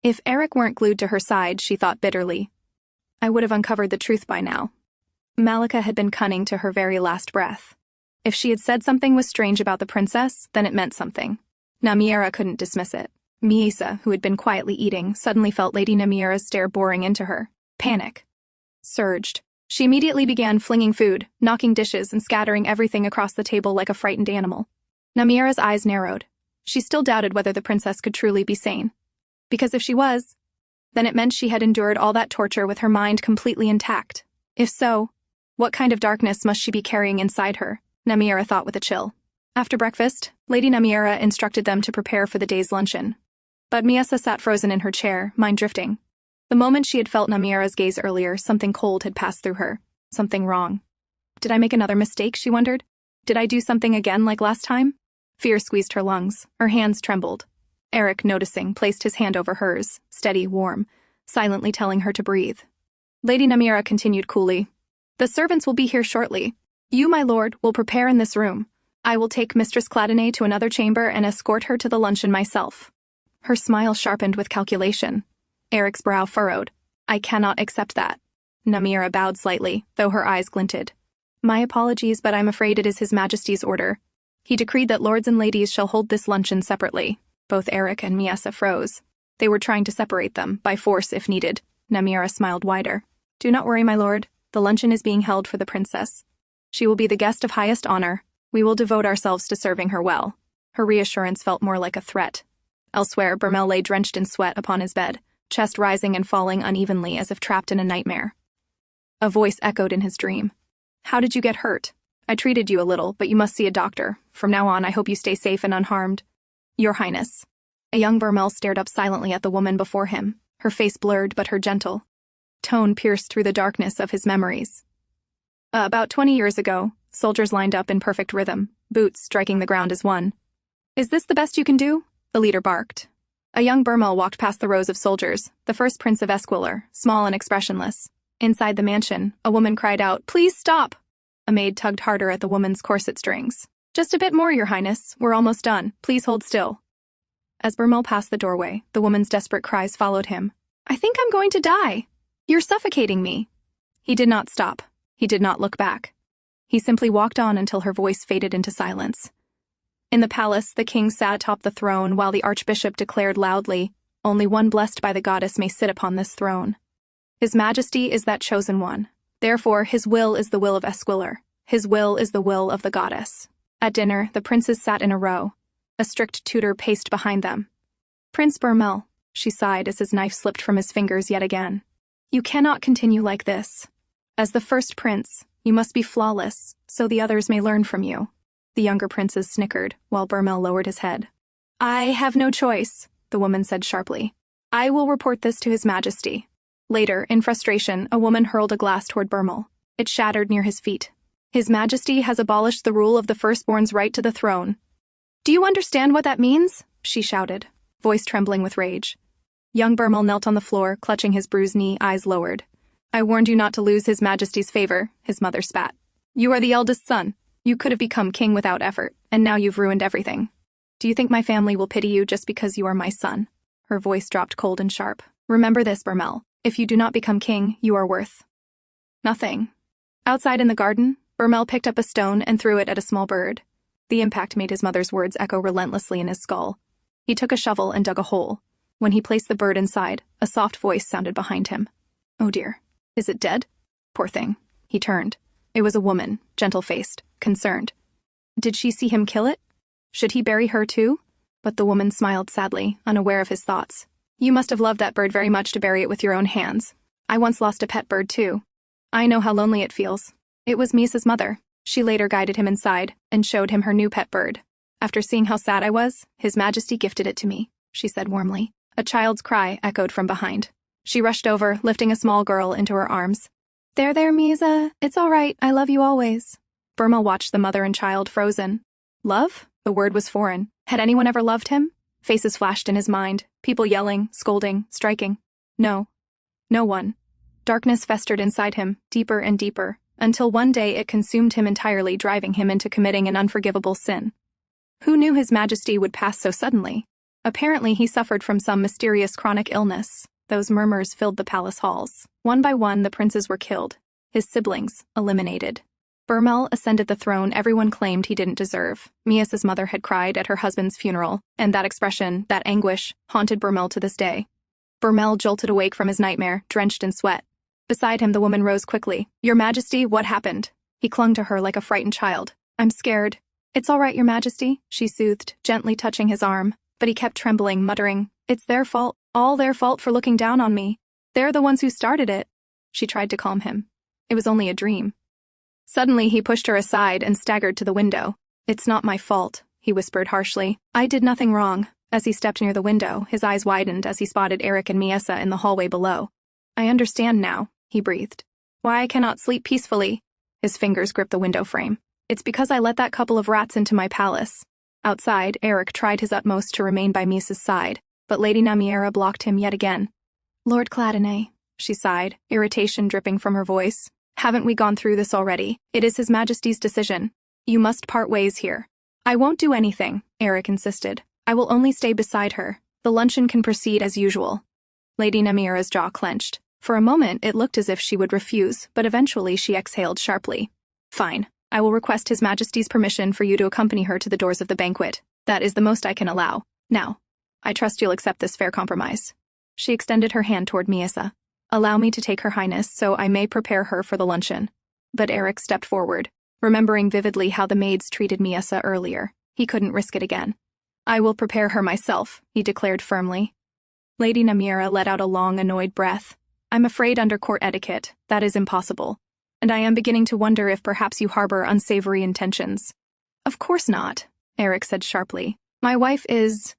If Aerik weren't glued to her side, she thought bitterly, I would have uncovered the truth by now. Malika had been cunning to her very last breath. If she had said something was strange about the princess, then it meant something. Namiera couldn't dismiss it. Miesa, who had been quietly eating, suddenly felt Lady Namiera's stare boring into her. Panic surged. She immediately began flinging food, knocking dishes, and scattering everything across the table like a frightened animal. Namiera's eyes narrowed. She still doubted whether the princess could truly be sane. Because if she was, then it meant she had endured all that torture with her mind completely intact. If so, what kind of darkness must she be carrying inside her? Namiera thought with a chill. After breakfast, Lady Namiera instructed them to prepare for the day's luncheon. But Miesa sat frozen in her chair, mind drifting. The moment she had felt Namiera's gaze earlier, something cold had passed through her. Something wrong. Did I make another mistake, she wondered? Did I do something again like last time? Fear squeezed her lungs. Her hands trembled. Aerik, noticing, placed his hand over hers, steady, warm, silently telling her to breathe. Lady Namiera continued coolly. The servants will be here shortly. You, my lord, will prepare in this room. I will take Mistress Cladinae to another chamber and escort her to the luncheon myself. Her smile sharpened with calculation. Aerik's brow furrowed. I cannot accept that. Namiera bowed slightly, though her eyes glinted. My apologies, but I'm afraid it is His Majesty's order. He decreed that lords and ladies shall hold this luncheon separately. Both Aerik and Miesa froze. They were trying to separate them, by force if needed. Namiera smiled wider. Do not worry, my lord. The luncheon is being held for the princess. She will be the guest of highest honor. We will devote ourselves to serving her well. Her reassurance felt more like a threat. Elsewhere, Bermel lay drenched in sweat upon his bed, chest rising and falling unevenly as if trapped in a nightmare. A voice echoed in his dream. How did you get hurt? I treated you a little, but you must see a doctor. From now on, I hope you stay safe and unharmed. Your Highness. A young Bermel stared up silently at the woman before him, her face blurred but her gentle tone pierced through the darkness of his memories. About 20 years ago, soldiers lined up in perfect rhythm, boots striking the ground as one. Is this the best you can do? The leader barked. A young Bermel walked past the rows of soldiers, the first Prince of Esquillre, small and expressionless. Inside the mansion, a woman cried out, Please stop! A maid tugged harder at the woman's corset strings. Just a bit more, Your Highness. We're almost done. Please hold still. As Bermel passed the doorway, the woman's desperate cries followed him. I think I'm going to die. You're suffocating me. He did not stop. He did not look back. He simply walked on until her voice faded into silence. In the palace, the king sat atop the throne while the archbishop declared loudly, Only one blessed by the goddess may sit upon this throne. His Majesty is that chosen one. Therefore, his will is the will of Esquillre. His will is the will of the goddess. At dinner, the princes sat in a row. A strict tutor paced behind them. Prince Bermel, she sighed as his knife slipped from his fingers yet again. You cannot continue like this. As the first prince, you must be flawless, so the others may learn from you. The younger princes snickered, while Bermel lowered his head. I have no choice, the woman said sharply. I will report this to His Majesty. Later, in frustration, a woman hurled a glass toward Bermel. It shattered near his feet. His Majesty has abolished the rule of the firstborn's right to the throne. Do you understand what that means? She shouted, voice trembling with rage. Young Bermel knelt on the floor, clutching his bruised knee, eyes lowered. I warned you not to lose His Majesty's favor, his mother spat. You are the eldest son. You could have become king without effort, and now you've ruined everything. Do you think my family will pity you just because you are my son? Her voice dropped cold and sharp. Remember this, Bermel. If you do not become king, you are worth nothing. Outside in the garden, Bermel picked up a stone and threw it at a small bird. The impact made his mother's words echo relentlessly in his skull. He took a shovel and dug a hole. When he placed the bird inside, a soft voice sounded behind him. "Oh dear. Is it dead?" Poor thing. He turned. It was a woman, gentle-faced, concerned. Did she see him kill it? Should he bury her too? But the woman smiled sadly, unaware of his thoughts. "You must have loved that bird very much to bury it with your own hands. I once lost a pet bird too. I know how lonely it feels. It was Miesa's mother." She later guided him inside and showed him her new pet bird. "After seeing how sad I was, His Majesty gifted it to me," she said warmly. A child's cry echoed from behind. She rushed over, lifting a small girl into her arms. There, Miesa. It's all right. I love you always." Burma watched the mother and child frozen. Love? The word was foreign. Had anyone ever loved him? Faces flashed in his mind, people yelling, scolding, striking. No. No one. Darkness festered inside him, deeper and deeper, until one day it consumed him entirely, driving him into committing an unforgivable sin. Who knew His Majesty would pass so suddenly? Apparently he suffered from some mysterious chronic illness. Those murmurs filled the palace halls. One by one, the princes were killed, his siblings eliminated. Burmel ascended the throne everyone claimed he didn't deserve. Miesa's mother had cried at her husband's funeral, and that expression, that anguish, haunted Burmel to this day. Burmel jolted awake from his nightmare, drenched in sweat. Beside him, the woman rose quickly. "Your Majesty, what happened?" He clung to her like a frightened child. "I'm scared." "It's all right, Your Majesty," she soothed, gently touching his arm. But he kept trembling, muttering, "It's their fault, all their fault for looking down on me. They're the ones who started it." She tried to calm him. It was only a dream. Suddenly, he pushed her aside and staggered to the window. "It's not my fault," he whispered harshly. "I did nothing wrong." As he stepped near the window, his eyes widened as he spotted Aerik and Miesa in the hallway below. "I understand now," he breathed. "Why I cannot sleep peacefully." His fingers gripped the window frame. "It's because I let that couple of rats into my palace." Outside, Aerik tried his utmost to remain by Miesa's side, but Lady Namiera blocked him yet again. "Lord Cladinae," she sighed, irritation dripping from her voice. "Haven't we gone through this already? It is His Majesty's decision. You must part ways here." "I won't do anything," Aerik insisted. "I will only stay beside her. The luncheon can proceed as usual." Lady Namiera's jaw clenched. For a moment, it looked as if she would refuse, but eventually she exhaled sharply. "Fine. I will request His Majesty's permission for you to accompany her to the doors of the banquet. That is the most I can allow. Now, I trust you'll accept this fair compromise." She extended her hand toward Miesa. "Allow me to take Her Highness so I may prepare her for the luncheon." But Aerik stepped forward, remembering vividly how the maids treated Miesa earlier. He couldn't risk it again. "I will prepare her myself," he declared firmly. Lady Namiera let out a long, annoyed breath. "I'm afraid under court etiquette, that is impossible. And I am beginning to wonder if perhaps you harbor unsavory intentions." "Of course not," Aerik said sharply. "My wife is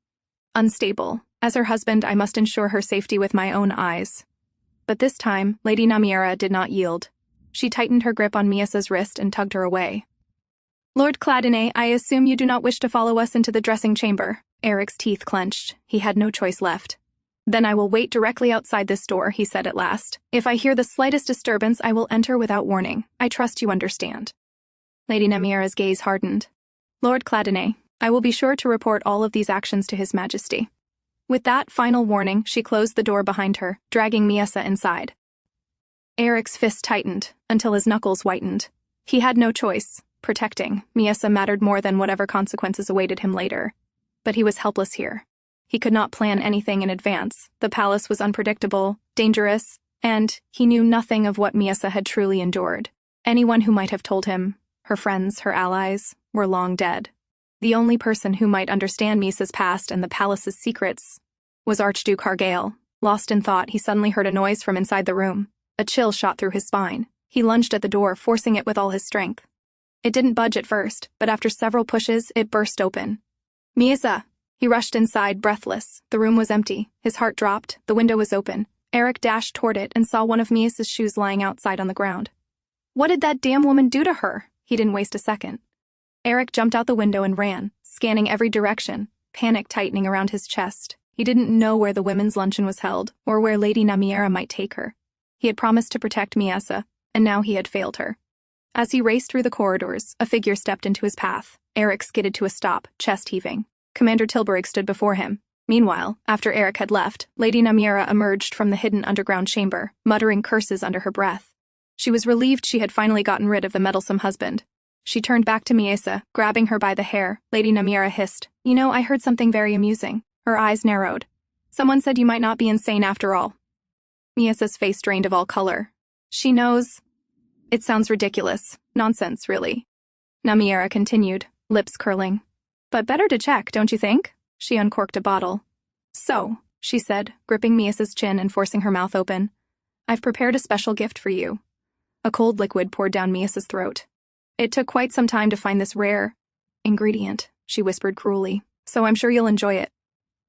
unstable. As her husband, I must ensure her safety with my own eyes." But this time, Lady Namiera did not yield. She tightened her grip on Miesa's wrist and tugged her away. "Lord Cladinae, I assume you do not wish to follow us into the dressing chamber." Aerik's teeth clenched. He had no choice left. "Then I will wait directly outside this door," he said at last. "If I hear the slightest disturbance, I will enter without warning. I trust you understand." Lady Namiera's gaze hardened. "Lord Cladinae, I will be sure to report all of these actions to His Majesty." With that final warning, she closed the door behind her, dragging Miesa inside. Aerik's fist tightened, until his knuckles whitened. He had no choice. Protecting Miesa mattered more than whatever consequences awaited him later. But he was helpless here. He could not plan anything in advance. The palace was unpredictable, dangerous, and he knew nothing of what Miesa had truly endured. Anyone who might have told him, her friends, her allies, were long dead. The only person who might understand Miesa's past and the palace's secrets was Archduke Hargail. Lost in thought, he suddenly heard a noise from inside the room. A chill shot through his spine. He lunged at the door, forcing it with all his strength. It didn't budge at first, but after several pushes, it burst open. "Miesa!" He rushed inside, breathless. The room was empty. His heart dropped. The window was open. Aerik dashed toward it and saw one of Miesa's shoes lying outside on the ground. What did that damn woman do to her? He didn't waste a second. Aerik jumped out the window and ran, scanning every direction, panic tightening around his chest. He didn't know where the women's luncheon was held, or where Lady Namiera might take her. He had promised to protect Miesa, and now he had failed her. As he raced through the corridors, a figure stepped into his path. Aerik skidded to a stop, chest heaving. Commander Tilburg stood before him. Meanwhile, after Aerik had left, Lady Namiera emerged from the hidden underground chamber, muttering curses under her breath. She was relieved she had finally gotten rid of the meddlesome husband. She turned back to Miesa, grabbing her by the hair. Lady Nymeria hissed, "You know, I heard something very amusing." Her eyes narrowed. "Someone said you might not be insane after all." Miesa's face drained of all color. "She knows." "It sounds ridiculous. Nonsense, really." Nymeria continued, lips curling. "But better to check, don't you think?" She uncorked a bottle. "So," she said, gripping Miesa's chin and forcing her mouth open, "I've prepared a special gift for you." A cold liquid poured down Miesa's throat. "It took quite some time to find this rare ingredient," she whispered cruelly, "so I'm sure you'll enjoy it."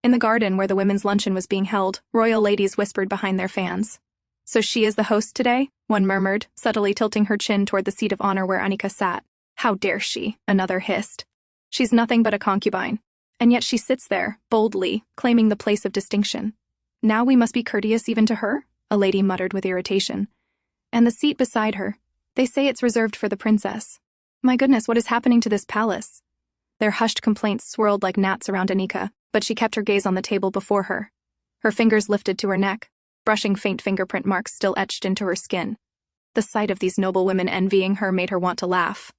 In the garden where the women's luncheon was being held, royal ladies whispered behind their fans. "So she is the host today?" one murmured, subtly tilting her chin toward the seat of honor where Annika sat. "How dare she?" another hissed. "She's nothing but a concubine. And yet she sits there, boldly, claiming the place of distinction. Now we must be courteous even to her?" a lady muttered with irritation. "And the seat beside her. They say it's reserved for the princess. My goodness, what is happening to this palace?" Their hushed complaints swirled like gnats around Annika, but she kept her gaze on the table before her. Her fingers lifted to her neck, brushing faint fingerprint marks still etched into her skin. The sight of these noble women envying her made her want to laugh.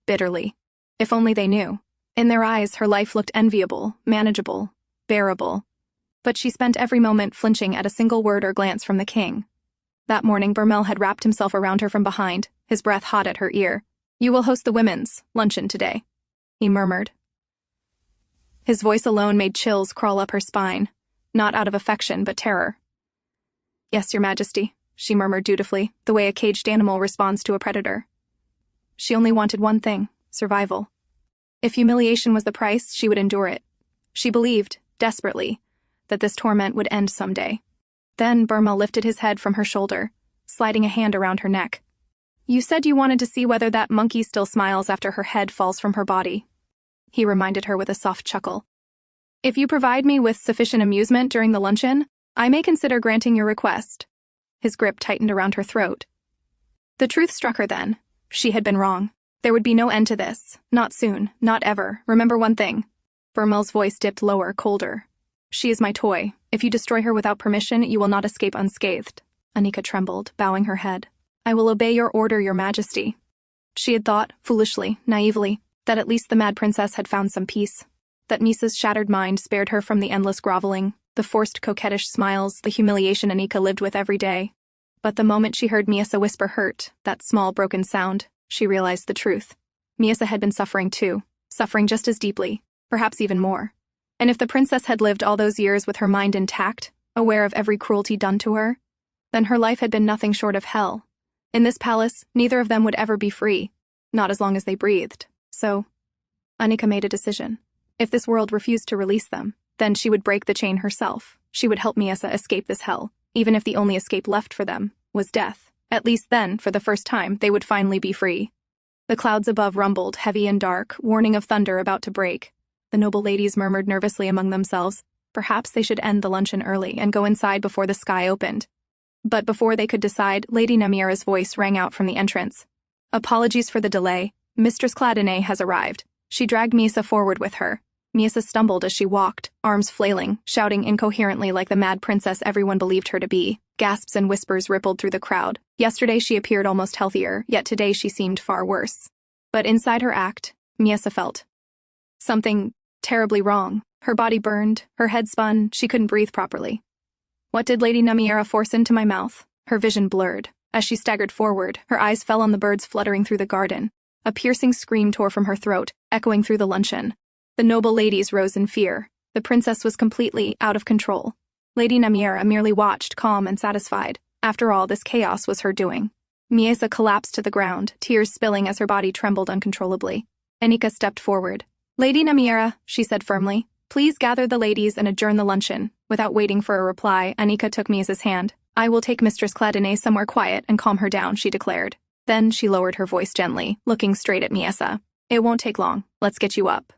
Bitterly. If only they knew. In their eyes, her life looked enviable, manageable, bearable. But she spent every moment flinching at a single word or glance from the king. That morning, Bermel had wrapped himself around her from behind, his breath hot at her ear. "You will host the women's luncheon today," he murmured. His voice alone made chills crawl up her spine, not out of affection but terror. "Yes, Your Majesty," she murmured dutifully, the way a caged animal responds to a predator. She only wanted one thing: survival. If humiliation was the price, she would endure it. She believed, desperately, that this torment would end someday. Then Bermel lifted his head from her shoulder, sliding a hand around her neck. "You said you wanted to see whether that monkey still smiles after her head falls from her body," he reminded her with a soft chuckle. "If you provide me with sufficient amusement during the luncheon, I may consider granting your request." His grip tightened around her throat. The truth struck her then. She had been wrong. There would be no end to this. Not soon. Not ever. Remember one thing. Bermel's voice dipped lower, colder. "She is my toy. If you destroy her without permission, you will not escape unscathed." Annika trembled, bowing her head. "I will obey your order, Your Majesty." She had thought, foolishly, naively, that at least the mad princess had found some peace. That Miesa's shattered mind spared her from the endless groveling, the forced coquettish smiles, the humiliation Annika lived with every day. But the moment she heard Miesa whisper hurt, that small broken sound, she realized the truth. Miesa had been suffering too, suffering just as deeply, perhaps even more. And if the princess had lived all those years with her mind intact, aware of every cruelty done to her, then her life had been nothing short of hell. In this palace, neither of them would ever be free, not as long as they breathed. So, Annika made a decision. If this world refused to release them, then she would break the chain herself. She would help Miesa escape this hell, even if the only escape left for them was death. At least then, for the first time, they would finally be free. The clouds above rumbled, heavy and dark, warning of thunder about to break. The noble ladies murmured nervously among themselves. Perhaps they should end the luncheon early and go inside before the sky opened. But before they could decide, Lady Nymera's voice rang out from the entrance. "Apologies for the delay. Mistress Cladinae has arrived." She dragged Miesa forward with her. Miesa stumbled as she walked, arms flailing, shouting incoherently like the mad princess everyone believed her to be. Gasps and whispers rippled through the crowd. Yesterday she appeared almost healthier, yet today she seemed far worse. But inside her act, Miesa felt something terribly wrong. Her body burned, her head spun, she couldn't breathe properly. What did Lady Nymeria force into my mouth? Her vision blurred. As she staggered forward, her eyes fell on the birds fluttering through the garden. A piercing scream tore from her throat, echoing through the luncheon. The noble ladies rose in fear. The princess was completely out of control. Lady Nymeria merely watched, calm and satisfied. After all, this chaos was her doing. Miesa collapsed to the ground, tears spilling as her body trembled uncontrollably. Annika stepped forward. "Lady Nymeria," she said firmly, "please gather the ladies and adjourn the luncheon." Without waiting for a reply, Annika took Miesa's hand. "I will take Mistress Cladinae somewhere quiet and calm her down," she declared. Then she lowered her voice gently, looking straight at Miesa. "It won't take long. Let's get you up."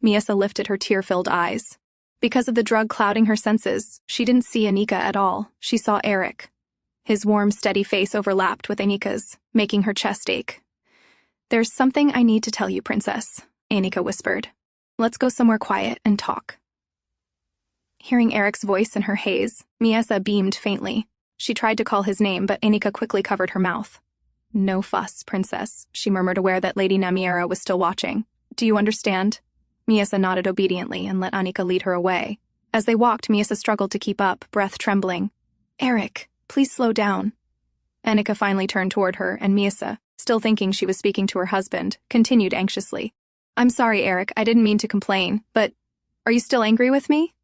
Miesa lifted her tear-filled eyes. Because of the drug clouding her senses, she didn't see Annika at all. She saw Aerik. His warm, steady face overlapped with Anika's, making her chest ache. "There's something I need to tell you, Princess," Annika whispered. "Let's go somewhere quiet and talk." Hearing Aerik's voice in her haze, Miesa beamed faintly. She tried to call his name, but Annika quickly covered her mouth. No fuss, princess, she murmured, aware that Lady Namiera was still watching. Do you understand? Miesa nodded obediently and let Anika lead her away. As they walked, Miesa struggled to keep up, breath trembling. Aerik, please slow down. Anika finally turned toward her, and Miesa, still thinking she was speaking to her husband, continued anxiously. I'm sorry, Aerik, I didn't mean to complain, but are you still angry with me?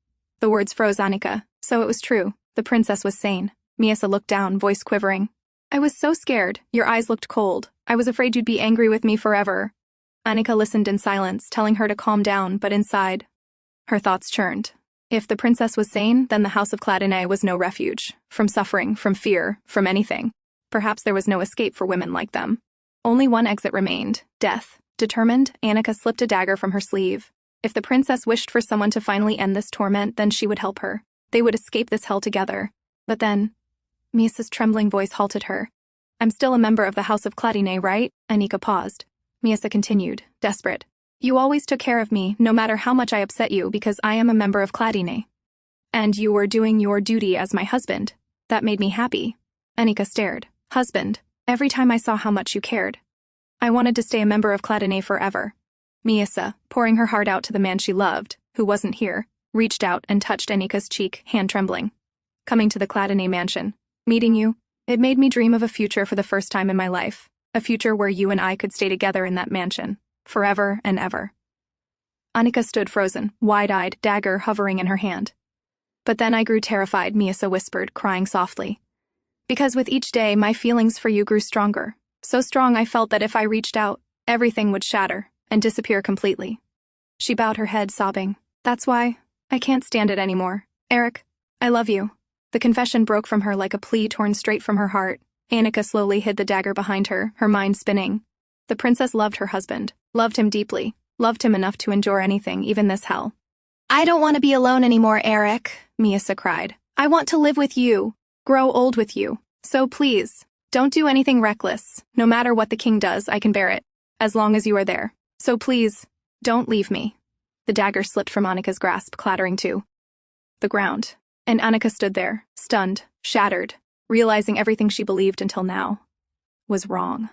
The words froze Anika. So it was true. The princess was sane. Miesa looked down, voice quivering. I was so scared. Your eyes looked cold. I was afraid you'd be angry with me forever. Anika listened in silence, telling her to calm down, but inside, her thoughts churned. If the princess was sane, then the House of Cladinae was no refuge. From suffering, from fear, from anything. Perhaps there was no escape for women like them. Only one exit remained, death. Determined, Anika slipped a dagger from her sleeve. If the princess wished for someone to finally end this torment, then she would help her. They would escape this hell together. But then, Miesa's trembling voice halted her. I'm still a member of the House of Cladinae, right? Anika paused. Miesa continued, desperate. You always took care of me, no matter how much I upset you, because I am a member of Cladinae. And you were doing your duty as my husband. That made me happy. Anika stared. Husband. Every time I saw how much you cared. I wanted to stay a member of Cladinae forever. Miesa, pouring her heart out to the man she loved, who wasn't here, reached out and touched Anika's cheek, hand trembling. Coming to the Cladinae mansion. Meeting you, it made me dream of a future for the first time in my life. A future where you and I could stay together in that mansion. Forever and ever. Anika stood frozen, wide-eyed, dagger hovering in her hand. But then I grew terrified, Miesa whispered, crying softly. Because with each day, my feelings for you grew stronger. So strong I felt that if I reached out, everything would shatter and disappear completely. She bowed her head, sobbing. That's why I can't stand it anymore. Aerik, I love you. The confession broke from her like a plea torn straight from her heart. Anika slowly hid the dagger behind her, her mind spinning. The princess loved her husband, loved him deeply, loved him enough to endure anything, even this hell. I don't want to be alone anymore, Aerik, Miesa cried. I want to live with you, grow old with you. So please, don't do anything reckless. No matter what the king does, I can bear it, as long as you are there. So please, don't leave me. The dagger slipped from Anika's grasp, clattering to the ground. And Anika stood there, stunned, shattered, realizing everything she believed until now was wrong.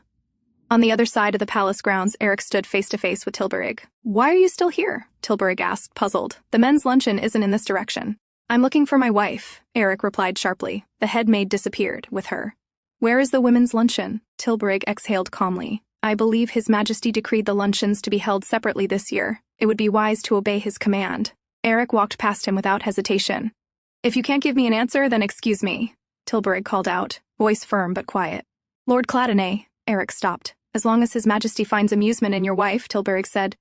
On the other side of the palace grounds, Aerik stood face to face with Tilburg. Why are you still here? Tilburg asked, puzzled. The men's luncheon isn't in this direction. I'm looking for my wife, Aerik replied sharply. The head maid disappeared with her. Where is the women's luncheon? Tilburg exhaled calmly. I believe His Majesty decreed the luncheons to be held separately this year. It would be wise to obey his command. Aerik walked past him without hesitation. If you can't give me an answer, then excuse me, Tilburg called out, voice firm but quiet. Lord Cladinae, Aerik stopped. As long as His Majesty finds amusement in your wife, Tilburg said.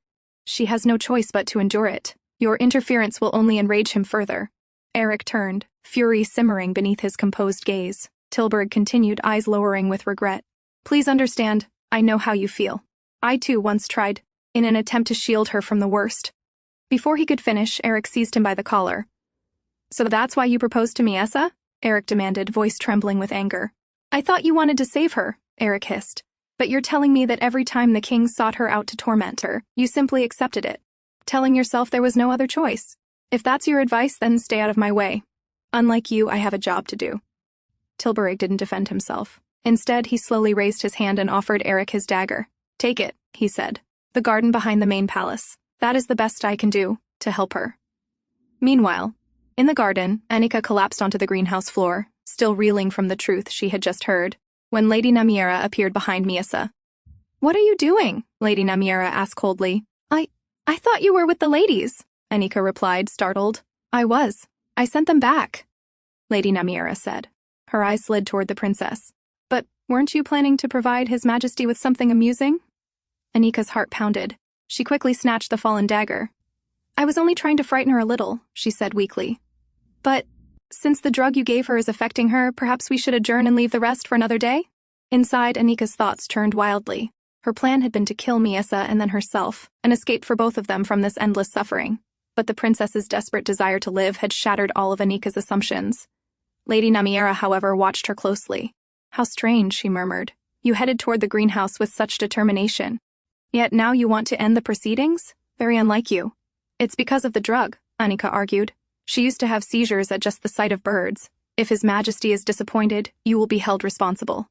She has no choice but to endure it. Your interference will only enrage him further. Aerik turned, fury simmering beneath his composed gaze. Tilburg continued, eyes lowering with regret. Please understand, I know how you feel. I too once tried, in an attempt to shield her from the worst. Before he could finish, Aerik seized him by the collar. So that's why you proposed to Miesa? Aerik demanded, voice trembling with anger. I thought you wanted to save her, Aerik hissed. But you're telling me that every time the king sought her out to torment her, you simply accepted it, telling yourself there was no other choice. If that's your advice, then stay out of my way. Unlike you, I have a job to do. Tilburg didn't defend himself. Instead, he slowly raised his hand and offered Aerik his dagger. Take it, he said. The garden behind the main palace. That is the best I can do, to help her. Meanwhile, in the garden, Anika collapsed onto the greenhouse floor, still reeling from the truth she had just heard, when Lady Namiera appeared behind Miesa. What are you doing? Lady Namiera asked coldly. I thought you were with the ladies, Anika replied, startled. I was. I sent them back, Lady Namiera said. Her eyes slid toward the princess. But weren't you planning to provide His Majesty with something amusing? Anika's heart pounded. She quickly snatched the fallen dagger. I was only trying to frighten her a little, she said weakly. But since the drug you gave her is affecting her, perhaps we should adjourn and leave the rest for another day? Inside, Anika's thoughts turned wildly. Her plan had been to kill Miesa and then herself, an escape for both of them from this endless suffering. But the princess's desperate desire to live had shattered all of Anika's assumptions. Lady Namiera, however, watched her closely. How strange, she murmured. You headed toward the greenhouse with such determination. Yet now you want to end the proceedings? Very unlike you. It's because of the drug, Anika argued. She used to have seizures at just the sight of birds. If His Majesty is disappointed, you will be held responsible.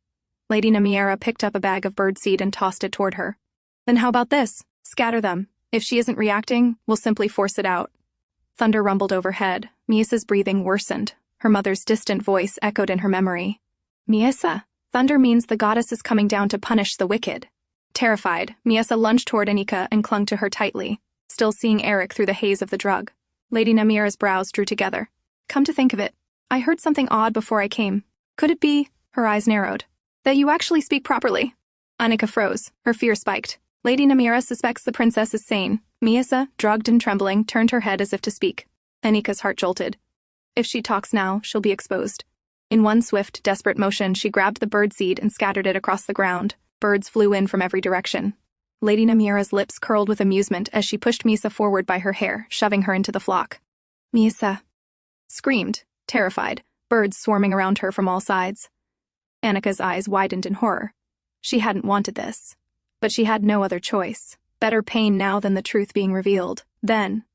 Lady Namiera picked up a bag of birdseed and tossed it toward her. Then how about this? Scatter them. If she isn't reacting, we'll simply force it out. Thunder rumbled overhead. Miesa's breathing worsened. Her mother's distant voice echoed in her memory. Miesa, thunder means the goddess is coming down to punish the wicked. Terrified, Miesa lunged toward Anika and clung to her tightly, still seeing Aerik through the haze of the drug. Lady Namiera's brows drew together. Come to think of it, I heard something odd before I came. Could it be, her eyes narrowed, that you actually speak properly? Anika froze, her fear spiked. Lady Namiera suspects the princess is sane. Miesa, drugged and trembling, turned her head as if to speak. Anika's heart jolted. If she talks now, she'll be exposed. In one swift, desperate motion, she grabbed the birdseed and scattered it across the ground. Birds flew in from every direction. Lady Namiera's lips curled with amusement as she pushed Miesa forward by her hair, shoving her into the flock. Miesa screamed, terrified, birds swarming around her from all sides. Anika's eyes widened in horror. She hadn't wanted this. But she had no other choice. Better pain now than the truth being revealed. Then,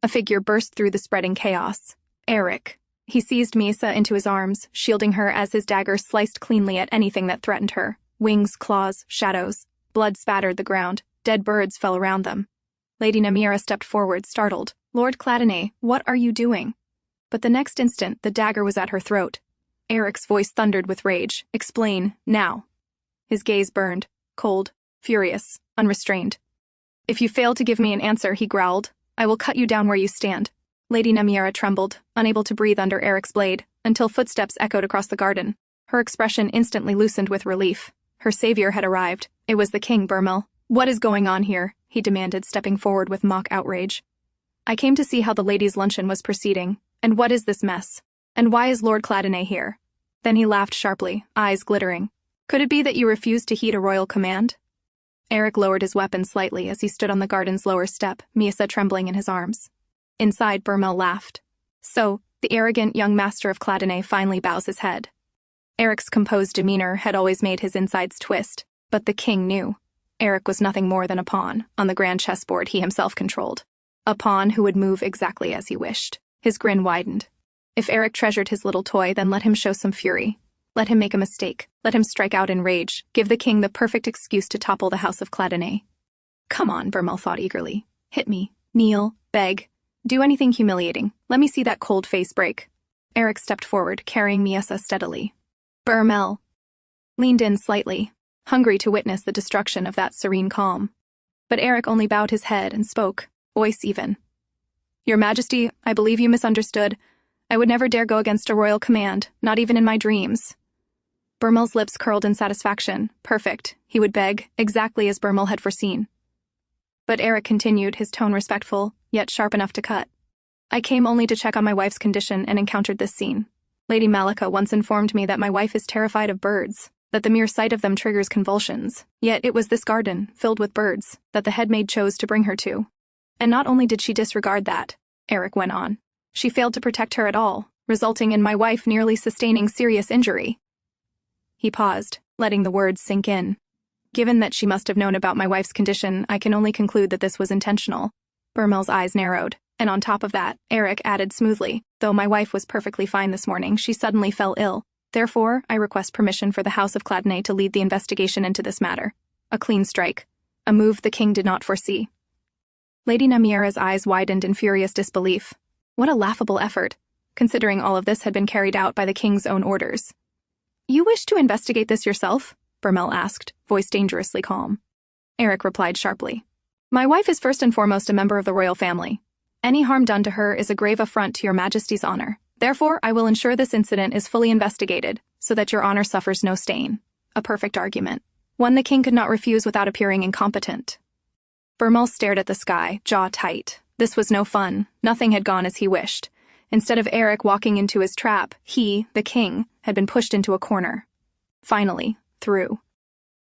a figure burst through the spreading chaos. Aerik. He seized Miesa into his arms, shielding her as his dagger sliced cleanly at anything that threatened her. Wings, claws, shadows. Blood spattered the ground. Dead birds fell around them. Lady Namiera stepped forward, startled. Lord Cladinae, what are you doing? But the next instant, the dagger was at her throat. Aerik's voice thundered with rage. Explain, now. His gaze burned, cold, furious, unrestrained. If you fail to give me an answer, he growled, I will cut you down where you stand. Lady Namiera trembled, unable to breathe under Aerik's blade, until footsteps echoed across the garden. Her expression instantly loosened with relief. Her savior had arrived. It was the king, Bermel. What is going on here? He demanded, stepping forward with mock outrage. I came to see how the ladies' luncheon was proceeding. And what is this mess? And why is Lord Cladinae here? Then he laughed sharply, eyes glittering. Could it be that you refused to heed a royal command? Aerik lowered his weapon slightly as he stood on the garden's lower step, Miesa trembling in his arms. Inside, Bermel laughed. So, the arrogant young master of Cladinae finally bows his head. Aerik's composed demeanor had always made his insides twist, but the king knew. Aerik was nothing more than a pawn on the grand chessboard he himself controlled. A pawn who would move exactly as he wished. His grin widened. If Aerik treasured his little toy, then let him show some fury. Let him make a mistake. Let him strike out in rage. Give the king the perfect excuse to topple the house of Cladinae. Come on, Bermel thought eagerly. Hit me. Kneel. Beg. Do anything humiliating. Let me see that cold face break. Aerik stepped forward, carrying Miesa steadily. Bermel leaned in slightly, hungry to witness the destruction of that serene calm. But Aerik only bowed his head and spoke, voice even. Your Majesty, I believe you misunderstood. I would never dare go against a royal command, not even in my dreams. Bermel's lips curled in satisfaction. Perfect, he would beg, exactly as Bermel had foreseen. But Aerik continued, his tone respectful, yet sharp enough to cut. I came only to check on my wife's condition and encountered this scene. Lady Malika once informed me that my wife is terrified of birds, that the mere sight of them triggers convulsions. Yet it was this garden, filled with birds, that the headmaid chose to bring her to. And not only did she disregard that, Aerik went on, she failed to protect her at all, resulting in my wife nearly sustaining serious injury. He paused, letting the words sink in. Given that she must have known about my wife's condition, I can only conclude that this was intentional. Bermel's eyes narrowed, and on top of that, Aerik added smoothly, though my wife was perfectly fine this morning, she suddenly fell ill. Therefore, I request permission for the House of Cladinae to lead the investigation into this matter. A clean strike. A move the king did not foresee. Lady Namiera's eyes widened in furious disbelief. What a laughable effort, considering all of this had been carried out by the king's own orders. You wish to investigate this yourself? Bermel asked, voice dangerously calm. Aerik replied sharply. My wife is first and foremost a member of the royal family. Any harm done to her is a grave affront to your Majesty's honor. Therefore, I will ensure this incident is fully investigated, so that your honor suffers no stain. A perfect argument. One the king could not refuse without appearing incompetent. Bermel stared at the sky, jaw tight. This was no fun. Nothing had gone as he wished. Instead of Aerik walking into his trap, he, the king, had been pushed into a corner. Finally, through.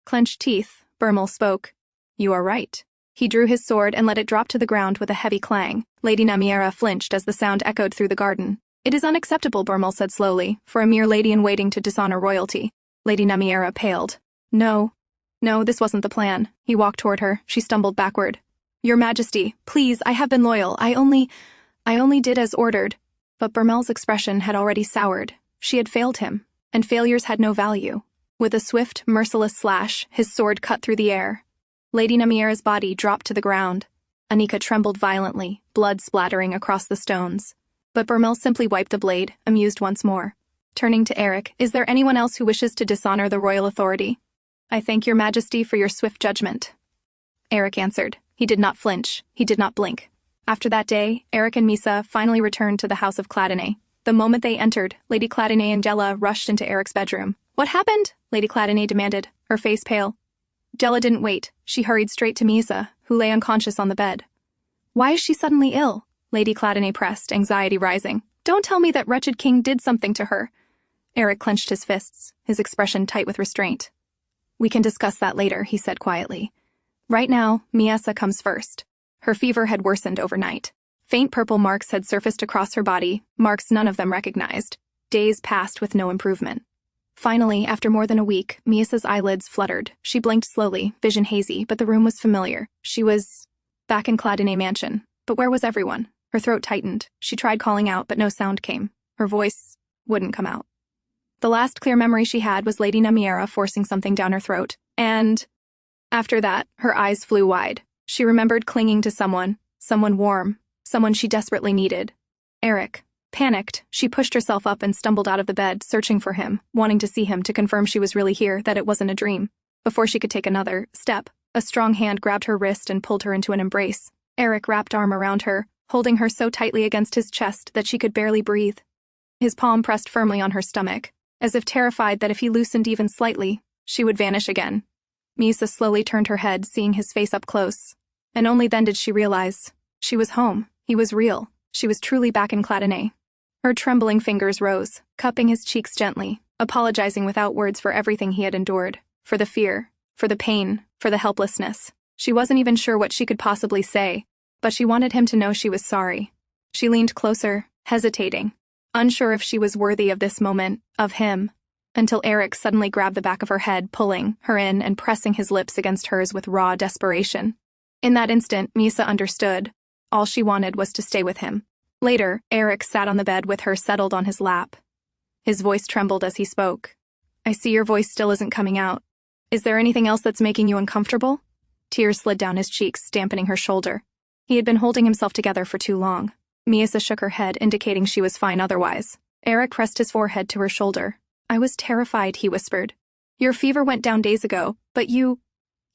Clenched teeth, Bermel spoke. You are right. He drew his sword and let it drop to the ground with a heavy clang. Lady Namiera flinched as the sound echoed through the garden. It is unacceptable, Bermel said slowly, for a mere lady-in-waiting to dishonor royalty. Lady Namiera paled. No, this wasn't the plan. He walked toward her. She stumbled backward. Your Majesty, please, I have been loyal. I only did as ordered. But Bermel's expression had already soured. She had failed him, and failures had no value. With a swift, merciless slash, his sword cut through the air. Lady Namiera's body dropped to the ground. Anika trembled violently, blood splattering across the stones. But Bermil simply wiped the blade, amused once more. Turning to Aerik, "Is there anyone else who wishes to dishonor the royal authority?" "I thank your majesty for your swift judgment," Aerik answered. He did not flinch. He did not blink. After that day, Aerik and Miesa finally returned to the house of Cladinae. The moment they entered, Lady Cladinae and Jella rushed into Aerik's bedroom. "What happened?" Lady Cladinae demanded, her face pale. Jella didn't wait. She hurried straight to Miesa, who lay unconscious on the bed. "Why is she suddenly ill?" Lady Cladinae pressed, anxiety rising. "Don't tell me that wretched king did something to her." Aerik clenched his fists, his expression tight with restraint. "We can discuss that later," he said quietly. "Right now, Miesa comes first." Her fever had worsened overnight. Faint purple marks had surfaced across her body, marks none of them recognized. Days passed with no improvement. Finally, after more than a week, Miesa's eyelids fluttered. She blinked slowly, vision hazy, but the room was familiar. She was back in Cladinae Mansion. But where was everyone? Her throat tightened. She tried calling out, but no sound came. Her voice wouldn't come out. The last clear memory she had was Lady Namiera forcing something down her throat. And after that, her eyes flew wide. She remembered clinging to someone warm, someone she desperately needed. Aerik. Panicked, she pushed herself up and stumbled out of the bed, searching for him, wanting to see him to confirm she was really here, that it wasn't a dream. Before she could take another step, a strong hand grabbed her wrist and pulled her into an embrace. Aerik wrapped arm around her, holding her so tightly against his chest that she could barely breathe. His palm pressed firmly on her stomach, as if terrified that if he loosened even slightly, she would vanish again. Miesa slowly turned her head, seeing his face up close. And only then did she realize. She was home. He was real. She was truly back in Cladinae. Her trembling fingers rose, cupping his cheeks gently, apologizing without words for everything he had endured, for the fear, for the pain, for the helplessness. She wasn't even sure what she could possibly say, but she wanted him to know she was sorry. She leaned closer, hesitating, unsure if she was worthy of this moment, of him, until Aerik suddenly grabbed the back of her head, pulling her in and pressing his lips against hers with raw desperation. In that instant, Miesa understood. All she wanted was to stay with him. Later, Aerik sat on the bed with her settled on his lap. His voice trembled as he spoke. "I see your voice still isn't coming out. Is there anything else that's making you uncomfortable?" Tears slid down his cheeks, dampening her shoulder. He had been holding himself together for too long. Miesa shook her head, indicating she was fine otherwise. Aerik pressed his forehead to her shoulder. "I was terrified," he whispered. "Your fever went down days ago, but you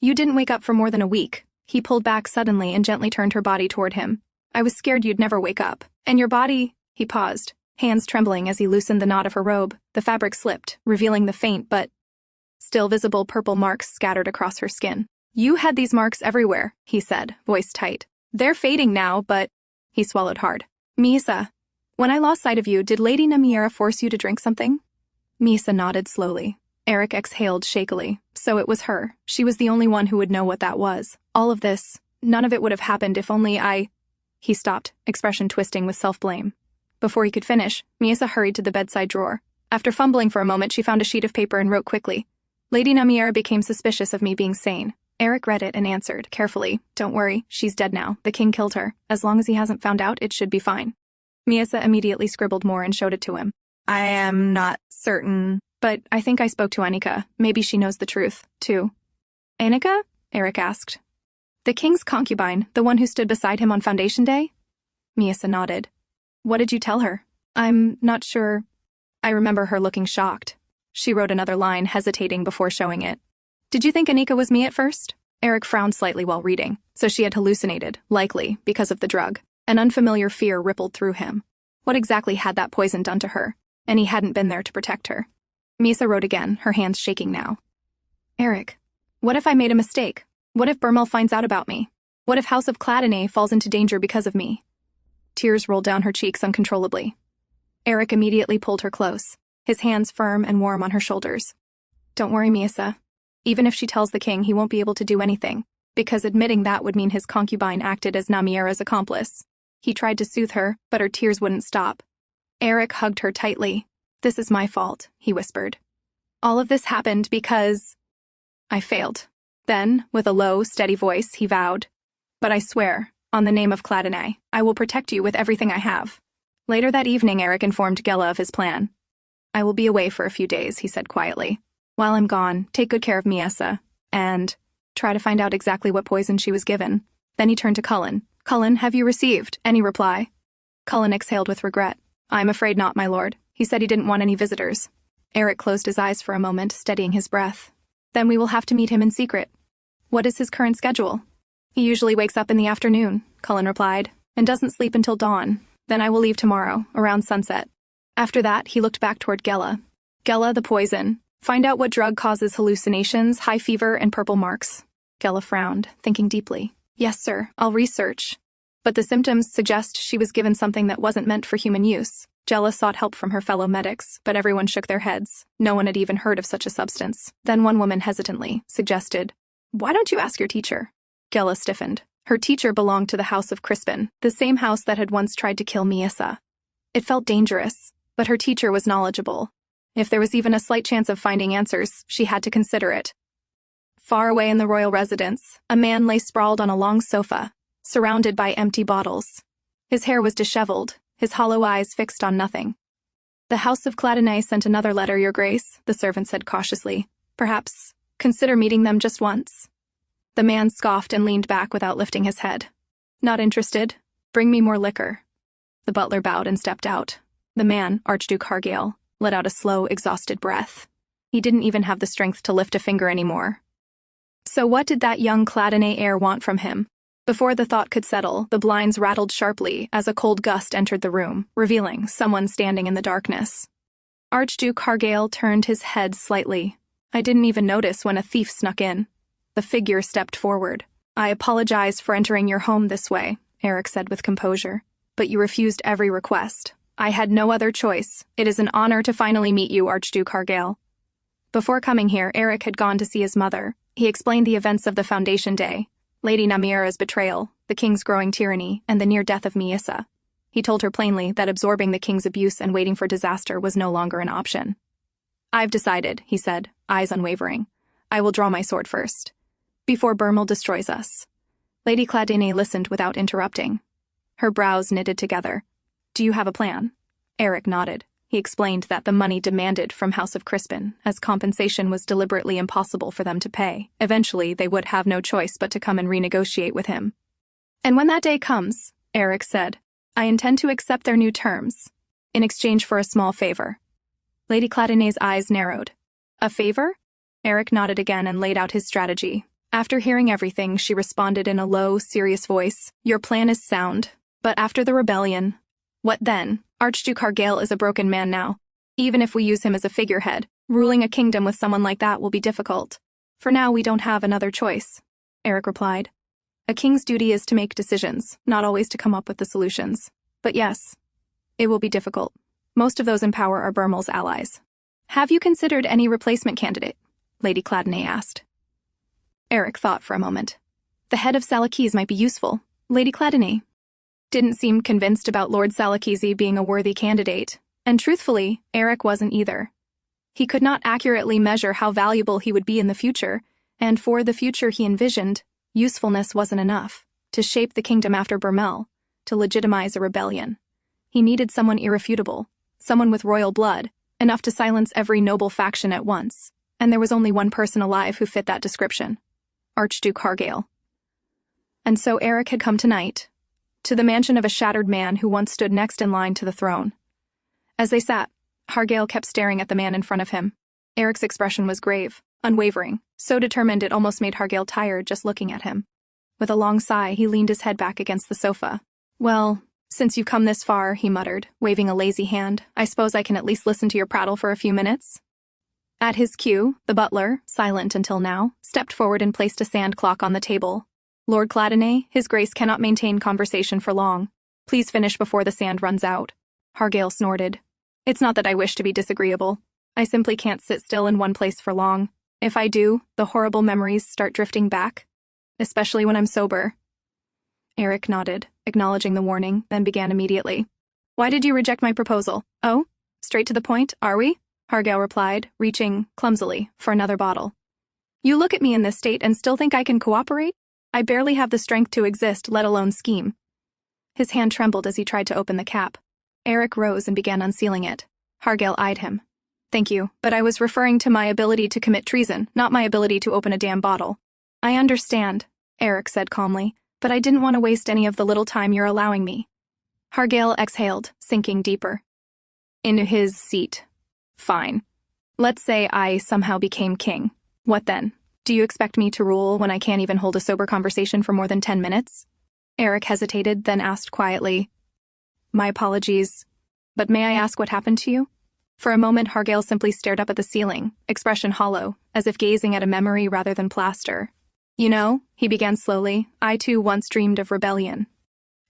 didn't wake up for more than a week." He pulled back suddenly and gently turned her body toward him. "I was scared you'd never wake up. And your body—" He paused, hands trembling as he loosened the knot of her robe. The fabric slipped, revealing the faint but still visible purple marks scattered across her skin. "You had these marks everywhere," he said, voice tight. "They're fading now, but—" He swallowed hard. "Miesa, when I lost sight of you, did Lady Namiera force you to drink something?" Miesa nodded slowly. Aerik exhaled shakily. So it was her. She was the only one who would know what that was. All of this, none of it would have happened if only I— He stopped, expression twisting with self-blame. Before he could finish, Miesa hurried to the bedside drawer. After fumbling for a moment, she found a sheet of paper and wrote quickly. "Lady Namiera became suspicious of me being sane." Aerik read it and answered, carefully, "Don't worry, she's dead now. The king killed her. As long as he hasn't found out, it should be fine." Miesa immediately scribbled more and showed it to him. "I am not certain, but I think I spoke to Anika. Maybe she knows the truth, too." "Anika?" Aerik asked. "The king's concubine, the one who stood beside him on Foundation Day?" Miesa nodded. "What did you tell her?" "I'm not sure." I remember her looking shocked. She wrote another line, hesitating before showing it. "Did you think Anika was me at first?" Aerik frowned slightly while reading. So she had hallucinated, likely, because of the drug. An unfamiliar fear rippled through him. What exactly had that poison done to her? And he hadn't been there to protect her. Miesa wrote again, her hands shaking now. "Aerik, what if I made a mistake? What if Bermil finds out about me? What if House of Cladinae falls into danger because of me?" Tears rolled down her cheeks uncontrollably. Aerik immediately pulled her close, his hands firm and warm on her shoulders. "Don't worry, Miesa. Even if she tells the king, he won't be able to do anything, because admitting that would mean his concubine acted as Namiera's accomplice." He tried to soothe her, but her tears wouldn't stop. Aerik hugged her tightly. "This is my fault," he whispered. "All of this happened because I failed." Then, with a low, steady voice, he vowed, "But I swear, on the name of Cladinae, I will protect you with everything I have." Later that evening, Aerik informed Gela of his plan. "I will be away for a few days," he said quietly. While I'm gone, take good care of Miesa, and try to find out exactly what poison she was given. Then he turned to Cullen. Cullen, have you received any reply? Cullen exhaled with regret. I'm afraid not, my lord. He said he didn't want any visitors. Aerik closed his eyes for a moment, steadying his breath. Then we will have to meet him in secret. What is his current schedule? He usually wakes up in the afternoon, Cullen replied, and doesn't sleep until dawn. Then I will leave tomorrow, around sunset. After that, he looked back toward Gela. Gela, the poison. Find out what drug causes hallucinations, high fever, and purple marks. Gela frowned, thinking deeply. Yes, sir, I'll research. But the symptoms suggest she was given something that wasn't meant for human use. Gela sought help from her fellow medics, but everyone shook their heads. No one had even heard of such a substance. Then one woman hesitantly suggested, Why don't you ask your teacher? Gela stiffened. Her teacher belonged to the House of Crispin, the same house that had once tried to kill Miesa. It felt dangerous, but her teacher was knowledgeable. If there was even a slight chance of finding answers, she had to consider it. Far away in the royal residence, a man lay sprawled on a long sofa, surrounded by empty bottles. His hair was disheveled, his hollow eyes fixed on nothing. The House of Cladinae sent another letter, Your Grace, the servant said cautiously. Perhaps consider meeting them just once. The man scoffed and leaned back without lifting his head. Not interested. Bring me more liquor. The butler bowed and stepped out. The man, Archduke Hargale, let out a slow, exhausted breath. He didn't even have the strength to lift a finger anymore. So what did that young Cladinae heir want from him? Before the thought could settle, the blinds rattled sharply as a cold gust entered the room, revealing someone standing in the darkness. Archduke Hargale turned his head slightly. I didn't even notice when a thief snuck in. The figure stepped forward. I apologize for entering your home this way, Aerik said with composure. But you refused every request. I had no other choice. It is an honor to finally meet you, Archduke Hargale. Before coming here, Aerik had gone to see his mother. He explained the events of the Foundation Day, Lady Namira's betrayal, the king's growing tyranny, and the near death of Miesa. He told her plainly that absorbing the king's abuse and waiting for disaster was no longer an option. I've decided, he said, eyes unwavering. I will draw my sword first. Before Bermel destroys us. Lady Cladinae listened without interrupting. Her brows knitted together. Do you have a plan? Aerik nodded. He explained that the money demanded from House of Crispin, as compensation was deliberately impossible for them to pay. Eventually, they would have no choice but to come and renegotiate with him. And when that day comes, Aerik said, I intend to accept their new terms, in exchange for a small favor. Lady Cladinae's eyes narrowed. A favor? Aerik nodded again and laid out his strategy. After hearing everything, she responded in a low, serious voice. Your plan is sound, but after the rebellion, what then? Archduke Hargale is a broken man now. Even if we use him as a figurehead, ruling a kingdom with someone like that will be difficult. For now, we don't have another choice, Aerik replied. A king's duty is to make decisions, not always to come up with the solutions. But yes, it will be difficult. Most of those in power are Bermel's allies. Have you considered any replacement candidate? Lady Cladinae asked. Aerik thought for a moment. The head of Salakese might be useful. Lady Cladinae didn't seem convinced about Lord Salakese being a worthy candidate, and truthfully, Aerik wasn't either. He could not accurately measure how valuable he would be in the future, and for the future he envisioned, usefulness wasn't enough. To shape the kingdom after Bermel, to legitimize a rebellion. He needed someone irrefutable, someone with royal blood, enough to silence every noble faction at once, and there was only one person alive who fit that description. Archduke Hargale. And so Aerik had come tonight, to the mansion of a shattered man who once stood next in line to the throne. As they sat, Hargale kept staring at the man in front of him. Aerik's expression was grave, unwavering, so determined it almost made Hargale tired just looking at him. With a long sigh, he leaned his head back against the sofa. Well, since you've come this far, he muttered, waving a lazy hand, I suppose I can at least listen to your prattle for a few minutes? At his cue, the butler, silent until now, stepped forward and placed a sand clock on the table. Lord Cladinae, His Grace cannot maintain conversation for long. Please finish before the sand runs out. Hargale snorted. It's not that I wish to be disagreeable. I simply can't sit still in one place for long. If I do, the horrible memories start drifting back, especially when I'm sober. Aerik nodded, acknowledging the warning, then began immediately. Why did you reject my proposal? Oh, straight to the point, are we? Hargale replied, reaching, clumsily, for another bottle. You look at me in this state and still think I can cooperate? I barely have the strength to exist, let alone scheme. His hand trembled as he tried to open the cap. Aerik rose and began unsealing it. Hargale eyed him. Thank you, but I was referring to my ability to commit treason, not my ability to open a damn bottle. I understand, Aerik said calmly, but I didn't want to waste any of the little time you're allowing me. Hargail exhaled, sinking deeper into his seat. Fine. Let's say I somehow became king. What then? Do you expect me to rule when I can't even hold a sober conversation for more than 10 minutes? Aerik hesitated, then asked quietly, My apologies, but may I ask what happened to you? For a moment, Hargail simply stared up at the ceiling, expression hollow, as if gazing at a memory rather than plaster. You know, he began slowly, I too once dreamed of rebellion.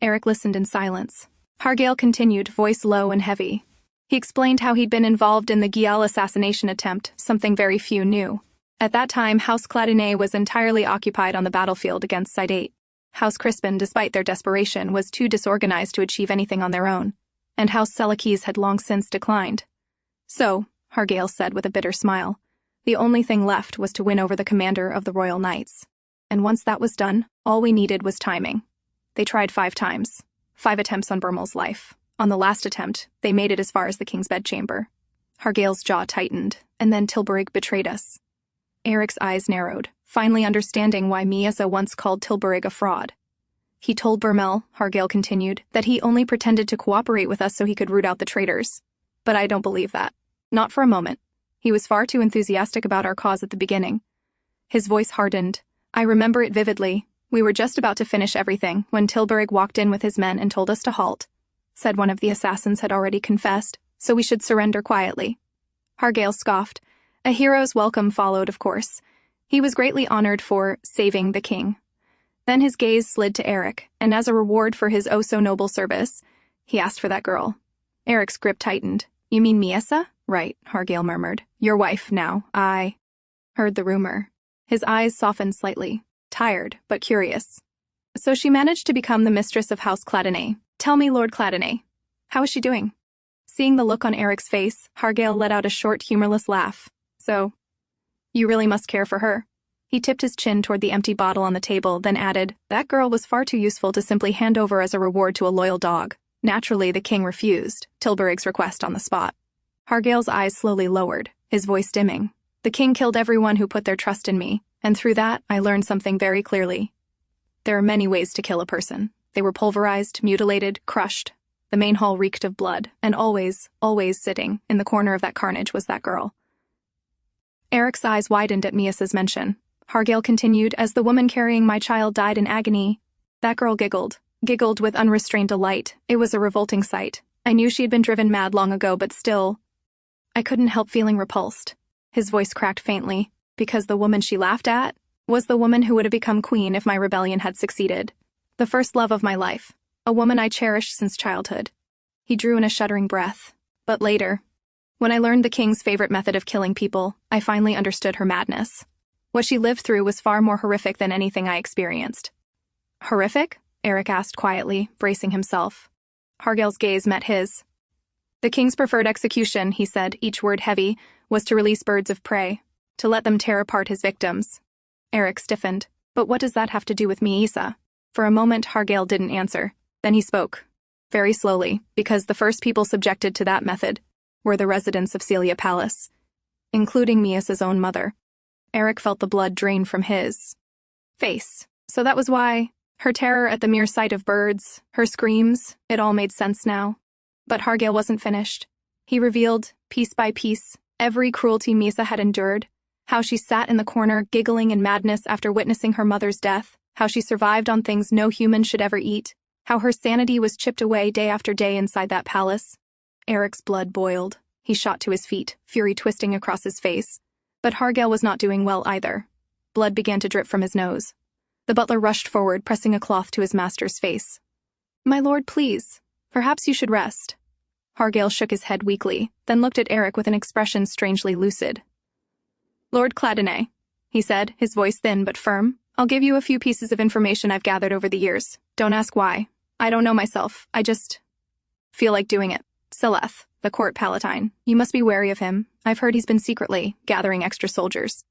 Aerik listened in silence. Hargail continued, voice low and heavy. He explained how he'd been involved in the Giel assassination attempt, something very few knew. At that time, House Cladinae was entirely occupied on the battlefield against Sidate. House Crispin, despite their desperation, was too disorganized to achieve anything on their own, and House Seleucus had long since declined. So, Hargail said with a bitter smile, the only thing left was to win over the commander of the Royal Knights. And once that was done, all we needed was timing. They tried 5 times. 5 attempts on Bermel's life. On the last attempt, they made it as far as the king's bedchamber. Hargail's jaw tightened, and then Tilburig betrayed us. Aerik's eyes narrowed, finally understanding why Miesa once called Tilburig a fraud. He told Bermel, Hargail continued, that he only pretended to cooperate with us so he could root out the traitors. But I don't believe that. Not for a moment. He was far too enthusiastic about our cause at the beginning. His voice hardened. I remember it vividly. We were just about to finish everything when Tilburig walked in with his men and told us to halt. Said one of the assassins had already confessed, so we should surrender quietly. Hargail scoffed. A hero's welcome followed, of course. He was greatly honored for saving the king. Then his gaze slid to Aerik, and as a reward for his oh-so-noble service, he asked for that girl. Aerik's grip tightened. You mean Miesa? Right, Hargail murmured. Your wife, now. I heard the rumor. His eyes softened slightly, tired but curious. So she managed to become the mistress of House Cladinae. Tell me, Lord Cladinae, how is she doing? Seeing the look on Aerik's face, Hargail let out a short, humorless laugh. So, you really must care for her. He tipped his chin toward the empty bottle on the table, then added, that girl was far too useful to simply hand over as a reward to a loyal dog. Naturally, the king refused, Tilburig's request on the spot. Hargail's eyes slowly lowered, his voice dimming. The king killed everyone who put their trust in me, and through that, I learned something very clearly. There are many ways to kill a person. They were pulverized, mutilated, crushed. The main hall reeked of blood, and always sitting in the corner of that carnage was that girl. Aerik's eyes widened at Miesa's mention. Hargail continued, as the woman carrying my child died in agony. That girl giggled with unrestrained delight. It was a revolting sight. I knew she had been driven mad long ago, but still, I couldn't help feeling repulsed. His voice cracked faintly, because the woman she laughed at was the woman who would have become queen if my rebellion had succeeded. The first love of my life, a woman I cherished since childhood. He drew in a shuddering breath. But later, when I learned the king's favorite method of killing people, I finally understood her madness. What she lived through was far more horrific than anything I experienced. Horrific? Aerik asked quietly, bracing himself. Hargail's gaze met his. The king's preferred execution, he said, each word heavy, was to release birds of prey, to let them tear apart his victims. Aerik stiffened. But what does that have to do with Miesa? For a moment, Hargail didn't answer. Then he spoke, very slowly, because the first people subjected to that method were the residents of Celia Palace, including Miesa's own mother. Aerik felt the blood drain from his face. So that was why, her terror at the mere sight of birds, her screams, it all made sense now. But Hargail wasn't finished. He revealed, piece by piece, every cruelty Miesa had endured, how she sat in the corner giggling in madness after witnessing her mother's death, how she survived on things no human should ever eat, how her sanity was chipped away day after day inside that palace. Aerik's blood boiled. He shot to his feet, fury twisting across his face. But Hargail was not doing well either. Blood began to drip from his nose. The butler rushed forward, pressing a cloth to his master's face. My lord, please. Perhaps you should rest. Hargail shook his head weakly, then looked at Aerik with an expression strangely lucid. Lord Cladinae, he said, his voice thin but firm, I'll give you a few pieces of information I've gathered over the years. Don't ask why. I don't know myself. I just feel like doing it. Sileth, the court palatine. You must be wary of him. I've heard he's been secretly gathering extra soldiers.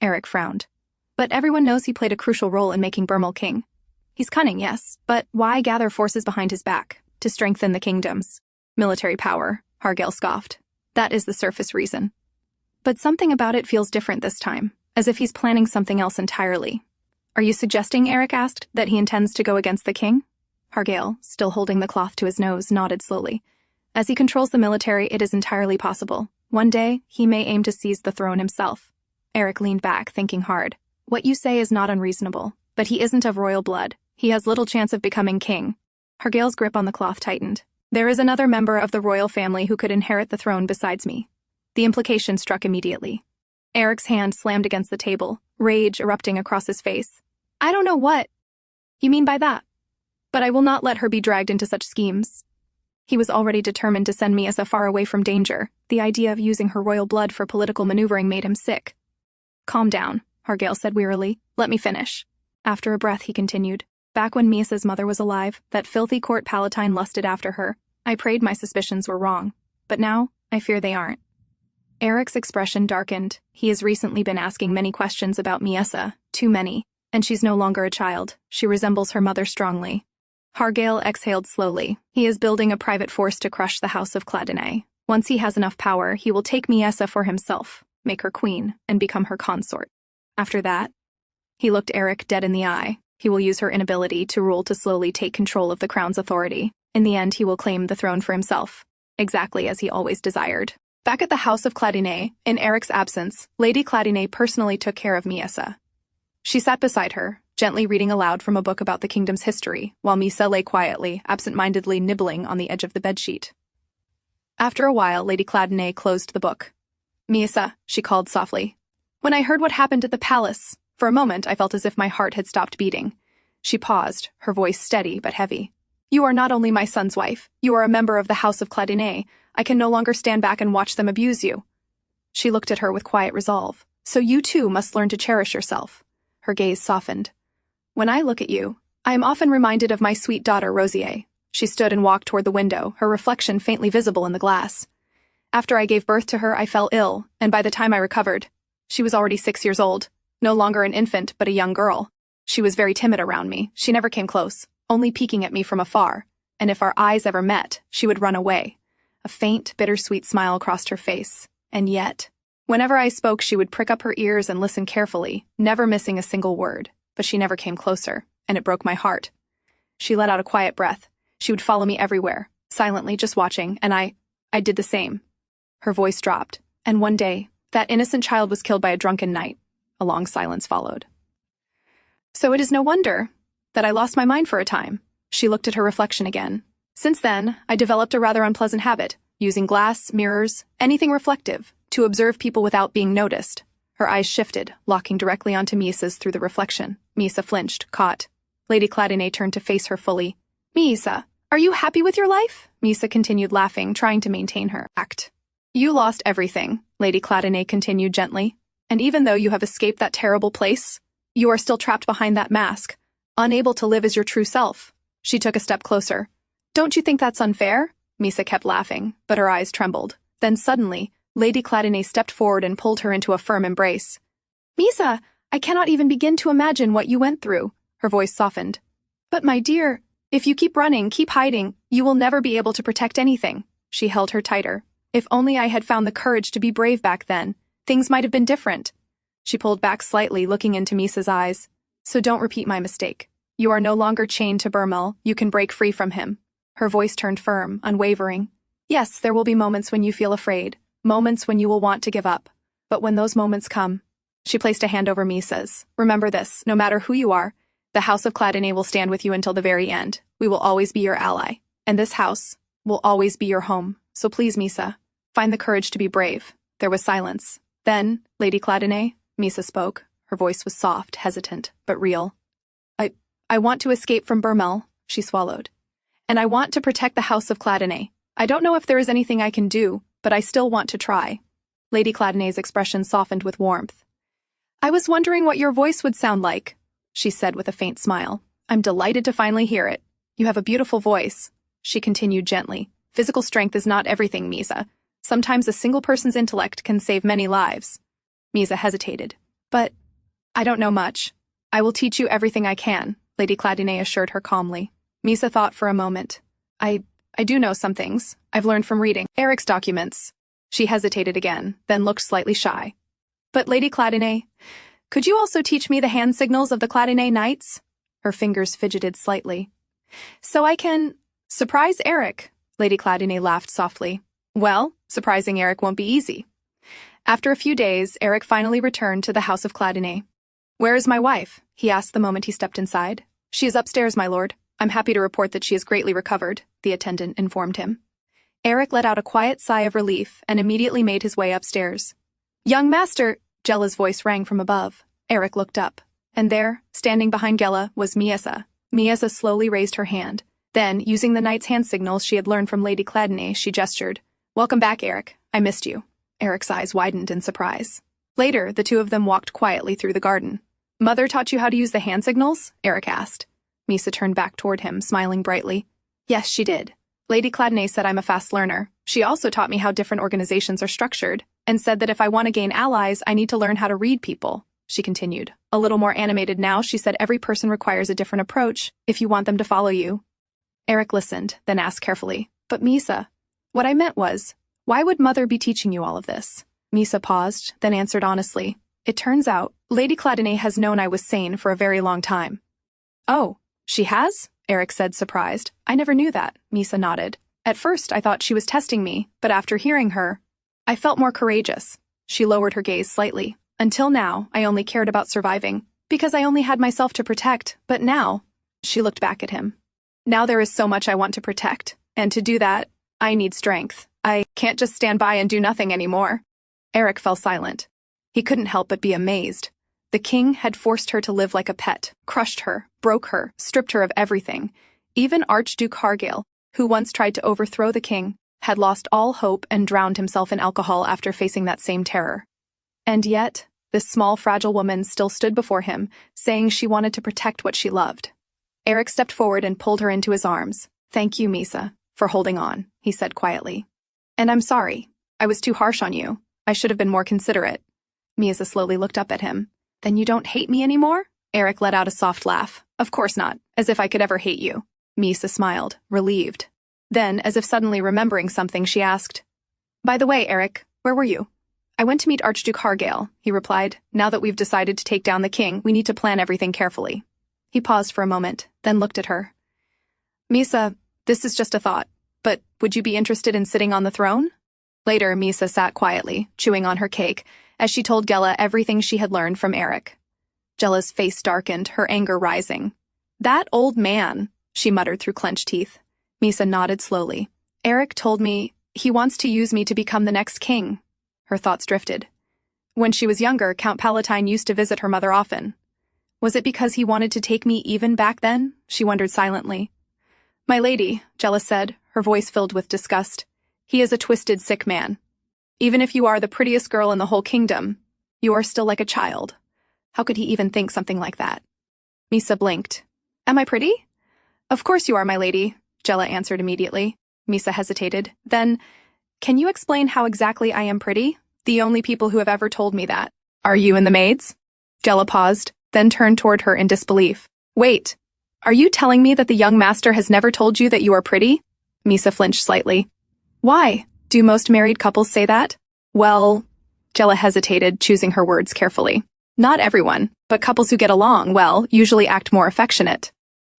Aerik frowned. But everyone knows he played a crucial role in making Bermel king. He's cunning, yes, but why gather forces behind his back? To strengthen the kingdoms. Military power, Hargail scoffed. That is the surface reason. But something about it feels different this time, as if he's planning something else entirely. Are you suggesting, Aerik asked, that he intends to go against the king? Hargale, still holding the cloth to his nose, nodded slowly. As he controls the military, it is entirely possible. One day, he may aim to seize the throne himself. Aerik leaned back, thinking hard. What you say is not unreasonable, but he isn't of royal blood. He has little chance of becoming king. Hargale's grip on the cloth tightened. There is another member of the royal family who could inherit the throne besides me. The implication struck immediately. Aerik's hand slammed against the table, rage erupting across his face. I don't know what you mean by that, but I will not let her be dragged into such schemes. He was already determined to send Miesa far away from danger. The idea of using her royal blood for political maneuvering made him sick. Calm down, Hargale said wearily. Let me finish. After a breath, he continued. Back when Miesa's mother was alive, that filthy court palatine lusted after her. I prayed my suspicions were wrong, but now I fear they aren't. Aerik's expression darkened. He has recently been asking many questions about Miesa, too many, and she's no longer a child. She resembles her mother strongly. Hargale exhaled slowly. He is building a private force to crush the House of Cladinae. Once he has enough power, he will take Miesa for himself, make her queen, and become her consort. After that, he looked Aerik dead in the eye. He will use her inability to rule to slowly take control of the crown's authority. In the end, he will claim the throne for himself, exactly as he always desired. Back at the House of Cladinae, in Aerik's absence, Lady Cladinae personally took care of Miesa. She sat beside her, gently reading aloud from a book about the kingdom's history, while Miesa lay quietly, absent-mindedly nibbling on the edge of the bedsheet. After a while, Lady Cladinae closed the book. Miesa, she called softly. When I heard what happened at the palace, for a moment I felt as if my heart had stopped beating. She paused, her voice steady but heavy. You are not only my son's wife, you are a member of the House of Cladinae. I can no longer stand back and watch them abuse you. She looked at her with quiet resolve. So you too must learn to cherish yourself. Her gaze softened. When I look at you, I am often reminded of my sweet daughter, Rosier. She stood and walked toward the window, her reflection faintly visible in the glass. After I gave birth to her, I fell ill, and by the time I recovered, she was already 6 years old, no longer an infant but a young girl. She was very timid around me. She never came close, only peeking at me from afar, and if our eyes ever met, she would run away. A faint, bittersweet smile crossed her face, and yet, whenever I spoke, she would prick up her ears and listen carefully, never missing a single word. But she never came closer, and it broke my heart. She let out a quiet breath. She would follow me everywhere, silently just watching, and I did the same. Her voice dropped, and one day, that innocent child was killed by a drunken knight. A long silence followed. So it is no wonder that I lost my mind for a time. She looked at her reflection again. Since then, I developed a rather unpleasant habit, using glass, mirrors, anything reflective, to observe people without being noticed. Her eyes shifted, locking directly onto Miesa's through the reflection. Miesa flinched, caught. Lady Cladinae turned to face her fully. Miesa, are you happy with your life? Miesa continued laughing, trying to maintain her act. You lost everything, Lady Cladinae continued gently. And even though you have escaped that terrible place, you are still trapped behind that mask, unable to live as your true self. She took a step closer. Don't you think that's unfair? Miesa kept laughing, but her eyes trembled. Then suddenly, Lady Cladinae stepped forward and pulled her into a firm embrace. Miesa, I cannot even begin to imagine what you went through. Her voice softened. But my dear, if you keep running, keep hiding, you will never be able to protect anything. She held her tighter. If only I had found the courage to be brave back then, things might have been different. She pulled back slightly, looking into Miesa's eyes. So don't repeat my mistake. You are no longer chained to Bermel, you can break free from him. Her voice turned firm, unwavering. Yes, there will be moments when you feel afraid, moments when you will want to give up. But when those moments come, she placed a hand over Miesa's. Remember this, no matter who you are, the House of Cladinae will stand with you until the very end. We will always be your ally, and this house will always be your home. So please, Miesa, find the courage to be brave. There was silence. Then, Lady Cladinae, Miesa spoke. Her voice was soft, hesitant, but real. I want to escape from Bermel, she swallowed. And I want to protect the House of Cladinae. I don't know if there is anything I can do, but I still want to try. Lady Cladinae's expression softened with warmth. I was wondering what your voice would sound like, she said with a faint smile. I'm delighted to finally hear it. You have a beautiful voice, she continued gently. Physical strength is not everything, Miesa. Sometimes a single person's intellect can save many lives. Miesa hesitated. But I don't know much. I will teach you everything I can, Lady Cladinae assured her calmly. Miesa thought for a moment. I do know some things. I've learned from reading Aerik's documents. She hesitated again, then looked slightly shy. But Lady Cladinae, could you also teach me the hand signals of the Cladinae Knights? Her fingers fidgeted slightly. So I can… Surprise Aerik, Lady Cladinae laughed softly. Well, surprising Aerik won't be easy. After a few days, Aerik finally returned to the house of Cladinae. Where is my wife? He asked the moment he stepped inside. She is upstairs, my lord. I'm happy to report that she is greatly recovered, the attendant informed him. Aerik let out a quiet sigh of relief and immediately made his way upstairs. Young master, Gela's voice rang from above. Aerik looked up, and there, standing behind Gela, was Miesa. Miesa slowly raised her hand. Then, using the knight's hand signals she had learned from Lady Cladinae, she gestured. Welcome back, Aerik. I missed you. Eric's eyes widened in surprise. Later, the two of them walked quietly through the garden. Mother taught you how to use the hand signals? Aerik asked. Miesa turned back toward him, smiling brightly. Yes, she did. Lady Cladinae said I'm a fast learner. She also taught me how different organizations are structured, and said that if I want to gain allies, I need to learn how to read people, she continued. A little more animated now, she said every person requires a different approach if you want them to follow you. Aerik listened, then asked carefully, But Miesa, what I meant was, why would Mother be teaching you all of this? Miesa paused, then answered honestly. It turns out, Lady Cladinae has known I was sane for a very long time. Oh, she has? Aerik said, surprised. I never knew that, Miesa nodded. At first, I thought she was testing me, but after hearing her, I felt more courageous. She lowered her gaze slightly. Until now, I only cared about surviving, because I only had myself to protect, but now… She looked back at him. Now there is so much I want to protect, and to do that, I need strength. I can't just stand by and do nothing anymore. Aerik fell silent. He couldn't help but be amazed. The king had forced her to live like a pet, crushed her, broke her, stripped her of everything. Even Archduke Hargale, who once tried to overthrow the king, had lost all hope and drowned himself in alcohol after facing that same terror. And yet, this small, fragile woman still stood before him, saying she wanted to protect what she loved. Aerik stepped forward and pulled her into his arms. Thank you, Miesa, for holding on, he said quietly. And I'm sorry. I was too harsh on you. I should have been more considerate. Miesa slowly looked up at him. Then you don't hate me anymore? Aerik let out a soft laugh. Of course not, as if I could ever hate you. Miesa smiled, relieved. Then, as if suddenly remembering something, she asked, By the way, Aerik, where were you? I went to meet Archduke Hargale, he replied. Now that we've decided to take down the king, we need to plan everything carefully. He paused for a moment, then looked at her. Miesa, this is just a thought, but would you be interested in sitting on the throne? Later, Miesa sat quietly, chewing on her cake, as she told Gela everything she had learned from Aerik. Gela's face darkened, her anger rising. That old man, she muttered through clenched teeth. Miesa nodded slowly. Aerik told me he wants to use me to become the next king. Her thoughts drifted. When she was younger, Count Palatine used to visit her mother often. Was it because he wanted to take me even back then? She wondered silently. My lady, Gela said, her voice filled with disgust. He is a twisted, sick man. Even if you are the prettiest girl in the whole kingdom, you are still like a child. How could he even think something like that? Miesa blinked. Am I pretty? Of course you are, my lady, Gela answered immediately. Miesa hesitated. Then, can you explain how exactly I am pretty? The only people who have ever told me that are you and the maids? Gela paused, then turned toward her in disbelief. Wait, are you telling me that the young master has never told you that you are pretty? Miesa flinched slightly. Why? Do most married couples say that? Well, Gela hesitated, choosing her words carefully. Not everyone, but couples who get along well usually act more affectionate.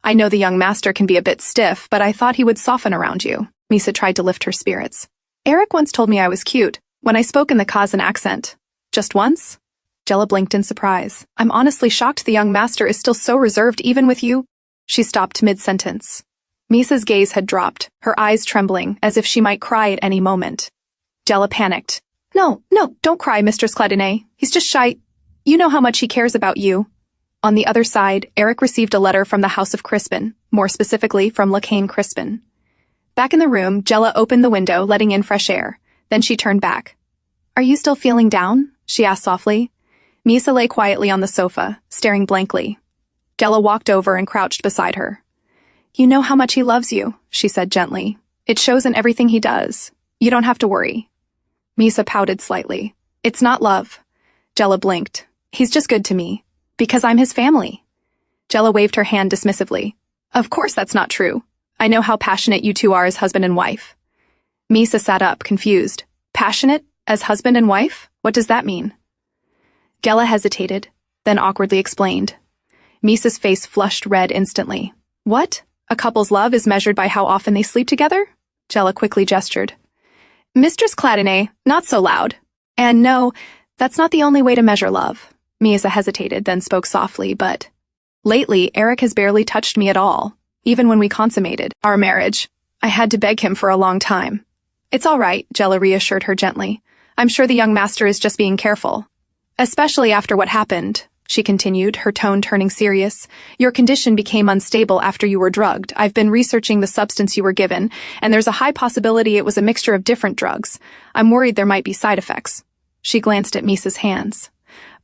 I know the young master can be a bit stiff, but I thought he would soften around you. Miesa tried to lift her spirits. Aerik once told me I was cute, when I spoke in the Kazan accent. Just once? Gela blinked in surprise. I'm honestly shocked the young master is still so reserved even with you. She stopped mid-sentence. Miesa's gaze had dropped, her eyes trembling, as if she might cry at any moment. Gela panicked. No, don't cry, Mistress Cladinae. He's just shy. You know how much he cares about you. On the other side, Aerik received a letter from the House of Crispin, more specifically from Lacane Crispin. Back in the room, Gela opened the window, letting in fresh air. Then she turned back. Are you still feeling down? She asked softly. Miesa lay quietly on the sofa, staring blankly. Gela walked over and crouched beside her. You know how much he loves you, she said gently. It shows in everything he does. You don't have to worry. Miesa pouted slightly. It's not love. Gela blinked. He's just good to me. Because I'm his family. Gela waved her hand dismissively. Of course that's not true. I know how passionate you two are as husband and wife. Miesa sat up, confused. Passionate as husband and wife? What does that mean? Gela hesitated, then awkwardly explained. Miesa's face flushed red instantly. What? A couple's love is measured by how often they sleep together? Gela quickly gestured. Mistress Cladinae, not so loud. And no, that's not the only way to measure love. Miesa hesitated, then spoke softly, but lately, Aerik has barely touched me at all, even when we consummated our marriage. I had to beg him for a long time. It's all right, Gela reassured her gently. I'm sure the young master is just being careful. Especially after what happened, she continued, her tone turning serious. Your condition became unstable after you were drugged. I've been researching the substance you were given, and there's a high possibility it was a mixture of different drugs. I'm worried there might be side effects. She glanced at Miesa's hands.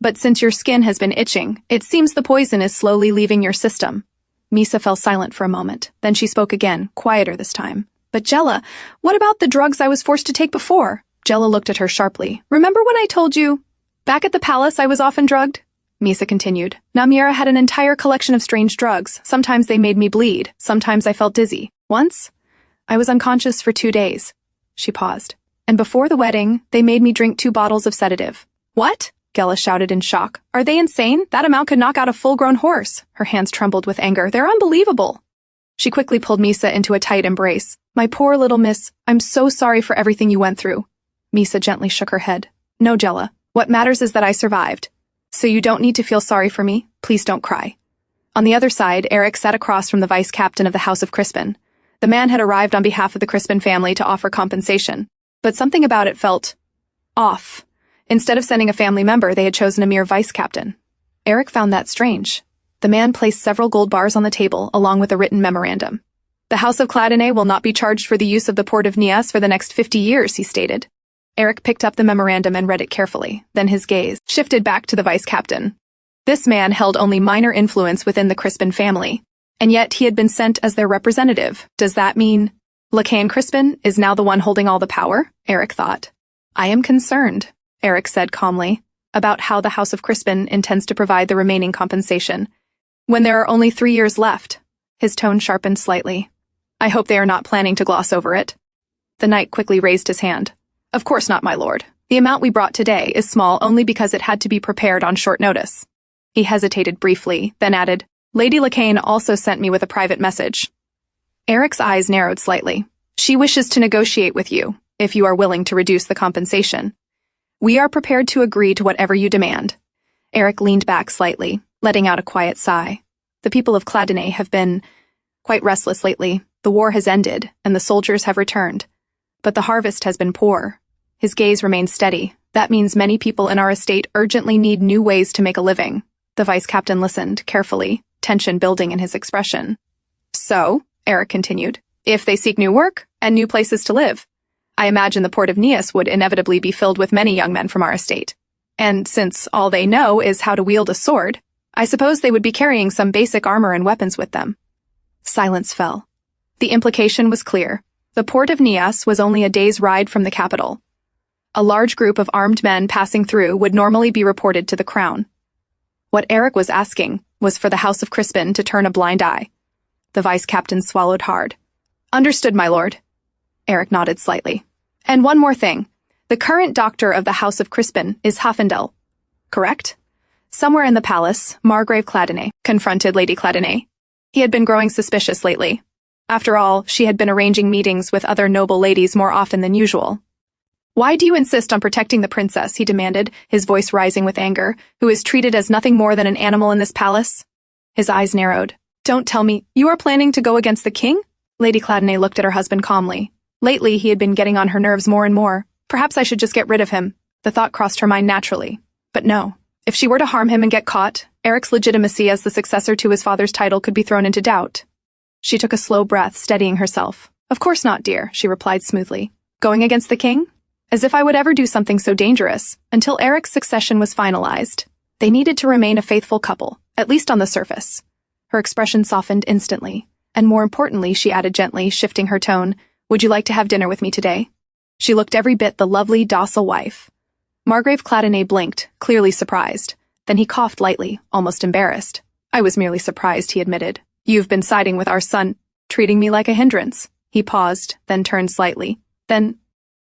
But since your skin has been itching, it seems the poison is slowly leaving your system. Miesa fell silent for a moment. Then she spoke again, quieter this time. But Gela, what about the drugs I was forced to take before? Gela looked at her sharply. Remember when I told you? Back at the palace I was often drugged? Miesa continued. Namiera had an entire collection of strange drugs. Sometimes they made me bleed. Sometimes I felt dizzy. Once, I was unconscious for 2 days. She paused. And before the wedding, they made me drink 2 bottles of sedative. What? Gela shouted in shock. Are they insane? That amount could knock out a full-grown horse. Her hands trembled with anger. They're unbelievable. She quickly pulled Miesa into a tight embrace. My poor little miss, I'm so sorry for everything you went through. Miesa gently shook her head. No, Gela. What matters is that I survived. So you don't need to feel sorry for me. Please don't cry. On the other side, Aerik sat across from the vice-captain of the House of Crispin. The man had arrived on behalf of the Crispin family to offer compensation. But something about it felt off. Instead of sending a family member, they had chosen a mere vice-captain. Aerik found that strange. The man placed several gold bars on the table, along with a written memorandum. The House of Cladinae will not be charged for the use of the port of Nias for the next 50 years, he stated. Aerik picked up the memorandum and read it carefully. Then his gaze shifted back to the vice-captain. This man held only minor influence within the Crispin family, and yet he had been sent as their representative. Does that mean Lacane Crispin is now the one holding all the power? Aerik thought. I am concerned, Aerik said calmly, about how the House of Crispin intends to provide the remaining compensation. When there are only 3 years left, his tone sharpened slightly. I hope they are not planning to gloss over it. The knight quickly raised his hand. Of course not, my lord. The amount we brought today is small only because it had to be prepared on short notice. He hesitated briefly, then added, Lady Lacane also sent me with a private message. Aerik's eyes narrowed slightly. She wishes to negotiate with you, if you are willing to reduce the compensation. We are prepared to agree to whatever you demand. Aerik leaned back slightly, letting out a quiet sigh. The people of Cladinae have been quite restless lately. The war has ended, and the soldiers have returned. But the harvest has been poor. His gaze remained steady. That means many people in our estate urgently need new ways to make a living. The vice-captain listened, carefully, tension building in his expression. So, Aerik continued, if they seek new work and new places to live, I imagine the port of Nias would inevitably be filled with many young men from our estate. And since all they know is how to wield a sword, I suppose they would be carrying some basic armor and weapons with them. Silence fell. The implication was clear. The port of Nias was only a day's ride from the capital. A large group of armed men passing through would normally be reported to the crown. What Aerik was asking was for the House of Crispin to turn a blind eye. The vice-captain swallowed hard. Understood, my lord. Aerik nodded slightly. And one more thing. The current doctor of the House of Crispin is Hafendel, correct? Somewhere in the palace, Margrave Cladinae confronted Lady Cladinae. He had been growing suspicious lately. After all, she had been arranging meetings with other noble ladies more often than usual. Why do you insist on protecting the princess, he demanded, his voice rising with anger, who is treated as nothing more than an animal in this palace? His eyes narrowed. Don't tell me, you are planning to go against the king? Lady Cladinae looked at her husband calmly. Lately, he had been getting on her nerves more and more. Perhaps I should just get rid of him. The thought crossed her mind naturally. But no. If she were to harm him and get caught, Aerik's legitimacy as the successor to his father's title could be thrown into doubt. She took a slow breath, steadying herself. Of course not, dear, she replied smoothly. Going against the king? As if I would ever do something so dangerous. Until Aerik's succession was finalized, they needed to remain a faithful couple, at least on the surface. Her expression softened instantly. And more importantly, she added gently, shifting her tone, would you like to have dinner with me today? She looked every bit the lovely, docile wife. Margrave Cladinae blinked, clearly surprised. Then he coughed lightly, almost embarrassed. I was merely surprised, he admitted. You've been siding with our son, treating me like a hindrance. He paused, then turned slightly. Then,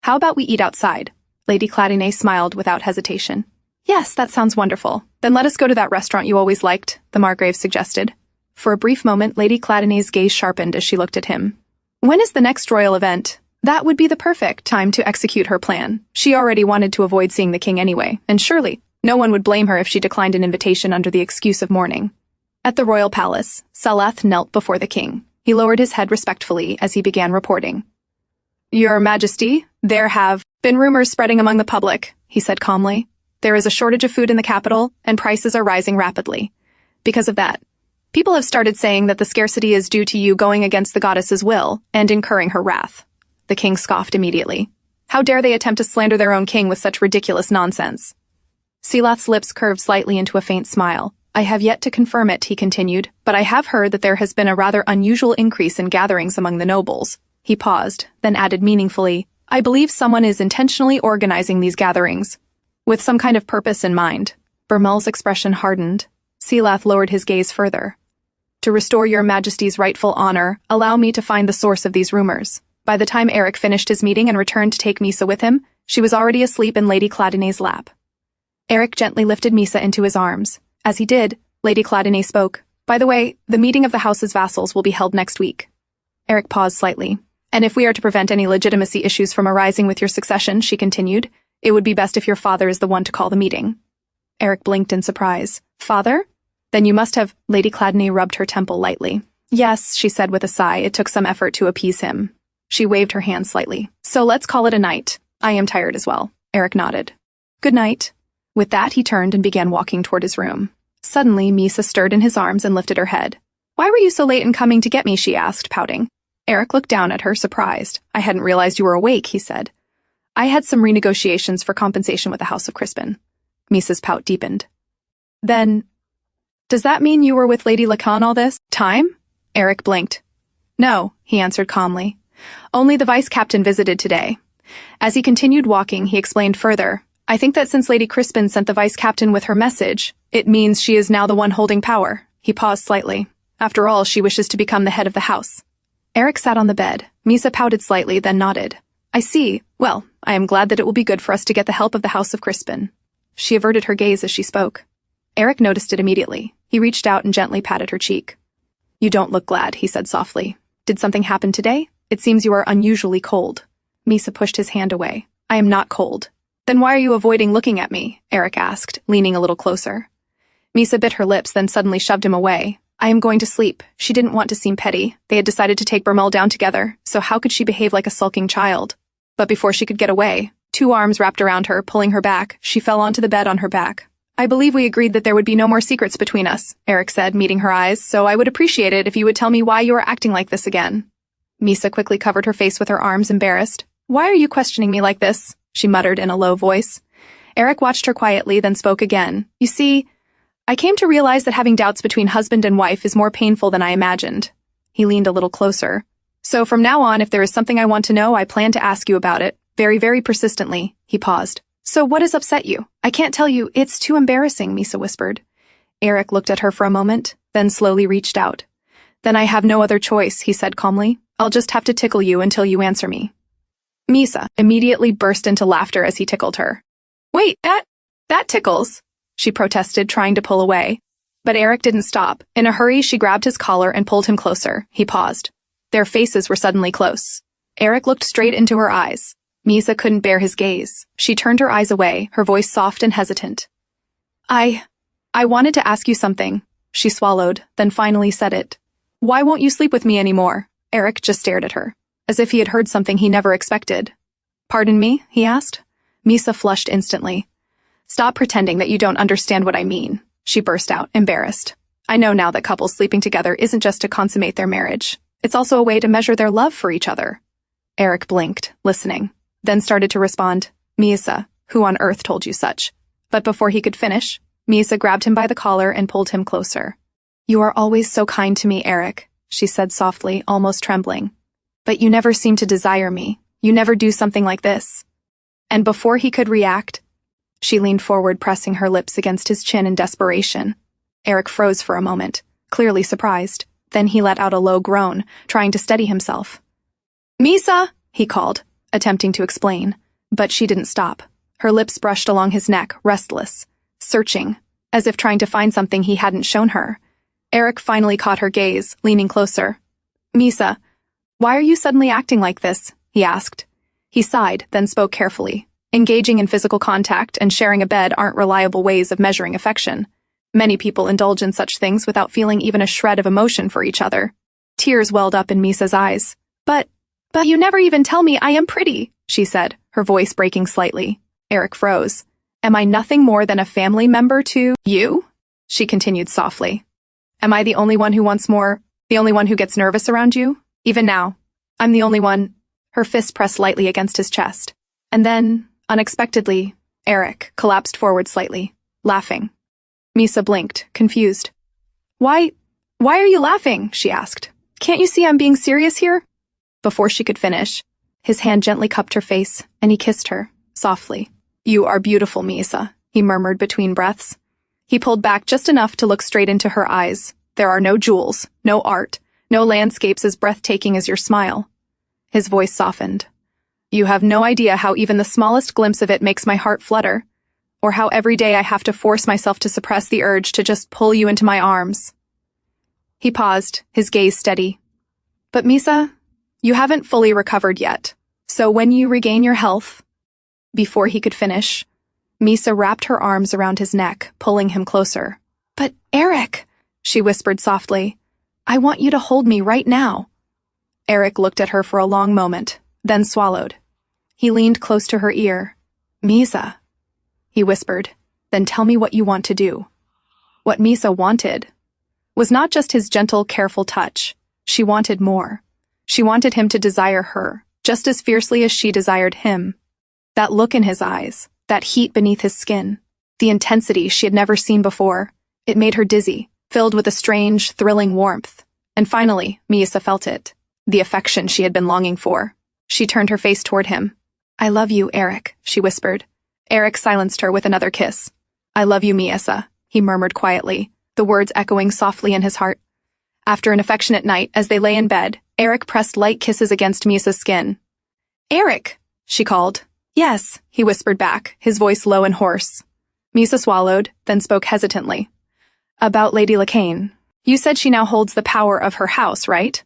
How about we eat outside? Lady Cladinae smiled without hesitation. Yes, that sounds wonderful. Then let us go to that restaurant you always liked, the Margrave suggested. For a brief moment, Lady Cladinae's gaze sharpened as she looked at him. When is the next royal event? That would be the perfect time to execute her plan. She already wanted to avoid seeing the king anyway, and surely no one would blame her if she declined an invitation under the excuse of mourning. At the royal palace, Salath knelt before the king. He lowered his head respectfully as he began reporting. Your Majesty, there have been rumors spreading among the public, he said calmly. There is a shortage of food in the capital, and prices are rising rapidly. Because of that, people have started saying that the scarcity is due to you going against the goddess's will and incurring her wrath. The king scoffed immediately. How dare they attempt to slander their own king with such ridiculous nonsense? Salath's lips curved slightly into a faint smile. I have yet to confirm it, he continued, but I have heard that there has been a rather unusual increase in gatherings among the nobles. He paused, then added meaningfully, I believe someone is intentionally organizing these gatherings, with some kind of purpose in mind. Bermel's expression hardened. Salath lowered his gaze further. To restore your Majesty's rightful honor, allow me to find the source of these rumors. By the time Aerik finished his meeting and returned to take Miesa with him, she was already asleep in Lady Cladinae's lap. Aerik gently lifted Miesa into his arms. As he did, Lady Cladinae spoke. By the way, the meeting of the house's vassals will be held next week. Aerik paused slightly. And if we are to prevent any legitimacy issues from arising with your succession, she continued, it would be best if your father is the one to call the meeting. Aerik blinked in surprise. Father? Then you must have— Lady Cladinae rubbed her temple lightly. Yes, she said with a sigh. It took some effort to appease him. She waved her hand slightly. So let's call it a night. I am tired as well. Aerik nodded. Good night. With that, he turned and began walking toward his room. Suddenly, Miesa stirred in his arms and lifted her head. Why were you so late in coming to get me? She asked, pouting. Aerik looked down at her, surprised. I hadn't realized you were awake, he said. I had some renegotiations for compensation with the House of Crispin. Miesa's pout deepened. Then, does that mean you were with Lady Lacan all this time? Aerik blinked. No, he answered calmly. Only the vice-captain visited today. As he continued walking, he explained further. I think that since Lady Crispin sent the vice-captain with her message, it means she is now the one holding power. He paused slightly. After all, she wishes to become the head of the house. Aerik sat on the bed. Miesa pouted slightly, then nodded. I see. Well, I am glad that it will be good for us to get the help of the House of Crispin. She averted her gaze as she spoke. Aerik noticed it immediately. He reached out and gently patted her cheek. You don't look glad, he said softly. Did something happen today? It seems you are unusually cold. Miesa pushed his hand away. I am not cold. Then why are you avoiding looking at me? Aerik asked, leaning a little closer. Miesa bit her lips, then suddenly shoved him away. I am going to sleep. She didn't want to seem petty. They had decided to take Bermel down together, so how could she behave like a sulking child? But before she could get away, two arms wrapped around her, pulling her back, she fell onto the bed on her back. I believe we agreed that there would be no more secrets between us, Aerik said, meeting her eyes, so I would appreciate it if you would tell me why you are acting like this again. Miesa quickly covered her face with her arms, embarrassed. Why are you questioning me like this? She muttered in a low voice. Aerik watched her quietly, then spoke again. You see, I came to realize that having doubts between husband and wife is more painful than I imagined. He leaned a little closer. So from now on, if there is something I want to know, I plan to ask you about it. Very, very persistently. He paused. So what has upset you? I can't tell you. It's too embarrassing, Miesa whispered. Aerik looked at her for a moment, then slowly reached out. Then I have no other choice, he said calmly. I'll just have to tickle you until you answer me. Miesa immediately burst into laughter as he tickled her. Wait, that tickles, she protested, trying to pull away. But Aerik didn't stop. In a hurry, she grabbed his collar and pulled him closer. He paused. Their faces were suddenly close. Aerik looked straight into her eyes. Miesa couldn't bear his gaze. She turned her eyes away, her voice soft and hesitant. I wanted to ask you something, she swallowed, then finally said it. Why won't you sleep with me anymore? Aerik just stared at her, as if he had heard something he never expected. Pardon me? He asked. Miesa flushed instantly. Stop pretending that you don't understand what I mean, she burst out, embarrassed. I know now that couples sleeping together isn't just to consummate their marriage. It's also a way to measure their love for each other. Aerik blinked, listening, then started to respond. Miesa, who on earth told you such? But before he could finish, Miesa grabbed him by the collar and pulled him closer. You are always so kind to me, Aerik, she said softly, almost trembling. But you never seem to desire me. You never do something like this. And before he could react, she leaned forward, pressing her lips against his chin in desperation. Aerik froze for a moment, clearly surprised. Then he let out a low groan, trying to steady himself. Miesa, he called. attempting to explain. But she didn't stop. Her lips brushed along his neck, restless, searching, as if trying to find something he hadn't shown her. Aerik finally caught her gaze, leaning closer. "Miesa, why are you suddenly acting like this?" he asked. He sighed, then spoke carefully. Engaging in physical contact and sharing a bed aren't reliable ways of measuring affection. Many people indulge in such things without feeling even a shred of emotion for each other. Tears welled up in Miesa's eyes. But you never even tell me I am pretty," she said, her voice breaking slightly. Aerik froze. "Am I nothing more than a family member to you?" she continued softly. "Am I the only one who wants more, the only one who gets nervous around you? Even now, I'm the only one." Her fist pressed lightly against his chest. And then, unexpectedly, Aerik collapsed forward slightly, laughing. Miesa blinked, confused. Why are you laughing?" she asked. "Can't you see I'm being serious here?" Before she could finish, his hand gently cupped her face, and he kissed her, softly. "You are beautiful, Miesa," he murmured between breaths. He pulled back just enough to look straight into her eyes. "There are no jewels, no art, no landscapes as breathtaking as your smile." His voice softened. "You have no idea how even the smallest glimpse of it makes my heart flutter, or how every day I have to force myself to suppress the urge to just pull you into my arms." He paused, his gaze steady. "But Miesa, you haven't fully recovered yet, so when you regain your health—" Before he could finish, Miesa wrapped her arms around his neck, pulling him closer. "But Aerik," she whispered softly, "I want you to hold me right now." Aerik looked at her for a long moment, then swallowed. He leaned close to her ear. "Miesa," he whispered, "then tell me what you want to do." What Miesa wanted was not just his gentle, careful touch. She wanted more. She wanted him to desire her, just as fiercely as she desired him. That look in his eyes, that heat beneath his skin, the intensity she had never seen before, it made her dizzy, filled with a strange, thrilling warmth. And finally, Miesa felt it, the affection she had been longing for. She turned her face toward him. "I love you, Aerik," she whispered. Aerik silenced her with another kiss. "I love you, Miesa," he murmured quietly, the words echoing softly in his heart. After an affectionate night, as they lay in bed, Aerik pressed light kisses against Miesa's skin. "Aerik," she called. "Yes," he whispered back, his voice low and hoarse. Miesa swallowed, then spoke hesitantly. "About Lady Lacane. You said she now holds the power of her house, right?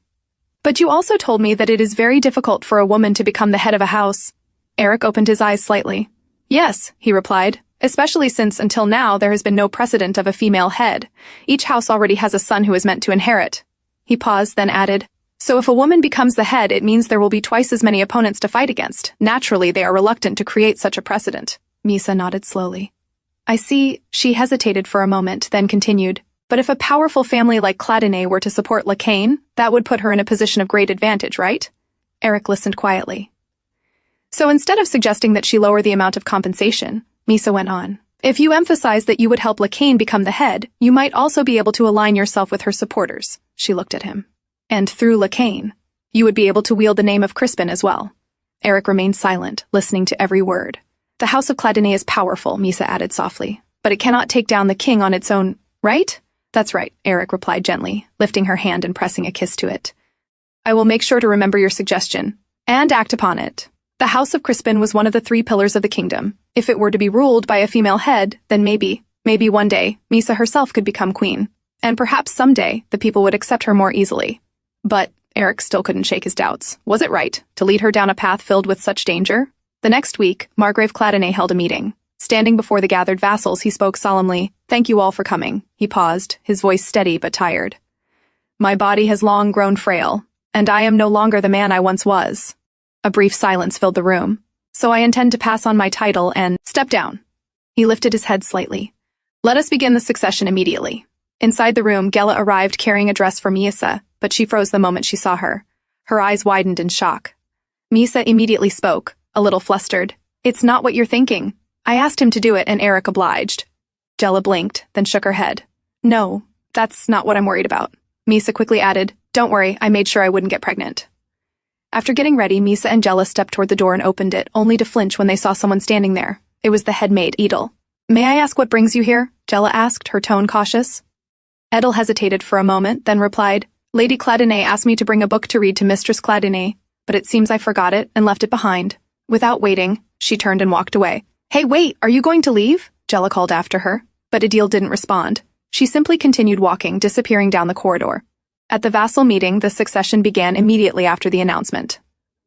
But you also told me that it is very difficult for a woman to become the head of a house." Aerik opened his eyes slightly. "Yes," he replied, "especially since until now there has been no precedent of a female head. Each house already has a son who is meant to inherit." He paused, then added, "So if a woman becomes the head, it means there will be twice as many opponents to fight against. Naturally, they are reluctant to create such a precedent." Miesa nodded slowly. "I see." She hesitated for a moment, then continued, "But if a powerful family like Cladinae were to support Lacane, that would put her in a position of great advantage, right?" Aerik listened quietly. "So instead of suggesting that she lower the amount of compensation," Miesa went on, "if you emphasize that you would help Lacane become the head, you might also be able to align yourself with her supporters." She looked at him. "And through Lacane, you would be able to wield the name of Crispin as well." Aerik remained silent, listening to every word. "The House of Cladinae is powerful," Miesa added softly, "but it cannot take down the king on its own, right?" "That's right," Aerik replied gently, lifting her hand and pressing a kiss to it. "I will make sure to remember your suggestion, and act upon it. The House of Crispin was one of the 3 pillars of the kingdom. If it were to be ruled by a female head, then maybe one day, Miesa herself could become queen. And perhaps someday, the people would accept her more easily." But Aerik still couldn't shake his doubts. Was it right to lead her down a path filled with such danger? The next week, Margrave Cladinae held a meeting. Standing before the gathered vassals, he spoke solemnly. "Thank you all for coming." He paused, his voice steady but tired. "My body has long grown frail, and I am no longer the man I once was." A brief silence filled the room. "So I intend to pass on my title and step down." He lifted his head slightly. "Let us begin the succession immediately." Inside the room, Gela arrived carrying a dress for Miesa, but she froze the moment she saw her. Her eyes widened in shock. Miesa immediately spoke, a little flustered. "It's not what you're thinking. I asked him to do it and Aerik obliged." Gela blinked, then shook her head. "No, that's not what I'm worried about." Miesa quickly added, "Don't worry, I made sure I wouldn't get pregnant." After getting ready, Miesa and Gela stepped toward the door and opened it, only to flinch when they saw someone standing there. It was the head maid, Edel. "May I ask what brings you here?" Gela asked, her tone cautious. Edel hesitated for a moment, then replied, "Lady Cladinae asked me to bring a book to read to Mistress Cladinae." but it seems I forgot it and left it behind. Without waiting, she turned and walked away. Hey, wait, are you going to leave? Jella called after her, but Adil didn't respond. She simply continued walking, disappearing down the corridor. At the vassal meeting, the succession began immediately after the announcement.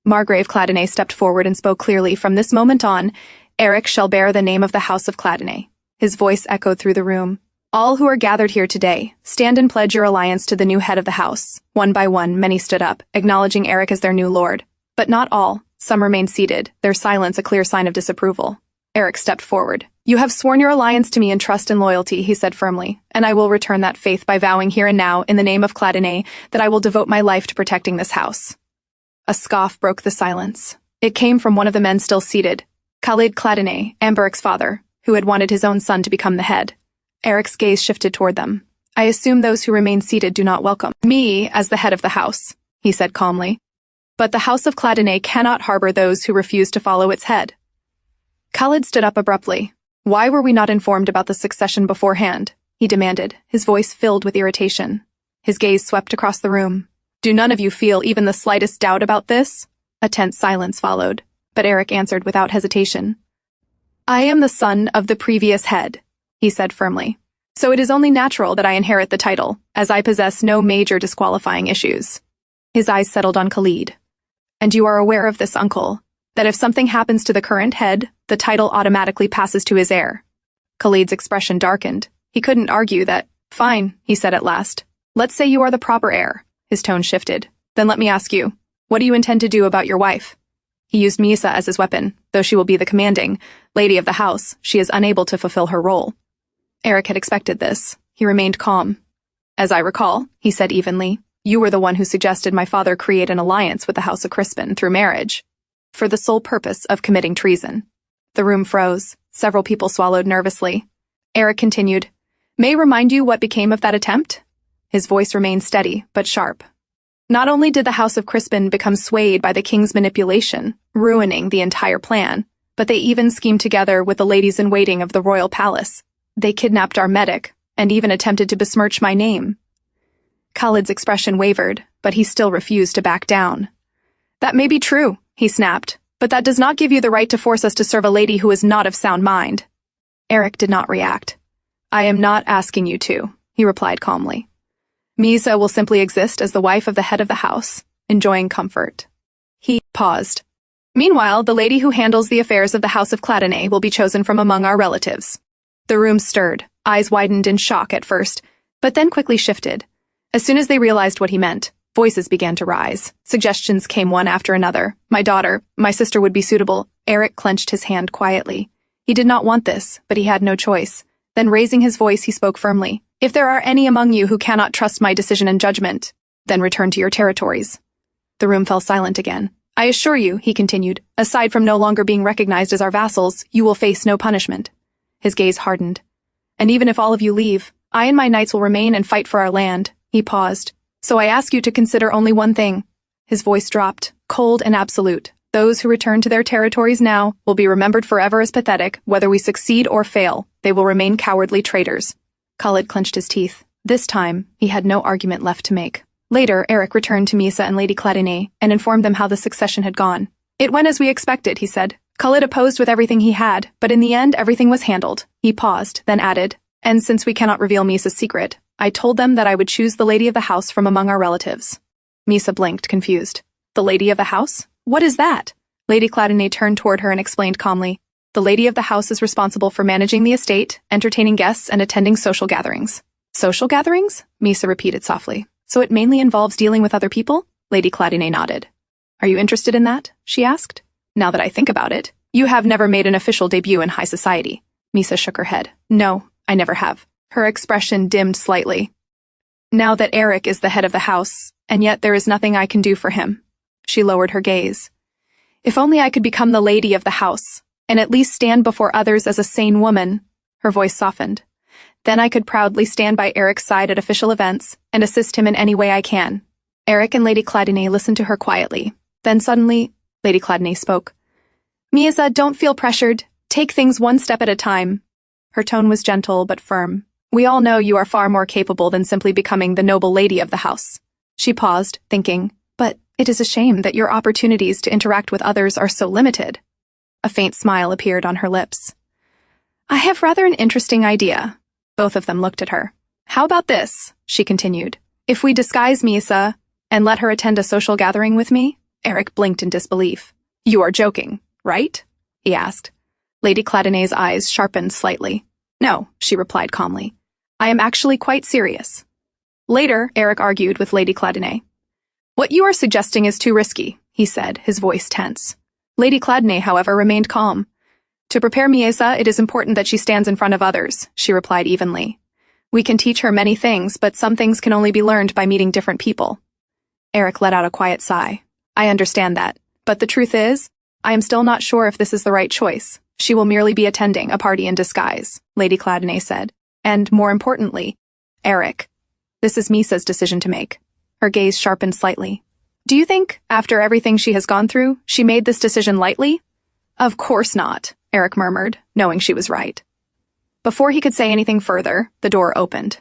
Margrave Cladinae stepped forward and spoke clearly. From this moment on, Aerik shall bear the name of the House of Cladinae. His voice echoed through the room. All who are gathered here today, stand and pledge your alliance to the new head of the house. One by one, many stood up, acknowledging Aerik as their new lord. But not all. Some remained seated, their silence a clear sign of disapproval. Aerik stepped forward. You have sworn your alliance to me in trust and loyalty, he said firmly, and I will return that faith by vowing here and now, in the name of Cladinae, that I will devote my life to protecting this house. A scoff broke the silence. It came from one of the men still seated, Aerik Cladinae, Aerek's father, who had wanted his own son to become the head. Aerik's gaze shifted toward them. I assume those who remain seated do not welcome me as the head of the house, he said calmly. But the House of Cladinae cannot harbor those who refuse to follow its head. Khalid stood up abruptly. Why were we not informed about the succession beforehand? He demanded, his voice filled with irritation. His gaze swept across the room. Do none of you feel even the slightest doubt about this? A tense silence followed, but Aerik answered without hesitation. I am the son of the previous head, he said firmly. So it is only natural that I inherit the title, as I possess no major disqualifying issues. His eyes settled on Khalid. And you are aware of this, uncle, that if something happens to the current head, the title automatically passes to his heir. Khalid's expression darkened. He couldn't argue that. Fine, he said at last. Let's say you are the proper heir. His tone shifted. Then let me ask you, what do you intend to do about your wife? He used Miesa as his weapon. Though she will be the commanding lady of the house, she is unable to fulfill her role. Aerik had expected this. He remained calm. As I recall, he said evenly, you were the one who suggested my father create an alliance with the House of Crispin through marriage, for the sole purpose of committing treason. The room froze. Several people swallowed nervously. Aerik continued, May I remind you what became of that attempt? His voice remained steady, but sharp. Not only did the House of Crispin become swayed by the king's manipulation, ruining the entire plan, but they even schemed together with the ladies-in-waiting of the royal palace. They kidnapped our medic, and even attempted to besmirch my name. Khalid's expression wavered, but he still refused to back down. That may be true, he snapped, but that does not give you the right to force us to serve a lady who is not of sound mind. Aerik did not react. I am not asking you to, he replied calmly. Miesa will simply exist as the wife of the head of the house, enjoying comfort. He paused. Meanwhile, the lady who handles the affairs of the House of Cladinae will be chosen from among our relatives. The room stirred, eyes widened in shock at first, but then quickly shifted. As soon as they realized what he meant, voices began to rise. Suggestions came one after another. My daughter, my sister would be suitable. Aerik clenched his hand quietly. He did not want this, but he had no choice. Then raising his voice, he spoke firmly. If there are any among you who cannot trust my decision and judgment, then return to your territories. The room fell silent again. I assure you, he continued, aside from no longer being recognized as our vassals, you will face no punishment. His gaze hardened. And even if all of you leave, I and my knights will remain and fight for our land. He paused. So I ask you to consider only one thing. His voice dropped, cold and absolute. Those who return to their territories now will be remembered forever as pathetic. Whether we succeed or fail, they will remain cowardly traitors. Khalid clenched his teeth. This time, he had no argument left to make. Later, Aerik returned to Miesa and Lady Cladinae and informed them how the succession had gone. It went as we expected, he said. Khalid opposed with everything he had, but in the end, everything was handled. He paused, then added, and since we cannot reveal Miesa's secret, I told them that I would choose the lady of the house from among our relatives. Miesa blinked, confused. The lady of the house? What is that? Lady Cladinae turned toward her and explained calmly. The lady of the house is responsible for managing the estate, entertaining guests, and attending social gatherings. Social gatherings? Miesa repeated softly. So it mainly involves dealing with other people? Lady Cladinae nodded. Are you interested in that? She asked. Now that I think about it, you have never made an official debut in high society. Miesa shook her head. No, I never have. Her expression dimmed slightly. Now that Aerik is the head of the house, and yet there is nothing I can do for him. She lowered her gaze. If only I could become the lady of the house, and at least stand before others as a sane woman. Her voice softened. Then I could proudly stand by Aerik's side at official events and assist him in any way I can. Aerik and Lady Cladinae listened to her quietly. Then suddenly, Lady Cladinae spoke. Miesa, don't feel pressured. Take things one step at a time. Her tone was gentle but firm. We all know you are far more capable than simply becoming the noble lady of the house. She paused, thinking, but It is a shame that your opportunities to interact with others are so limited. A faint smile appeared on her lips. I have rather an interesting idea. Both of them looked at her. How about this, she continued. If we disguise Miesa and let her attend a social gathering with me? Aerik blinked in disbelief. You are joking, right? He asked. Lady Cladinae's eyes sharpened slightly. No, she replied calmly. I am actually quite serious. Later, Aerik argued with Lady Cladinae. What you are suggesting is too risky, he said, his voice tense. Lady Cladinae, however, remained calm. To prepare Miesa, it is important that she stands in front of others, she replied evenly. We can teach her many things, but some things can only be learned by meeting different people. Aerik let out a quiet sigh. I understand that, but the truth is, I am still not sure if this is the right choice. She will merely be attending a party in disguise, Lady Cladinae said. And more importantly, Aerik, this is Miesa's decision to make. Her gaze sharpened slightly. Do you think, after everything she has gone through, she made this decision lightly? Of course not, Aerik murmured, knowing she was right. Before he could say anything further, the door opened.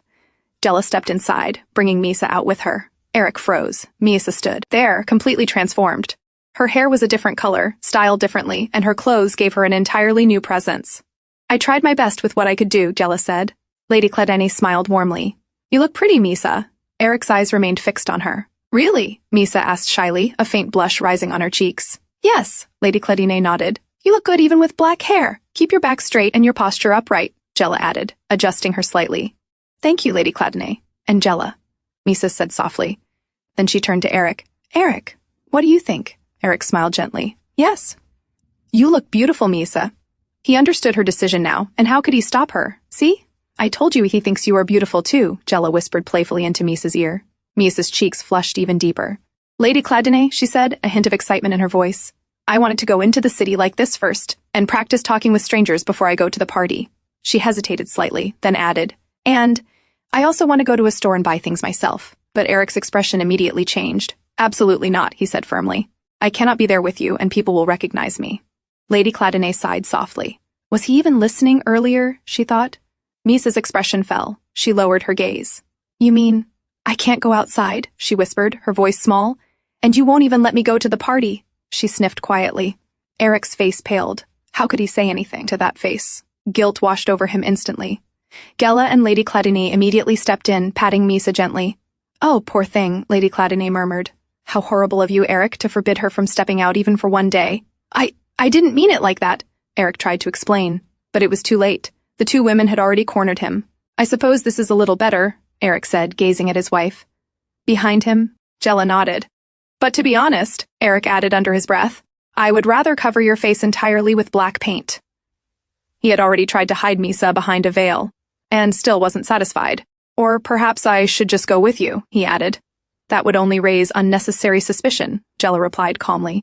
Jella stepped inside, bringing Miesa out with her. Aerik froze. Miesa stood there, completely transformed. Her hair was a different color, styled differently, and her clothes gave her an entirely new presence. I tried my best with what I could do, Jella said. Lady Cladinae smiled warmly. You look pretty, Miesa. Aerik's eyes remained fixed on her. Really? Miesa asked shyly, a faint blush rising on her cheeks. Yes, Lady Cladinae nodded. You look good even with black hair. Keep your back straight and your posture upright, Jella added, adjusting her slightly. Thank you, Lady Cladinae. And Jella, Miesa said softly. Then she turned to Aerik. Aerik, what do you think? Aerik smiled gently. Yes. You look beautiful, Miesa. He understood her decision now, and how could he stop her? See? I told you he thinks you are beautiful too, Jella whispered playfully into Miesa's ear. Miesa's cheeks flushed even deeper. Lady Cladinae, she said, a hint of excitement in her voice. I wanted to go into the city like this first, and practice talking with strangers before I go to the party. She hesitated slightly, then added, and I also want to go to a store and buy things myself. But Aerik's expression immediately changed. Absolutely not, he said firmly. I cannot be there with you, and people will recognize me. Lady Cladinae sighed softly. Was he even listening earlier, she thought? Miesa's expression fell. She lowered her gaze. You mean, I can't go outside, she whispered, her voice small. And you won't even let me go to the party, she sniffed quietly. Aerik's face paled. How could he say anything to that face? Guilt washed over him instantly. Jella and Lady Cladinae immediately stepped in, patting Miesa gently. Oh, poor thing, Lady Cladinae murmured. How horrible of you, Aerik, to forbid her from stepping out even for one day. I didn't mean it like that, Aerik tried to explain. But it was too late. The two women had already cornered him. I suppose this is a little better, Aerik said, gazing at his wife. Behind him, Jella nodded. But to be honest, Aerik added under his breath, I would rather cover your face entirely with black paint. He had already tried to hide Miesa behind a veil, and still wasn't satisfied. Or perhaps I should just go with you, he added. That would only raise unnecessary suspicion, Jella replied calmly.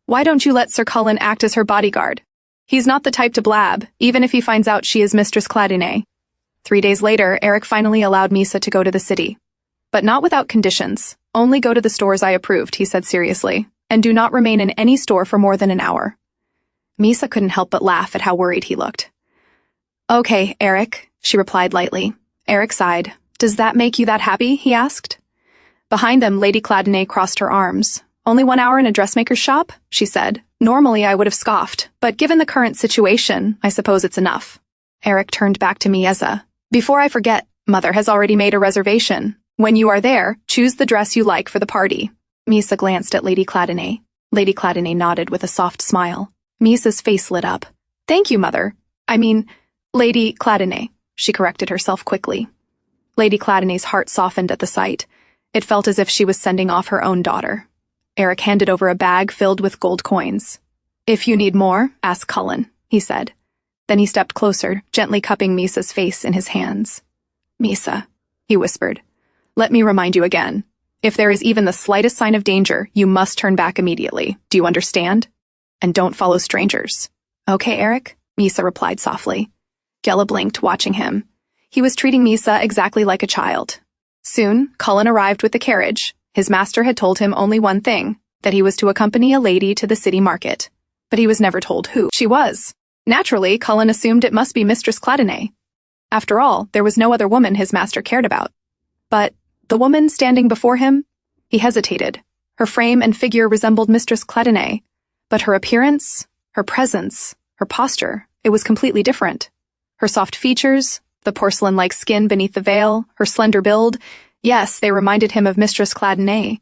Why don't you let Sir Cullen act as her bodyguard? He's not the type to blab, even if he finds out she is Mistress Cladinae. 3 days later, Aerik finally allowed Miesa to go to the city. But not without conditions. Only go to the stores I approved, he said seriously, and do not remain in any store for more than an hour. Miesa couldn't help but laugh at how worried he looked. Okay, Aerik, she replied lightly. Aerik sighed. Does that make you that happy? He asked. Behind them, Lady Cladinae crossed her arms. Only 1 hour in a dressmaker's shop? She said. Normally I would have scoffed, but given the current situation, I suppose it's enough. Aerik turned back to Miesa. Before I forget, Mother has already made a reservation. When you are there, choose the dress you like for the party. Miesa glanced at Lady Cladinae. Lady Cladinae nodded with a soft smile. Miesa's face lit up. Thank you, Mother. I mean, Lady Cladinae, she corrected herself quickly. Lady Cladinae's heart softened at the sight. It felt as if she was sending off her own daughter. Aerik handed over a bag filled with gold coins. If you need more, ask Cullen, he said. Then he stepped closer, gently cupping Miesa's face in his hands. Miesa, he whispered, let me remind you again. If there is even the slightest sign of danger, you must turn back immediately. Do you understand? And don't follow strangers. Okay, Aerik, Miesa replied softly. Jella blinked, watching him. He was treating Miesa exactly like a child. Soon, Cullen arrived with the carriage. His master had told him only one thing, that he was to accompany a lady to the city market. But he was never told who she was. Naturally, Cullen assumed it must be Mistress Cladinae. After all, there was no other woman his master cared about. But the woman standing before him? He hesitated. Her frame and figure resembled Mistress Cladinae, but her appearance, her presence, her posture, it was completely different. Her soft features, the porcelain-like skin beneath the veil, her slender build, yes, they reminded him of Mistress Cladinae.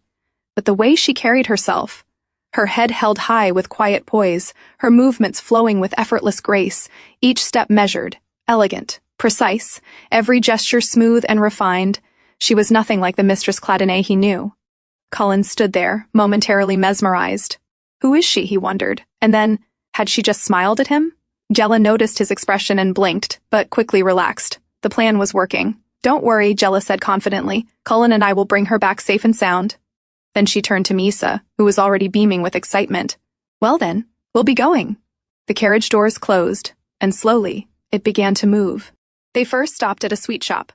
But the way she carried herself, her head held high with quiet poise, her movements flowing with effortless grace, each step measured, elegant, precise, every gesture smooth and refined, she was nothing like the Mistress Cladinae he knew. Cullen stood there, momentarily mesmerized. Who is she, he wondered, and then, had she just smiled at him? Jella noticed his expression and blinked, but quickly relaxed. The plan was working. Don't worry, Jella said confidently. Cullen and I will bring her back safe and sound. Then she turned to Miesa, who was already beaming with excitement. Well then, we'll be going. The carriage doors closed, and slowly, it began to move. They first stopped at a sweet shop.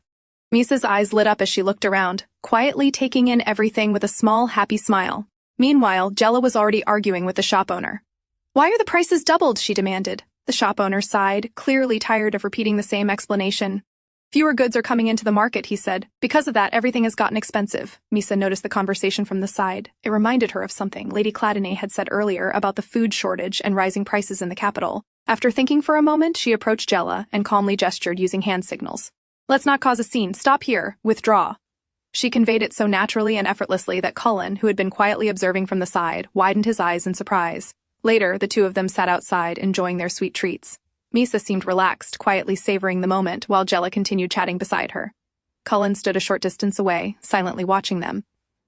Miesa's eyes lit up as she looked around, quietly taking in everything with a small, happy smile. Meanwhile, Jella was already arguing with the shop owner. Why are the prices doubled? She demanded. The shop owner sighed, clearly tired of repeating the same explanation. Fewer goods are coming into the market, he said. Because of that, everything has gotten expensive. Miesa noticed the conversation from the side. It reminded her of something Lady Cladinae had said earlier about the food shortage and rising prices in the capital. After thinking for a moment, she approached Jella and calmly gestured using hand signals. Let's not cause a scene. Stop here. Withdraw. She conveyed it so naturally and effortlessly that Cullen, who had been quietly observing from the side, widened his eyes in surprise. Later, the two of them sat outside, enjoying their sweet treats. Miesa seemed relaxed, quietly savoring the moment, while Jella continued chatting beside her. Cullen stood a short distance away, silently watching them.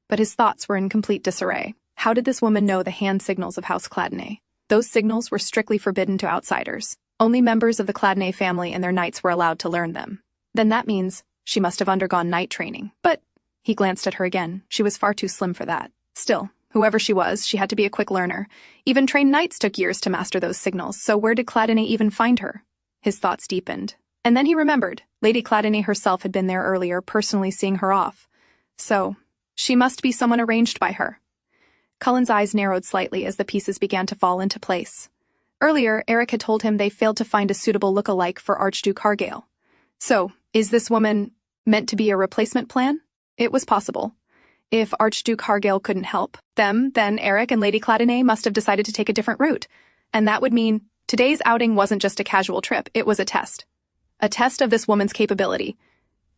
But his thoughts were in complete disarray. How did this woman know the hand signals of House Cladinae? Those signals were strictly forbidden to outsiders. Only members of the Cladinae family and their knights were allowed to learn them. Then that means she must have undergone knight training. But he glanced at her again. She was far too slim for that. Still, whoever she was, she had to be a quick learner. Even trained knights took years to master those signals, so where did Cladinae even find her? His thoughts deepened. And then he remembered. Lady Cladinae herself had been there earlier, personally seeing her off. So, she must be someone arranged by her. Cullen's eyes narrowed slightly as the pieces began to fall into place. Earlier, Aerik had told him they failed to find a suitable look-alike for Archduke Hargale. So, is this woman meant to be a replacement plan? It was possible. If Archduke Hargale couldn't help them, then Aerik and Lady Cladinae must have decided to take a different route. And that would mean today's outing wasn't just a casual trip, it was a test. A test of this woman's capability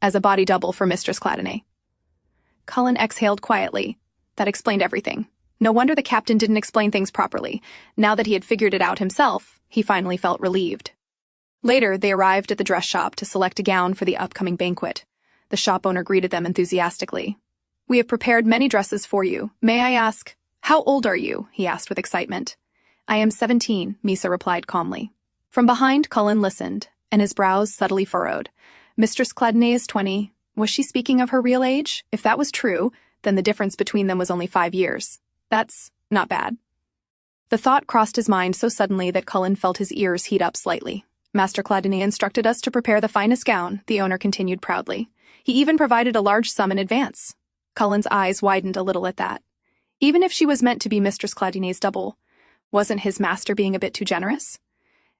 as a body double for Mistress Cladinae. Cullen exhaled quietly. That explained everything. No wonder the captain didn't explain things properly. Now that he had figured it out himself, he finally felt relieved. Later, they arrived at the dress shop to select a gown for the upcoming banquet. The shop owner greeted them enthusiastically. We have prepared many dresses for you. May I ask, how old are you? He asked with excitement. I am 17, Miesa replied calmly. From behind, Cullen listened, and his brows subtly furrowed. Mistress Cladinae is 20. Was she speaking of her real age? If that was true, then the difference between them was only 5 years. That's not bad. The thought crossed his mind so suddenly that Cullen felt his ears heat up slightly. Master Cladinae instructed us to prepare the finest gown, the owner continued proudly. He even provided a large sum in advance. Cullen's eyes widened a little at that. Even if she was meant to be Mistress Cladinae's double, wasn't his master being a bit too generous?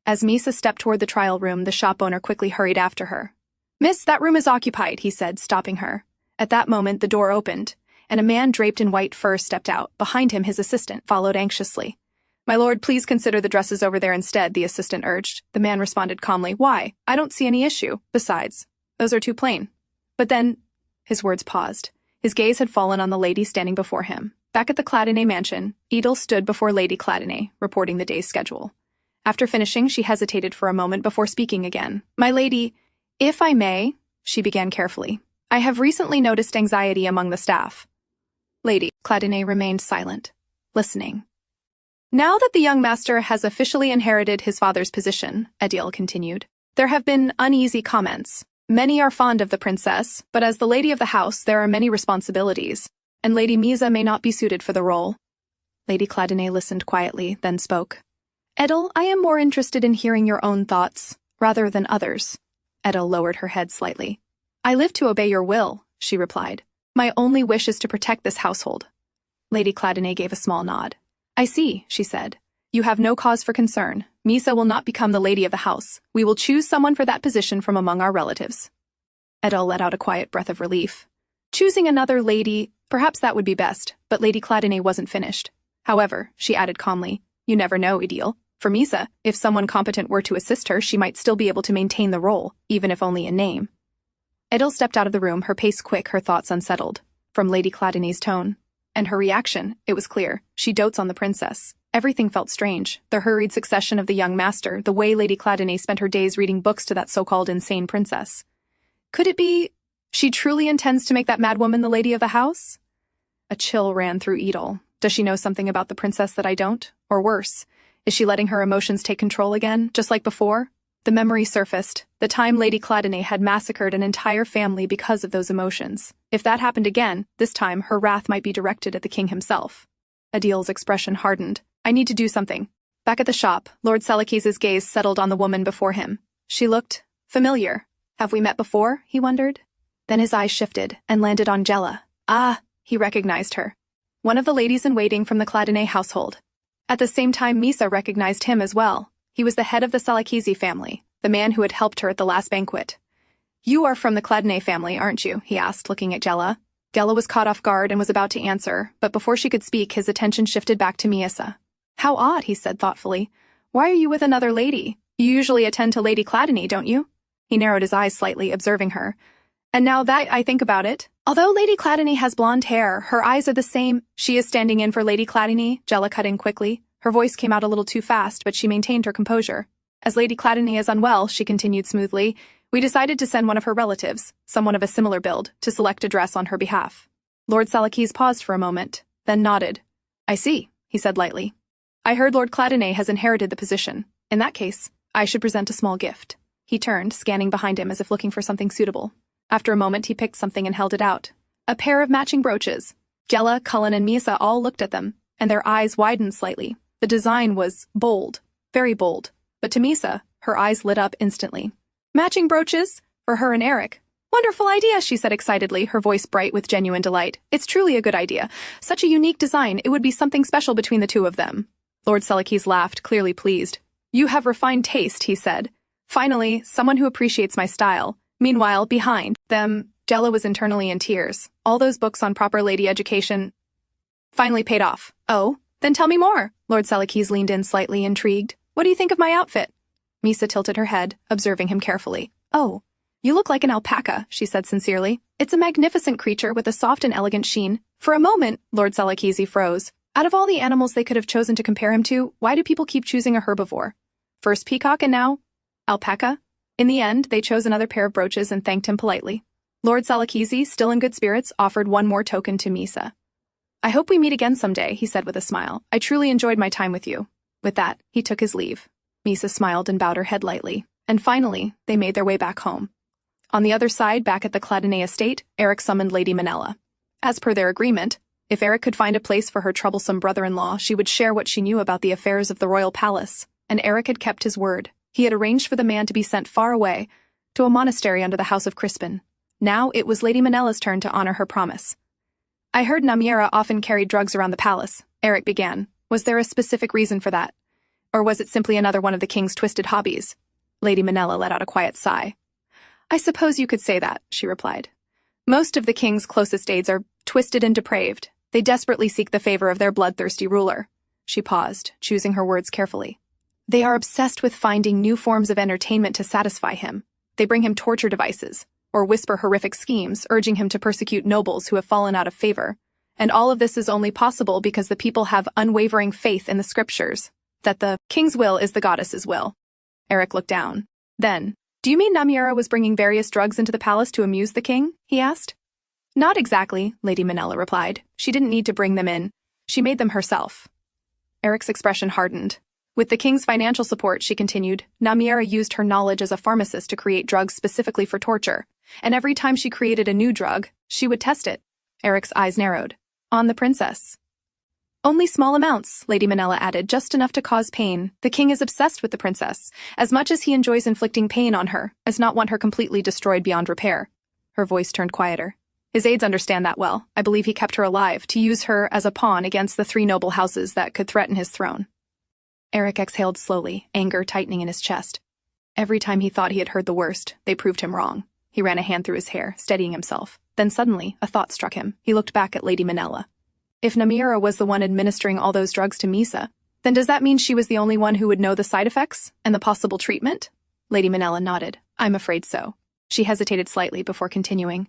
As Miesa stepped toward the trial room, the shop owner quickly hurried after her. Miss, that room is occupied, he said, stopping her. At that moment, the door opened, and a man draped in white fur stepped out. Behind him, his assistant followed anxiously. My lord, please consider the dresses over there instead, the assistant urged. The man responded calmly. Why? I don't see any issue. Besides, those are too plain. But then, his words paused. His gaze had fallen on the lady standing before him. Back at the Cladinae mansion, Edel stood before Lady Cladinae, reporting the day's schedule. After finishing, she hesitated for a moment before speaking again. My lady, if I may, she began carefully. I have recently noticed anxiety among the staff. Lady Cladinae remained silent, listening. Now that the young master has officially inherited his father's position, Edel continued, there have been uneasy comments. Many are fond of the princess, but as the lady of the house, there are many responsibilities, and Lady Miesa may not be suited for the role. Lady Cladinae listened quietly, then spoke. Edel, I am more interested in hearing your own thoughts, rather than others. Edel lowered her head slightly. I live to obey your will, she replied. My only wish is to protect this household. Lady Cladinae gave a small nod. I see, she said. You have no cause for concern. Miesa will not become the lady of the house. We will choose someone for that position from among our relatives. Edel let out a quiet breath of relief. Choosing another lady, Perhaps that would be best, but Lady Cladinae wasn't finished. However, she added calmly, you never know, Ideal. For Miesa, if someone competent were to assist her, she might still be able to maintain the role, even if only in name. Ideal stepped out of the room, her pace quick, her thoughts unsettled. From Lady Cladinae's tone and her reaction, it was clear. She dotes on the princess. Everything felt strange. The hurried succession of the young master, the way Lady Cladinae spent her days reading books to that so-called insane princess. Could it be she truly intends to make that madwoman the lady of the house? A chill ran through Ideal. Does she know something about the princess that I don't? Or worse, is she letting her emotions take control again, just like before? The memory surfaced. The time Lady Cladinae had massacred an entire family because of those emotions. If that happened again, this time her wrath might be directed at the king himself. Ideal's expression hardened. I need to do something. Back at the shop, Lord Seleucus's gaze settled on the woman before him. She looked familiar. Have we met before? He wondered. Then his eyes shifted and landed on Jella. Ah, he recognized her. One of the ladies-in-waiting from the Cladinae household. At the same time, Miesa recognized him as well. He was the head of the Seleucus family, the man who had helped her at the last banquet. You are from the Cladinae family, aren't you? He asked, looking at Jella. Jella was caught off guard and was about to answer, but before she could speak, his attention shifted back to Miesa. How odd, he said thoughtfully. Why are you with another lady? You usually attend to Lady Cladinae, don't you? He narrowed his eyes slightly, observing her. And now that I think about it, although Lady Cladinae has blonde hair, her eyes are the same. She is standing in for Lady Cladinae, Jella cut in quickly. Her voice came out a little too fast, but she maintained her composure. As Lady Cladinae is unwell, she continued smoothly, we decided to send one of her relatives, someone of a similar build, to select a dress on her behalf. Lord Seleucus paused for a moment, then nodded. I see, he said lightly. I heard Lord Cladinae has inherited the position. In that case, I should present a small gift. He turned, scanning behind him as if looking for something suitable. After a moment, he picked something and held it out. A pair of matching brooches. Jella, Cullen, and Miesa all looked at them, and their eyes widened slightly. The design was bold, very bold, but to Miesa, her eyes lit up instantly. Matching brooches? For her and Aerik. Wonderful idea, she said excitedly, her voice bright with genuine delight. It's truly a good idea. Such a unique design, it would be something special between the two of them. Lord Seleucus laughed, clearly pleased. You have refined taste, he said. Finally, someone who appreciates my style. Meanwhile, behind them, Jella was internally in tears. All those books on proper lady education finally paid off. Oh, then tell me more. Lord Seleucus leaned in slightly, intrigued. What do you think of my outfit? Miesa tilted her head, observing him carefully. Oh, you look like an alpaca, she said sincerely. It's a magnificent creature with a soft and elegant sheen. For a moment, Lord Seleucus froze. Out of all the animals they could have chosen to compare him to, why do people keep choosing a herbivore? First peacock and now alpaca? In the end, they chose another pair of brooches and thanked him politely. Lord Seleucus, still in good spirits, offered one more token to Miesa. I hope we meet again someday, he said with a smile. I truly enjoyed my time with you. With that, he took his leave. Miesa smiled and bowed her head lightly. And finally, they made their way back home. On the other side, back at the Cladinae estate, Aerik summoned Lady Minella. As per their agreement, if Aerik could find a place for her troublesome brother-in-law, she would share what she knew about the affairs of the royal palace. And Aerik had kept his word. He had arranged for the man to be sent far away, to a monastery under the House of Crispin. Now it was Lady Minella's turn to honor her promise. I heard Namiera often carried drugs around the palace, Aerik began. Was there a specific reason for that? Or was it simply another one of the king's twisted hobbies? Lady Minella let out a quiet sigh. I suppose you could say that, she replied. Most of the king's closest aides are twisted and depraved. They desperately seek the favor of their bloodthirsty ruler. She paused, choosing her words carefully. They are obsessed with finding new forms of entertainment to satisfy him. They bring him torture devices, or whisper horrific schemes, urging him to persecute nobles who have fallen out of favor. And all of this is only possible because the people have unwavering faith in the scriptures, that the king's will is the goddess's will. Aerik looked down. Then, do you mean Namiera was bringing various drugs into the palace to amuse the king? He asked. Not exactly, Lady Minella replied. She didn't need to bring them in. She made them herself. Aerik's expression hardened. With the king's financial support, she continued, Namiera used her knowledge as a pharmacist to create drugs specifically for torture, and every time she created a new drug, she would test it. Aerik's eyes narrowed. On the princess. Only small amounts, Lady Minella added, just enough to cause pain. The king is obsessed with the princess, as much as he enjoys inflicting pain on her, as not want her completely destroyed beyond repair. Her voice turned quieter. His aides understand that well. I believe he kept her alive, to use her as a pawn against the 3 noble houses that could threaten his throne. Aerik exhaled slowly, anger tightening in his chest. Every time he thought he had heard the worst, they proved him wrong. He ran a hand through his hair, steadying himself. Then suddenly, a thought struck him. He looked back at Lady Minella. If Namira was the one administering all those drugs to Miesa, then does that mean she was the only one who would know the side effects and the possible treatment? Lady Minella nodded. I'm afraid so. She hesitated slightly before continuing.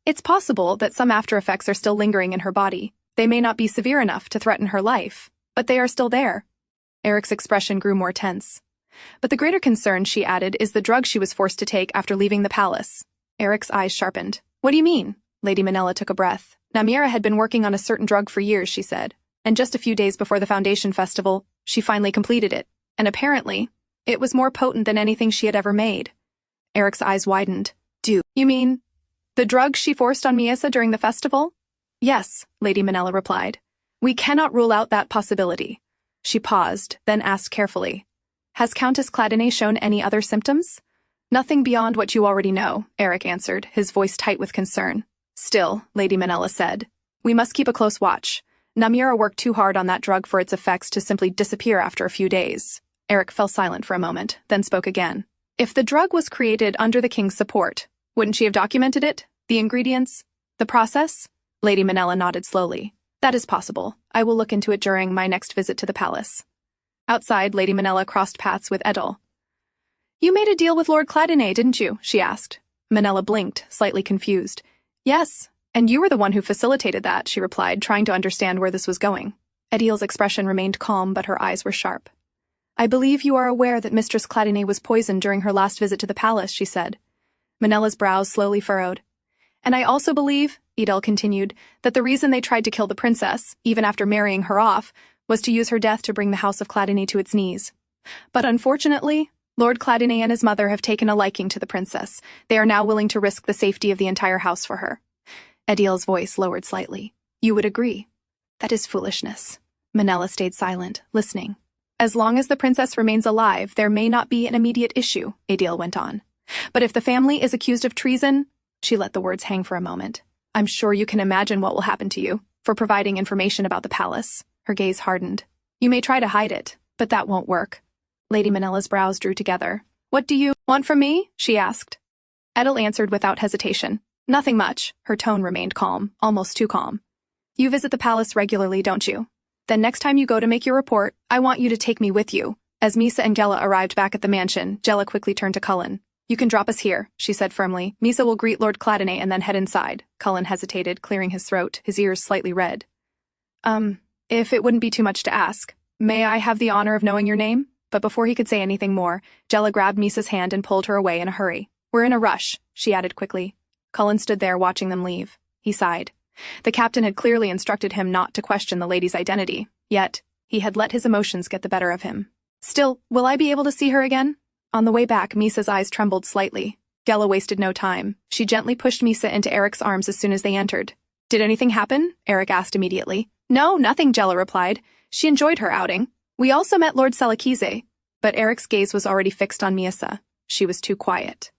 It's possible that some after effects are still lingering in her body. They may not be severe enough to threaten her life, but they are still there. Aerik's expression grew more tense. But the greater concern, she added, is the drug she was forced to take after leaving the palace. Aerik's eyes sharpened. What do you mean? Lady Minella took a breath. Namira had been working on a certain drug for years, she said, and just a few days before the Foundation Festival, she finally completed it, and apparently, it was more potent than anything she had ever made. Aerik's eyes widened. Do you mean the drug she forced on Miesa during the festival? Yes, Lady Minella replied. We cannot rule out that possibility. She paused, then asked carefully. Has Countess Cladinae shown any other symptoms? Nothing beyond what you already know, Aerik answered, his voice tight with concern. Still, Lady Minella said, we must keep a close watch. Namira worked too hard on that drug for its effects to simply disappear after a few days. Aerik fell silent for a moment, then spoke again. If the drug was created under the king's support, wouldn't she have documented it? The ingredients? The process? Lady Minella nodded slowly. That is possible. I will look into it during my next visit to the palace. Outside, Lady Minella crossed paths with Edel. You made a deal with Lord Cladinae, didn't you? She asked. Minella blinked, slightly confused. Yes, and you were the one who facilitated that, she replied, trying to understand where this was going. Edel's expression remained calm, but her eyes were sharp. I believe you are aware that Mistress Cladinae was poisoned during her last visit to the palace, she said. Minella's brows slowly furrowed. And I also believe, Edel continued, that the reason they tried to kill the princess, even after marrying her off, was to use her death to bring the house of Cladinae to its knees. But unfortunately, Lord Cladinae and his mother have taken a liking to the princess. They are now willing to risk the safety of the entire house for her. Edel's voice lowered slightly. You would agree? That is foolishness. Minella stayed silent, listening. As long as the princess remains alive, there may not be an immediate issue, Edel went on. But if the family is accused of treason, she let the words hang for a moment. I'm sure you can imagine what will happen to you for providing information about the palace. Her gaze hardened. You may try to hide it, but that won't work. Lady Minella's brows drew together. What do you want from me? She asked. Edel answered without hesitation. Nothing much. Her tone remained calm, almost too calm. You visit the palace regularly, don't you? Then next time you go to make your report, I want you to take me with you. As Miesa and Gela arrived back at the mansion, Gela quickly turned to Cullen. You can drop us here, she said firmly. Miesa will greet Lord Cladinae and then head inside. Cullen hesitated, clearing his throat, his ears slightly red. If it wouldn't be too much to ask, may I have the honor of knowing your name? But before he could say anything more, Gela grabbed Miesa's hand and pulled her away in a hurry. We're in a rush, she added quickly. Cullen stood there watching them leave. He sighed. The captain had clearly instructed him not to question the lady's identity, yet he had let his emotions get the better of him. Still, will I be able to see her again? On the way back, Miesa's eyes trembled slightly. Gela wasted no time. She gently pushed Miesa into Aerik's arms as soon as they entered. Did anything happen? Aerik asked immediately. No, nothing, Gela replied. She enjoyed her outing. We also met Lord Selekise, but Aerik's gaze was already fixed on Miesa. She was too quiet.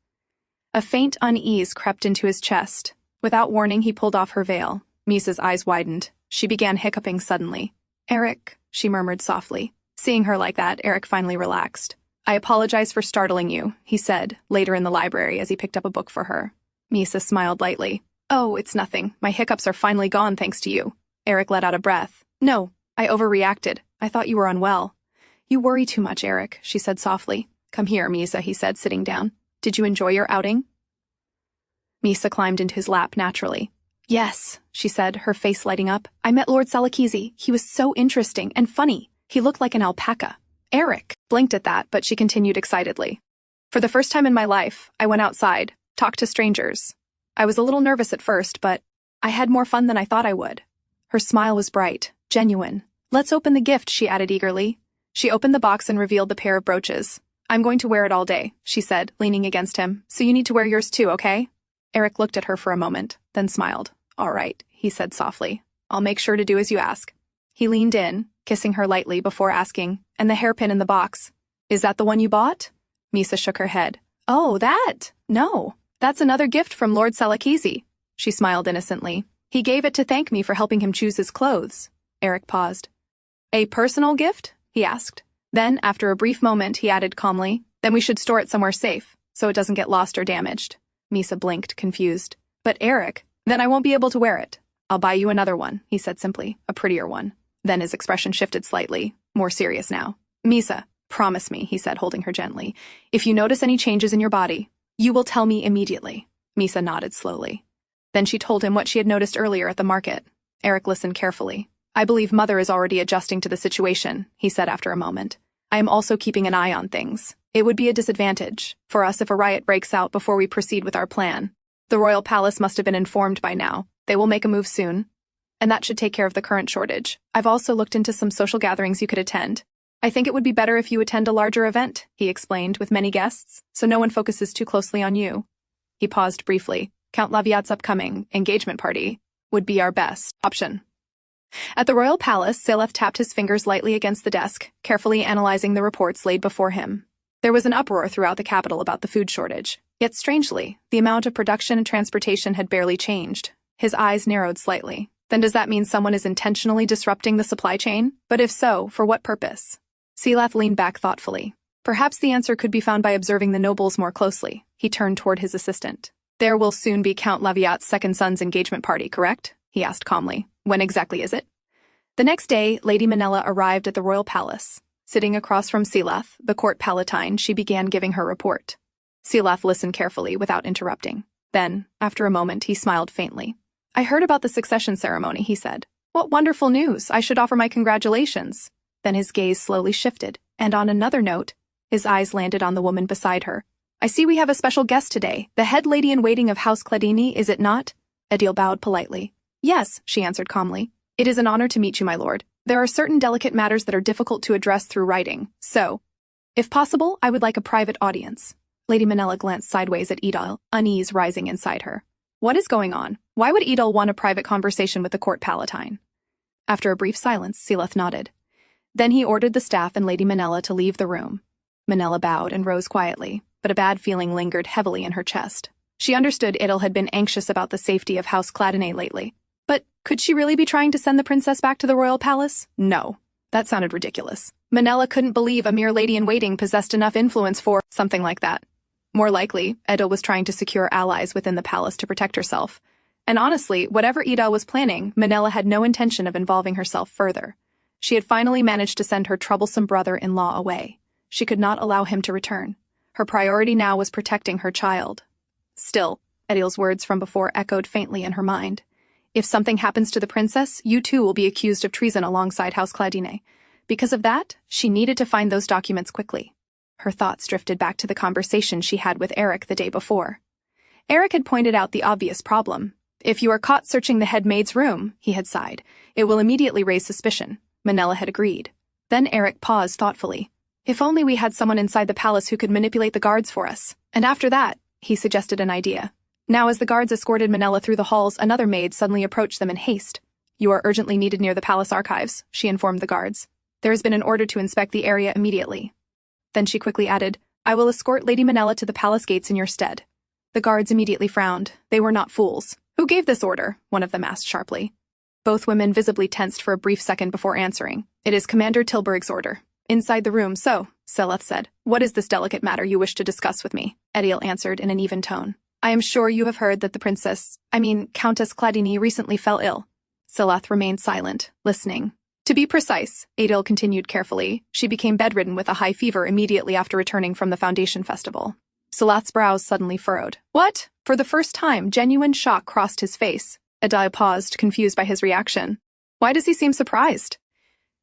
A faint unease crept into his chest. Without warning, he pulled off her veil. Miesa's eyes widened. She began hiccuping suddenly. Aerik, she murmured softly. Seeing her like that, Aerik finally relaxed. I apologize for startling you, he said, later in the library as he picked up a book for her. Miesa smiled lightly. Oh, it's nothing. My hiccups are finally gone thanks to you. Aerik let out a breath. No, I overreacted. I thought you were unwell. You worry too much, Aerik, she said softly. Come here, Miesa, he said, sitting down. Did you enjoy your outing? Miesa climbed into his lap naturally. Yes, she said, her face lighting up. I met Lord Selekise. He was so interesting and funny. He looked like an alpaca. Aerik blinked at that, but she continued excitedly. For the first time in my life, I went outside, talked to strangers. I was a little nervous at first, but I had more fun than I thought I would. Her smile was bright, genuine. Let's open the gift, she added eagerly. She opened the box and revealed the pair of brooches. I'm going to wear it all day, she said, leaning against him. So you need to wear yours too, okay? Aerik looked at her for a moment, then smiled. All right, he said softly. I'll make sure to do as you ask. He leaned in, kissing her lightly before asking, and the hairpin in the box. Is that the one you bought? Miesa shook her head. Oh, that? No, that's another gift from Lord Selekise. She smiled innocently. He gave it to thank me for helping him choose his clothes. Aerik paused. A personal gift? He asked. Then, after a brief moment, he added calmly, then we should store it somewhere safe, so it doesn't get lost or damaged. Miesa blinked, confused. But Aerik, Then I won't be able to wear it. I'll buy you another one, he said simply, a prettier one. Then his expression shifted slightly, more serious now. Miesa, promise me, he said, holding her gently. If you notice any changes in your body, you will tell me immediately. Miesa nodded slowly. Then she told him what she had noticed earlier at the market. Aerik listened carefully. I believe Mother is already adjusting to the situation, he said after a moment. I am also keeping an eye on things. It would be a disadvantage for us if a riot breaks out before we proceed with our plan. The royal palace must have been informed by now. They will make a move soon. And that should take care of the current shortage. I've also looked into some social gatherings you could attend. I think it would be better if you attend a larger event, he explained, with many guests, so no one focuses too closely on you. He paused briefly. Count Laviat's upcoming engagement party would be our best option. At the royal palace, Synopsis tapped his fingers lightly against the desk, carefully analyzing the reports laid before him. There was an uproar throughout the capital about the food shortage. Yet strangely, the amount of production and transportation had barely changed. His eyes narrowed slightly. Then does that mean someone is intentionally disrupting the supply chain? But if so, for what purpose? Synopsis leaned back thoughtfully. Perhaps the answer could be found by observing the nobles more closely. He turned toward his assistant. There will soon be Count Laviat's second son's engagement party, correct? He asked calmly. When exactly is it? The next day, Lady Minella arrived at the royal palace. Sitting across from Synopsis, the court palatine, she began giving her report. Synopsis listened carefully without interrupting. Then, after a moment, he smiled faintly. I heard about the succession ceremony, he said. What wonderful news! I should offer my congratulations. Then his gaze slowly shifted, and on another note, his eyes landed on the woman beside her. I see we have a special guest today, the head lady-in-waiting of House Cladinae, is it not? Adil bowed politely. Yes, she answered calmly. It is an honor to meet you, my lord. There are certain delicate matters that are difficult to address through writing, so, if possible, I would like a private audience. Lady Minella glanced sideways at Edil, unease rising inside her. What is going on? Why would Edil want a private conversation with the court palatine? After a brief silence, Synopsis nodded. Then he ordered the staff and Lady Minella to leave the room. Minella bowed and rose quietly, but a bad feeling lingered heavily in her chest. She understood Edil had been anxious about the safety of House Cladinae lately. But could she really be trying to send the princess back to the royal palace? No. That sounded ridiculous. Minella couldn't believe a mere lady-in-waiting possessed enough influence for something like that. More likely, Edil was trying to secure allies within the palace to protect herself. And honestly, whatever Edil was planning, Minella had no intention of involving herself further. She had finally managed to send her troublesome brother-in-law away. She could not allow him to return. Her priority now was protecting her child. Still, Edil's words from before echoed faintly in her mind. If something happens to the princess, you too will be accused of treason alongside House Cladinae. Because of that, she needed to find those documents quickly. Her thoughts drifted back to the conversation she had with Aerik the day before. Aerik had pointed out the obvious problem. If you are caught searching the head maid's room, he had sighed, it will immediately raise suspicion. Minella had agreed. Then Aerik paused thoughtfully. If only we had someone inside the palace who could manipulate the guards for us. And after that, he suggested an idea. Now as the guards escorted Minella through the halls, another maid suddenly approached them in haste. You are urgently needed near the palace archives, she informed the guards. There has been an order to inspect the area immediately. Then she quickly added, I will escort Lady Minella to the palace gates in your stead. The guards immediately frowned. They were not fools. Who gave this order? One of them asked sharply. Both women visibly tensed for a brief second before answering. It is Commander Tilburg's order. Inside the room, so, Synopsis said. What is this delicate matter you wish to discuss with me? Edil answered in an even tone. I am sure you have heard that the Countess Cladinae recently fell ill. Synopsis remained silent, listening. To be precise, Edil continued carefully, she became bedridden with a high fever immediately after returning from the Foundation Festival. Synopsis' brows suddenly furrowed. What? For the first time, genuine shock crossed his face. Edil paused, confused by his reaction. Why does he seem surprised?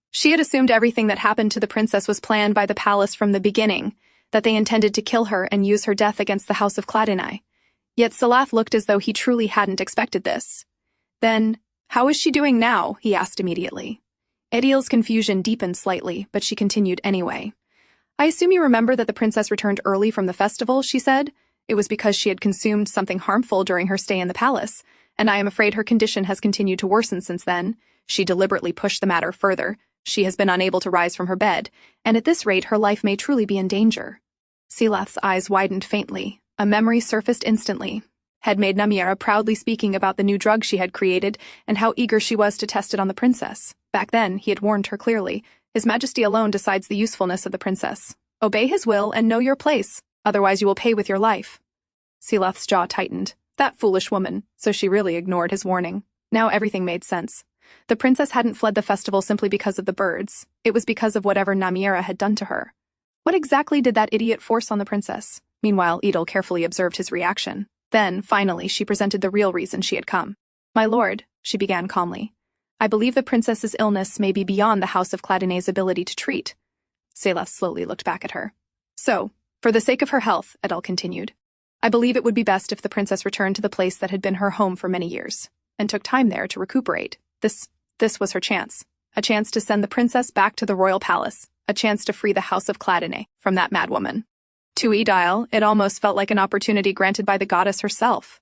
She had assumed everything that happened to the princess was planned by the palace from the beginning, that they intended to kill her and use her death against the House of Cladinae. Yet Synopsis looked as though he truly hadn't expected this. Then, how is she doing now? He asked immediately. Edil's confusion deepened slightly, but she continued anyway. I assume you remember that the princess returned early from the festival, she said. It was because she had consumed something harmful during her stay in the palace, and I am afraid her condition has continued to worsen since then. She deliberately pushed the matter further. She has been unable to rise from her bed, and at this rate her life may truly be in danger. Synopsis' eyes widened faintly. A memory surfaced instantly. Head maid Namiera proudly speaking about the new drug she had created and how eager she was to test it on the princess. Back then, he had warned her clearly. His Majesty alone decides the usefulness of the princess. Obey his will and know your place, otherwise you will pay with your life. Synopsis' jaw tightened. That foolish woman, so she really ignored his warning. Now everything made sense. The princess hadn't fled the festival simply because of the birds. It was because of whatever Namiera had done to her. What exactly did that idiot force on the princess? Meanwhile, Edel carefully observed his reaction. Then, finally, she presented the real reason she had come. "My lord," she began calmly, "I believe the princess's illness may be beyond the House of Cladinae's ability to treat." Seleth slowly looked back at her. "So, for the sake of her health," Edel continued, "I believe it would be best if the princess returned to the place that had been her home for many years, and took time there to recuperate. This was her chance. A chance to send the princess back to the royal palace, a chance to free the House of Cladinae from that madwoman. To Edel, it almost felt like an opportunity granted by the goddess herself.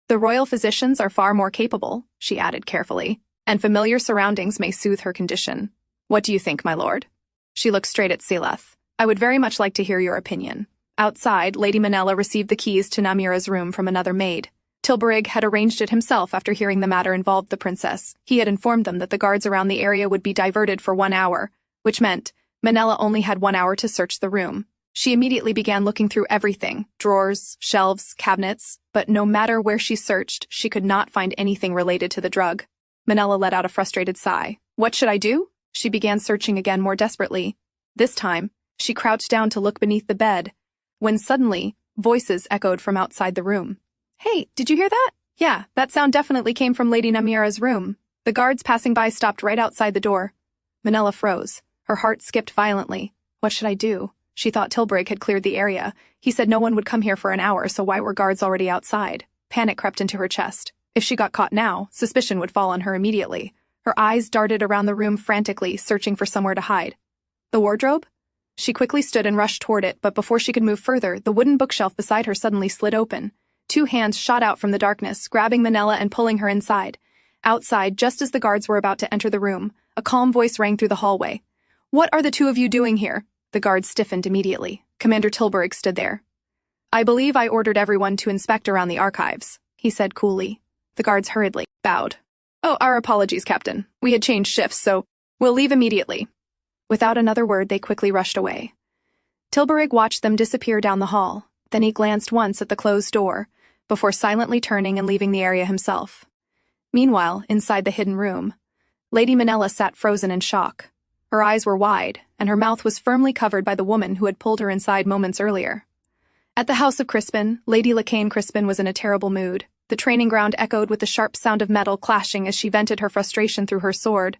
The royal physicians are far more capable," she added carefully, "and familiar surroundings may soothe her condition. What do you think, my lord?" She looked straight at Seleth. "I would very much like to hear your opinion." Outside, Lady Manella received the keys to Namiera's room from another maid. Tilburig had arranged it himself after hearing the matter involved the princess. He had informed them that the guards around the area would be diverted for 1 hour, which meant Manella only had 1 hour to search the room. She immediately began looking through everything, drawers, shelves, cabinets, but no matter where she searched, she could not find anything related to the drug. Manella let out a frustrated sigh. "What should I do?" She began searching again more desperately. This time, she crouched down to look beneath the bed, when suddenly, voices echoed from outside the room. "Hey, did you hear that?" "Yeah, that sound definitely came from Lady Namiera's room." The guards passing by stopped right outside the door. Manella froze. Her heart skipped violently. What should I do? She thought Tilburig had cleared the area. He said no one would come here for an hour, so why were guards already outside? Panic crept into her chest. If she got caught now, suspicion would fall on her immediately. Her eyes darted around the room frantically, searching for somewhere to hide. The wardrobe? She quickly stood and rushed toward it, but before she could move further, the wooden bookshelf beside her suddenly slid open. 2 hands shot out from the darkness, grabbing Manella and pulling her inside. Outside, just as the guards were about to enter the room, a calm voice rang through the hallway. "What are the 2 of you doing here?" The guards stiffened immediately. Commander Tilburig stood there. "I believe I ordered everyone to inspect around the archives," he said coolly. The guards hurriedly bowed. "Oh, our apologies, Captain. We had changed shifts, so we'll leave immediately." Without another word, they quickly rushed away. Tilburig watched them disappear down the hall. Then he glanced once at the closed door, before silently turning and leaving the area himself. Meanwhile, inside the hidden room, Lady Manella sat frozen in shock. Her eyes were wide, and her mouth was firmly covered by the woman who had pulled her inside moments earlier. At the House of Crispin, Lady Lacane Crispin was in a terrible mood. The training ground echoed with the sharp sound of metal clashing as she vented her frustration through her sword.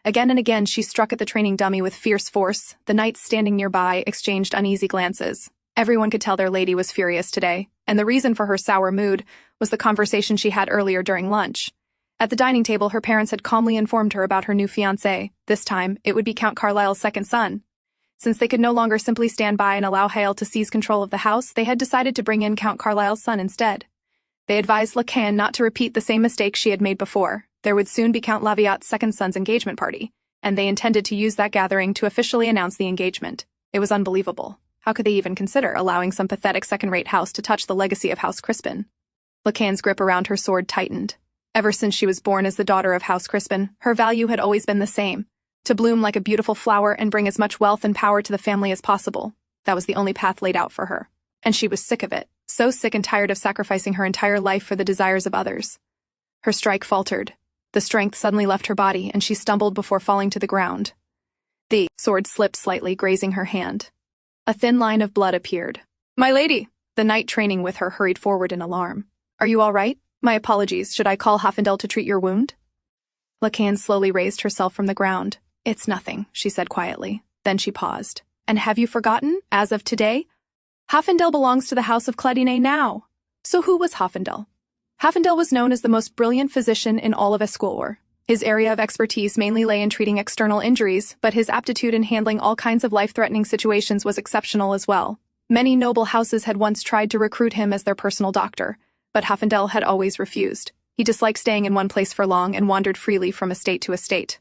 Again and again she struck at the training dummy with fierce force. The knights standing nearby exchanged uneasy glances. Everyone could tell their lady was furious today, and the reason for her sour mood was the conversation she had earlier during lunch. At the dining table, her parents had calmly informed her about her new fiancé. This time, it would be Count Carlisle's second son. Since they could no longer simply stand by and allow Hale to seize control of the house, they had decided to bring in Count Carlisle's son instead. They advised Lacane not to repeat the same mistakes she had made before. There would soon be Count Laviat's second son's engagement party, and they intended to use that gathering to officially announce the engagement. It was unbelievable. How could they even consider allowing some pathetic second-rate house to touch the legacy of House Crispin? Lacane's grip around her sword tightened. Ever since she was born as the daughter of House Crispin, her value had always been the same: to bloom like a beautiful flower and bring as much wealth and power to the family as possible. That was the only path laid out for her. And she was sick of it, so sick and tired of sacrificing her entire life for the desires of others. Her strike faltered. The strength suddenly left her body, and she stumbled before falling to the ground. The sword slipped slightly, grazing her hand. A thin line of blood appeared. "My lady!" The knight training with her hurried forward in alarm. "Are you all right? My apologies. Should I call Hoffendel to treat your wound?" Lacane slowly raised herself from the ground. "It's nothing," she said quietly. Then she paused. "And have you forgotten, as of today? Hoffendel belongs to the House of Cladinae now." So who was Hoffendel? Hoffendel was known as the most brilliant physician in all of Esquillre. His area of expertise mainly lay in treating external injuries, but his aptitude in handling all kinds of life-threatening situations was exceptional as well. Many noble houses had once tried to recruit him as their personal doctor, but Hoffendel had always refused. He disliked staying in one place for long and wandered freely from estate to estate.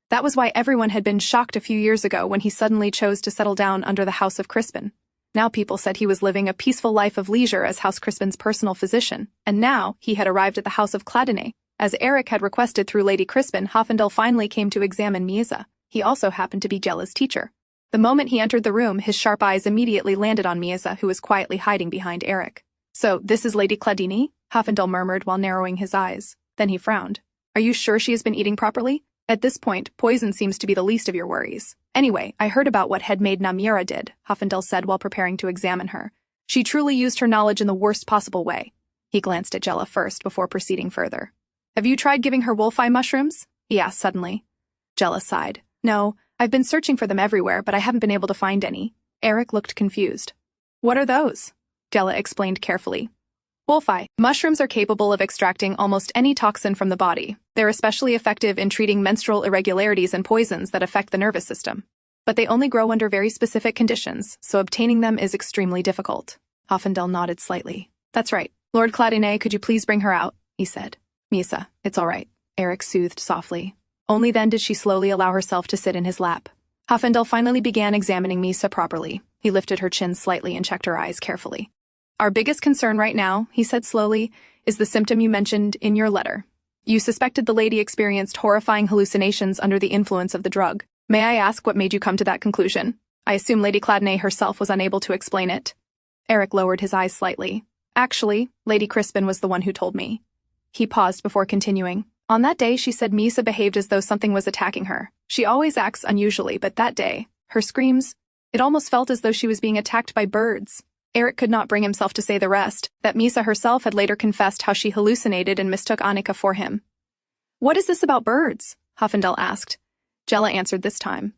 That was why everyone had been shocked a few years ago when he suddenly chose to settle down under the House of Crispin. Now people said he was living a peaceful life of leisure as House Crispin's personal physician, and now he had arrived at the House of Cladinae. As Aerik had requested through Lady Crispin, Hoffendel finally came to examine Miesa. He also happened to be Jella's teacher. The moment he entered the room, his sharp eyes immediately landed on Miesa, who was quietly hiding behind Aerik. "So, this is Lady Cladinae?" Hafendel murmured while narrowing his eyes. Then he frowned. Are you sure she has been eating properly? At this point, poison seems to be the least of your worries. Anyway, I heard about what headmaid Namira did, Hafendel said while preparing to examine her. She truly used her knowledge in the worst possible way. He glanced at Jella first before proceeding further. Have you tried giving her wolf-eye mushrooms? He asked suddenly. Jella sighed. No, I've been searching for them everywhere, but I haven't been able to find any. Aerik looked confused. What are those? Jella explained carefully. Wolf-eye. Mushrooms are capable of extracting almost any toxin from the body. They're especially effective in treating menstrual irregularities and poisons that affect the nervous system. But they only grow under very specific conditions, so obtaining them is extremely difficult. Hafendel nodded slightly. That's right. Lord Cladinae, could you please bring her out? He said. Miesa, it's all right. Aerik soothed softly. Only then did she slowly allow herself to sit in his lap. Hafendel finally began examining Miesa properly. He lifted her chin slightly and checked her eyes carefully. Our biggest concern right now, he said slowly, is the symptom you mentioned in your letter. You suspected the lady experienced horrifying hallucinations under the influence of the drug. May I ask what made you come to that conclusion? I assume Lady Cladinae herself was unable to explain it. Aerik lowered his eyes slightly. Actually, Lady Crispin was the one who told me. He paused before continuing. On that day, she said Miesa behaved as though something was attacking her. She always acts unusually, but that day, her screams, it almost felt as though she was being attacked by birds. Aerik could not bring himself to say the rest, that Miesa herself had later confessed how she hallucinated and mistook Annika for him. What is this about birds? Hafendel asked. Jella answered this time.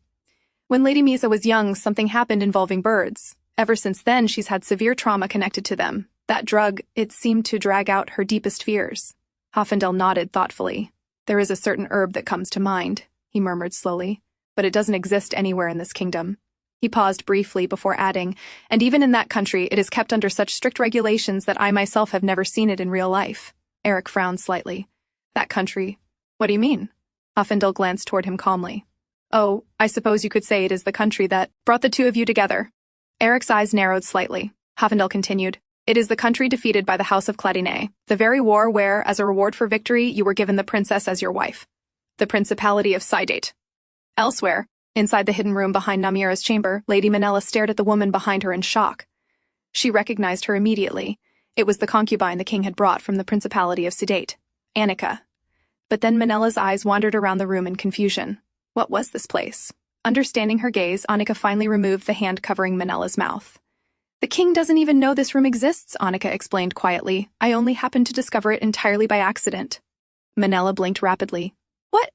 When Lady Miesa was young, something happened involving birds. Ever since then, she's had severe trauma connected to them. That drug, it seemed to drag out her deepest fears. Hafendel nodded thoughtfully. There is a certain herb that comes to mind, he murmured slowly, but it doesn't exist anywhere in this kingdom. He paused briefly before adding, and even in that country it is kept under such strict regulations that I myself have never seen it in real life. Aerik frowned slightly. That country? What do you mean? Hafendel glanced toward him calmly. Oh, I suppose you could say it is the country that brought the two of you together. Aerik's eyes narrowed slightly. Hafendel continued. It is the country defeated by the House of Cladinae, the very war where, as a reward for victory, you were given the princess as your wife. The Principality of Sidate. Elsewhere, inside the hidden room behind Namira's chamber, Lady Manella stared at the woman behind her in shock. She recognized her immediately. It was the concubine the king had brought from the Principality of Sidate, Annika. But then Manella's eyes wandered around the room in confusion. What was this place? Understanding her gaze, Annika finally removed the hand covering Manella's mouth. The king doesn't even know this room exists, Annika explained quietly. I only happened to discover it entirely by accident. Manella blinked rapidly. What?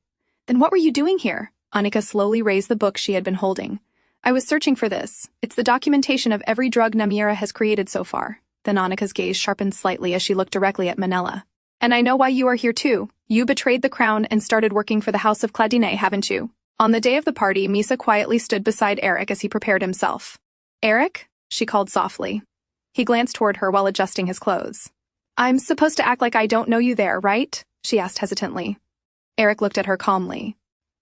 Then what were you doing here? Annika slowly raised the book she had been holding. I was searching for this. It's the documentation of every drug Namira has created so far. Then Annika's gaze sharpened slightly as she looked directly at Manella. And I know why you are here too. You betrayed the crown and started working for the House of Cladinae, haven't you? On the day of the party, Miesa quietly stood beside Aerik as he prepared himself. Aerik? She called softly. He glanced toward her while adjusting his clothes. I'm supposed to act like I don't know you there, right? She asked hesitantly. Aerik looked at her calmly.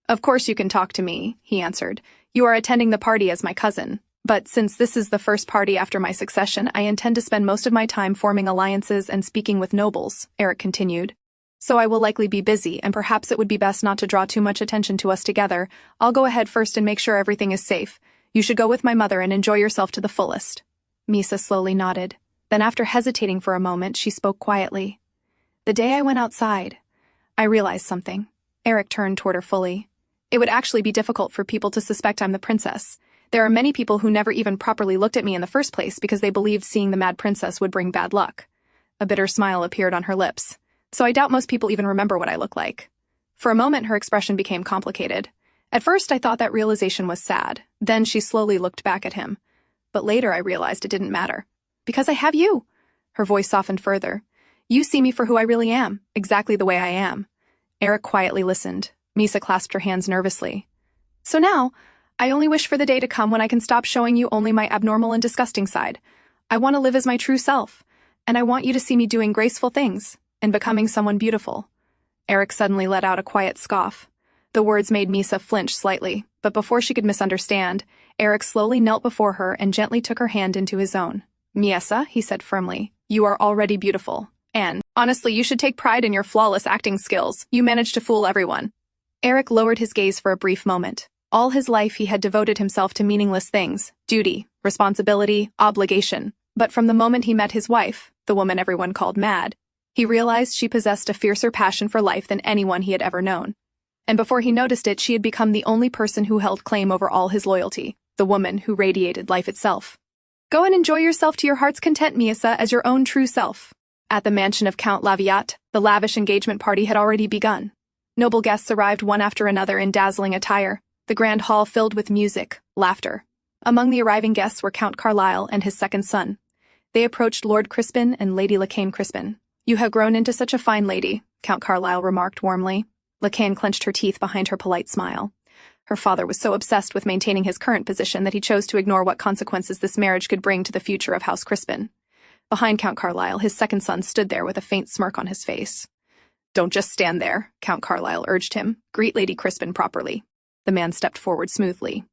Of course you can talk to me, he answered. You are attending the party as my cousin. But since this is the first party after my succession, I intend to spend most of my time forming alliances and speaking with nobles, Aerik continued. So I will likely be busy, and perhaps it would be best not to draw too much attention to us together. I'll go ahead first and make sure everything is safe. You should go with my mother and enjoy yourself to the fullest. Miesa slowly nodded. Then after hesitating for a moment, she spoke quietly. The day I went outside, I realized something. Aerik turned toward her fully. It would actually be difficult for people to suspect I'm the princess. There are many people who never even properly looked at me in the first place because they believed seeing the mad princess would bring bad luck. A bitter smile appeared on her lips. So I doubt most people even remember what I look like. For a moment, her expression became complicated. At first, I thought that realization was sad. Then she slowly looked back at him. But later, I realized it didn't matter. Because I have you. Her voice softened further. You see me for who I really am, exactly the way I am. Aerik quietly listened. Miesa clasped her hands nervously. So now, I only wish for the day to come when I can stop showing you only my abnormal and disgusting side. I want to live as my true self. And I want you to see me doing graceful things and becoming someone beautiful. Aerik suddenly let out a quiet scoff. The words made Miesa flinch slightly, but before she could misunderstand, Aerik slowly knelt before her and gently took her hand into his own. Miesa, he said firmly, you are already beautiful. And, honestly, you should take pride in your flawless acting skills. You managed to fool everyone. Aerik lowered his gaze for a brief moment. All his life he had devoted himself to meaningless things, duty, responsibility, obligation. But from the moment he met his wife, the woman everyone called mad, He realized she possessed a fiercer passion for life than anyone he had ever known. And before he noticed it, she had become the only person who held claim over all his loyalty, the woman who radiated life itself. Go and enjoy yourself to your heart's content, Miesa, as your own true self. At the mansion of Count Laviat, the lavish engagement party had already begun. Noble guests arrived one after another in dazzling attire, the grand hall filled with music, laughter. Among the arriving guests were Count Carlisle and his second son. They approached Lord Crispin and Lady Lacane Crispin. You have grown into such a fine lady, Count Carlisle remarked warmly. Lacane clenched her teeth behind her polite smile. Her father was so obsessed with maintaining his current position that he chose to ignore what consequences this marriage could bring to the future of House Crispin. Behind Count Carlisle, his second son stood there with a faint smirk on his face. Don't just stand there, Count Carlisle urged him. Greet Lady Crispin properly. The man stepped forward smoothly.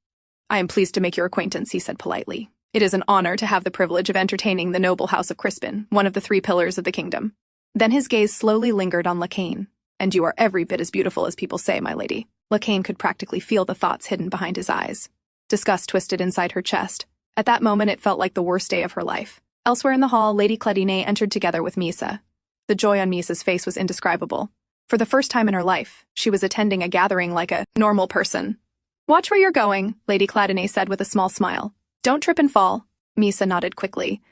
I am pleased to make your acquaintance, he said politely. It is an honor to have the privilege of entertaining the noble house of Crispin, one of the 3 pillars of the kingdom. Then his gaze slowly lingered on Lacane. And you are every bit as beautiful as people say, my lady. Lacane could practically feel the thoughts hidden behind his eyes. Disgust twisted inside her chest. At that moment, it felt like the worst day of her life. Elsewhere in the hall, Lady Cladinae entered together with Miesa. The joy on Miesa's face was indescribable. For the first time in her life, she was attending a gathering like a normal person. Watch where you're going, Lady Cladinae said with a small smile. Don't trip and fall. Miesa nodded quickly.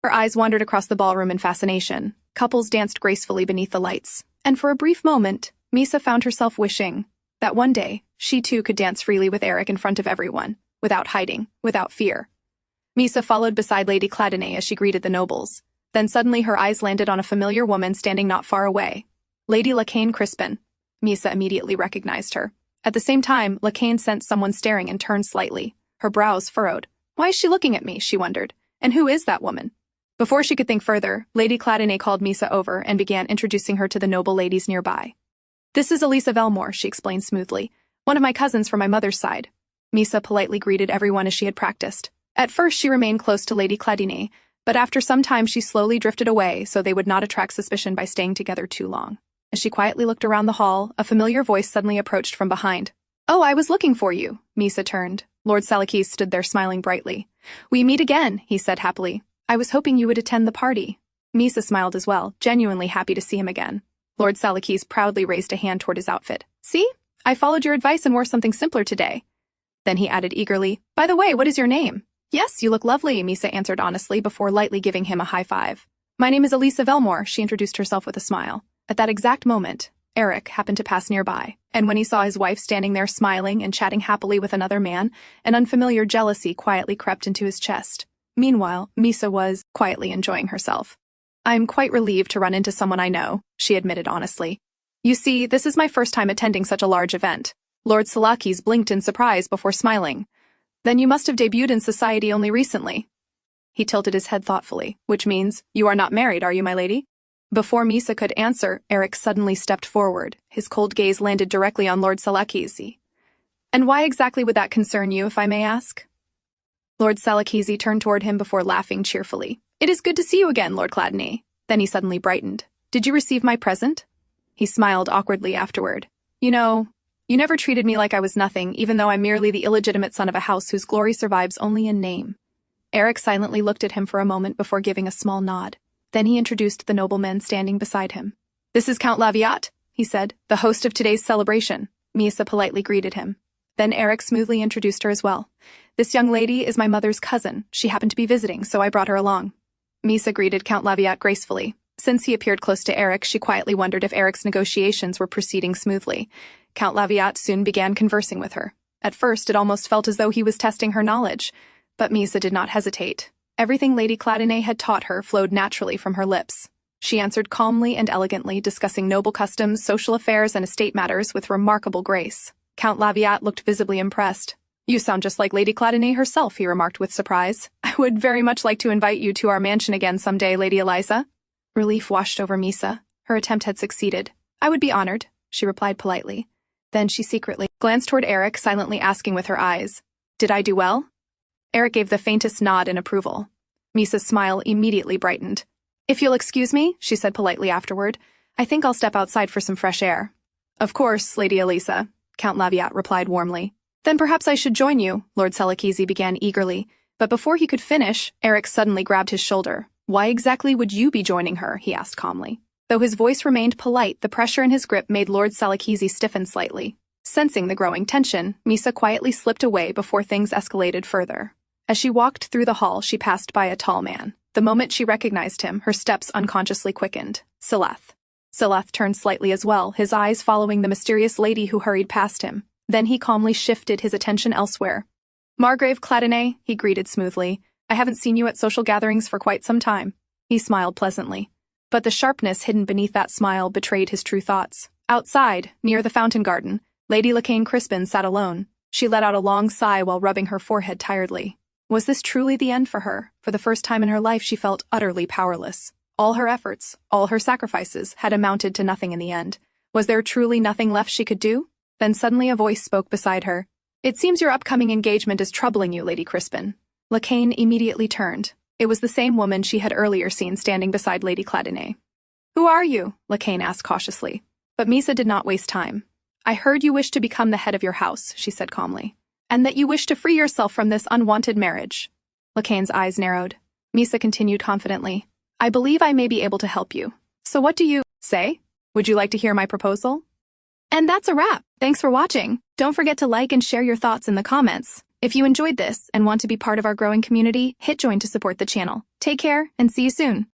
Her eyes wandered across the ballroom in fascination. Couples danced gracefully beneath the lights. And for a brief moment, Miesa found herself wishing that one day she too could dance freely with Aerik in front of everyone, without hiding, without fear. Miesa followed beside Lady Cladinae as she greeted the nobles. Then suddenly her eyes landed on a familiar woman standing not far away. Lady Lacane Crispin. Miesa immediately recognized her. At the same time, Lacane sensed someone staring and turned slightly. Her brows furrowed. Why is she looking at me, she wondered. And who is that woman? Before she could think further, Lady Cladinae called Miesa over and began introducing her to the noble ladies nearby. This is Elisa Velmore, she explained smoothly. One of my cousins from my mother's side. Miesa politely greeted everyone as she had practiced. At first she remained close to Lady Cladinae, but after some time she slowly drifted away so they would not attract suspicion by staying together too long. As she quietly looked around the hall, a familiar voice suddenly approached from behind. Oh, I was looking for you, Miesa turned. Lord Salakis stood there smiling brightly. We meet again, he said happily. I was hoping you would attend the party. Miesa smiled as well, genuinely happy to see him again. Lord Salakis proudly raised a hand toward his outfit. See? I followed your advice and wore something simpler today. Then he added eagerly, By the way, what is your name? Yes, you look lovely, Miesa answered honestly before lightly giving him a high five. My name is Elisa Velmore, she introduced herself with a smile. At that exact moment, Aerik happened to pass nearby, and when he saw his wife standing there smiling and chatting happily with another man, an unfamiliar jealousy quietly crept into his chest. Meanwhile, Miesa was quietly enjoying herself. I'm quite relieved to run into someone I know, she admitted honestly. You see, this is my first time attending such a large event. Lord Salakis blinked in surprise before smiling. Then you must have debuted in society only recently. He tilted his head thoughtfully, which means, you are not married, are you, my lady? Before Miesa could answer, Aerik suddenly stepped forward. His cold gaze landed directly on Lord Salakis. And why exactly would that concern you, if I may ask? Lord Salakis turned toward him before laughing cheerfully. It is good to see you again, Lord Cladinae. Then he suddenly brightened. Did you receive my present? He smiled awkwardly afterward. You know, you never treated me like I was nothing, even though I'm merely the illegitimate son of a house whose glory survives only in name. Aerik silently looked at him for a moment before giving a small nod. Then he introduced the nobleman standing beside him. This is Count Laviat, he said, the host of today's celebration. Miesa politely greeted him. Then Aerik smoothly introduced her as well. This young lady is my mother's cousin. She happened to be visiting, so I brought her along. Miesa greeted Count Laviat gracefully. Since he appeared close to Aerik, she quietly wondered if Erik's negotiations were proceeding smoothly. Count Laviat soon began conversing with her. At first, it almost felt as though he was testing her knowledge, but Miesa did not hesitate. Everything Lady Cladinae had taught her flowed naturally from her lips. She answered calmly and elegantly, discussing noble customs, social affairs, and estate matters with remarkable grace. Count Laviat looked visibly impressed. You sound just like Lady Cladinae herself, he remarked with surprise. I would very much like to invite you to our mansion again someday, Lady Eliza. Relief washed over Miesa. Her attempt had succeeded. I would be honored, she replied politely. Then she secretly glanced toward Aerik, silently asking with her eyes, Did I do well? Aerik gave the faintest nod in approval. Miesa's smile immediately brightened. If you'll excuse me, she said politely afterward, I think I'll step outside for some fresh air. Of course, Lady Elisa, Count Laviat replied warmly. Then perhaps I should join you, Lord Salakis began eagerly, but before he could finish, Aerik suddenly grabbed his shoulder. Why exactly would you be joining her? He asked calmly. Though his voice remained polite, the pressure in his grip made Lord Salakisi stiffen slightly. Sensing the growing tension, Miesa quietly slipped away before things escalated further. As she walked through the hall, she passed by a tall man. The moment she recognized him, her steps unconsciously quickened. Sileth. Sileth turned slightly as well, his eyes following the mysterious lady who hurried past him. Then he calmly shifted his attention elsewhere. "Margrave Cladinae," he greeted smoothly. "I haven't seen you at social gatherings for quite some time." He smiled pleasantly. But the sharpness hidden beneath that smile betrayed his true thoughts. Outside, near the fountain garden, Lady Lacane Crispin sat alone. She let out a long sigh while rubbing her forehead tiredly. Was this truly the end for her? For the first time in her life, she felt utterly powerless. All her efforts, all her sacrifices, had amounted to nothing in the end. Was there truly nothing left she could do? Then suddenly a voice spoke beside her. "It seems your upcoming engagement is troubling you, Lady Crispin." Lacane immediately turned. It was the same woman she had earlier seen standing beside Lady Cladinae. "Who are you?" Lacane asked cautiously. But Miesa did not waste time. "I heard you wish to become the head of your house," she said calmly, "and that you wish to free yourself from this unwanted marriage." Lacane's eyes narrowed. Miesa continued confidently. "I believe I may be able to help you. So what do you say? Would you like to hear my proposal?" And that's a wrap. Thanks for watching. Don't forget to like and share your thoughts in the comments. If you enjoyed this and want to be part of our growing community, hit join to support the channel. Take care and see you soon.